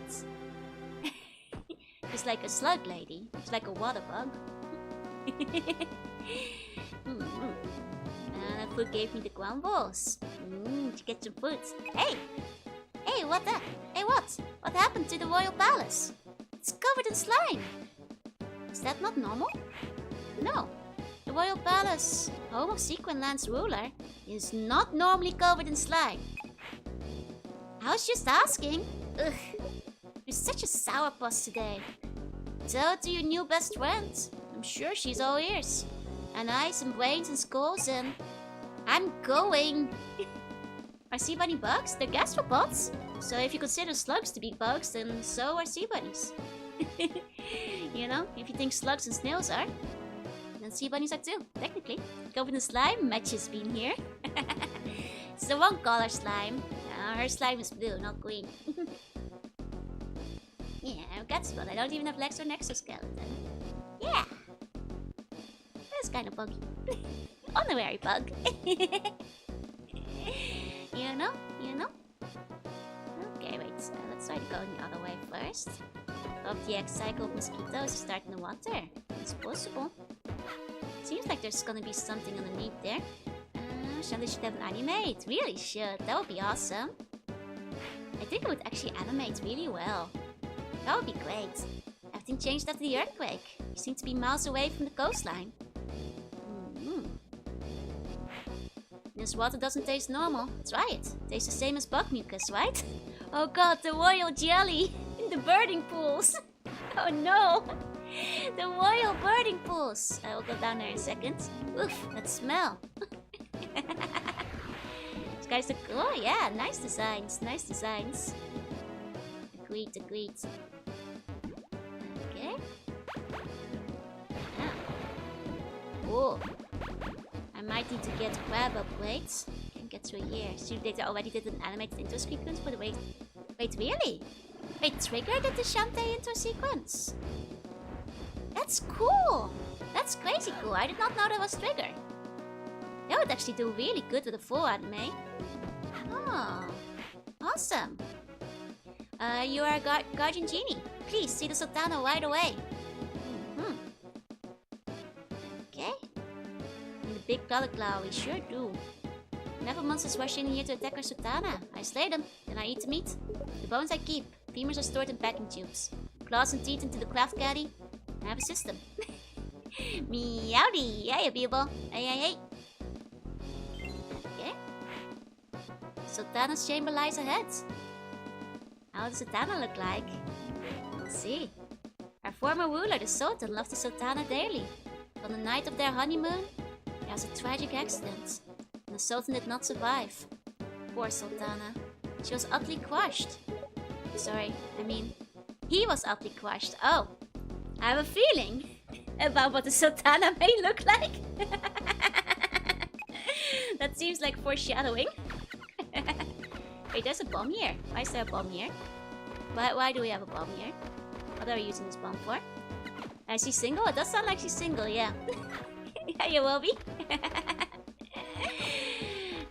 Just like a slug lady. It's like a water bug. That food gave me the grumbles. To get some food. Hey, what the? Hey, what? What happened to the royal palace? It's covered in slime. Is that not normal? No. The royal palace, home of Sequin Land's ruler, is not normally covered in slime. I was just asking. Ugh. You're such a sourpuss today. Tell it to your new best friend. I'm sure she's all ears. And eyes and brains and skulls and... I'm going! Are sea bunny bugs? They're gastropods. So if you consider slugs to be bugs, then so are sea bunnies. You know, if you think slugs and snails are, then sea bunnies are too, technically. Covered in slime, Match's been here. It's the wrong color slime. Her slime is blue, not green. Yeah, I've got spot. I don't even have legs or an exoskeleton. Yeah. That's kind of buggy. Honorary bug. You know? Okay, wait. Let's try to go the other way first. Of the X cycle of mosquitoes start in the water. It's possible. Seems like there's gonna be something underneath there. Shantae should have an animate. Really should. That would be awesome. I think it would actually animate really well. That would be great. Everything changed after the earthquake. You seem to be miles away from the coastline. This water doesn't taste normal. Try it. Tastes the same as bug mucus, right? Oh god, the royal jelly in the birding pools. Oh no. The royal birding pools. I will go down there in a second. Oof, that smell. These guys look cool. Yeah, nice designs. Agreed. Okay. Ah. Oh. I might need to get grab upgrades. Can't get through here. Student data already did an animated intro sequence, but wait, really? Wait, Trigger did the Shantae intro sequence? That's cool! That's crazy cool. I did not know that was Trigger. That would actually do really good with a full anime. Oh, awesome. You are a Guardian Genie. Please see the Sultana right away. Okay. And the big color claw, we sure do. Whenever monsters rush in here to attack our Sultana, I slay them, then I eat the meat. The bones I keep. Femurs are stored in packing tubes. Claws and teeth into the craft caddy. I have a system. Meowdy! Hey, people! Hey! Okay. Sultana's chamber lies ahead. How does Sultana look like? Let's see. Our former ruler, the Sultan, loved the Sultana dearly. On the night of their honeymoon, there was a tragic accident, and the Sultan did not survive. Poor Sultana. She was utterly crushed. Sorry, I mean, he was utterly crushed. Oh, I have a feeling about what the Sultana may look like. That seems like foreshadowing. Wait, there's a bomb here. Why is there a bomb here? Why do we have a bomb here? What are we using this bomb for? Is she single? It does sound like she's single, yeah. Yeah, you will be.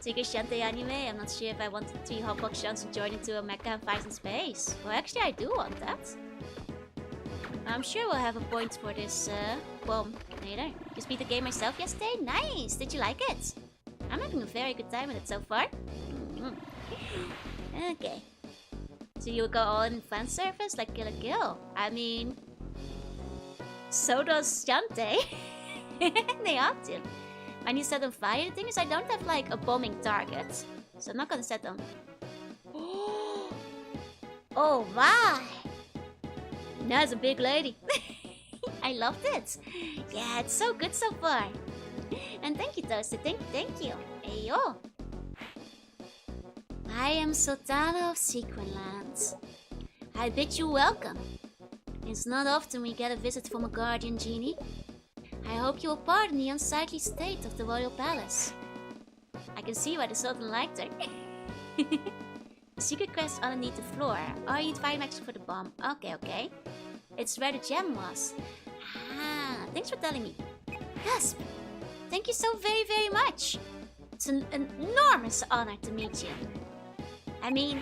Secret Shantae anime. I'm not sure if I want the 3 hotbox chunks to join into a mecha and fight in space. Well, actually, I do want that. I'm sure we'll have a point for this bomb later. Just beat the game myself yesterday. Nice! Did you like it? I'm having a very good time with it so far. Okay. So you'll go all in fan service like Kill la Kill. I mean, so does Shantae. They have to. I need to set on fire. The thing is, I don't have like a bombing target, so I'm not gonna set them. Oh my! That's a big lady. I loved it. Yeah, it's so good so far. And thank you, Toasted. Thank you. Ayo. I am Sultana of Sequinland. I bid you welcome. It's not often we get a visit from a guardian genie. I hope you will pardon the unsightly state of the royal palace. I can see why the Sultan liked her. The secret quest underneath the floor. Oh, you'd find actually for the bomb. Okay. It's where the gem was. Ah, thanks for telling me. Yes, thank you so very, very much. It's an enormous honor to meet you. I mean,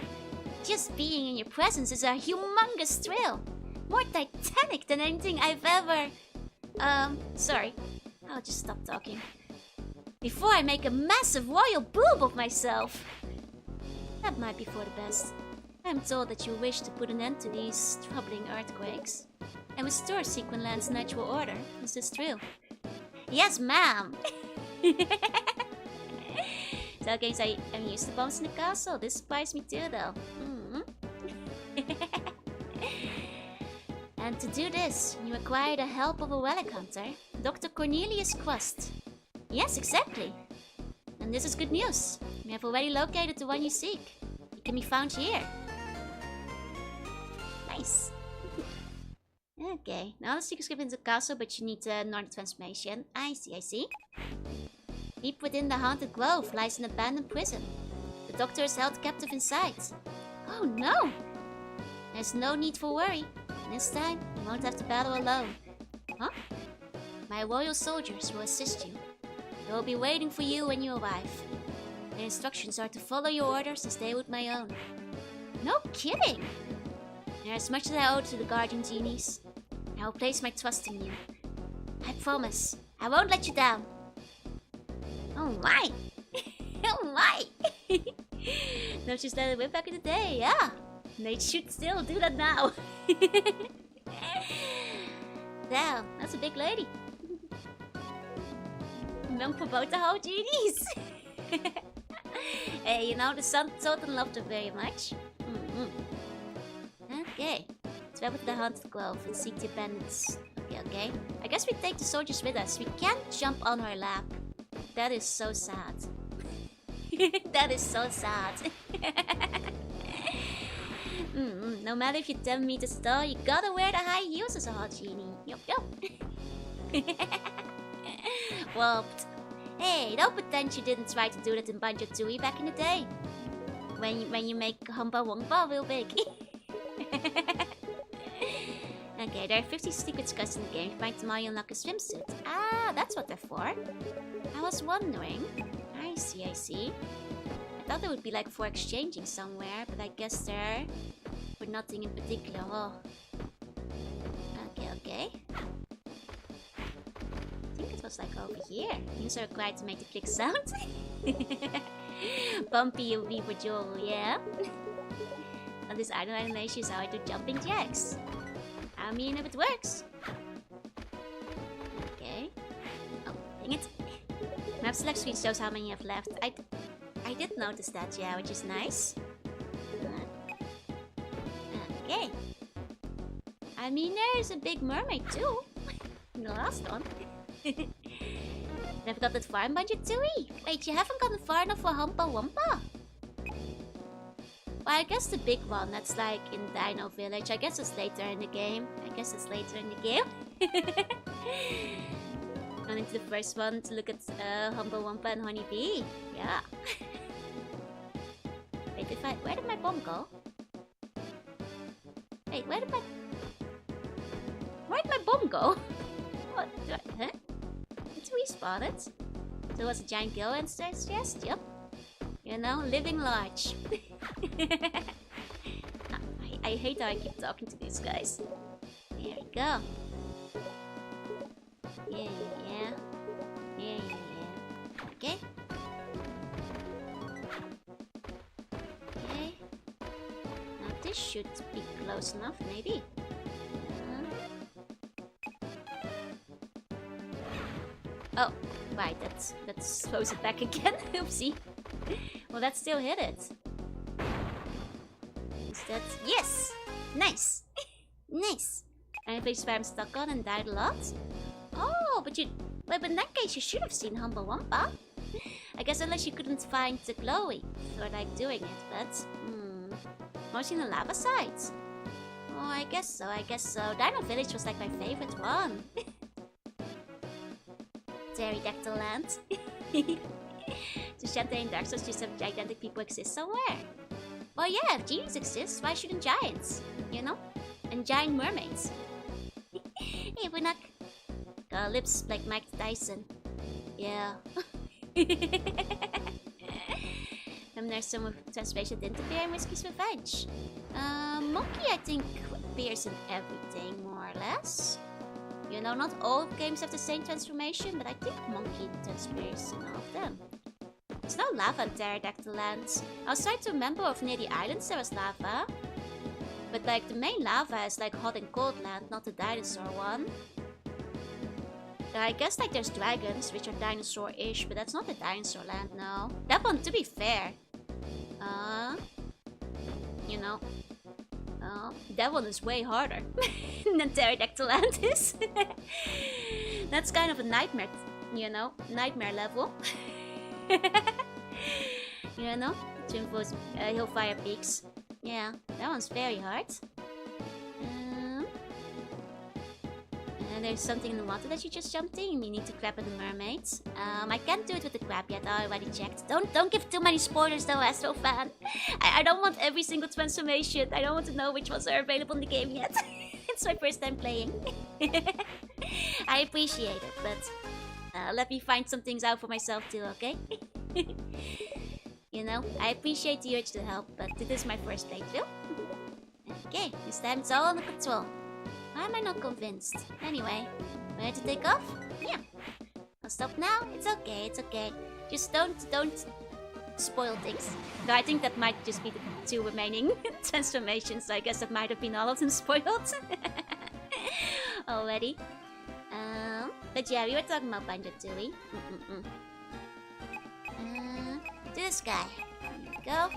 just being in your presence is a humongous thrill. More titanic than anything I've ever... sorry. I'll just stop talking. Before I make a massive royal boob of myself. That might be for the best. I'm told that you wish to put an end to these troubling earthquakes and restore Sequinland's natural order. Is this true? Yes, ma'am! So, okay, so I'm used to bombs in the castle. This surprised me too, though. And to do this, you require the help of a relic hunter, Dr. Cornelius Quast. Yes, exactly. And this is good news. We have already located the one you seek. It can be found here. Nice. Okay, now the secret script into the castle, but you need a northern transformation. I see. Deep within the haunted grove lies an abandoned prison. The doctor is held captive inside. Oh no! There's no need for worry. This time, you won't have to battle alone. Huh? My royal soldiers will assist you. They will be waiting for you when you arrive. Their instructions are to follow your orders and stay with my own. No kidding! There's much that I owe to the guardian genies. I will place my trust in you. I promise, I won't let you down. Oh my! Oh my! No, she's let it win back in the day, yeah. They should still do that now. Damn, that's a big lady. Don't promote the whole genies. Hey, you know, the Sultan loved her very much. Okay, let's travel to the haunted grove and seek the abandons. Okay. I guess we take the soldiers with us. We can't jump on her lap. That is so sad. That is so sad. No matter if you're 10 meters tall, you gotta wear the high heels as a hot genie. Yup. Well, hey, don't pretend you didn't try to do that in Banjo-Tooie back in the day. When you make Humba Wumba real big. Okay, there are 50 secret quests in the game. Find them all, you unlock a swimsuit. Ah, that's what they're for. I was wondering. I see. I thought they would be like for exchanging somewhere, but I guess they're for nothing in particular. Oh. Okay. I think it was like over here. Things are required to make the click sound. Bumpy UV for Joel, yeah? On this idle animation is how I do jumping jacks. I mean, if it works. Okay. Oh, dang it. Map select screen shows how many you have left. I did notice that, yeah, which is nice. Okay. I mean, there's a big mermaid too. In the last one. Never got that far in Banjo-Tooie. Wait, you haven't gotten far enough for Humpa Wumpa? Well, I guess the big one, that's like in Dino Village. I guess it's later in the game. Going into the first one to look at Humble Wumpa and Honeybee. Yeah. Wait, where did my bomb go? Wait, where did my bomb go? What? Huh? It's respawted. So it was a giant girl and says yes. Yep. You know, living large. I hate how I keep talking to these guys. There we go. Yeah. Okay. Okay. Now this should be close enough, maybe. Oh, right, that's throws it back again. Oopsie. Well, that still hit it. Is that... Yes! Nice! Nice! Any place where I'm stuck on and died a lot? Oh, but you... Well, but in that case, you should have seen Humble Wumpa. I guess unless you couldn't find the glowy for, like, doing it, but... Mostly in the lava sides. Oh, I guess so. Dino Village was, like, my favorite one. Pterodactyl Land. So Shantae and Dark Souls just have gigantic people exist somewhere. Well, yeah, if genies exist, why shouldn't giants? You know? And giant mermaids. Hey, we're not... Got lips like Mike Tyson. Yeah. And there's some transformation didn't appear in Whiskey's Revenge. Monkey, I think, appears in everything, more or less. You know, not all games have the same transformation, but I think Monkey transfers in all of them. There's no lava in Pterodactyl Land. I was trying to remember if near the islands there was lava. But like, the main lava is like hot and cold land, not the dinosaur one. I guess like there's dragons, which are dinosaur-ish, but that's not the dinosaur land, no. That one, to be fair. You know. That one is way harder than Pterodactyl Land is. That's kind of a nightmare, you know, nightmare level. You know, Twin Falls, Hillfire Peaks. Yeah, that one's very hard. And there's something in the water that you just jumped in. You need to grab at the mermaids. I can't do it with the crab yet. I already checked. Don't give too many spoilers though, Astro fan. I don't want every single transformation. I don't want to know which ones are available in the game yet. It's my first time playing. I appreciate it, but let me find some things out for myself too, okay? You know, I appreciate the urge to help, but this is my first playthrough. Okay, this time it's all under control. Why am I not convinced? Anyway, ready to take off? Yeah. I'll stop now. It's okay. Just don't spoil things. Though I think that might just be the two remaining transformations, so I guess that might have been all of them spoiled. Already. But yeah, we were talking about Banjo-Tooie. To this guy. There we go.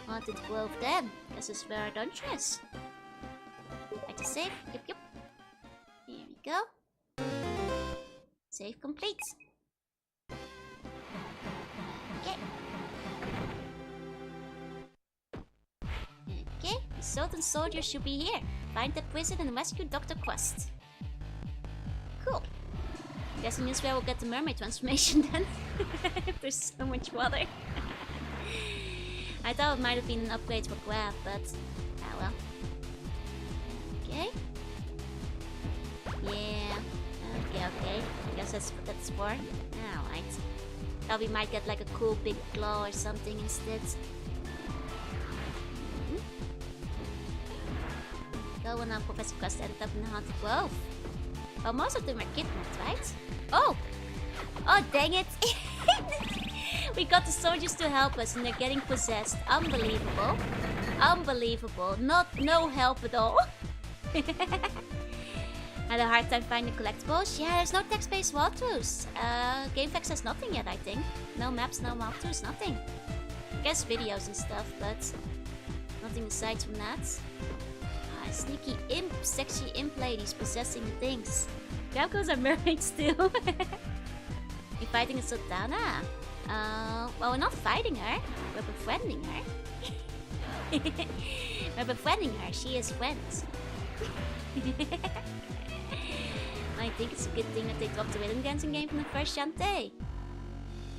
Haunted Grove then. This is where our dungeon is. Like to save. Yep. Here we go. Save complete. Okay. Okay, the Sultan soldier should be here. Find the prison and rescue Dr. Quest. Cool. Guessing this way we'll get the mermaid transformation then. If there's so much water. I thought it might have been an upgrade for Grab, but ah well. Okay. Yeah. Okay. I guess that's for. Alright. Thought we might get like a cool big claw or something instead. Go on, Professor Quest ended up in the Haunted Grove. Well, most of them are kidnapped, right? Oh! Oh, dang it! We got the soldiers to help us and they're getting possessed. Unbelievable. Unbelievable. No help at all. Had a hard time finding collectibles. Yeah, there's no text-based walkthroughs. GameFAQs has nothing yet, I think. No maps, no walkthroughs, nothing. I guess videos and stuff, but nothing aside from that. Sneaky imp, sexy imp ladies possessing things. Grabcos are mermaids too. You're fighting a Sultana? Well, we're not fighting her. We're befriending her. We're befriending her. She is friends. I think it's a good thing that they dropped the rhythm dancing game from the first Shantae.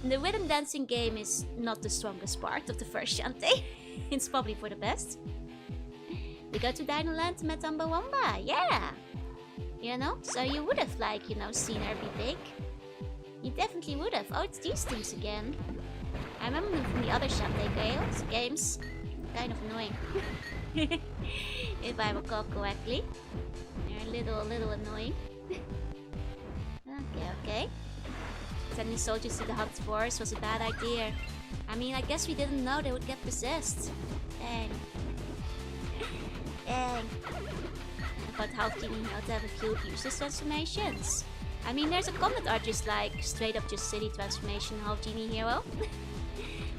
And the rhythm dancing game is not the strongest part of the first Shantae. It's probably for the best. We go to Dinoland to meet Wamba, yeah! You know, so you would have, like, you know, seen her be big. You definitely would have. Oh, it's these things again. I remember them from the other Shantae games. Kind of annoying. If I recall correctly. They're a little annoying. Okay. Sending soldiers to the hot forest was a bad idea. I mean, I guess we didn't know they would get possessed. Dang. But how can you know to have a few useless transformations? I mean, there's a comment art just like straight up just city transformation, half genie hero.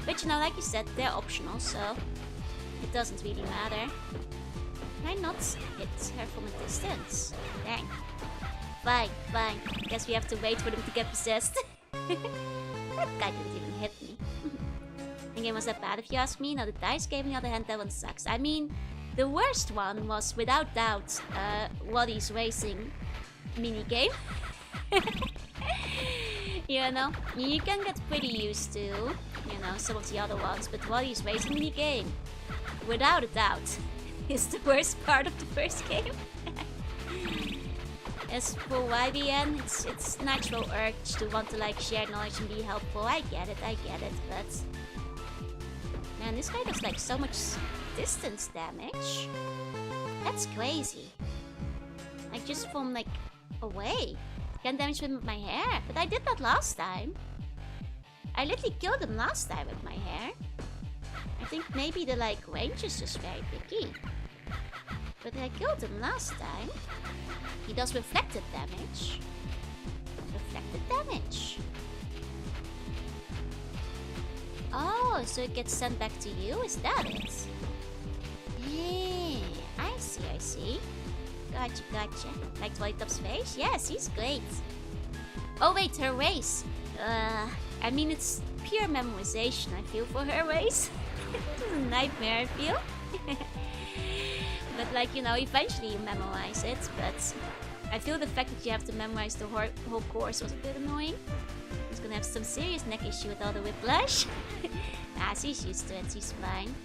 But you know, like you said, they're optional, so it doesn't really matter. Can I not hit her from a distance? Dang. Fine. Guess we have to wait for them to get possessed. That guy didn't even hit me. The game was that bad if you ask me. Now the dice game on the other hand, that one sucks. I mean, the worst one was without doubt Waddy's racing minigame. You know, you can get pretty used to, you know, some of the other ones, but Waddy's racing minigame, without a doubt, is the worst part of the first game. As for YBN, it's natural urge to want to like share knowledge and be helpful. I get it, but man, this guy does like so much distance damage. That's crazy. Like just from like away. Can damage him with my hair, but I did that last time. I literally killed him last time with my hair. I think maybe the like range is just very picky. But I killed him last time. He does reflected damage. Oh, so it gets sent back to you? Is that it? Yeah, I see. Gotcha. Like Top's face? Yes, he's great. Oh wait, her race. I mean, it's pure memorization, I feel, for her race. It's a nightmare, I feel. But like, you know, eventually you memorize it, but I feel the fact that you have to memorize the whole course was a bit annoying. He's gonna have some serious neck issue with all the whiplash. She's used to it, she's fine.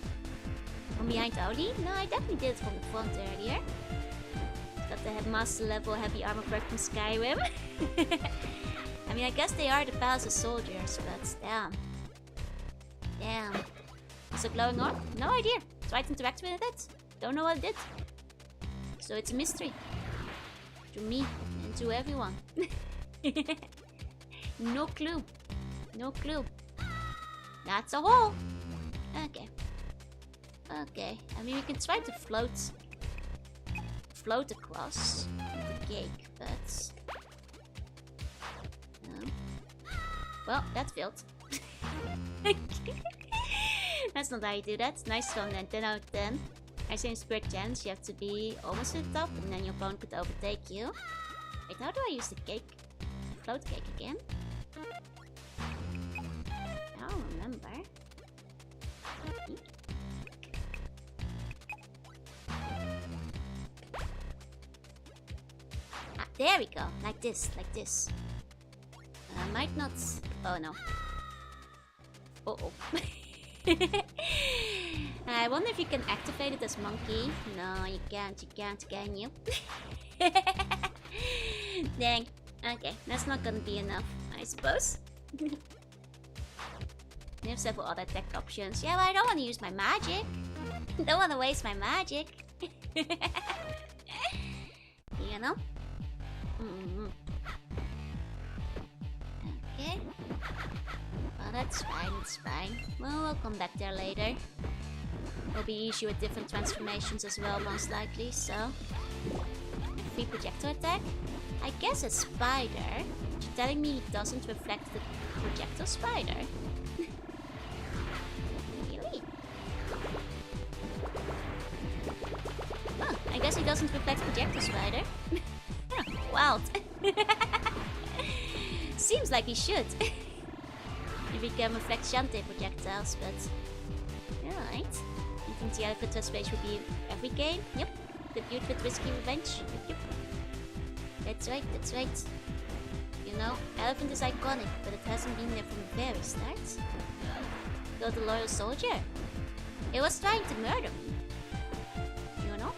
From behind Audi? No, I definitely did it from the front earlier. Got the headmaster level heavy armor perk from Skyrim. I mean, I guess they are the palace of soldiers, but damn. Is it glowing orb? No idea. Tried to interact with it. Don't know what it did. So it's a mystery. To me and to everyone. No clue. That's a hole. Okay. I mean, we can try to float across the cake, but no. Well, that failed. That's not how you do that. Nice one then. 10 out of 10. I say in Spirit Challenge you have to be almost at the top and then your opponent could overtake you. Wait, how do I use the cake? Float cake again? I don't remember. There we go. Like this. I might not... Oh no. Uh-oh. I wonder if you can activate it as monkey. No, you can't, can you? Dang. Okay, that's not gonna be enough, I suppose. We have several other tech options. Yeah, but I don't want to use my magic. Don't want to waste my magic. You know? Okay. Well, that's fine. Well, we'll come back there later. We'll be issue with different transformations as well, most likely, so... Free projector attack? I guess a spider. But you're telling me it doesn't reflect the projectile spider? Really? Oh, I guess he doesn't reflect projectile spider. Wild. Seems like he should. If he can reflect Shantae projectiles, but... Alright. You think the adequate test page would be every game? Yep. Debut with Risky Revenge? Yep. That's right, that's right. You know, elephant is iconic, but it hasn't been there from the very start. Killed the loyal soldier. It was trying to murder me. You know?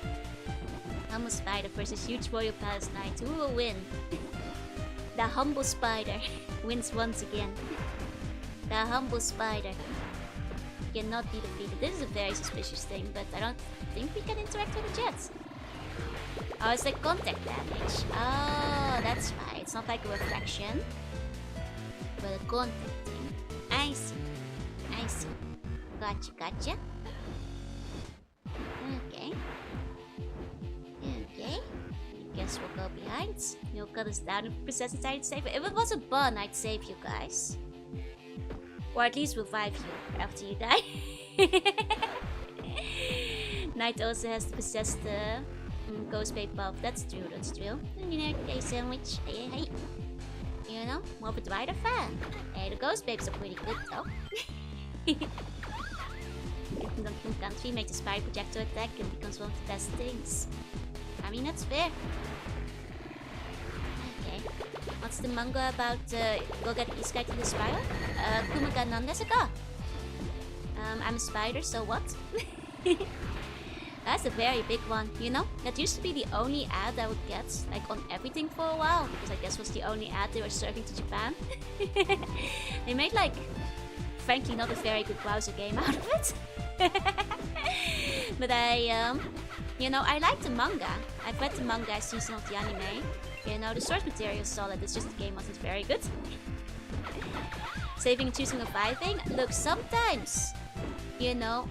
Humble spider versus huge royal palace knight. Who will win? The humble spider wins once again. The humble spider cannot be defeated. This is a very suspicious thing, but I don't think we can interact with the jets. Oh, it's like contact damage. Oh, that's why. It's not like a reflection, but a contact thing. I see. I see. Gotcha, gotcha. Okay. Okay. I guess we'll go behind. You'll cut us down if Princess decided to save it. If it was a bun, I'd save you guys. Or at least revive you after you die. Knight also has to possess the Ghost Babe buff. That's true, that's true. You know, okay, sandwich. Hey, hey. You know, more of a Rider fan. Hey, the Ghost Babes are pretty good though. From country, make the Spire projector attack and becomes one of the best things. I mean, that's fair. Okay. What's the manga about go get this guy to the spiral? Kumaga Nandesaka. I'm a spider, so what? That's a very big one, you know? That used to be the only ad I would get, like, on everything for a while, because I guess it was the only ad they were serving to Japan. They made, like, frankly not a very good browser game out of it. But you know, I like the manga. I've read the manga, I've seen some of the anime. You know, the source material is solid, it's just the game wasn't very good. Saving and choosing reviving? Look, sometimes, you know,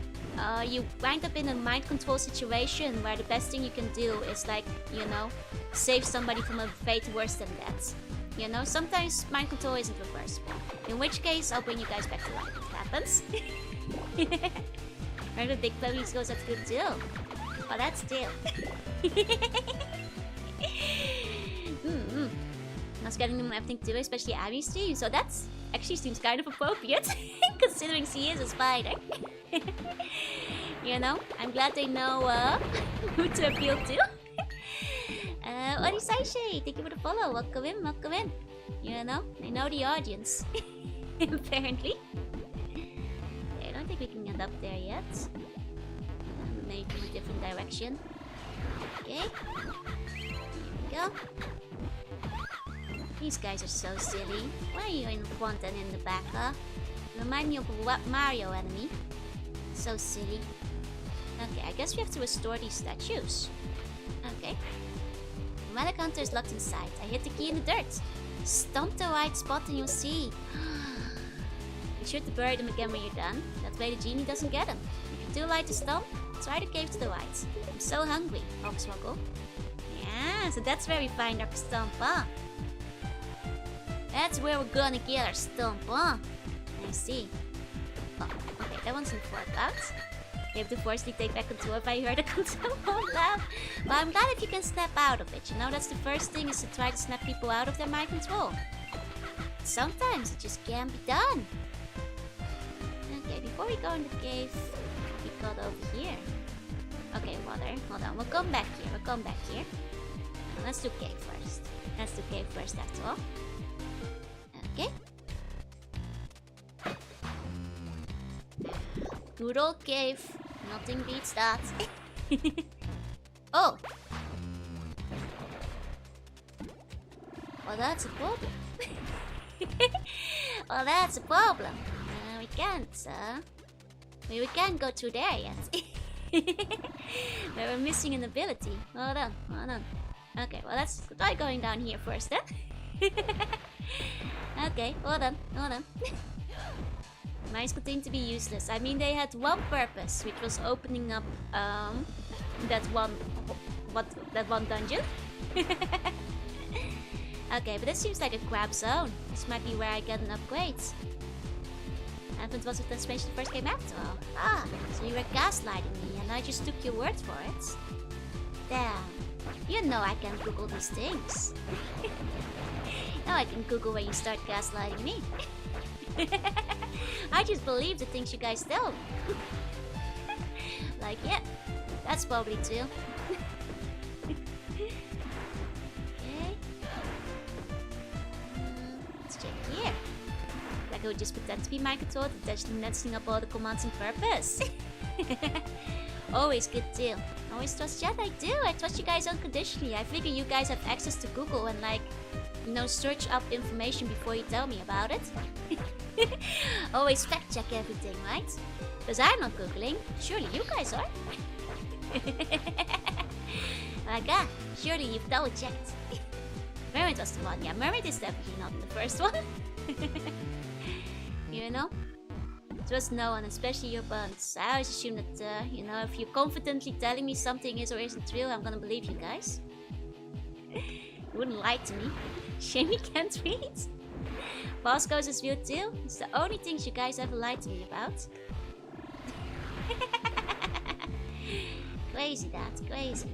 you wind up in a mind control situation where the best thing you can do is, like, you know, save somebody from a fate worse than that. You know, sometimes mind control isn't reversible. In which case, I'll bring you guys back to life if it happens. Where the big babies goes, that's good too. Oh, that's still. I was getting them everything to do, especially Abby's team, so that's actually seems kind of appropriate, considering she is a spider. You know, I'm glad they know who to appeal to. Orisaishe, thank you for the follow. Welcome in, welcome in. You know, they know the audience. Apparently. Okay, I don't think we can get up there yet. Maybe from a different direction. Okay. Here we go. These guys are so silly. Why are you in the front and in the back, huh? Remind me of a Mario enemy. So silly. Okay, I guess we have to restore these statues. Okay. The relic hunter is locked inside. I hit the key in the dirt. Stomp the right spot and you'll see. Be sure to bury them again when you're done. That way the genie doesn't get them. If you're too light to stomp, try the cave to the right. I'm so hungry, Hogswoggle. Yeah, so that's where we find our stomp, huh? That's where we're gonna get our stomp, huh? I see. Oh, okay, that one's in fork out. We have to forcibly take back control if I heard a control won't laugh. But I'm glad if you can snap out of it, you know? That's the first thing, is to try to snap people out of their mind control. Sometimes it just can't be done. Okay, before we go in the cave, we got over here. Okay, water. Hold on, we'll come back here. We'll come back here. Let's do cave first. Let's do cave first after all. Okay. Good old cave. Nothing beats that. Oh! Well, that's a problem. Well, that's a problem. We can't, we can't go through there yet. We're missing an ability. Hold on, hold on. Okay, well, let's try going down here first, then. Okay, hold on, hold on. Mines continue to be useless. I mean, they had one purpose, which was opening up that one dungeon. Okay, but this seems like a crap zone. This might be where I get an upgrade. Advent was with the space that first came after all. Ah, so you were gaslighting me, and I just took your word for it. Damn, you know I can Google these things. Now I can Google when you start gaslighting me. I just believe the things you guys tell me. Like, yeah, that's probably true. Okay. here. Like I would just pretend to be my control, intentionally messing up all the commands on purpose. Always good deal. Always trust chat, I do. I trust you guys unconditionally. I figure you guys have access to Google and like, you know, search up information before you tell me about it. Always fact check everything, right? Because I'm not Googling. Surely you guys are. Like, surely you've double checked. Mermaid was the one. Yeah, Mermaid is definitely not the first one. You know? Trust no one, especially your buns. I always assume that, you know, if you're confidently telling me something is or isn't true, I'm gonna believe you guys. You wouldn't lie to me. Shame you can't read. Bosco's is real too. It's the only things you guys ever lied to me about. Crazy that, crazy.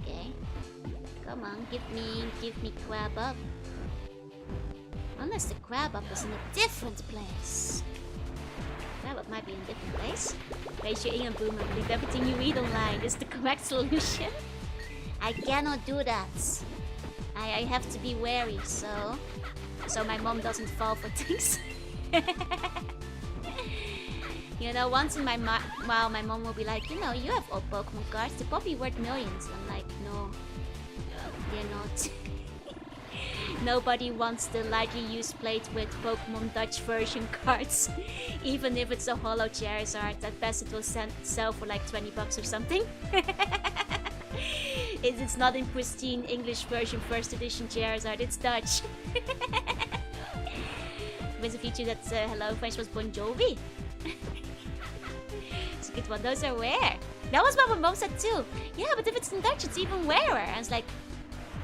Okay. Come on, give me crab up. Unless the crab up is in a different place. Crab up might be in a different place. Raise your England boom and believe everything you read online is the correct solution. I cannot do that. I have to be wary, so my mom doesn't fall for things. You know, once in my while my mom will be like, you know, you have old Pokemon cards, they're probably worth millions. I'm like, no, they're not. Nobody wants the lightly used plate with Pokemon Dutch version cards. Even if it's a holo Charizard, at best it will sell for like 20 bucks or something. It's not in pristine English version first edition Charizard, it's Dutch. With a feature that hello French was Bon Jovi. It's a good one, those are rare. That was what my mom said too. Yeah, but if it's in Dutch it's even rarer. And I was like,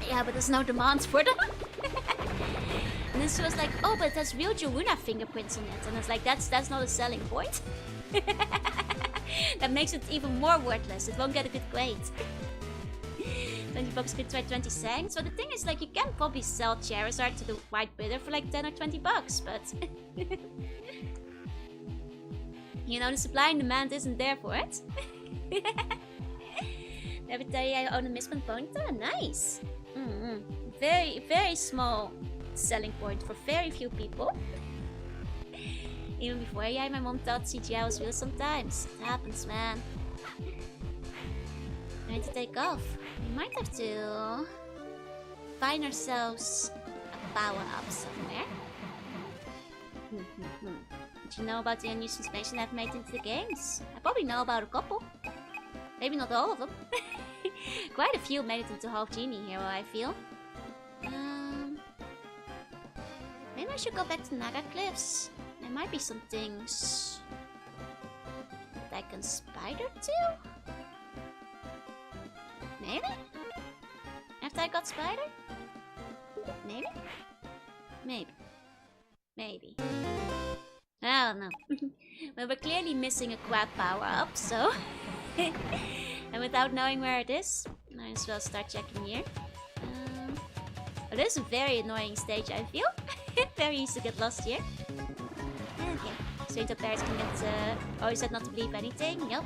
yeah, but there's no demand for them. And then she was like, oh, but it has real Jorunna fingerprints on it. And I was like, that's not a selling point. That makes it even more worthless. It won't get a good grade. 20 bucks could try 20 cents. So the thing is, like, you can probably sell Charizard to the white bidder for like 10 or 20 bucks, but you know, the supply and demand isn't there for it. Every day I own a Misspent Ponyta. Nice. Very, very small selling point for very few people. Even before my mom thought CGI was real sometimes. It happens, man. I need to take off. We might have to find ourselves a power-up somewhere. Did you know about the unused information I've made into the games? I probably know about a couple. Maybe not all of them. Quite a few made it into Half Genie Hero, I feel. Maybe I should go back to Naga Cliffs. There might be some things that I can spider to? Maybe? After I got spider? Maybe? Maybe. I don't know. Well, we're clearly missing a quad power-up, so... And without knowing where it is, might as well start checking here. Well, this is a very annoying stage, I feel. Very easy to get lost here. Okay, so the players can get... Oh, you said not to believe anything? Yep.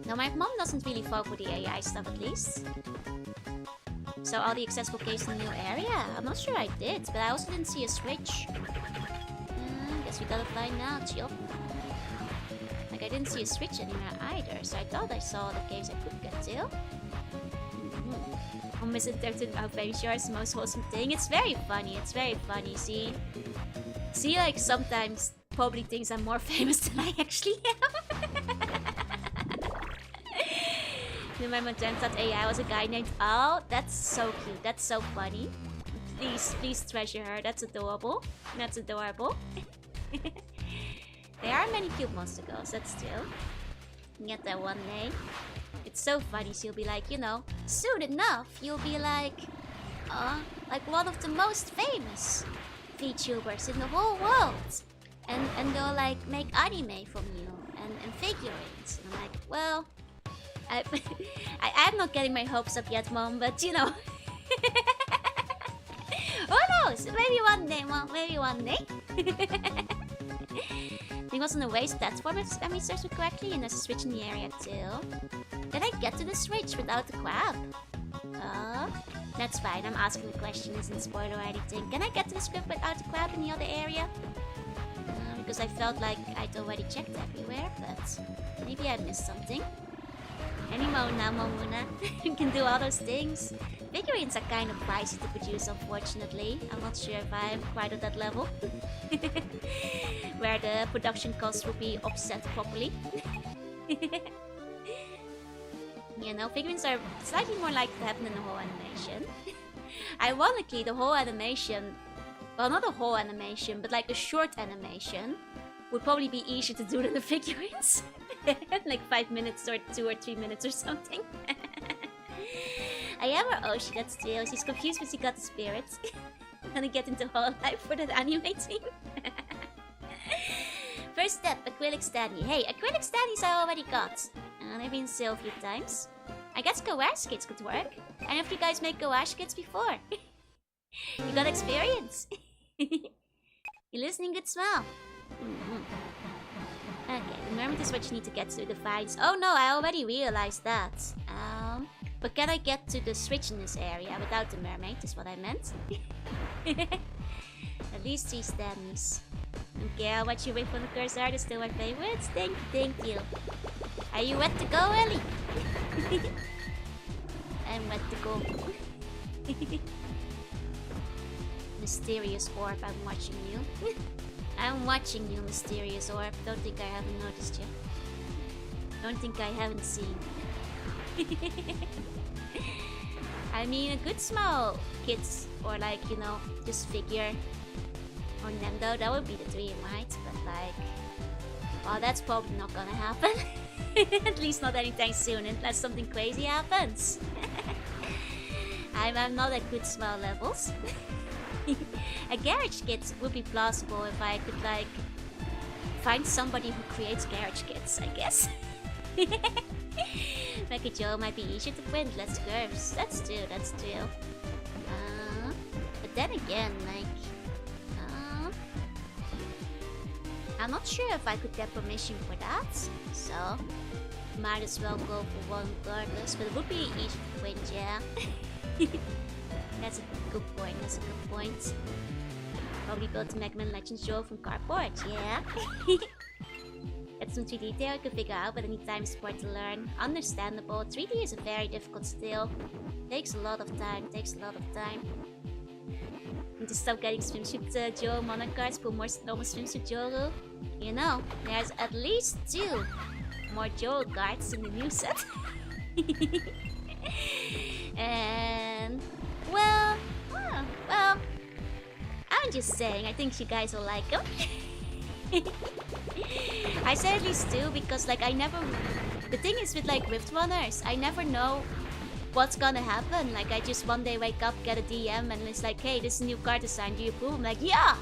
No, my mom doesn't really fall for the AI stuff, at least. So all the accessible caves in the new area? I'm not sure I did, but I also didn't see a switch. Guess we gotta find out, yup. Like, I didn't see a switch anywhere either, so I thought I saw the caves I could get to. I'll miss it there to about baby sure it's the most wholesome thing. It's very funny, See, like, sometimes probably thinks I'm more famous than I actually am. Remember when thought AI was a guy named Al? That's so cute, that's so funny. Please treasure her, that's adorable. That's adorable. There are many cute monster girls, that's true. Get that one day. It's so funny, she'll be like, you know, soon enough, you'll be like one of the most famous VTubers in the whole world. And they'll like make anime from you and figurines. And I'm like, well, I'm not getting my hopes up yet, Mom, but you know. Who knows? Maybe one day, Mom, maybe one day. I think it was on the waste platform if I searched it correctly, and there's a switch in the area too. Did I get to the switch without the crab? That's fine, I'm asking the question, isn't spoiler or anything. Can I get to the script without the crowd in the other area? Because I felt like I'd already checked everywhere, but maybe I missed something. Any moment now, Momuna. You can do all those things. Figurines are kind of pricey to produce, unfortunately. I'm not sure if I'm quite at that level. Where the production costs will be offset properly. You know, figurines are slightly more likely to happen than the whole animation. Ironically, the whole animation... Well, not a whole animation, but like a short animation would probably be easier to do than the figurines. Like 5 minutes or 2 or 3 minutes or something. I am her Oshi, that's true. She's confused when she got the spirits. Gonna get into Hololive for that animating. First step, acrylic standee. Hey, acrylic standees I already got. They've been sale a few times. I guess gouache kits could work. Any of you guys make gouache kits before? You got experience. You listening? Good smell. Okay, the mermaid is what you need to get to the vines. Oh no, I already realized that. But can I get to the switch in this area without the mermaid, is what I meant. At least 3 stems. Okay, how much you wait for the cursed art is still my favorites. Thank you. Are you wet to go, Ellie? I'm wet to go. Mysterious orb, I'm watching you. I'm watching you, mysterious orb. Don't think I haven't noticed you. Don't think I haven't seen. I mean, a good small kits or like, you know, just figure or Nendo, that would be the dream, right? But like, well, that's probably not gonna happen. At least not anytime soon, unless something crazy happens. I'm not at good small levels. A garage kit would be plausible if I could like find somebody who creates garage kits, I guess. Mecha Joe might be easier to print, less curves. That's true. But then again, like, I'm not sure if I could get permission for that, so might as well go for one regardless. But it would be easy to print, yeah. That's a good point. Probably built a Mega Man Legends Joe from cardboard, yeah. That's some 3D detail I could figure out, but I need time support to learn. Understandable. 3D is a very difficult skill. Takes a lot of time. Need to stop getting swimsuit Joe mono cards, put more normal swimsuit Joe. You know, there's at least 2 more Joe cards in the new set. And well, I'm just saying, I think you guys will like them. I said at least 2 because like I never... The thing is with like Rift Runners, I never know what's gonna happen. Like I just one day wake up, get a DM and it's like, hey, this is a new card design, do you approve? I'm like, yeah!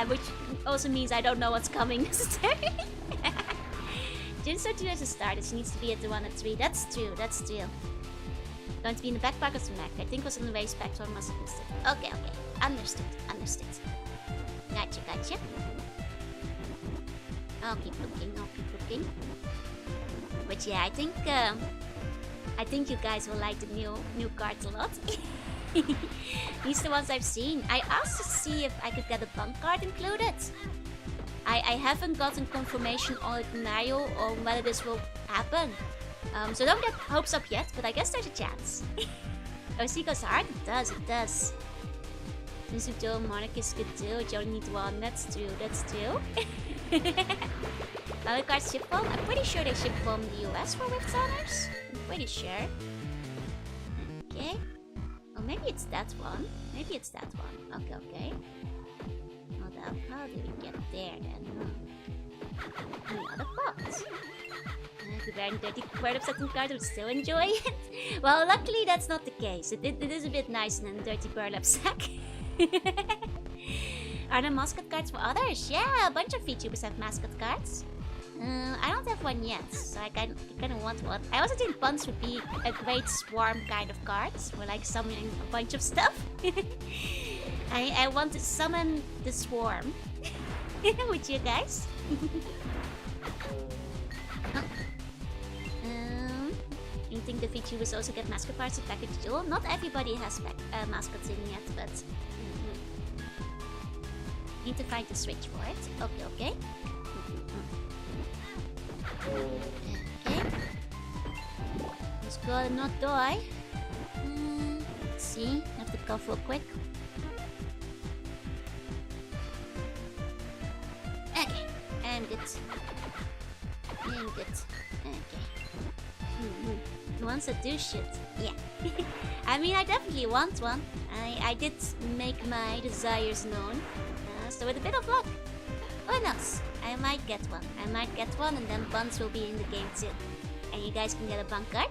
Which also means I don't know what's coming necessarily. Jinso 2 as a starter, she needs to be at the 1 at 3. That's true. Going to be in the backpack of the mech. I think it was on the waist back, so I must have missed it. Okay. Understood. Gotcha. I'll keep looking. But yeah, I think you guys will like the new cards a lot. These are the ones I've seen. I asked to see if I could get a punk card included. I haven't gotten confirmation on Nayo or whether this will happen. So don't get hopes up yet, but I guess there's a chance. OC goes hard? It does. Joe Monarch is good too. You only need 1. That's true. Other cards ship home? I'm pretty sure they ship from the US for Rift Runners. I'm pretty sure. Okay. Oh, maybe it's that one. Okay. Hold up. How do we get there then? Another box. If wearing dirty burlap satin card, would still enjoy it. Well, luckily that's not the case. It is a bit nicer than a dirty burlap sack. Are there mascot cards for others? Yeah, a bunch of VTubers have mascot cards. I don't have one yet, so I kind of want one. I also think Buns would be a great swarm kind of card, where like summoning a bunch of stuff. I want to summon the swarm with you guys. You think the VTubers also get mascot parts of package jewel? Not everybody has mascots in yet, but need to find the switch for it. Okay. Okay. Let's go and not die. Let's see. Have to cough real quick. Okay. I'm good. Okay. The ones that do shit. Yeah. I mean, I definitely want one. I did make my desires known. So with a bit of luck, who knows? I might get one. And then buns will be in the game too. And you guys can get a bun card.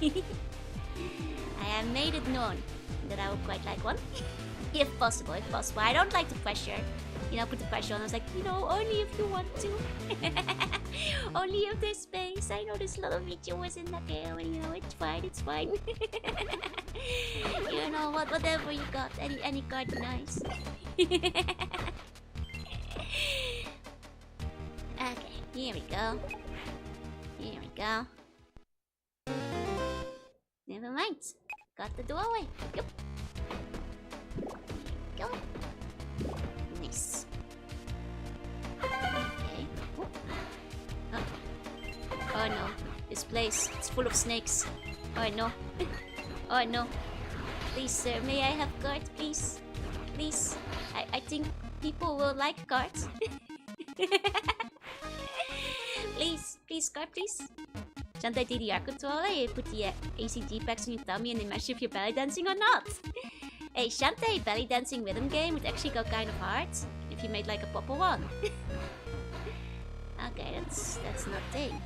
I have made it known that I would quite like one. If possible. I don't like the pressure. Put the pressure on. I was like, only if you want to. Only if there's space. I know there's a lot of VTubers in that game, and it's fine. Whatever you got. Any card nice. Okay, here we go. Never mind. Got the doorway. Yep. Here we go. Nice. Okay. Oh no. This place, it's full of snakes. Oh no. Oh no. Please, sir, may I have cards, please? Please. I think people will like cards. Please, card, please. Shantae DDR controller, you put the ACG packs on your tummy and they measure if you're belly dancing or not. Hey, Shantae belly dancing rhythm game would actually go kind of hard if you made like a proper one. Okay, that's not thing.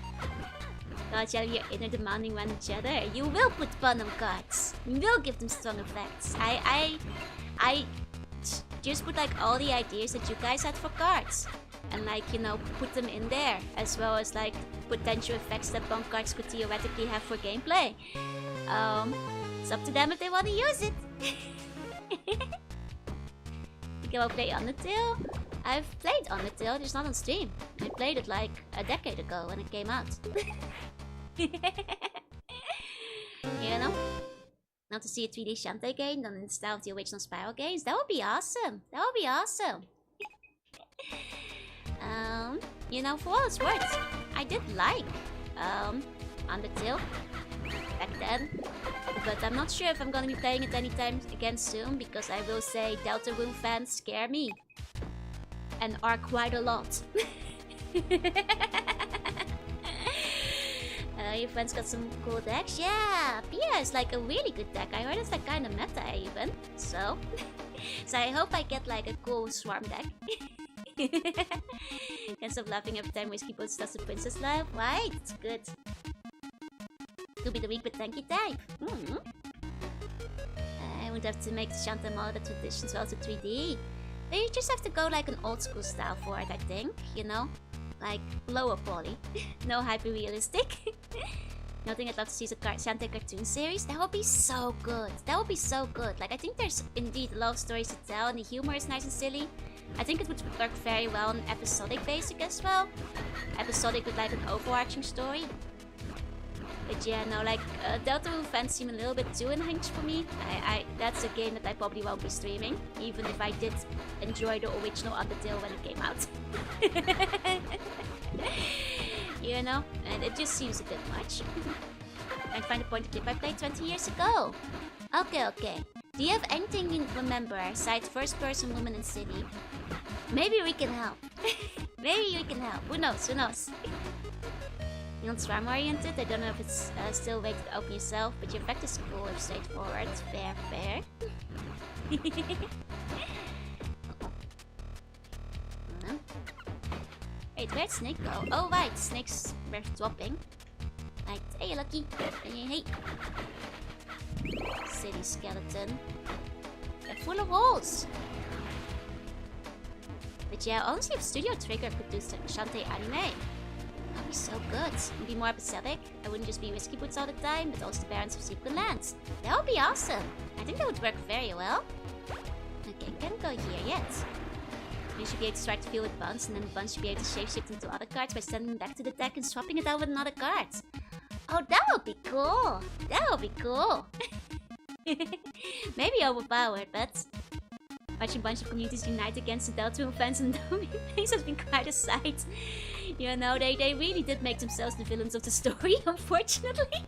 God, shall your inner demanding random cheddar? You will put fun on cards. You will give them strong effects. I just put like all the ideas that you guys had for cards. And like, put them in there. As well as like potential effects that bump cards could theoretically have for gameplay. It's up to them if they want to use it. You can play Undertale? I've played Undertale, just not on stream. I played it like a decade ago when it came out. Not to see a 3D Shantae game done in the style of the original Spiral games. That would be awesome. For all it's worth, I did like Undertale back then. But I'm not sure if I'm gonna be playing it anytime again soon, because I will say Deltarune fans scare me. And are quite a lot. Your friends got some cool decks? Yeah, Pia is like a really good deck. I heard it's like kind of meta even. So I hope I get like a cool swarm deck. Can't stop laughing every time Whiskey puts stuff to Princess Life. Right, it's good. Could be the week, but thank you, type. I would have to make the Shantae model traditions well to 3D. But you just have to go like an old school style for it, I think. Like lower poly. No hyper-realistic. Nothing I'd love to see is a Shantae cartoon series. That would be so good. Like, I think there's indeed a lot of stories to tell, and the humor is nice and silly. I think it would work very well on episodic basic as well. Episodic with like an overarching story. But yeah, no, like, Deltarune fans seem a little bit too unhinged for me. That's a game that I probably won't be streaming, even if I did enjoy the original Undertale when it came out. And it just seems a bit much. I'd find a point of clip I played 20 years ago. Okay. Do you have anything you remember aside first-person woman in city? Maybe we can help. Who knows? You're not swarm-oriented. I don't know if it's still way to open yourself, but your effect is cool if straightforward. Fair. Wait, where'd Snake go? Oh, right, Snakes were dropping. Right, hey, Lucky. Hey. City skeleton. They're full of holes. But yeah, honestly, if Studio Trigger could do Shantae anime, that'd be so good. It'd be more episodic. I wouldn't just be Whiskey Boots all the time, but also the parents of Secret Lands. That would be awesome. I think that would work very well. Okay, can't go here yet. You should be able to start to feel with Buns, and then Buns should be able to shapeshift into other cards by sending them back to the deck and swapping it out with another card. Oh, that would be cool. That would be cool. Maybe overpowered, but watching a bunch of communities unite against the Delta fans and Domi things has been quite a sight. You know, they really did make themselves the villains of the story, unfortunately.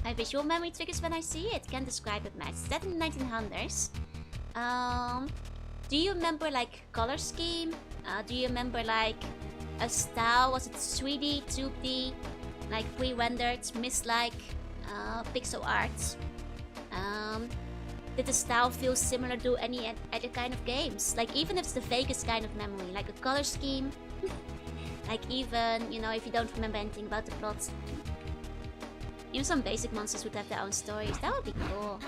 My visual memory triggers when I see it. Can't describe it, Max. Set in the 1900s. Do you remember like color scheme? Do you remember like a style? Was it 3D, 2D, like pre-rendered, mist-like, pixel art? Did the style feel similar to any other kind of games? Like even if it's the vaguest kind of memory, like a color scheme, like even, you know, if you don't remember anything about the plot. Even some basic monsters would have their own stories. That would be cool.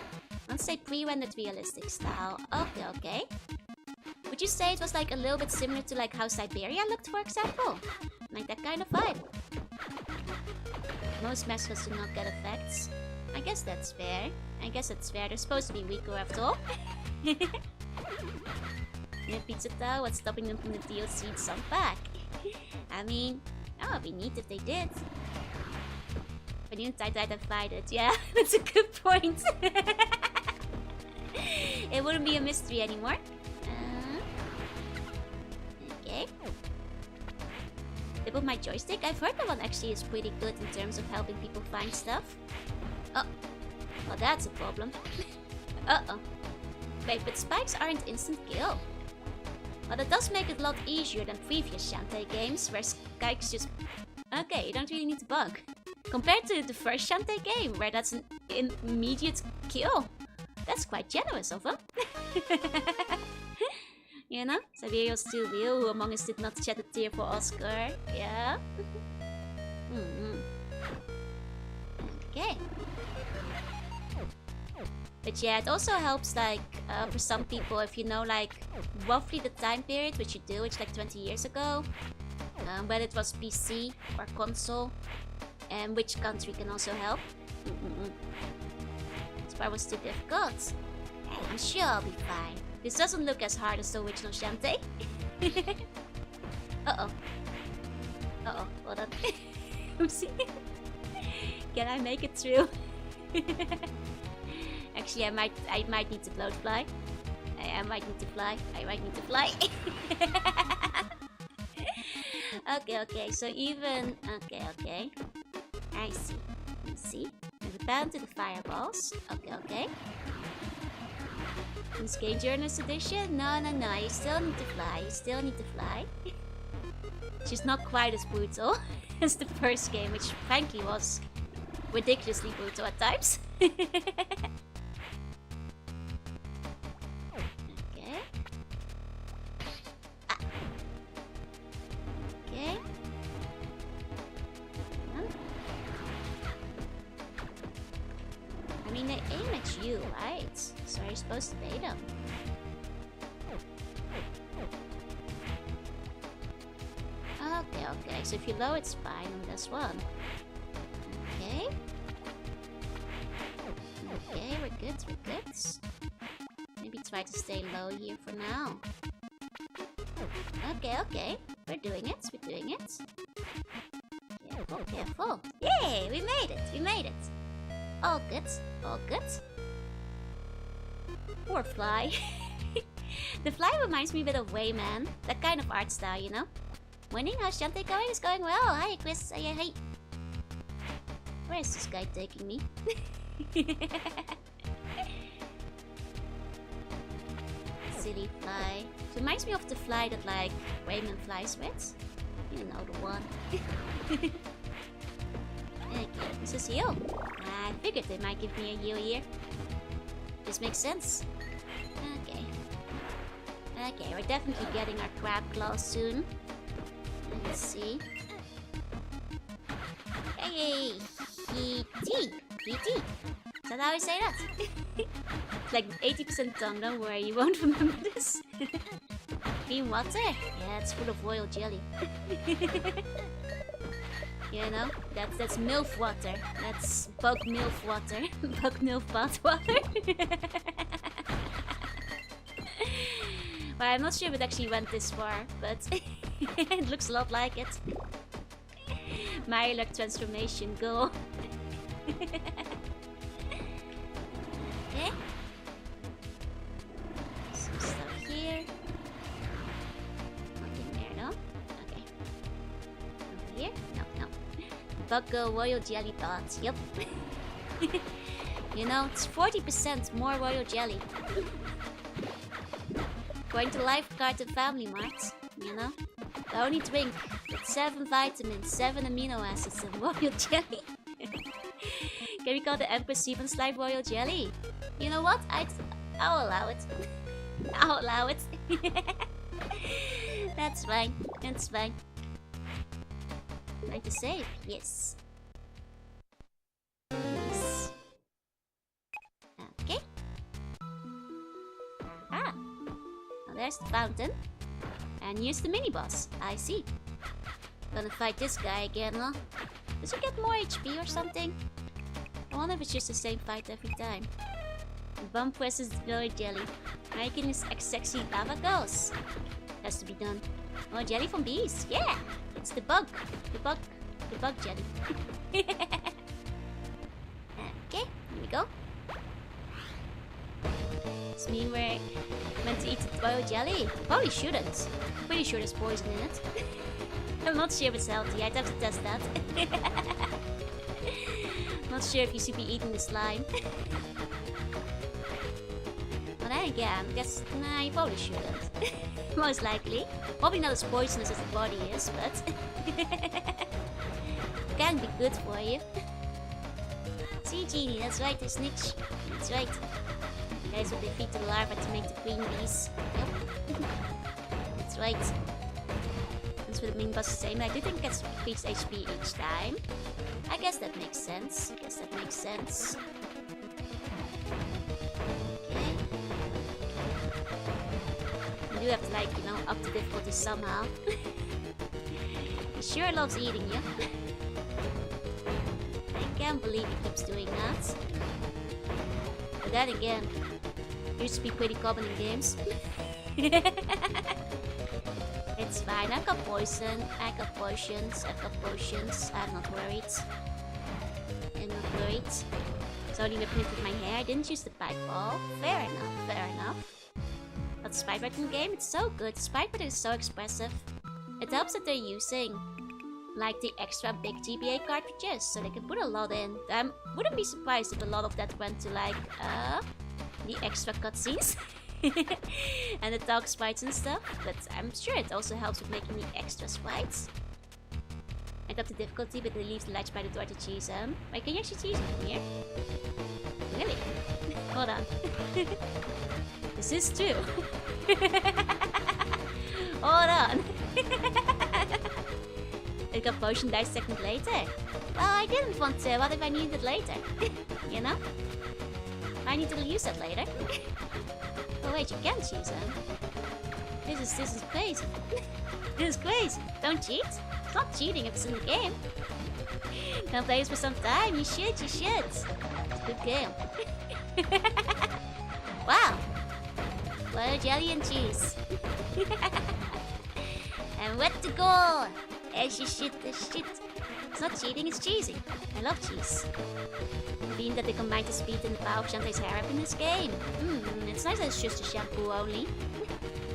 Let's say pre-rendered realistic style. Okay, okay. Would you say it was like a little bit similar to like how Siberia looked, for example? Like that kind of vibe? Most mascots do not get effects. I guess that's fair. I guess that's fair. They're supposed to be weaker after all. In Pizza Tower, what's stopping them from the DLC in some pack? I mean, that would be neat if they did. But you didn't try to fight it. Yeah, that's a good point. It wouldn't be a mystery anymore. Okay. Tip of my joystick. I've heard that one actually is pretty good in terms of helping people find stuff. Oh, well that's a problem. Uh-oh. Wait, but spikes aren't instant kill. Well, that does make it a lot easier than previous Shantae games, where spikes just... Okay, you don't really need to bug. Compared to the first Shantae game, where that's an immediate kill. That's quite generous of him. You know? Siberia was too real. Who among us did not shed a tear for Oscar? Yeah? Okay. But yeah, it also helps, like, for some people, if you know, like, roughly the time period, which you do, it's like 20 years ago, whether it was PC or console, and which country can also help. This part was too difficult. Hey, I'm sure I'll be fine. This doesn't look as hard as the original Shantae. Uh-oh. Uh-oh, hold on. Oopsie. Can I make it through? Actually, I might need to float fly. I might need to fly. I might need to fly. Okay, so even... Okay. I see. Maybe bound to the fireballs. Okay. This game Journalist Edition? No. You still need to fly. She's not quite as brutal as the first game, which frankly was ridiculously brutal at times. Okay. Okay. I mean, they aim at you, right? So you're supposed to bait them. Okay. So if you low, it's fine on this one. Okay. Okay, we're good. Maybe try to stay low here for now. Okay. We're doing it. Careful. Yay, we made it. All good. Poor fly. The fly reminds me a bit of Wayman. That kind of art style, you know? Winning, how's Shantae going? It's going well. Hi, Chris. Hey. Where is this guy taking me? Silly fly. It reminds me of the fly that, like, Wayman flies with. You know the one. Okay, this is heal. I figured they might give me a heal here. This makes sense. Okay, we're definitely getting our crab claw soon. Let's see. Hey! PT! Is that how I say that? It's like 80% done, don't worry, you won't remember this. Clean water? Yeah, it's full of royal jelly. You know, that's MILF water. That's bug MILF water. Bug MILF bath water. Well, I'm not sure if it actually went this far, but it looks a lot like it. Mylar transformation, go. Okay. Some stuff here. Nothing there, no? Okay. Over here? No, no. Bucko Royal Jelly Thoughts, yep. You know, it's 40% more Royal Jelly. Going to Lifeguard and Family Mart, you know? The only drink with 7 vitamins, 7 amino acids, and Royal Jelly. Can we call the Empress Seven Slime Royal Jelly? You know what? I'll allow it. I'll allow it. That's fine. That's fine. Like to save? Yes. Yes. Okay. Ah. Well, there's the fountain. And use the mini boss. I see. Gonna fight this guy again, huh? Does he get more HP or something? I wonder if it's just the same fight every time. Bum presses Royal Jelly. Making his sexy lava girls. Has to be done. Oh, jelly from bees. Yeah! It's the bug. The bug jelly. Okay, here we go. Does mean we're meant to eat the royal jelly? Probably shouldn't. Pretty sure there's poison in it. I'm not sure if it's healthy. I'd have to test that. Not sure if you should be eating the slime. But then again, I guess nah, you probably shouldn't. Most likely. Probably not as poisonous as the body is, but can be good for you. See, Genie, that's right, the snitch. That's right. You guys will defeat the larva to make the queen bees. Yep. That's right. That's what the main boss is saying. I do think it gets increased HP each time. I guess that makes sense. Okay. You do have to, like, you know, up the difficulty somehow. He sure loves eating you. I can't believe he keeps doing that. But then again, used to be pretty common in games. It's fine, I've got poison, I got potions, I'm not worried. It's only ripping with my hair, I didn't use the pipe ball. Fair enough. But Spite in the game, it's so good. Spite is so expressive. It helps that they're using like the extra big GBA cartridges, so they can put a lot in. I wouldn't be surprised if a lot of that went to like the extra cutscenes and the dog sprites and stuff, but I'm sure it also helps with making the extra sprites. I got the difficulty, but they leave the ledge by the door to cheese them. Wait, can you actually cheese them here? Really? Hold on. This is true. Hold on. It got potion dice a second later. Well, I didn't want to. What if I needed it later? You know? I need to use that later. Oh wait, you can choose them. This is crazy. This is crazy. Don't cheat. It's not cheating if it's in the game. Gonna play this for some time. You should. It's a good game. Wow. What a jelly and cheese. And what to go? As you shit. It's not cheating, it's cheesing. I love cheese. Being that they combine the speed and the power of Shantae's hair up in this game. It's nice that it's just a shampoo only.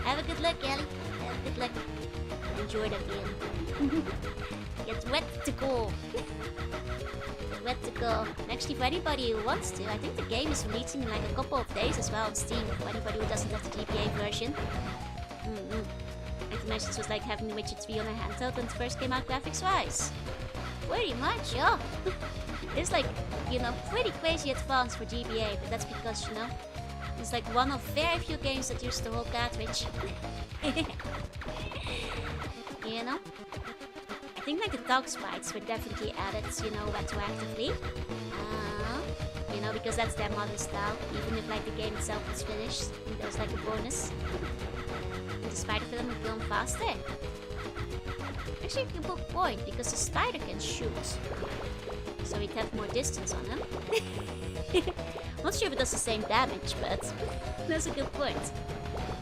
Have a good luck, Ellie. Have a good luck. Enjoy that game. Get wet to go. Get wet to go. And actually, for anybody who wants to, I think the game is releasing in like a couple of days as well on Steam. For anybody who doesn't have the GBA version. I can imagine this was like having Witcher 3 on a handheld when it first came out graphics-wise. Pretty much, yeah. It's like, you know, pretty crazy advanced for GBA, but that's because, you know, it's like one of very few games that use the whole cartridge. You know? I think like the dog sprites were definitely added, you know, retroactively. You know, because that's their modern style, even if like the game itself is finished. I think that was like a bonus. And the spider for them would kill him faster. Actually, a good point, because the spider can shoot. So he'd have more distance on him. Not sure if it does the same damage, but that's a good point.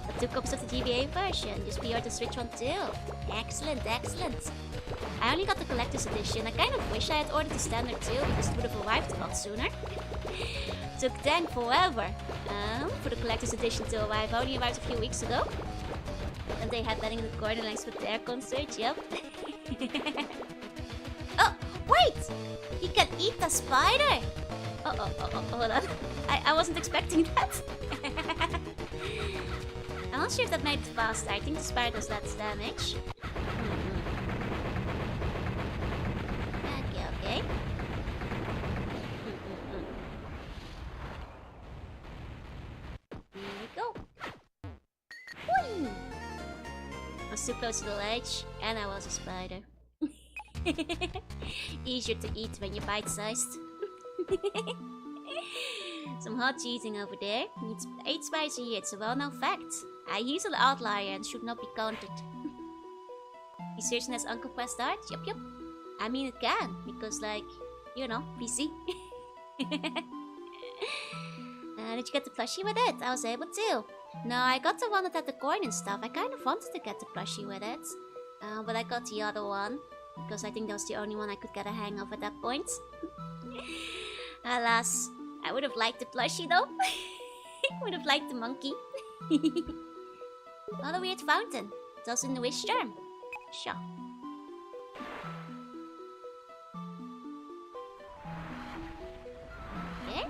But 2 copies of the GBA version. Just pre-ordered the Switch one too. Excellent, excellent. I only got the collector's edition. I kind of wish I had ordered the standard too, because it would have arrived a lot sooner. Took dang forever for the collector's edition to arrive. Only arrived a few weeks ago. And they had Betting in the Corner next with their concert, yep. Oh, wait! He can eat the spider! Oh, hold on. I wasn't expecting that. I'm not sure if that made it faster. I think the spider does less damage. Okay. Here we go. Whee! I was too close to the ledge, and I was a spider. Easier to eat when you're bite-sized. Some hot cheating over there. Needs 8 spiders a year, it's a well-known fact. He's an outlier and should not be counted. He's certain as Uncle Pressed Art? Yup. I mean it can, because like, you know, PC. Did you get the plushie with it? I was able to. No, I got the one that had the coin and stuff. I kind of wanted to get the plushie with it. But I got the other one. Because I think that was the only one I could get a hang of at that point. Alas, I would have liked the plushie though. I would have liked the monkey. What a weird fountain. It's also in the wish charm. Sure. Okay.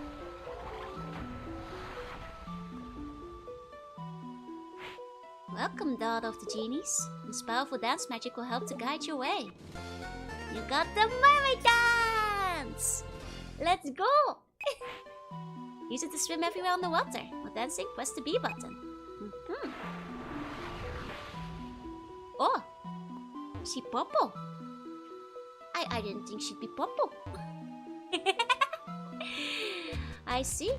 Welcome, daughter of the genies. This powerful dance magic will help to guide your way. You got the mermaid dance! Let's go! Use it to swim everywhere on the water. While dancing, press the B button. Oh! She purple. I didn't think she'd be purple. I see.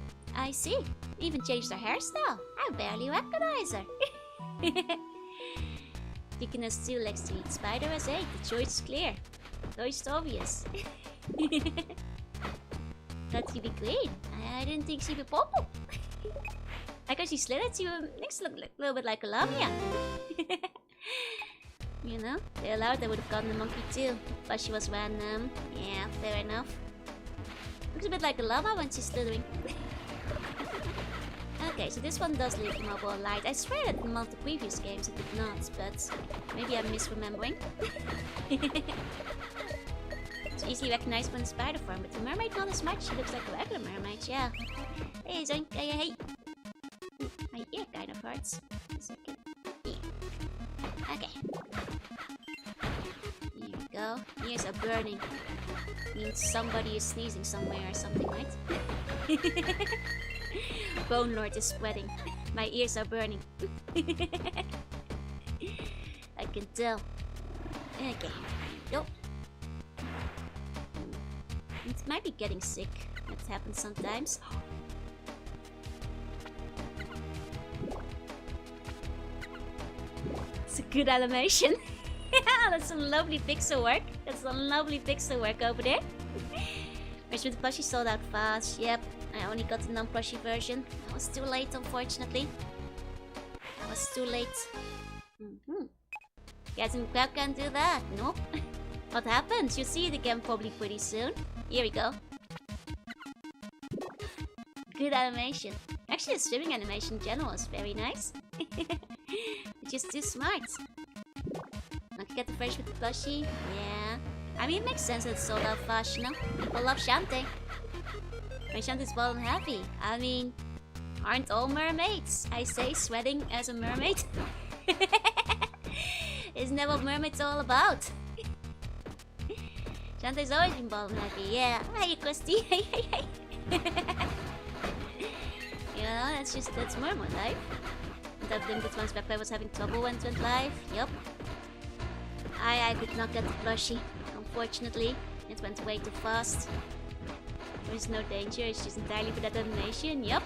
Even changed her hairstyle. I barely recognize her. Chicken has 2 legs to eat. Spider has 8. The choice is clear. Choice obvious. Thought she'd be green. I didn't think she'd be purple. I guess she slid it. She looks a little bit like a lamia. You know, they allowed they would have gotten the monkey too. But she was random. Yeah, fair enough. Looks a bit like a llama when she's slithering. Okay, so this one does leave mobile light. I swear that in most of the previous games it did not, but maybe I'm misremembering. It's easily recognized from the spider form, but the mermaid not as much. She looks like a regular mermaid, yeah. Hey, Zoink, hey. My ear kind of hurts. A second. Yeah. Okay. Here we go. Ears are burning. Means somebody is sneezing somewhere or something, right? Bone Lord is sweating. My ears are burning. I can tell. Okay. Nope. It might be getting sick. That happens sometimes. It's a good animation. That's some lovely pixel work. That's some lovely pixel work over there. Whereas with the plushie sold out fast. Yep. I only got the non-plushie version. I was too late, unfortunately. I was too late. Guys in the crowd can't do that. Nope. What happens? You'll see it again probably pretty soon. Here we go. Good animation. Actually, the swimming animation in general is very nice. It's just too smart. Not to get the fresh with the plushie. Yeah. I mean, it makes sense that it's sold out fast, you know? People love Shantae. My Shantae's well and happy. I mean, aren't all mermaids? I say, sweating as a mermaid. Isn't that what mermaids are all about? Shantae's always been bald and happy. Yeah. Hey, Christy. Hey. You know, that's mermaid life. That limited one's backpack was having trouble when it went live. Yup. I could not get the plushie. Unfortunately, it went way too fast. There's no danger, it's just entirely for that animation. Yup.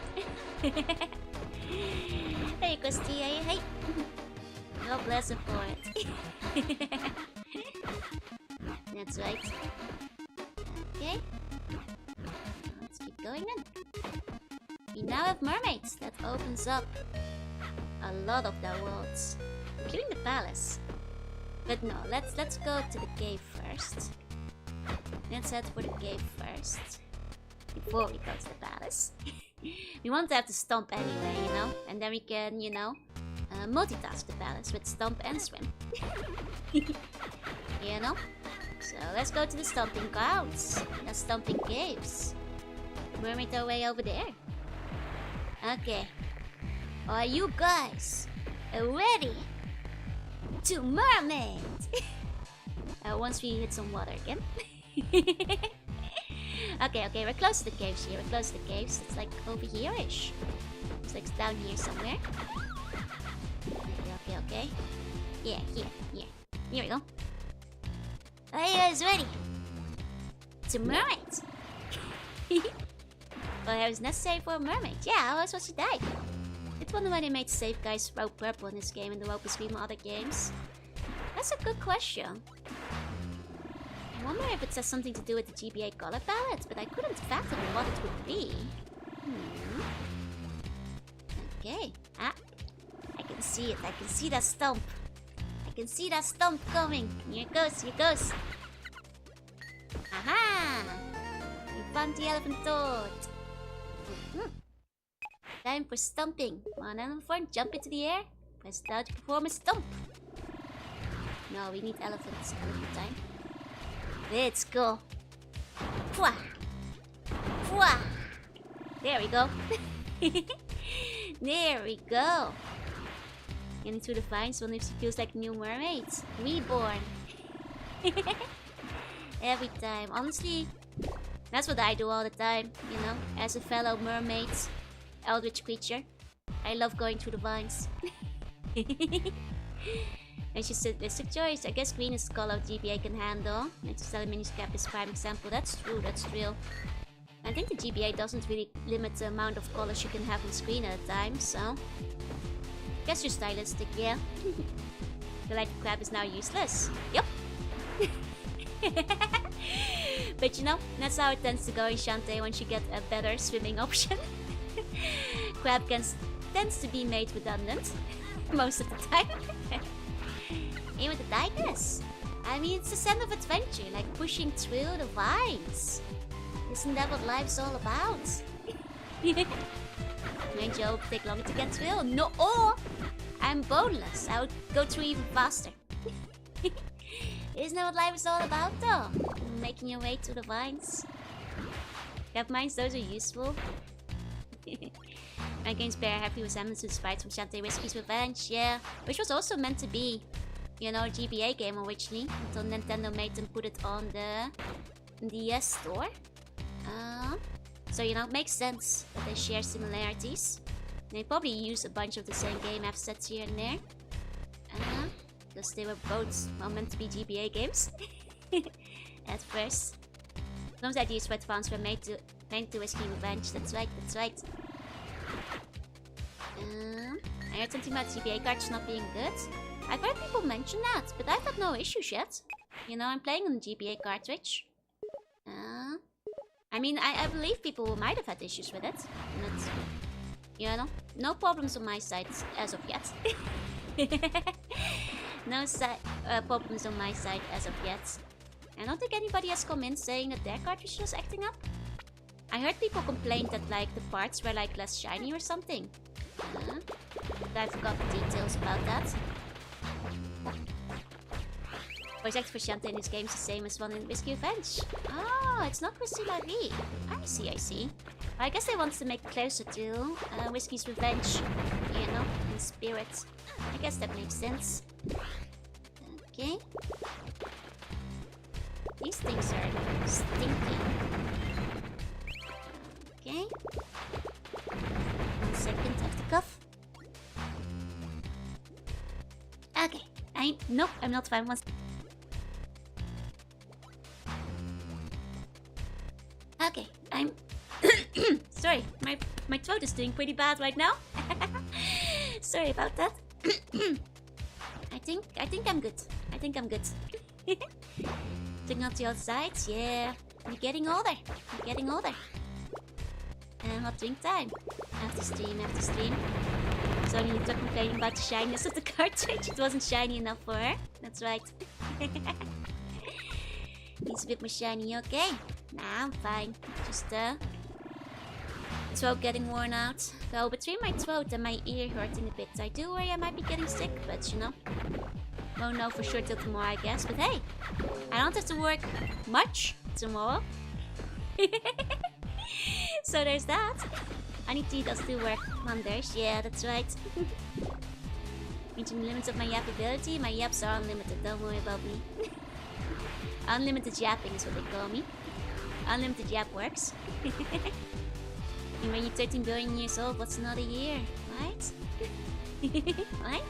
Hey, Christy. Hey. God bless her for it. That's right. Okay. Let's keep going then. We now have mermaids. That opens up a lot of the worlds, including the palace. But no, let's go to the cave first. Let's head for the cave first before we go to the palace. We want to have to stomp anyway, you know, and then we can, you know, multitask the palace with stomp and swim. You know. So let's go to the stomping grounds, the stomping caves. Mermaid our way over there. Okay. Are you guys ready to mermaid? Once we hit some water again. Okay, we're close to the caves here. We're close to the caves. It's like over here-ish. It's like down here somewhere. Okay. Yeah. Here we go. Are you guys ready to mermaid? Well, it was necessary for a mermaid. Yeah, how else was she died? It's wonder why they made safe guys throw purple in this game and the rope is from other games. That's a good question. I wonder if it has something to do with the GBA color palette, but I couldn't fathom what it would be. Okay. I can see it. I can see that stump. I can see that stump coming. Here it goes. Aha! You found the elephant toad. Time for stumping. On elephant, jump into the air. Press down to perform a stump. No, we need elephants every time. Let's go. Pwah! Pwah! There we go. There we go. Getting through the vines, wonder if she feels like new mermaids. Reborn. Every time. Honestly, that's what I do all the time, you know, as a fellow mermaid, eldritch creature. I love going through the vines. And she said, there's a choice. I guess green is the color GBA can handle. And to sell a miniscap is prime example. That's true, that's real. I think the GBA doesn't really limit the amount of colors you can have on screen at a time, so... Guess you're stylistic, yeah. The light crab is now useless. Yep. But you know, that's how it tends to go in Shantae once you get a better swimming option. Crab tends to be made redundant most of the time. Even the tigers. I mean, it's a sense of adventure, like pushing through the vines. Isn't that what life's all about? Don't you hope take longer to get through? No, I'm boneless. I would go through even faster. Isn't that what life is all about, though? Making your way through the vines. Crab mines, those are useful. My games bear happy resemblance to the sprites from Shantae Whiskey's Revenge, yeah. Which was also meant to be, you know, a GBA game originally, until Nintendo made them put it on the DS store. So, you know, it makes sense that they share similarities. They probably use a bunch of the same game assets here and there. Because they were both meant to be GBA games. At first. Those ideas Red Fans were made to Whiskey Revenge. That's right. I heard something about GBA cards not being good. I've heard people mention that, but I've had no issues yet. You know, I'm playing on the GBA cartridge. I mean, I believe people might have had issues with it. But, you know, no problems on my side as of yet. No problems on my side as of yet. I don't think anybody has come in saying that their cartridge was acting up. I heard people complain that, like, the parts were, like, less shiny or something. But I forgot the details about that. Voice acting for Shantae in this game is the same as one in Whiskey Revenge. Oh, it's not Christina V. I see. I guess they want to make it closer to Whiskey's Revenge, you know, in spirit. I guess that makes sense. Okay. These things are stinky. Okay. 1 second, I have to cough. Okay. Nope, I'm not fine. Okay, I'm... Sorry, my throat is doing pretty bad right now. Sorry about that. I think I'm good. Looking up the outside, yeah. I'm getting older. Hot drink time. After stream. So only Nita complaining about the shininess of the cartridge. It wasn't shiny enough for her. That's right. Needs a bit more shiny, okay. Nah, I'm fine. Just, throat getting worn out. Though between my throat and my ear hurting a bit, I do worry I might be getting sick, but you know. Won't know for sure till tomorrow, I guess. But hey, I don't have to work much tomorrow. So there's that. Aniti does still work Mondays. Yeah, that's right. Reaching the limits of my yap ability. My yaps are unlimited, don't worry about me. Unlimited yapping is what they call me. Unlimited yap works. And when you're 13 billion years old, what's another year? Right? Right?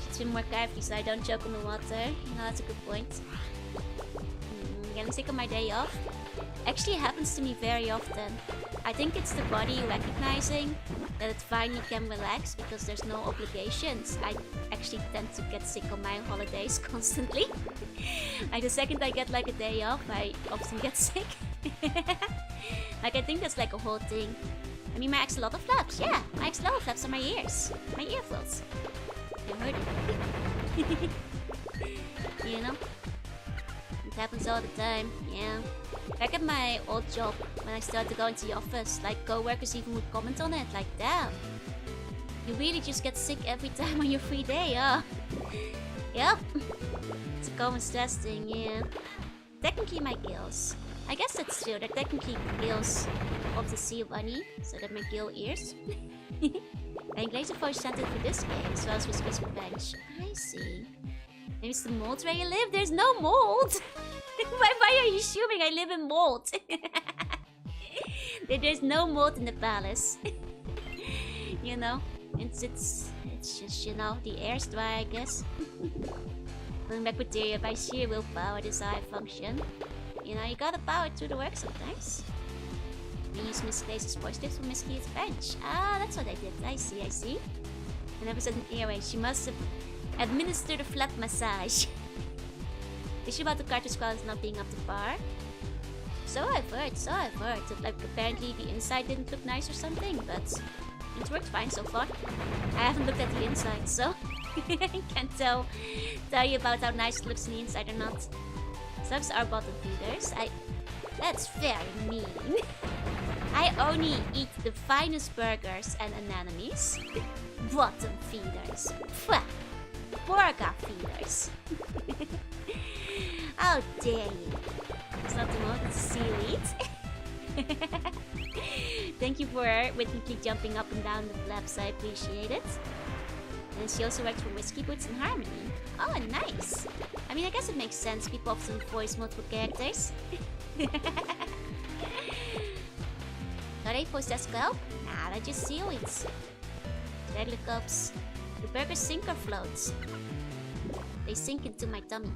Should swim more carefully so I don't choke on the water. No, that's a good point. Getting sick on my day off. Actually, it happens to me very often. I think it's the body recognizing that it finally can relax because there's no obligations. I actually tend to get sick on my holidays constantly. Like the second I get like a day off, I often get sick. Like I think that's like a whole thing. I mean, my axolotl flaps, yeah. My axolotl flaps are my ears. My earflows. They hurt it. You know? It happens all the time, yeah. Back at my old job, when I started to go into the office, like co-workers even would comment on it, like damn. You really just get sick every time on your free day, huh? Yep. It's a common stress thing, yeah. Technically my gills. I guess that's true, they're technically gills of the sea bunny, so they're my gill ears. And laser voice Shantae for this game, as well as with Whisper Bench. I see. Maybe it's the mold where you live? There's no mold! Why are you assuming I live in mold? There's no mold in the palace. You know? It's just, you know, the air's dry, I guess. Going back bacteria by sheer willpower, this high function. You know, you gotta power through the work sometimes. We use Miss Glaze's voice tips for Miss Keith's bench. Ah, that's what I did. I see. I never said an earway. She must have administered a flat massage. Is she about the cartridge quality not being up to par? So I've heard. That, like, apparently the inside didn't look nice or something, but it worked fine so far. I haven't looked at the inside, so I can't tell you about how nice it looks on the inside or not. Slugs are bottom feeders. That's very mean. I only eat the finest burgers and anemones. Bottom feeders. Pwah! Burger feeders. How dare you? It's not the mode, it's seaweed. Thank you for rhythmically jumping up and down the flaps, I appreciate it. And she also worked for Whiskey Boots and Harmony. Oh, nice! I mean, I guess it makes sense. People often voice multiple characters. Are they possessed kelp? Nah, they're just seaweeds. Regular cups. The burgers sink or floats? They sink into my tummy.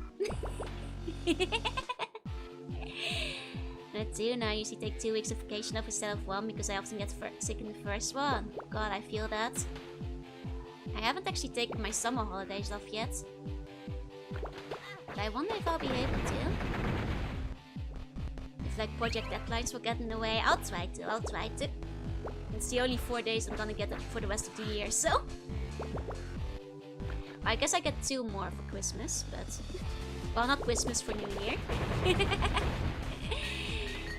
But too, now I usually take 2 weeks of vacation off instead of 1 because I often get sick in the first one. God, I feel that. I haven't actually taken my summer holidays off yet. But I wonder if I'll be able to. If like project deadlines will get in the way, I'll try to. It's the only 4 days I'm gonna get for the rest of the year, so... I guess I get 2 more for Christmas, but... Well, not Christmas, for New Year.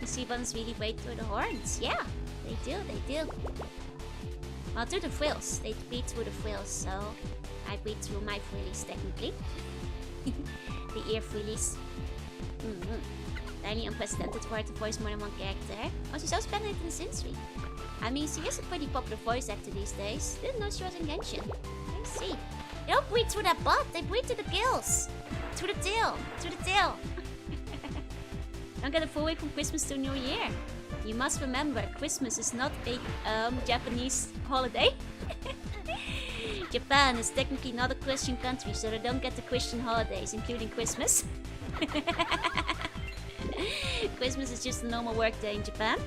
The sea buns really wade through the horns. Yeah, they do. Well, through the frills. They breathe through the frills, so... I breathe through my frillies, technically. The ear frillies. Tiny unprecedented for her to voice more than one character. Oh, she's also better than Sinsri. I mean, she is a pretty popular voice actor these days. Didn't know she was in Genshin. I see. They don't breathe through that butt, they breathe through the gills. Through the tail. Don't get a full week from Christmas to New Year. You must remember, Christmas is not a Japanese holiday. Japan is technically not a Christian country, so they don't get the Christian holidays, including Christmas. Christmas is just a normal work day in Japan.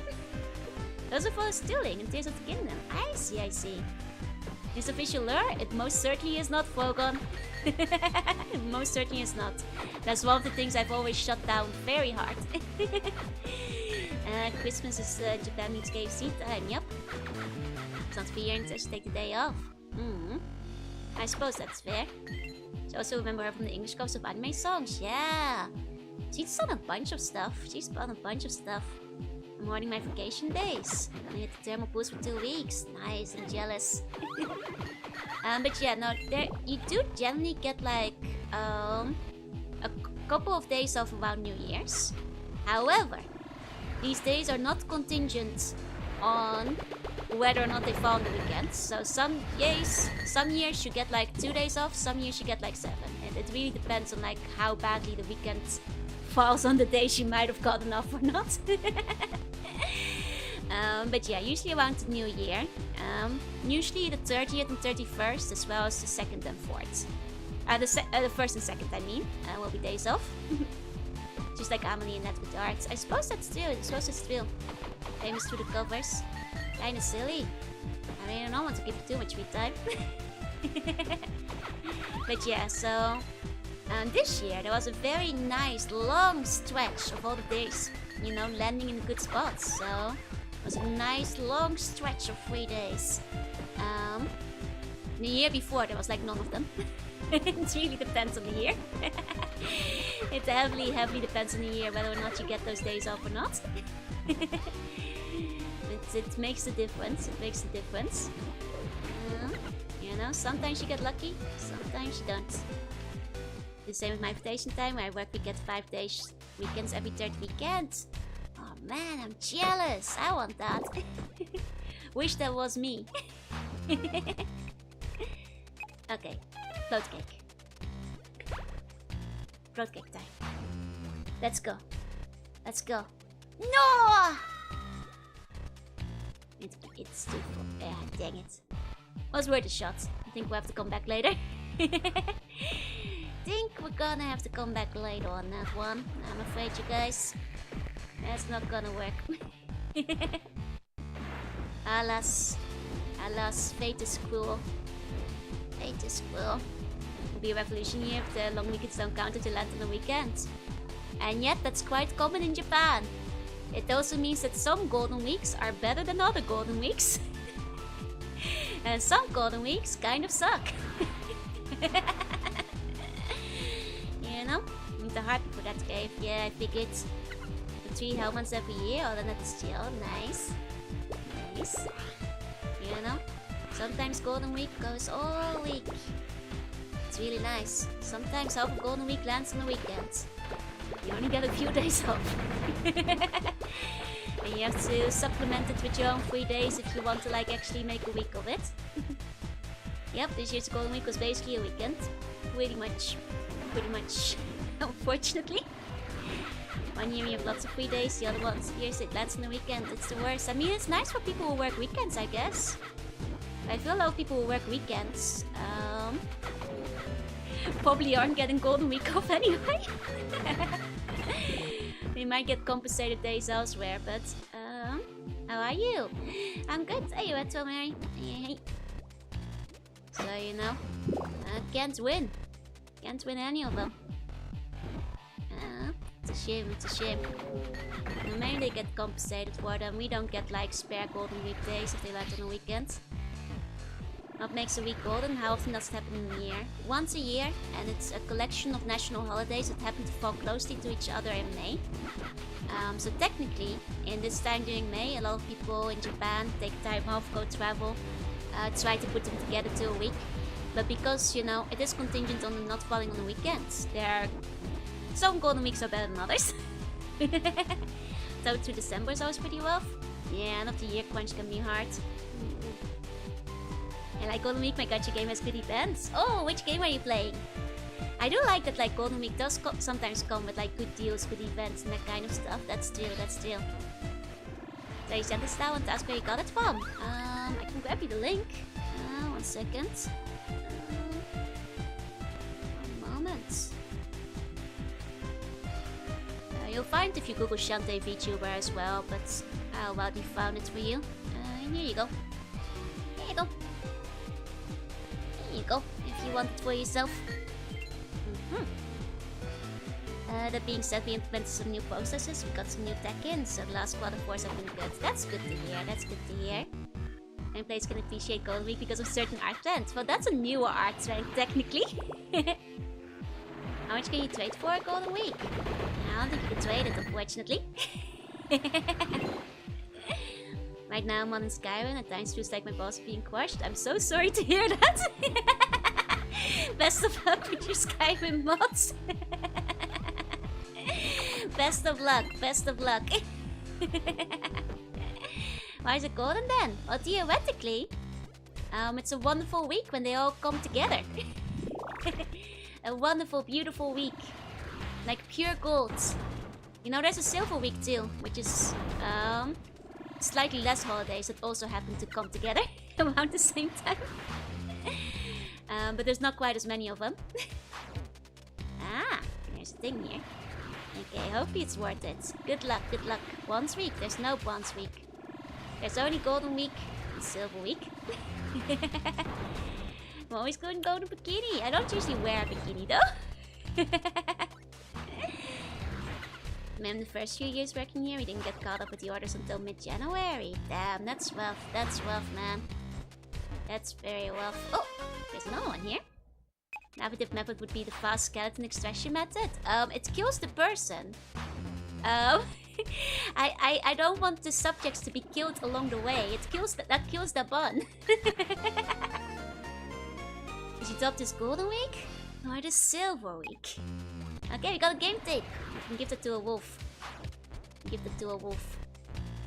Those are for stealing in Tears of the Kingdom. I see. This official lure? It most certainly is not Fogon. It most certainly is not. That's one of the things I've always shut down very hard. Christmas is Japan meets KFC time, yep. It's not fair and just take the day off. I suppose that's fair. She's also a member of the English covers of anime songs. Yeah. She's done a bunch of stuff. I'm hoarding my vacation days. Gonna hit the thermal boost for 2 weeks. Nice, I'm jealous. But yeah, no, you do generally get like a couple of days off around New Year's. However, these days are not contingent on whether or not they fall on the weekends. So some years you get like 2 days off, some years you get like 7. And it really depends on like how badly the weekend falls on the days you might have gotten off or not. But yeah, usually around the New Year. Usually the 30th and 31st, as well as the 2nd and 4th. The 1st and 2nd, I mean, will be days off. Just like Amelie and that with arts. I suppose that's true. Famous through the covers. Kinda silly. I mean, I don't want to give you too much free time. But yeah, so... this year there was a very nice long stretch of all the days, you know, landing in good spots. So it was a nice long stretch of 3 days. The year before there was like none of them. It really depends on the year. It heavily depends on the year whether or not you get those days off or not. It makes a difference. You know, sometimes you get lucky, sometimes you don't. The same with my vacation time, where I work, we get 5 days, weekends every 3rd weekend. Oh man, I'm jealous. I want that. Wish that was me. Okay, float cake. Float cake time. Let's go. No! It's too full. Yeah, dang it. Was worth a shot. I think we'll have to come back later. Think we're gonna have to come back later on that one. I'm afraid, you guys. That's not gonna work. Alas, fate is cruel. It'll be a revolution year if the long weekends don't count if they land on the weekend. And yet, that's quite common in Japan. It also means that some golden weeks are better than other golden weeks. And some golden weeks kind of suck. You know? I'm too happy for that cave. Yeah, I figured the 3 helmets every year, other than the steel. Nice. You know? Sometimes Golden Week goes all week. It's really nice. Sometimes half of Golden Week lands on the weekend. You only get a few days off. And you have to supplement it with your own 3 days if you want to like actually make a week of it. Yep, this year's Golden Week was basically a weekend. Pretty much. Unfortunately. One year you have lots of 3 days, the other years it lands on the weekend. It's the worst. I mean, it's nice for people who work weekends, I guess. I feel a lot of people who work weekends probably aren't getting Golden Week off anyway. They might get compensated days elsewhere, but how are you? I'm good. Hey, you at Mary? Hey. So you know, can't win any of them. It's a shame. And maybe they get compensated for them. We don't get like spare Golden Week days if they land on a weekend. What makes a week golden? How often does it happen in a year? Once a year, and it's a collection of national holidays that happen to fall closely to each other in May. So technically, in this time during May, a lot of people in Japan take time off, go travel, try to put them together to a week. But because, you know, it is contingent on them not falling on the weekends, some golden weeks are better than others. So through December is always pretty rough. Yeah, end of the year crunch can be hard. And like Golden Week, my gacha game has good events. Oh, which game are you playing? I do like that like Golden Week does sometimes come with like good deals, good events and that kind of stuff. That's true. So you sent this down and ask where you got it from. I can grab you the link. 1 second. One moment. You'll find if you Google Shantae Vtuber as well, but I'll already found it for you. Here you go. If you want it for yourself. That being said, we implemented some new processes, we got some new tech in, so the last quarter 4s have been good. That's good to hear, And players can appreciate Golden Week because of certain art trends. Well, that's a newer art trend, technically. How much can you trade for a Golden Week? I don't think you can trade it, unfortunately. Right now I'm on Skyrim, at times feels like my boss is being crushed. I'm so sorry to hear that. Best of luck with your Skyrim mods. Best of luck, best of luck. Why is it golden then? Well, theoretically, it's a wonderful week when they all come together. A wonderful, beautiful week. Like pure gold. You know, there's a silver week too, which is slightly less holidays that also happen to come together around the same time. But there's not quite as many of them. There's a thing here. Okay, hopefully it's worth it. Good luck, good luck. Bronze week, there's no bronze week. There's only golden week and silver week. I'm always going golden bikini. I don't usually wear a bikini though. Man, the first few years working here, we didn't get caught up with the orders until mid-January. Damn, that's rough. That's rough, man. That's very rough. Oh, there's another one here. Innovative method would be the fast skeleton extraction method. It kills the person. I don't want the subjects to be killed along the way. It kills that kills the bun. Did you drop this golden week? Or the silver week? Okay, we got a game tape. We can give it to a wolf. Give it to a wolf.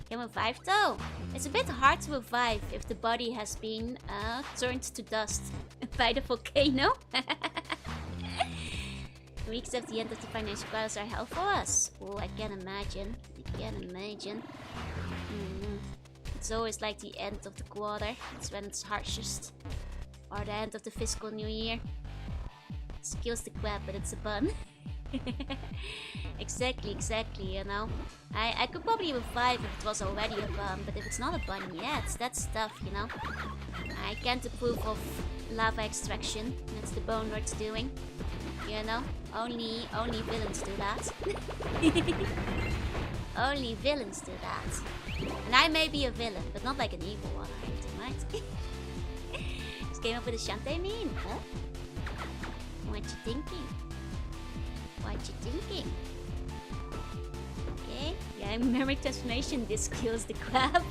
Can revive though? It's a bit hard to revive if the body has been turned to dust by the volcano. Weeks at the end of the financial crisis are hell for us. Oh, I can imagine. I can imagine. It's always like the end of the quarter. It's when it's harshest. Or the end of the fiscal new year. It kills the crab, but it's a bun. Exactly, you know. I could probably revive if it was already a bun, but if it's not a bun yet, that's tough, you know. I can't approve of lava extraction. That's the Bone Lord's doing. You know, only villains do that. Only villains do that. And I may be a villain, but not like an evil one or anything, right? Just came up with a Shantae meme, huh? What you thinking? What you thinking? Okay, yeah, memory transformation. This kills the crab.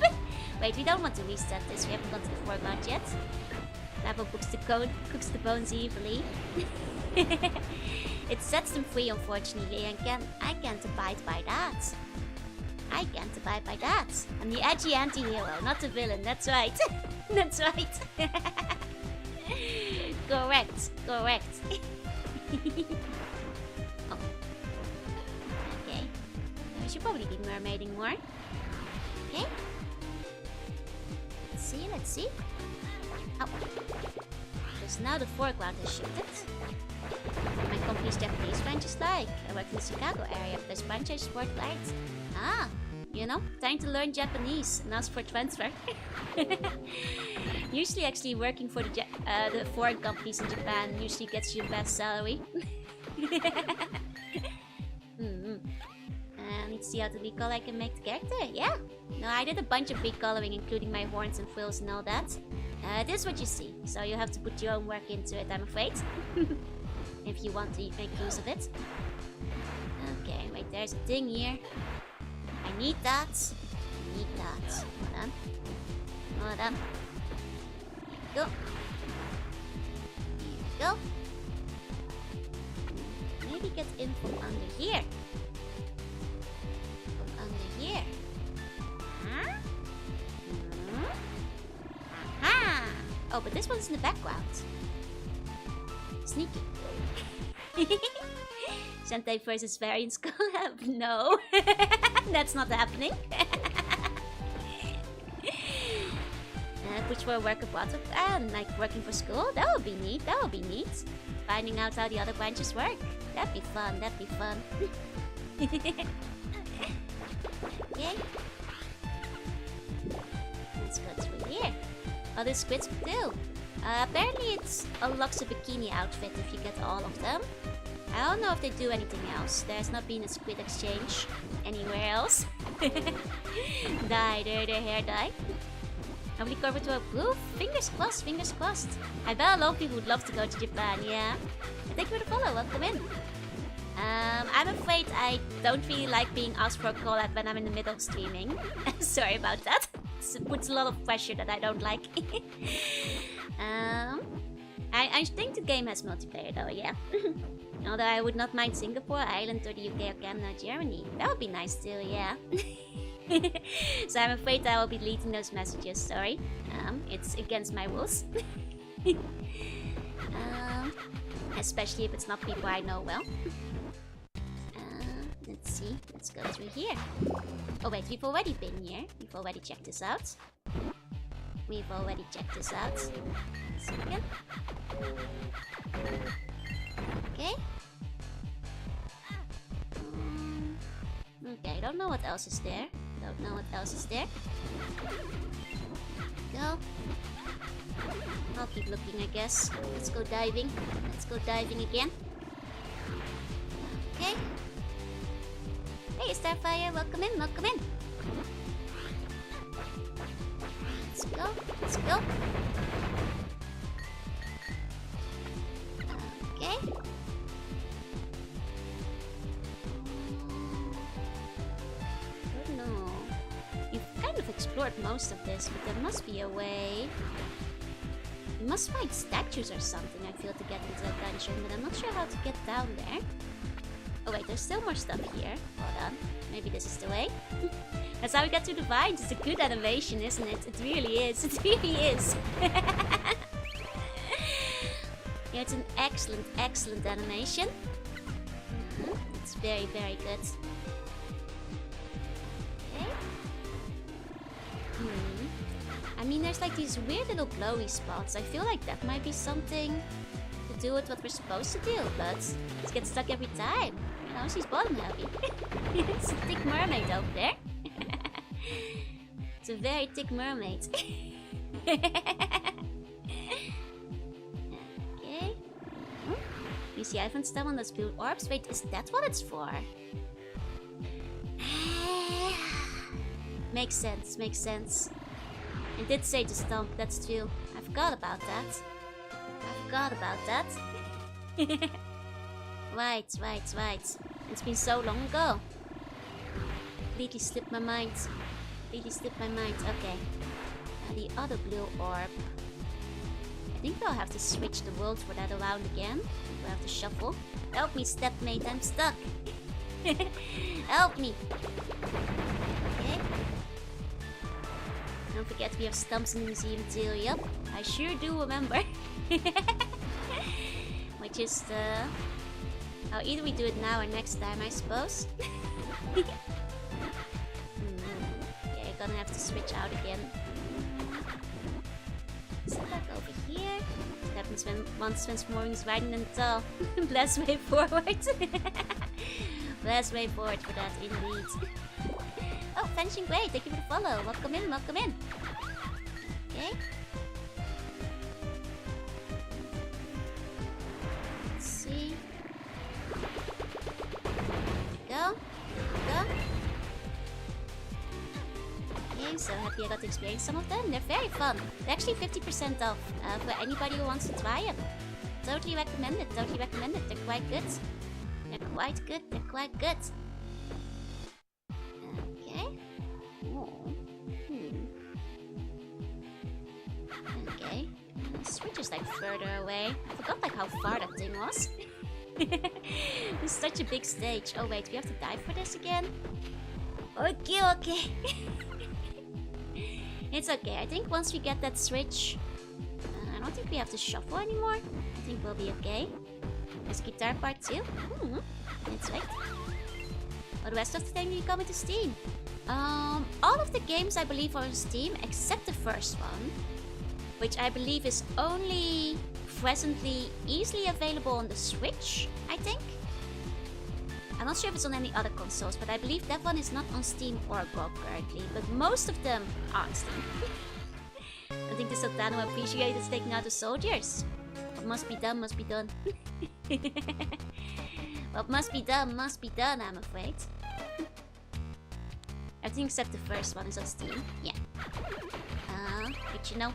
Wait, we don't want to reset this. We haven't gone to the foreground yet. Lava cooks the bones evilly. It sets them free, unfortunately, and I can't abide by that. I can't abide by that. I'm the edgy anti-hero, not the villain. That's right. That's right. Correct. Oh. Okay. We should probably be mermaiding more. Okay. Let's see. Oh. Because now the foreground has shifted. My company's Japanese branch is like. I work in the Chicago area, but this branch I support light. Ah, you know, time to learn Japanese and ask for transfer. Usually actually working for the foreign companies in Japan usually gets you the best salary. Let's see how to recolor I can make the character. Yeah. No, I did a bunch of recoloring, including my horns and frills and all that. This is what you see. So you have to put your own work into it, I'm afraid. If you want to make use of it. Okay, wait, there's a thing here. I need that. Hold on. Here we go. Maybe get in from under here. Huh? Aha! Oh, but this one's in the background. Sneaky. Shantae versus variance collab. No. That's not happening. Which were work of water and like working for school. That would be neat. Finding out how the other branches work. That'd be fun. Okay. Let's go through here. Oh, there's squids too. Apparently it unlocks a bikini outfit if you get all of them. I don't know if they do anything else. There's not been a squid exchange anywhere else. Dye, their hair dye. Hopefully covered to a blue. Fingers crossed, fingers crossed. I bet a lot of people would love to go to Japan, yeah. And thank you for the follow, welcome in. I'm afraid I don't really like being asked for a collab when I'm in the middle of streaming. Sorry about that. It puts a lot of pressure that I don't like. I think the game has multiplayer though, yeah. Although I would not mind Singapore, Ireland, or the UK, or Canada, Germany. That would be nice too, yeah. So I'm afraid I will be deleting those messages, sorry. It's against my rules. Especially if it's not people I know well. Let's see, let's go through here. Oh wait, we've already been here. We've already checked this out. We've already checked this out. Second. Okay. Okay, don't know what else is there. Don't know what else is there. Go. I'll keep looking, I guess. Let's go diving. Let's go diving again. Okay. Hey, Starfire, welcome in, welcome in. Let's go, let's go. Okay. I don't know. You've kind of explored most of this, but there must be a way. You must find statues or something, I feel, to get into that dungeon, but I'm not sure how to get down there. Oh wait, there's still more stuff here. Hold on. Maybe this is the way. That's how we get to the vines. It's a good animation, isn't it? It really is. It really is. Yeah, it's an excellent, excellent animation. It's very, very good. Okay. I mean, there's like these weird little glowy spots. I feel like that might be something to do with what we're supposed to do, but let's get stuck every time. You know, she's bottom heavy. It's a thick mermaid over there. It's a very thick mermaid. Okay. You see, I haven't stuff on those blue orbs. Wait, is that what it's for? Makes sense, makes sense. I did say to stomp, that's true. I forgot about that. I forgot about that. Right. It's been so long ago. Completely slipped my mind. Completely slipped my mind. Okay. Now the other blue orb. I think we'll have to switch the world for that around again. We'll have to shuffle. Help me, stepmate, I'm stuck. Help me. Okay. Don't forget we have stumps in the museum too. Yup, I sure do remember. Which is the... Oh, either we do it now or next time, I suppose. Yeah, you're gonna have to switch out again. Step back over here. What happens when once transforming is riding in the tall? Bless way forward. Bless way forward for that, indeed. Oh, Fencing Grey, thank you for the follow. Welcome in, welcome in. Okay. Let's see. Go. Okay, so happy I got to experience some of them. They're very fun. They're actually 50% off for anybody who wants to try them. Totally recommend it, totally recommend it. They're quite good. They're quite good, they're quite good. Okay. Oh. Okay. The switch is like further away. I forgot like how far that thing was. It's such a big stage. Oh wait, we have to dive for this again? Okay. It's okay. I think once we get that switch, I don't think we have to shuffle anymore. I think we'll be okay. There's guitar part too. That's right. Well, the rest of the time will be coming to Steam. All of the games I believe are on Steam except the first one, which I believe is only presently easily available on the Switch, I think. I'm not sure if it's on any other consoles, but I believe that one is not on Steam or GOG currently, but most of them are on Steam. I think the Sultano appreciates taking out the soldiers. What must be done, must be done. What must be done, I'm afraid. Everything except the first one is on Steam, yeah. one, which you know,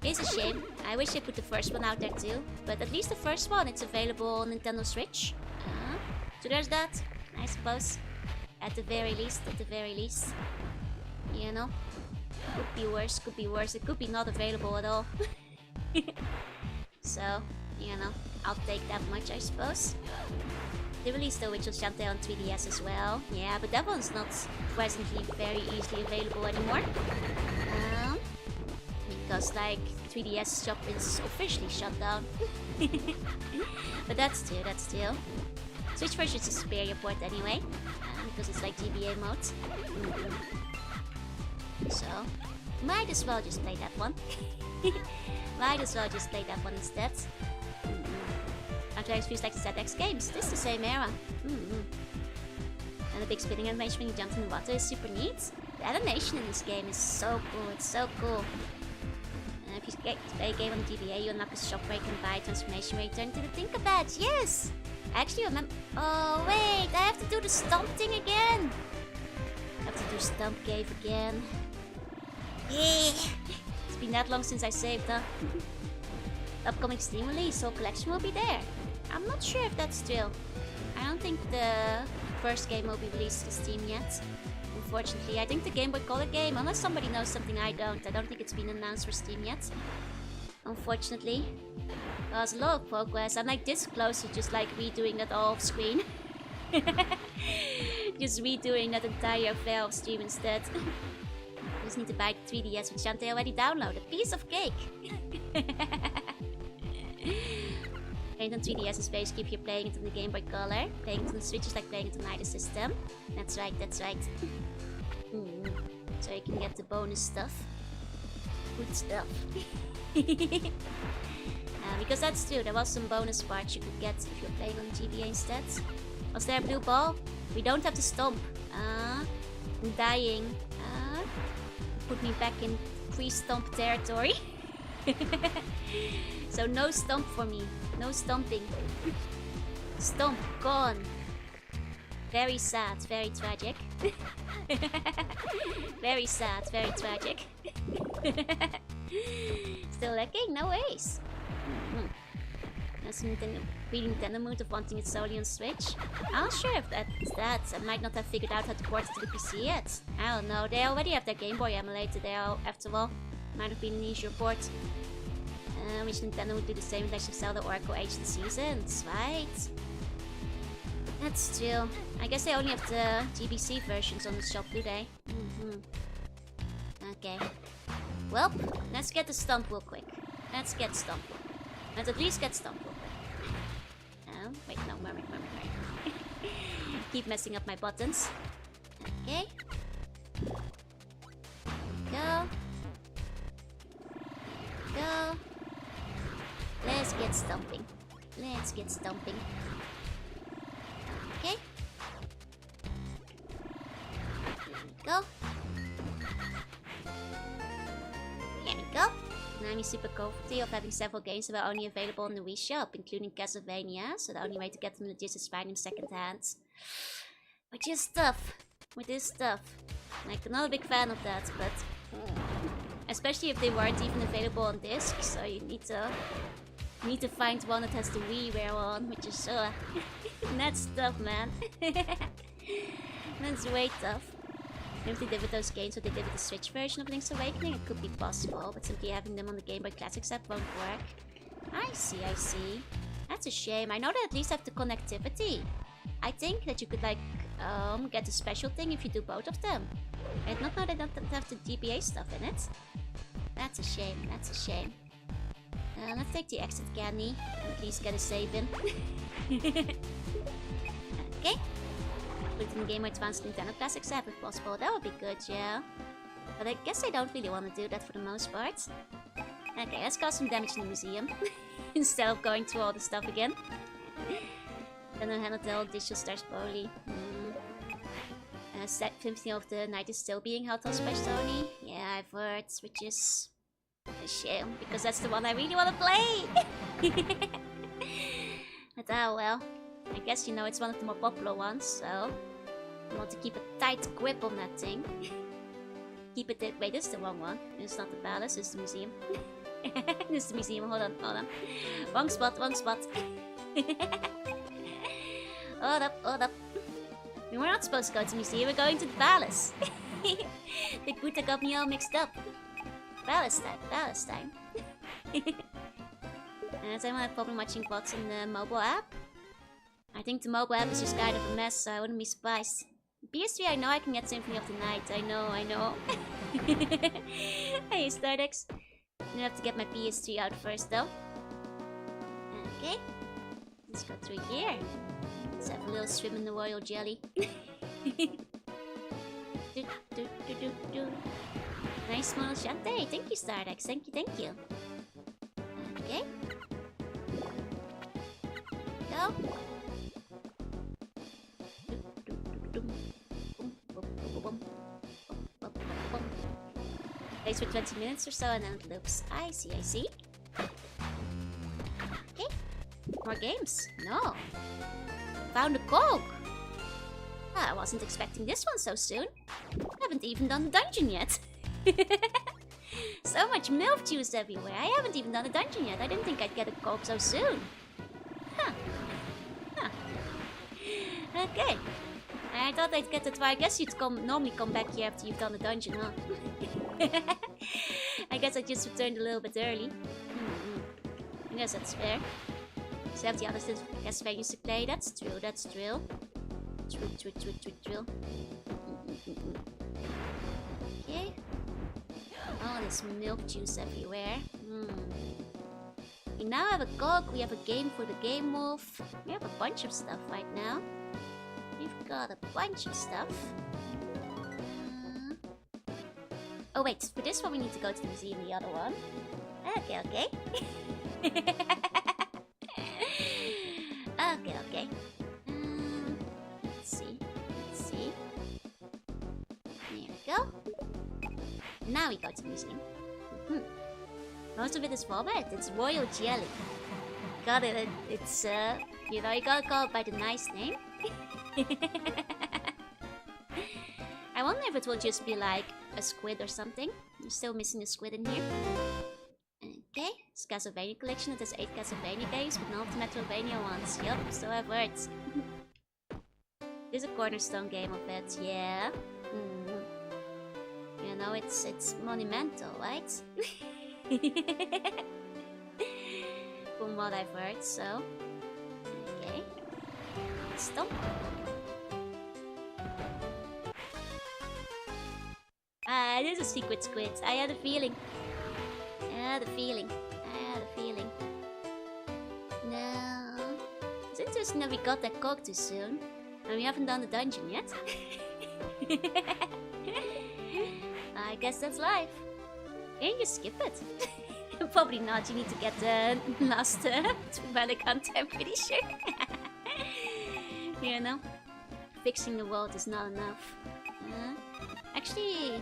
is a shame. I wish they put the first one out there too, but at least the first one, it's available on Nintendo Switch. So there's that, I suppose. At the very least, you know. Could be worse, could be worse. It could be not available at all. So, you know, I'll take that much, I suppose. They released The Witch of Shantae on 3DS as well. Yeah, but that one's not presently very easily available anymore. Because, like, 3DS shop is officially shut down. But that's still. Switch version is a superior port anyway. Because it's like GBA mode. So, might as well just play that one. Might as well just play that one instead. Sometimes feels like the ZX games. This is the same era. And the big spinning animation when you jump in the water is super neat. The animation in this game is so cool. It's so cool. And if you play a game on the GBA, you unlock a shop where you can buy a transformation where you turn into the Tinkerbell. Yes! I actually remember. Oh wait, I have to do the stomp thing again. I have to do Stomp Cave again. Yeah. It's been that long since I saved, huh? Upcoming Steam release, Soul Collection will be there. I'm not sure if that's true. I don't think the first game will be released to Steam yet. Unfortunately, I think the Game Boy Color game, unless somebody knows something I don't think it's been announced for Steam yet. Unfortunately. There's a lot of progress. I'm like this close to just like redoing that all off screen. Just redoing that entire affair off stream instead. Just need to buy the 3DS with Shantae already downloaded. Piece of cake! Playing on 3DS is basically if you're playing it on the Game Boy Color. Playing it on the Switch is like playing it on either system. That's right, that's right. So you can get the bonus stuff. Good stuff. Because that's true, there was some bonus parts you could get if you're playing on GBA instead. Was there a blue ball? We don't have to stomp. I'm dying. Put me back in pre-stomp territory. So no stomp for me. No stomping. Stomp, gone. Very sad, very tragic. Very sad, very tragic. Still lacking? No ways. That's really Nintendo mood of wanting it solely on Switch. I'm not sure if that's that. I might not have figured out how to port it to the PC yet. I don't know. They already have their Game Boy emulator there, after all. Might have been an easier port. Which Nintendo would do the same with Legend of Zelda Oracle Ancient Seasons, right? That's true. I guess they only have the GBC versions on the shop, do they? Okay. Well, let's get the stump real quick. Let's get stump. Let's at least get stump real quick. Wait, no, murmur. Keep messing up my buttons. Okay. Go. Go. Let's get stumping. Let's get stumping. Okay. Go. There we go. Now I'm super comfy of having several games that are only available on the Wii shop, including Castlevania, so the only way to get them legit is find them second hand. Which is tough. With this stuff. Like, I'm not a big fan of that, but especially if they weren't even available on disc, so you need to find one that has the WiiWare on, which is that's tough, man. That's way tough. If they did with those games what they did with the Switch version of Link's Awakening, it could be possible, but simply having them on the Game Boy Classics app won't work. I see. That's a shame. I know they at least have the connectivity. I think that you could like get a special thing if you do both of them. I did not know they don't have the GBA stuff in it. That's a shame. Let's take the exit candy and at least get a save in. Okay. Put it in the Game Boy Advance Nintendo Classics app if possible. That would be good, yeah. But I guess I don't really want to do that for the most part. Okay, let's cause some damage in the museum. Instead of going through all the stuff again. Then I'll handle the whole digital stars slowly. 15th of the night is still being held on Splash Tony. Yeah, I've heard, which is a shame, because that's the one I really want to play! But oh well. I guess, you know, it's one of the more popular ones, so I want to keep a tight grip on that thing. Keep it there. Wait, this is the wrong one. It's not the palace, it's the museum. This is the museum. Hold on, hold on. Wrong spot, wrong spot. Hold up, hold up. We're not supposed to go to the museum, we're going to the palace. The Buddha got me all mixed up. Palace time, palace time. Does anyone have a problem watching VODs on the mobile app? I think the mobile app is just kind of a mess, so I wouldn't be surprised. PS3, I know I can get Symphony of the Night. I know. Hey, Stardex. I have to get my PS3 out first, though. Okay. Let's go through here. Let's have a little swim in the royal jelly. Nice small Shantae. Thank you, Stardex. Thank you. Okay. Go. Plays for 20 minutes or so and then it loops. I see. Okay. More games. No. Found a cog. I wasn't expecting this one so soon. Haven't even done the dungeon yet. So much milk juice everywhere. I haven't even done a dungeon yet. I didn't think I'd get a cog so soon. Huh. Okay. I thought I'd get to try. I guess you'd normally come back here after you've done the dungeon, huh? I guess I just returned a little bit early. I guess that's fair. So have the other Castlevanias to play. That's true. True. Okay. Oh, there's milk juice everywhere. We now have a GOG, we have a game for the Game Wolf. We have a bunch of stuff right now. We've got a bunch of stuff. Oh wait, for this one we need to go to the museum, the other one. Okay. Okay. Let's see. There we go. Now we go to the museum. Most of it is format. It's royal jelly. Got it. It's you gotta call it by the nice name. I wonder if it will just be like a squid or something. I'm still missing a squid in here. Okay, it's Castlevania collection. It has 8 Castlevania games, but none of the Metroidvania ones. Yup, so I've heard. There's a cornerstone game of it, yeah. You know, it's monumental, right? From what I've heard, so... Okay. Stop. Ah, this is a secret squid. I had a feeling. No. It's interesting that we got that cog too soon. And we haven't done the dungeon yet. I guess that's life. Can you skip it? Probably not. You need to get the last relic hunter, I'm pretty sure. You know? Fixing the world is not enough. Actually,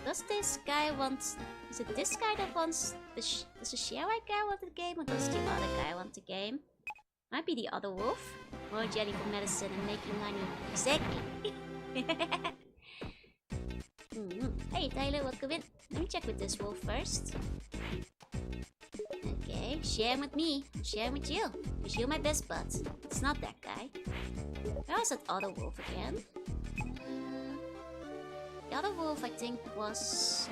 does this guy want... Is it this guy that wants... Does the Sherite guy want the game, or does the other guy want the game? Might be the other wolf. More jelly for medicine and making money. Exactly. Hey Tyler, welcome in. Let me check with this wolf first. Okay, share with me. Share with you. Because you're my best bud. It's not that guy. Where was that other wolf again? The other wolf, I think, was...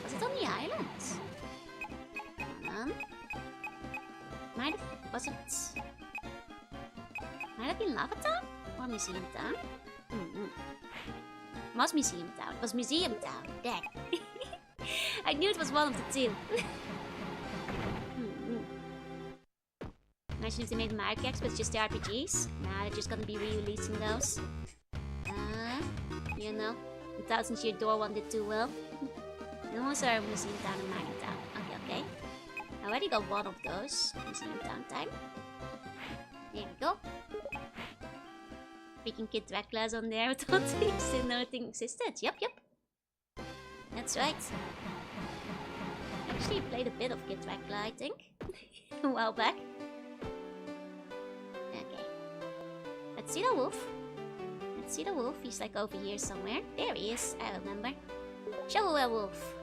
Was it on the island? Was it... Might have been Lava Town? Or Museum Town? It was Museum Town. It was Museum Town. Dang. I knew it was one of the two. Imagine if they made Mario Kart, but it's just the RPGs. Nah, they're just gonna be re-releasing those. You know, the 1000 Year Door one did too well. And also our Museum Town and Mining Town. Okay. I already got one of those. Museum Town time. There we go. Freaking Kid Dracula's on there. I thought nothing existed. Yep. That's right. I actually played a bit of Kid Dracula, I think. A while back. Okay. Let's see the wolf. He's like over here somewhere. There he is. I remember. Show a werewolf.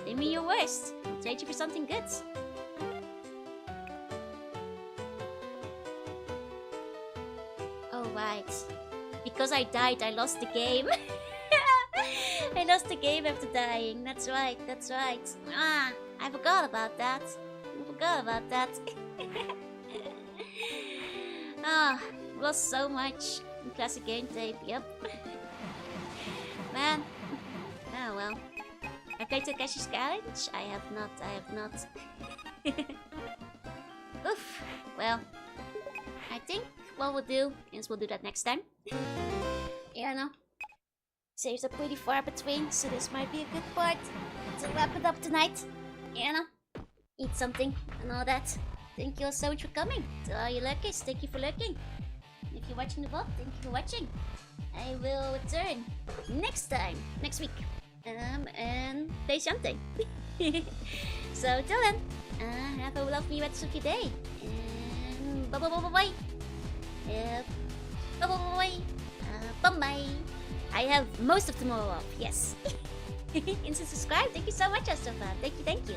Give me your worst. I'll trade you for something good. Oh, right. Because I died, I lost the game. I lost the game after dying. That's right, that's right. Ah, I forgot about that. I forgot about that. Ah, lost so much in classic game tape, yep. Man. Oh well. I played Takeshi's Challenge? I have not. Oof. Well, I think what we'll do is we'll do that next time. Yeah, no. Saves are pretty far between, so this might be a good part to wrap it up tonight. Yeah, no. Eat something and all that. Thank you all so much for coming. To all you lurkers, thank you for lurking. If you're watching the VOD, thank you for watching. I will return next time, next week. And play Shantae. So till then, have a lovely rest of your day. And bye bye bye bye bye. Bye bye bye bye. Bye bye. I have most of tomorrow off. Yes. Instant subscribe. Thank you so much, Astrophan. Thank you.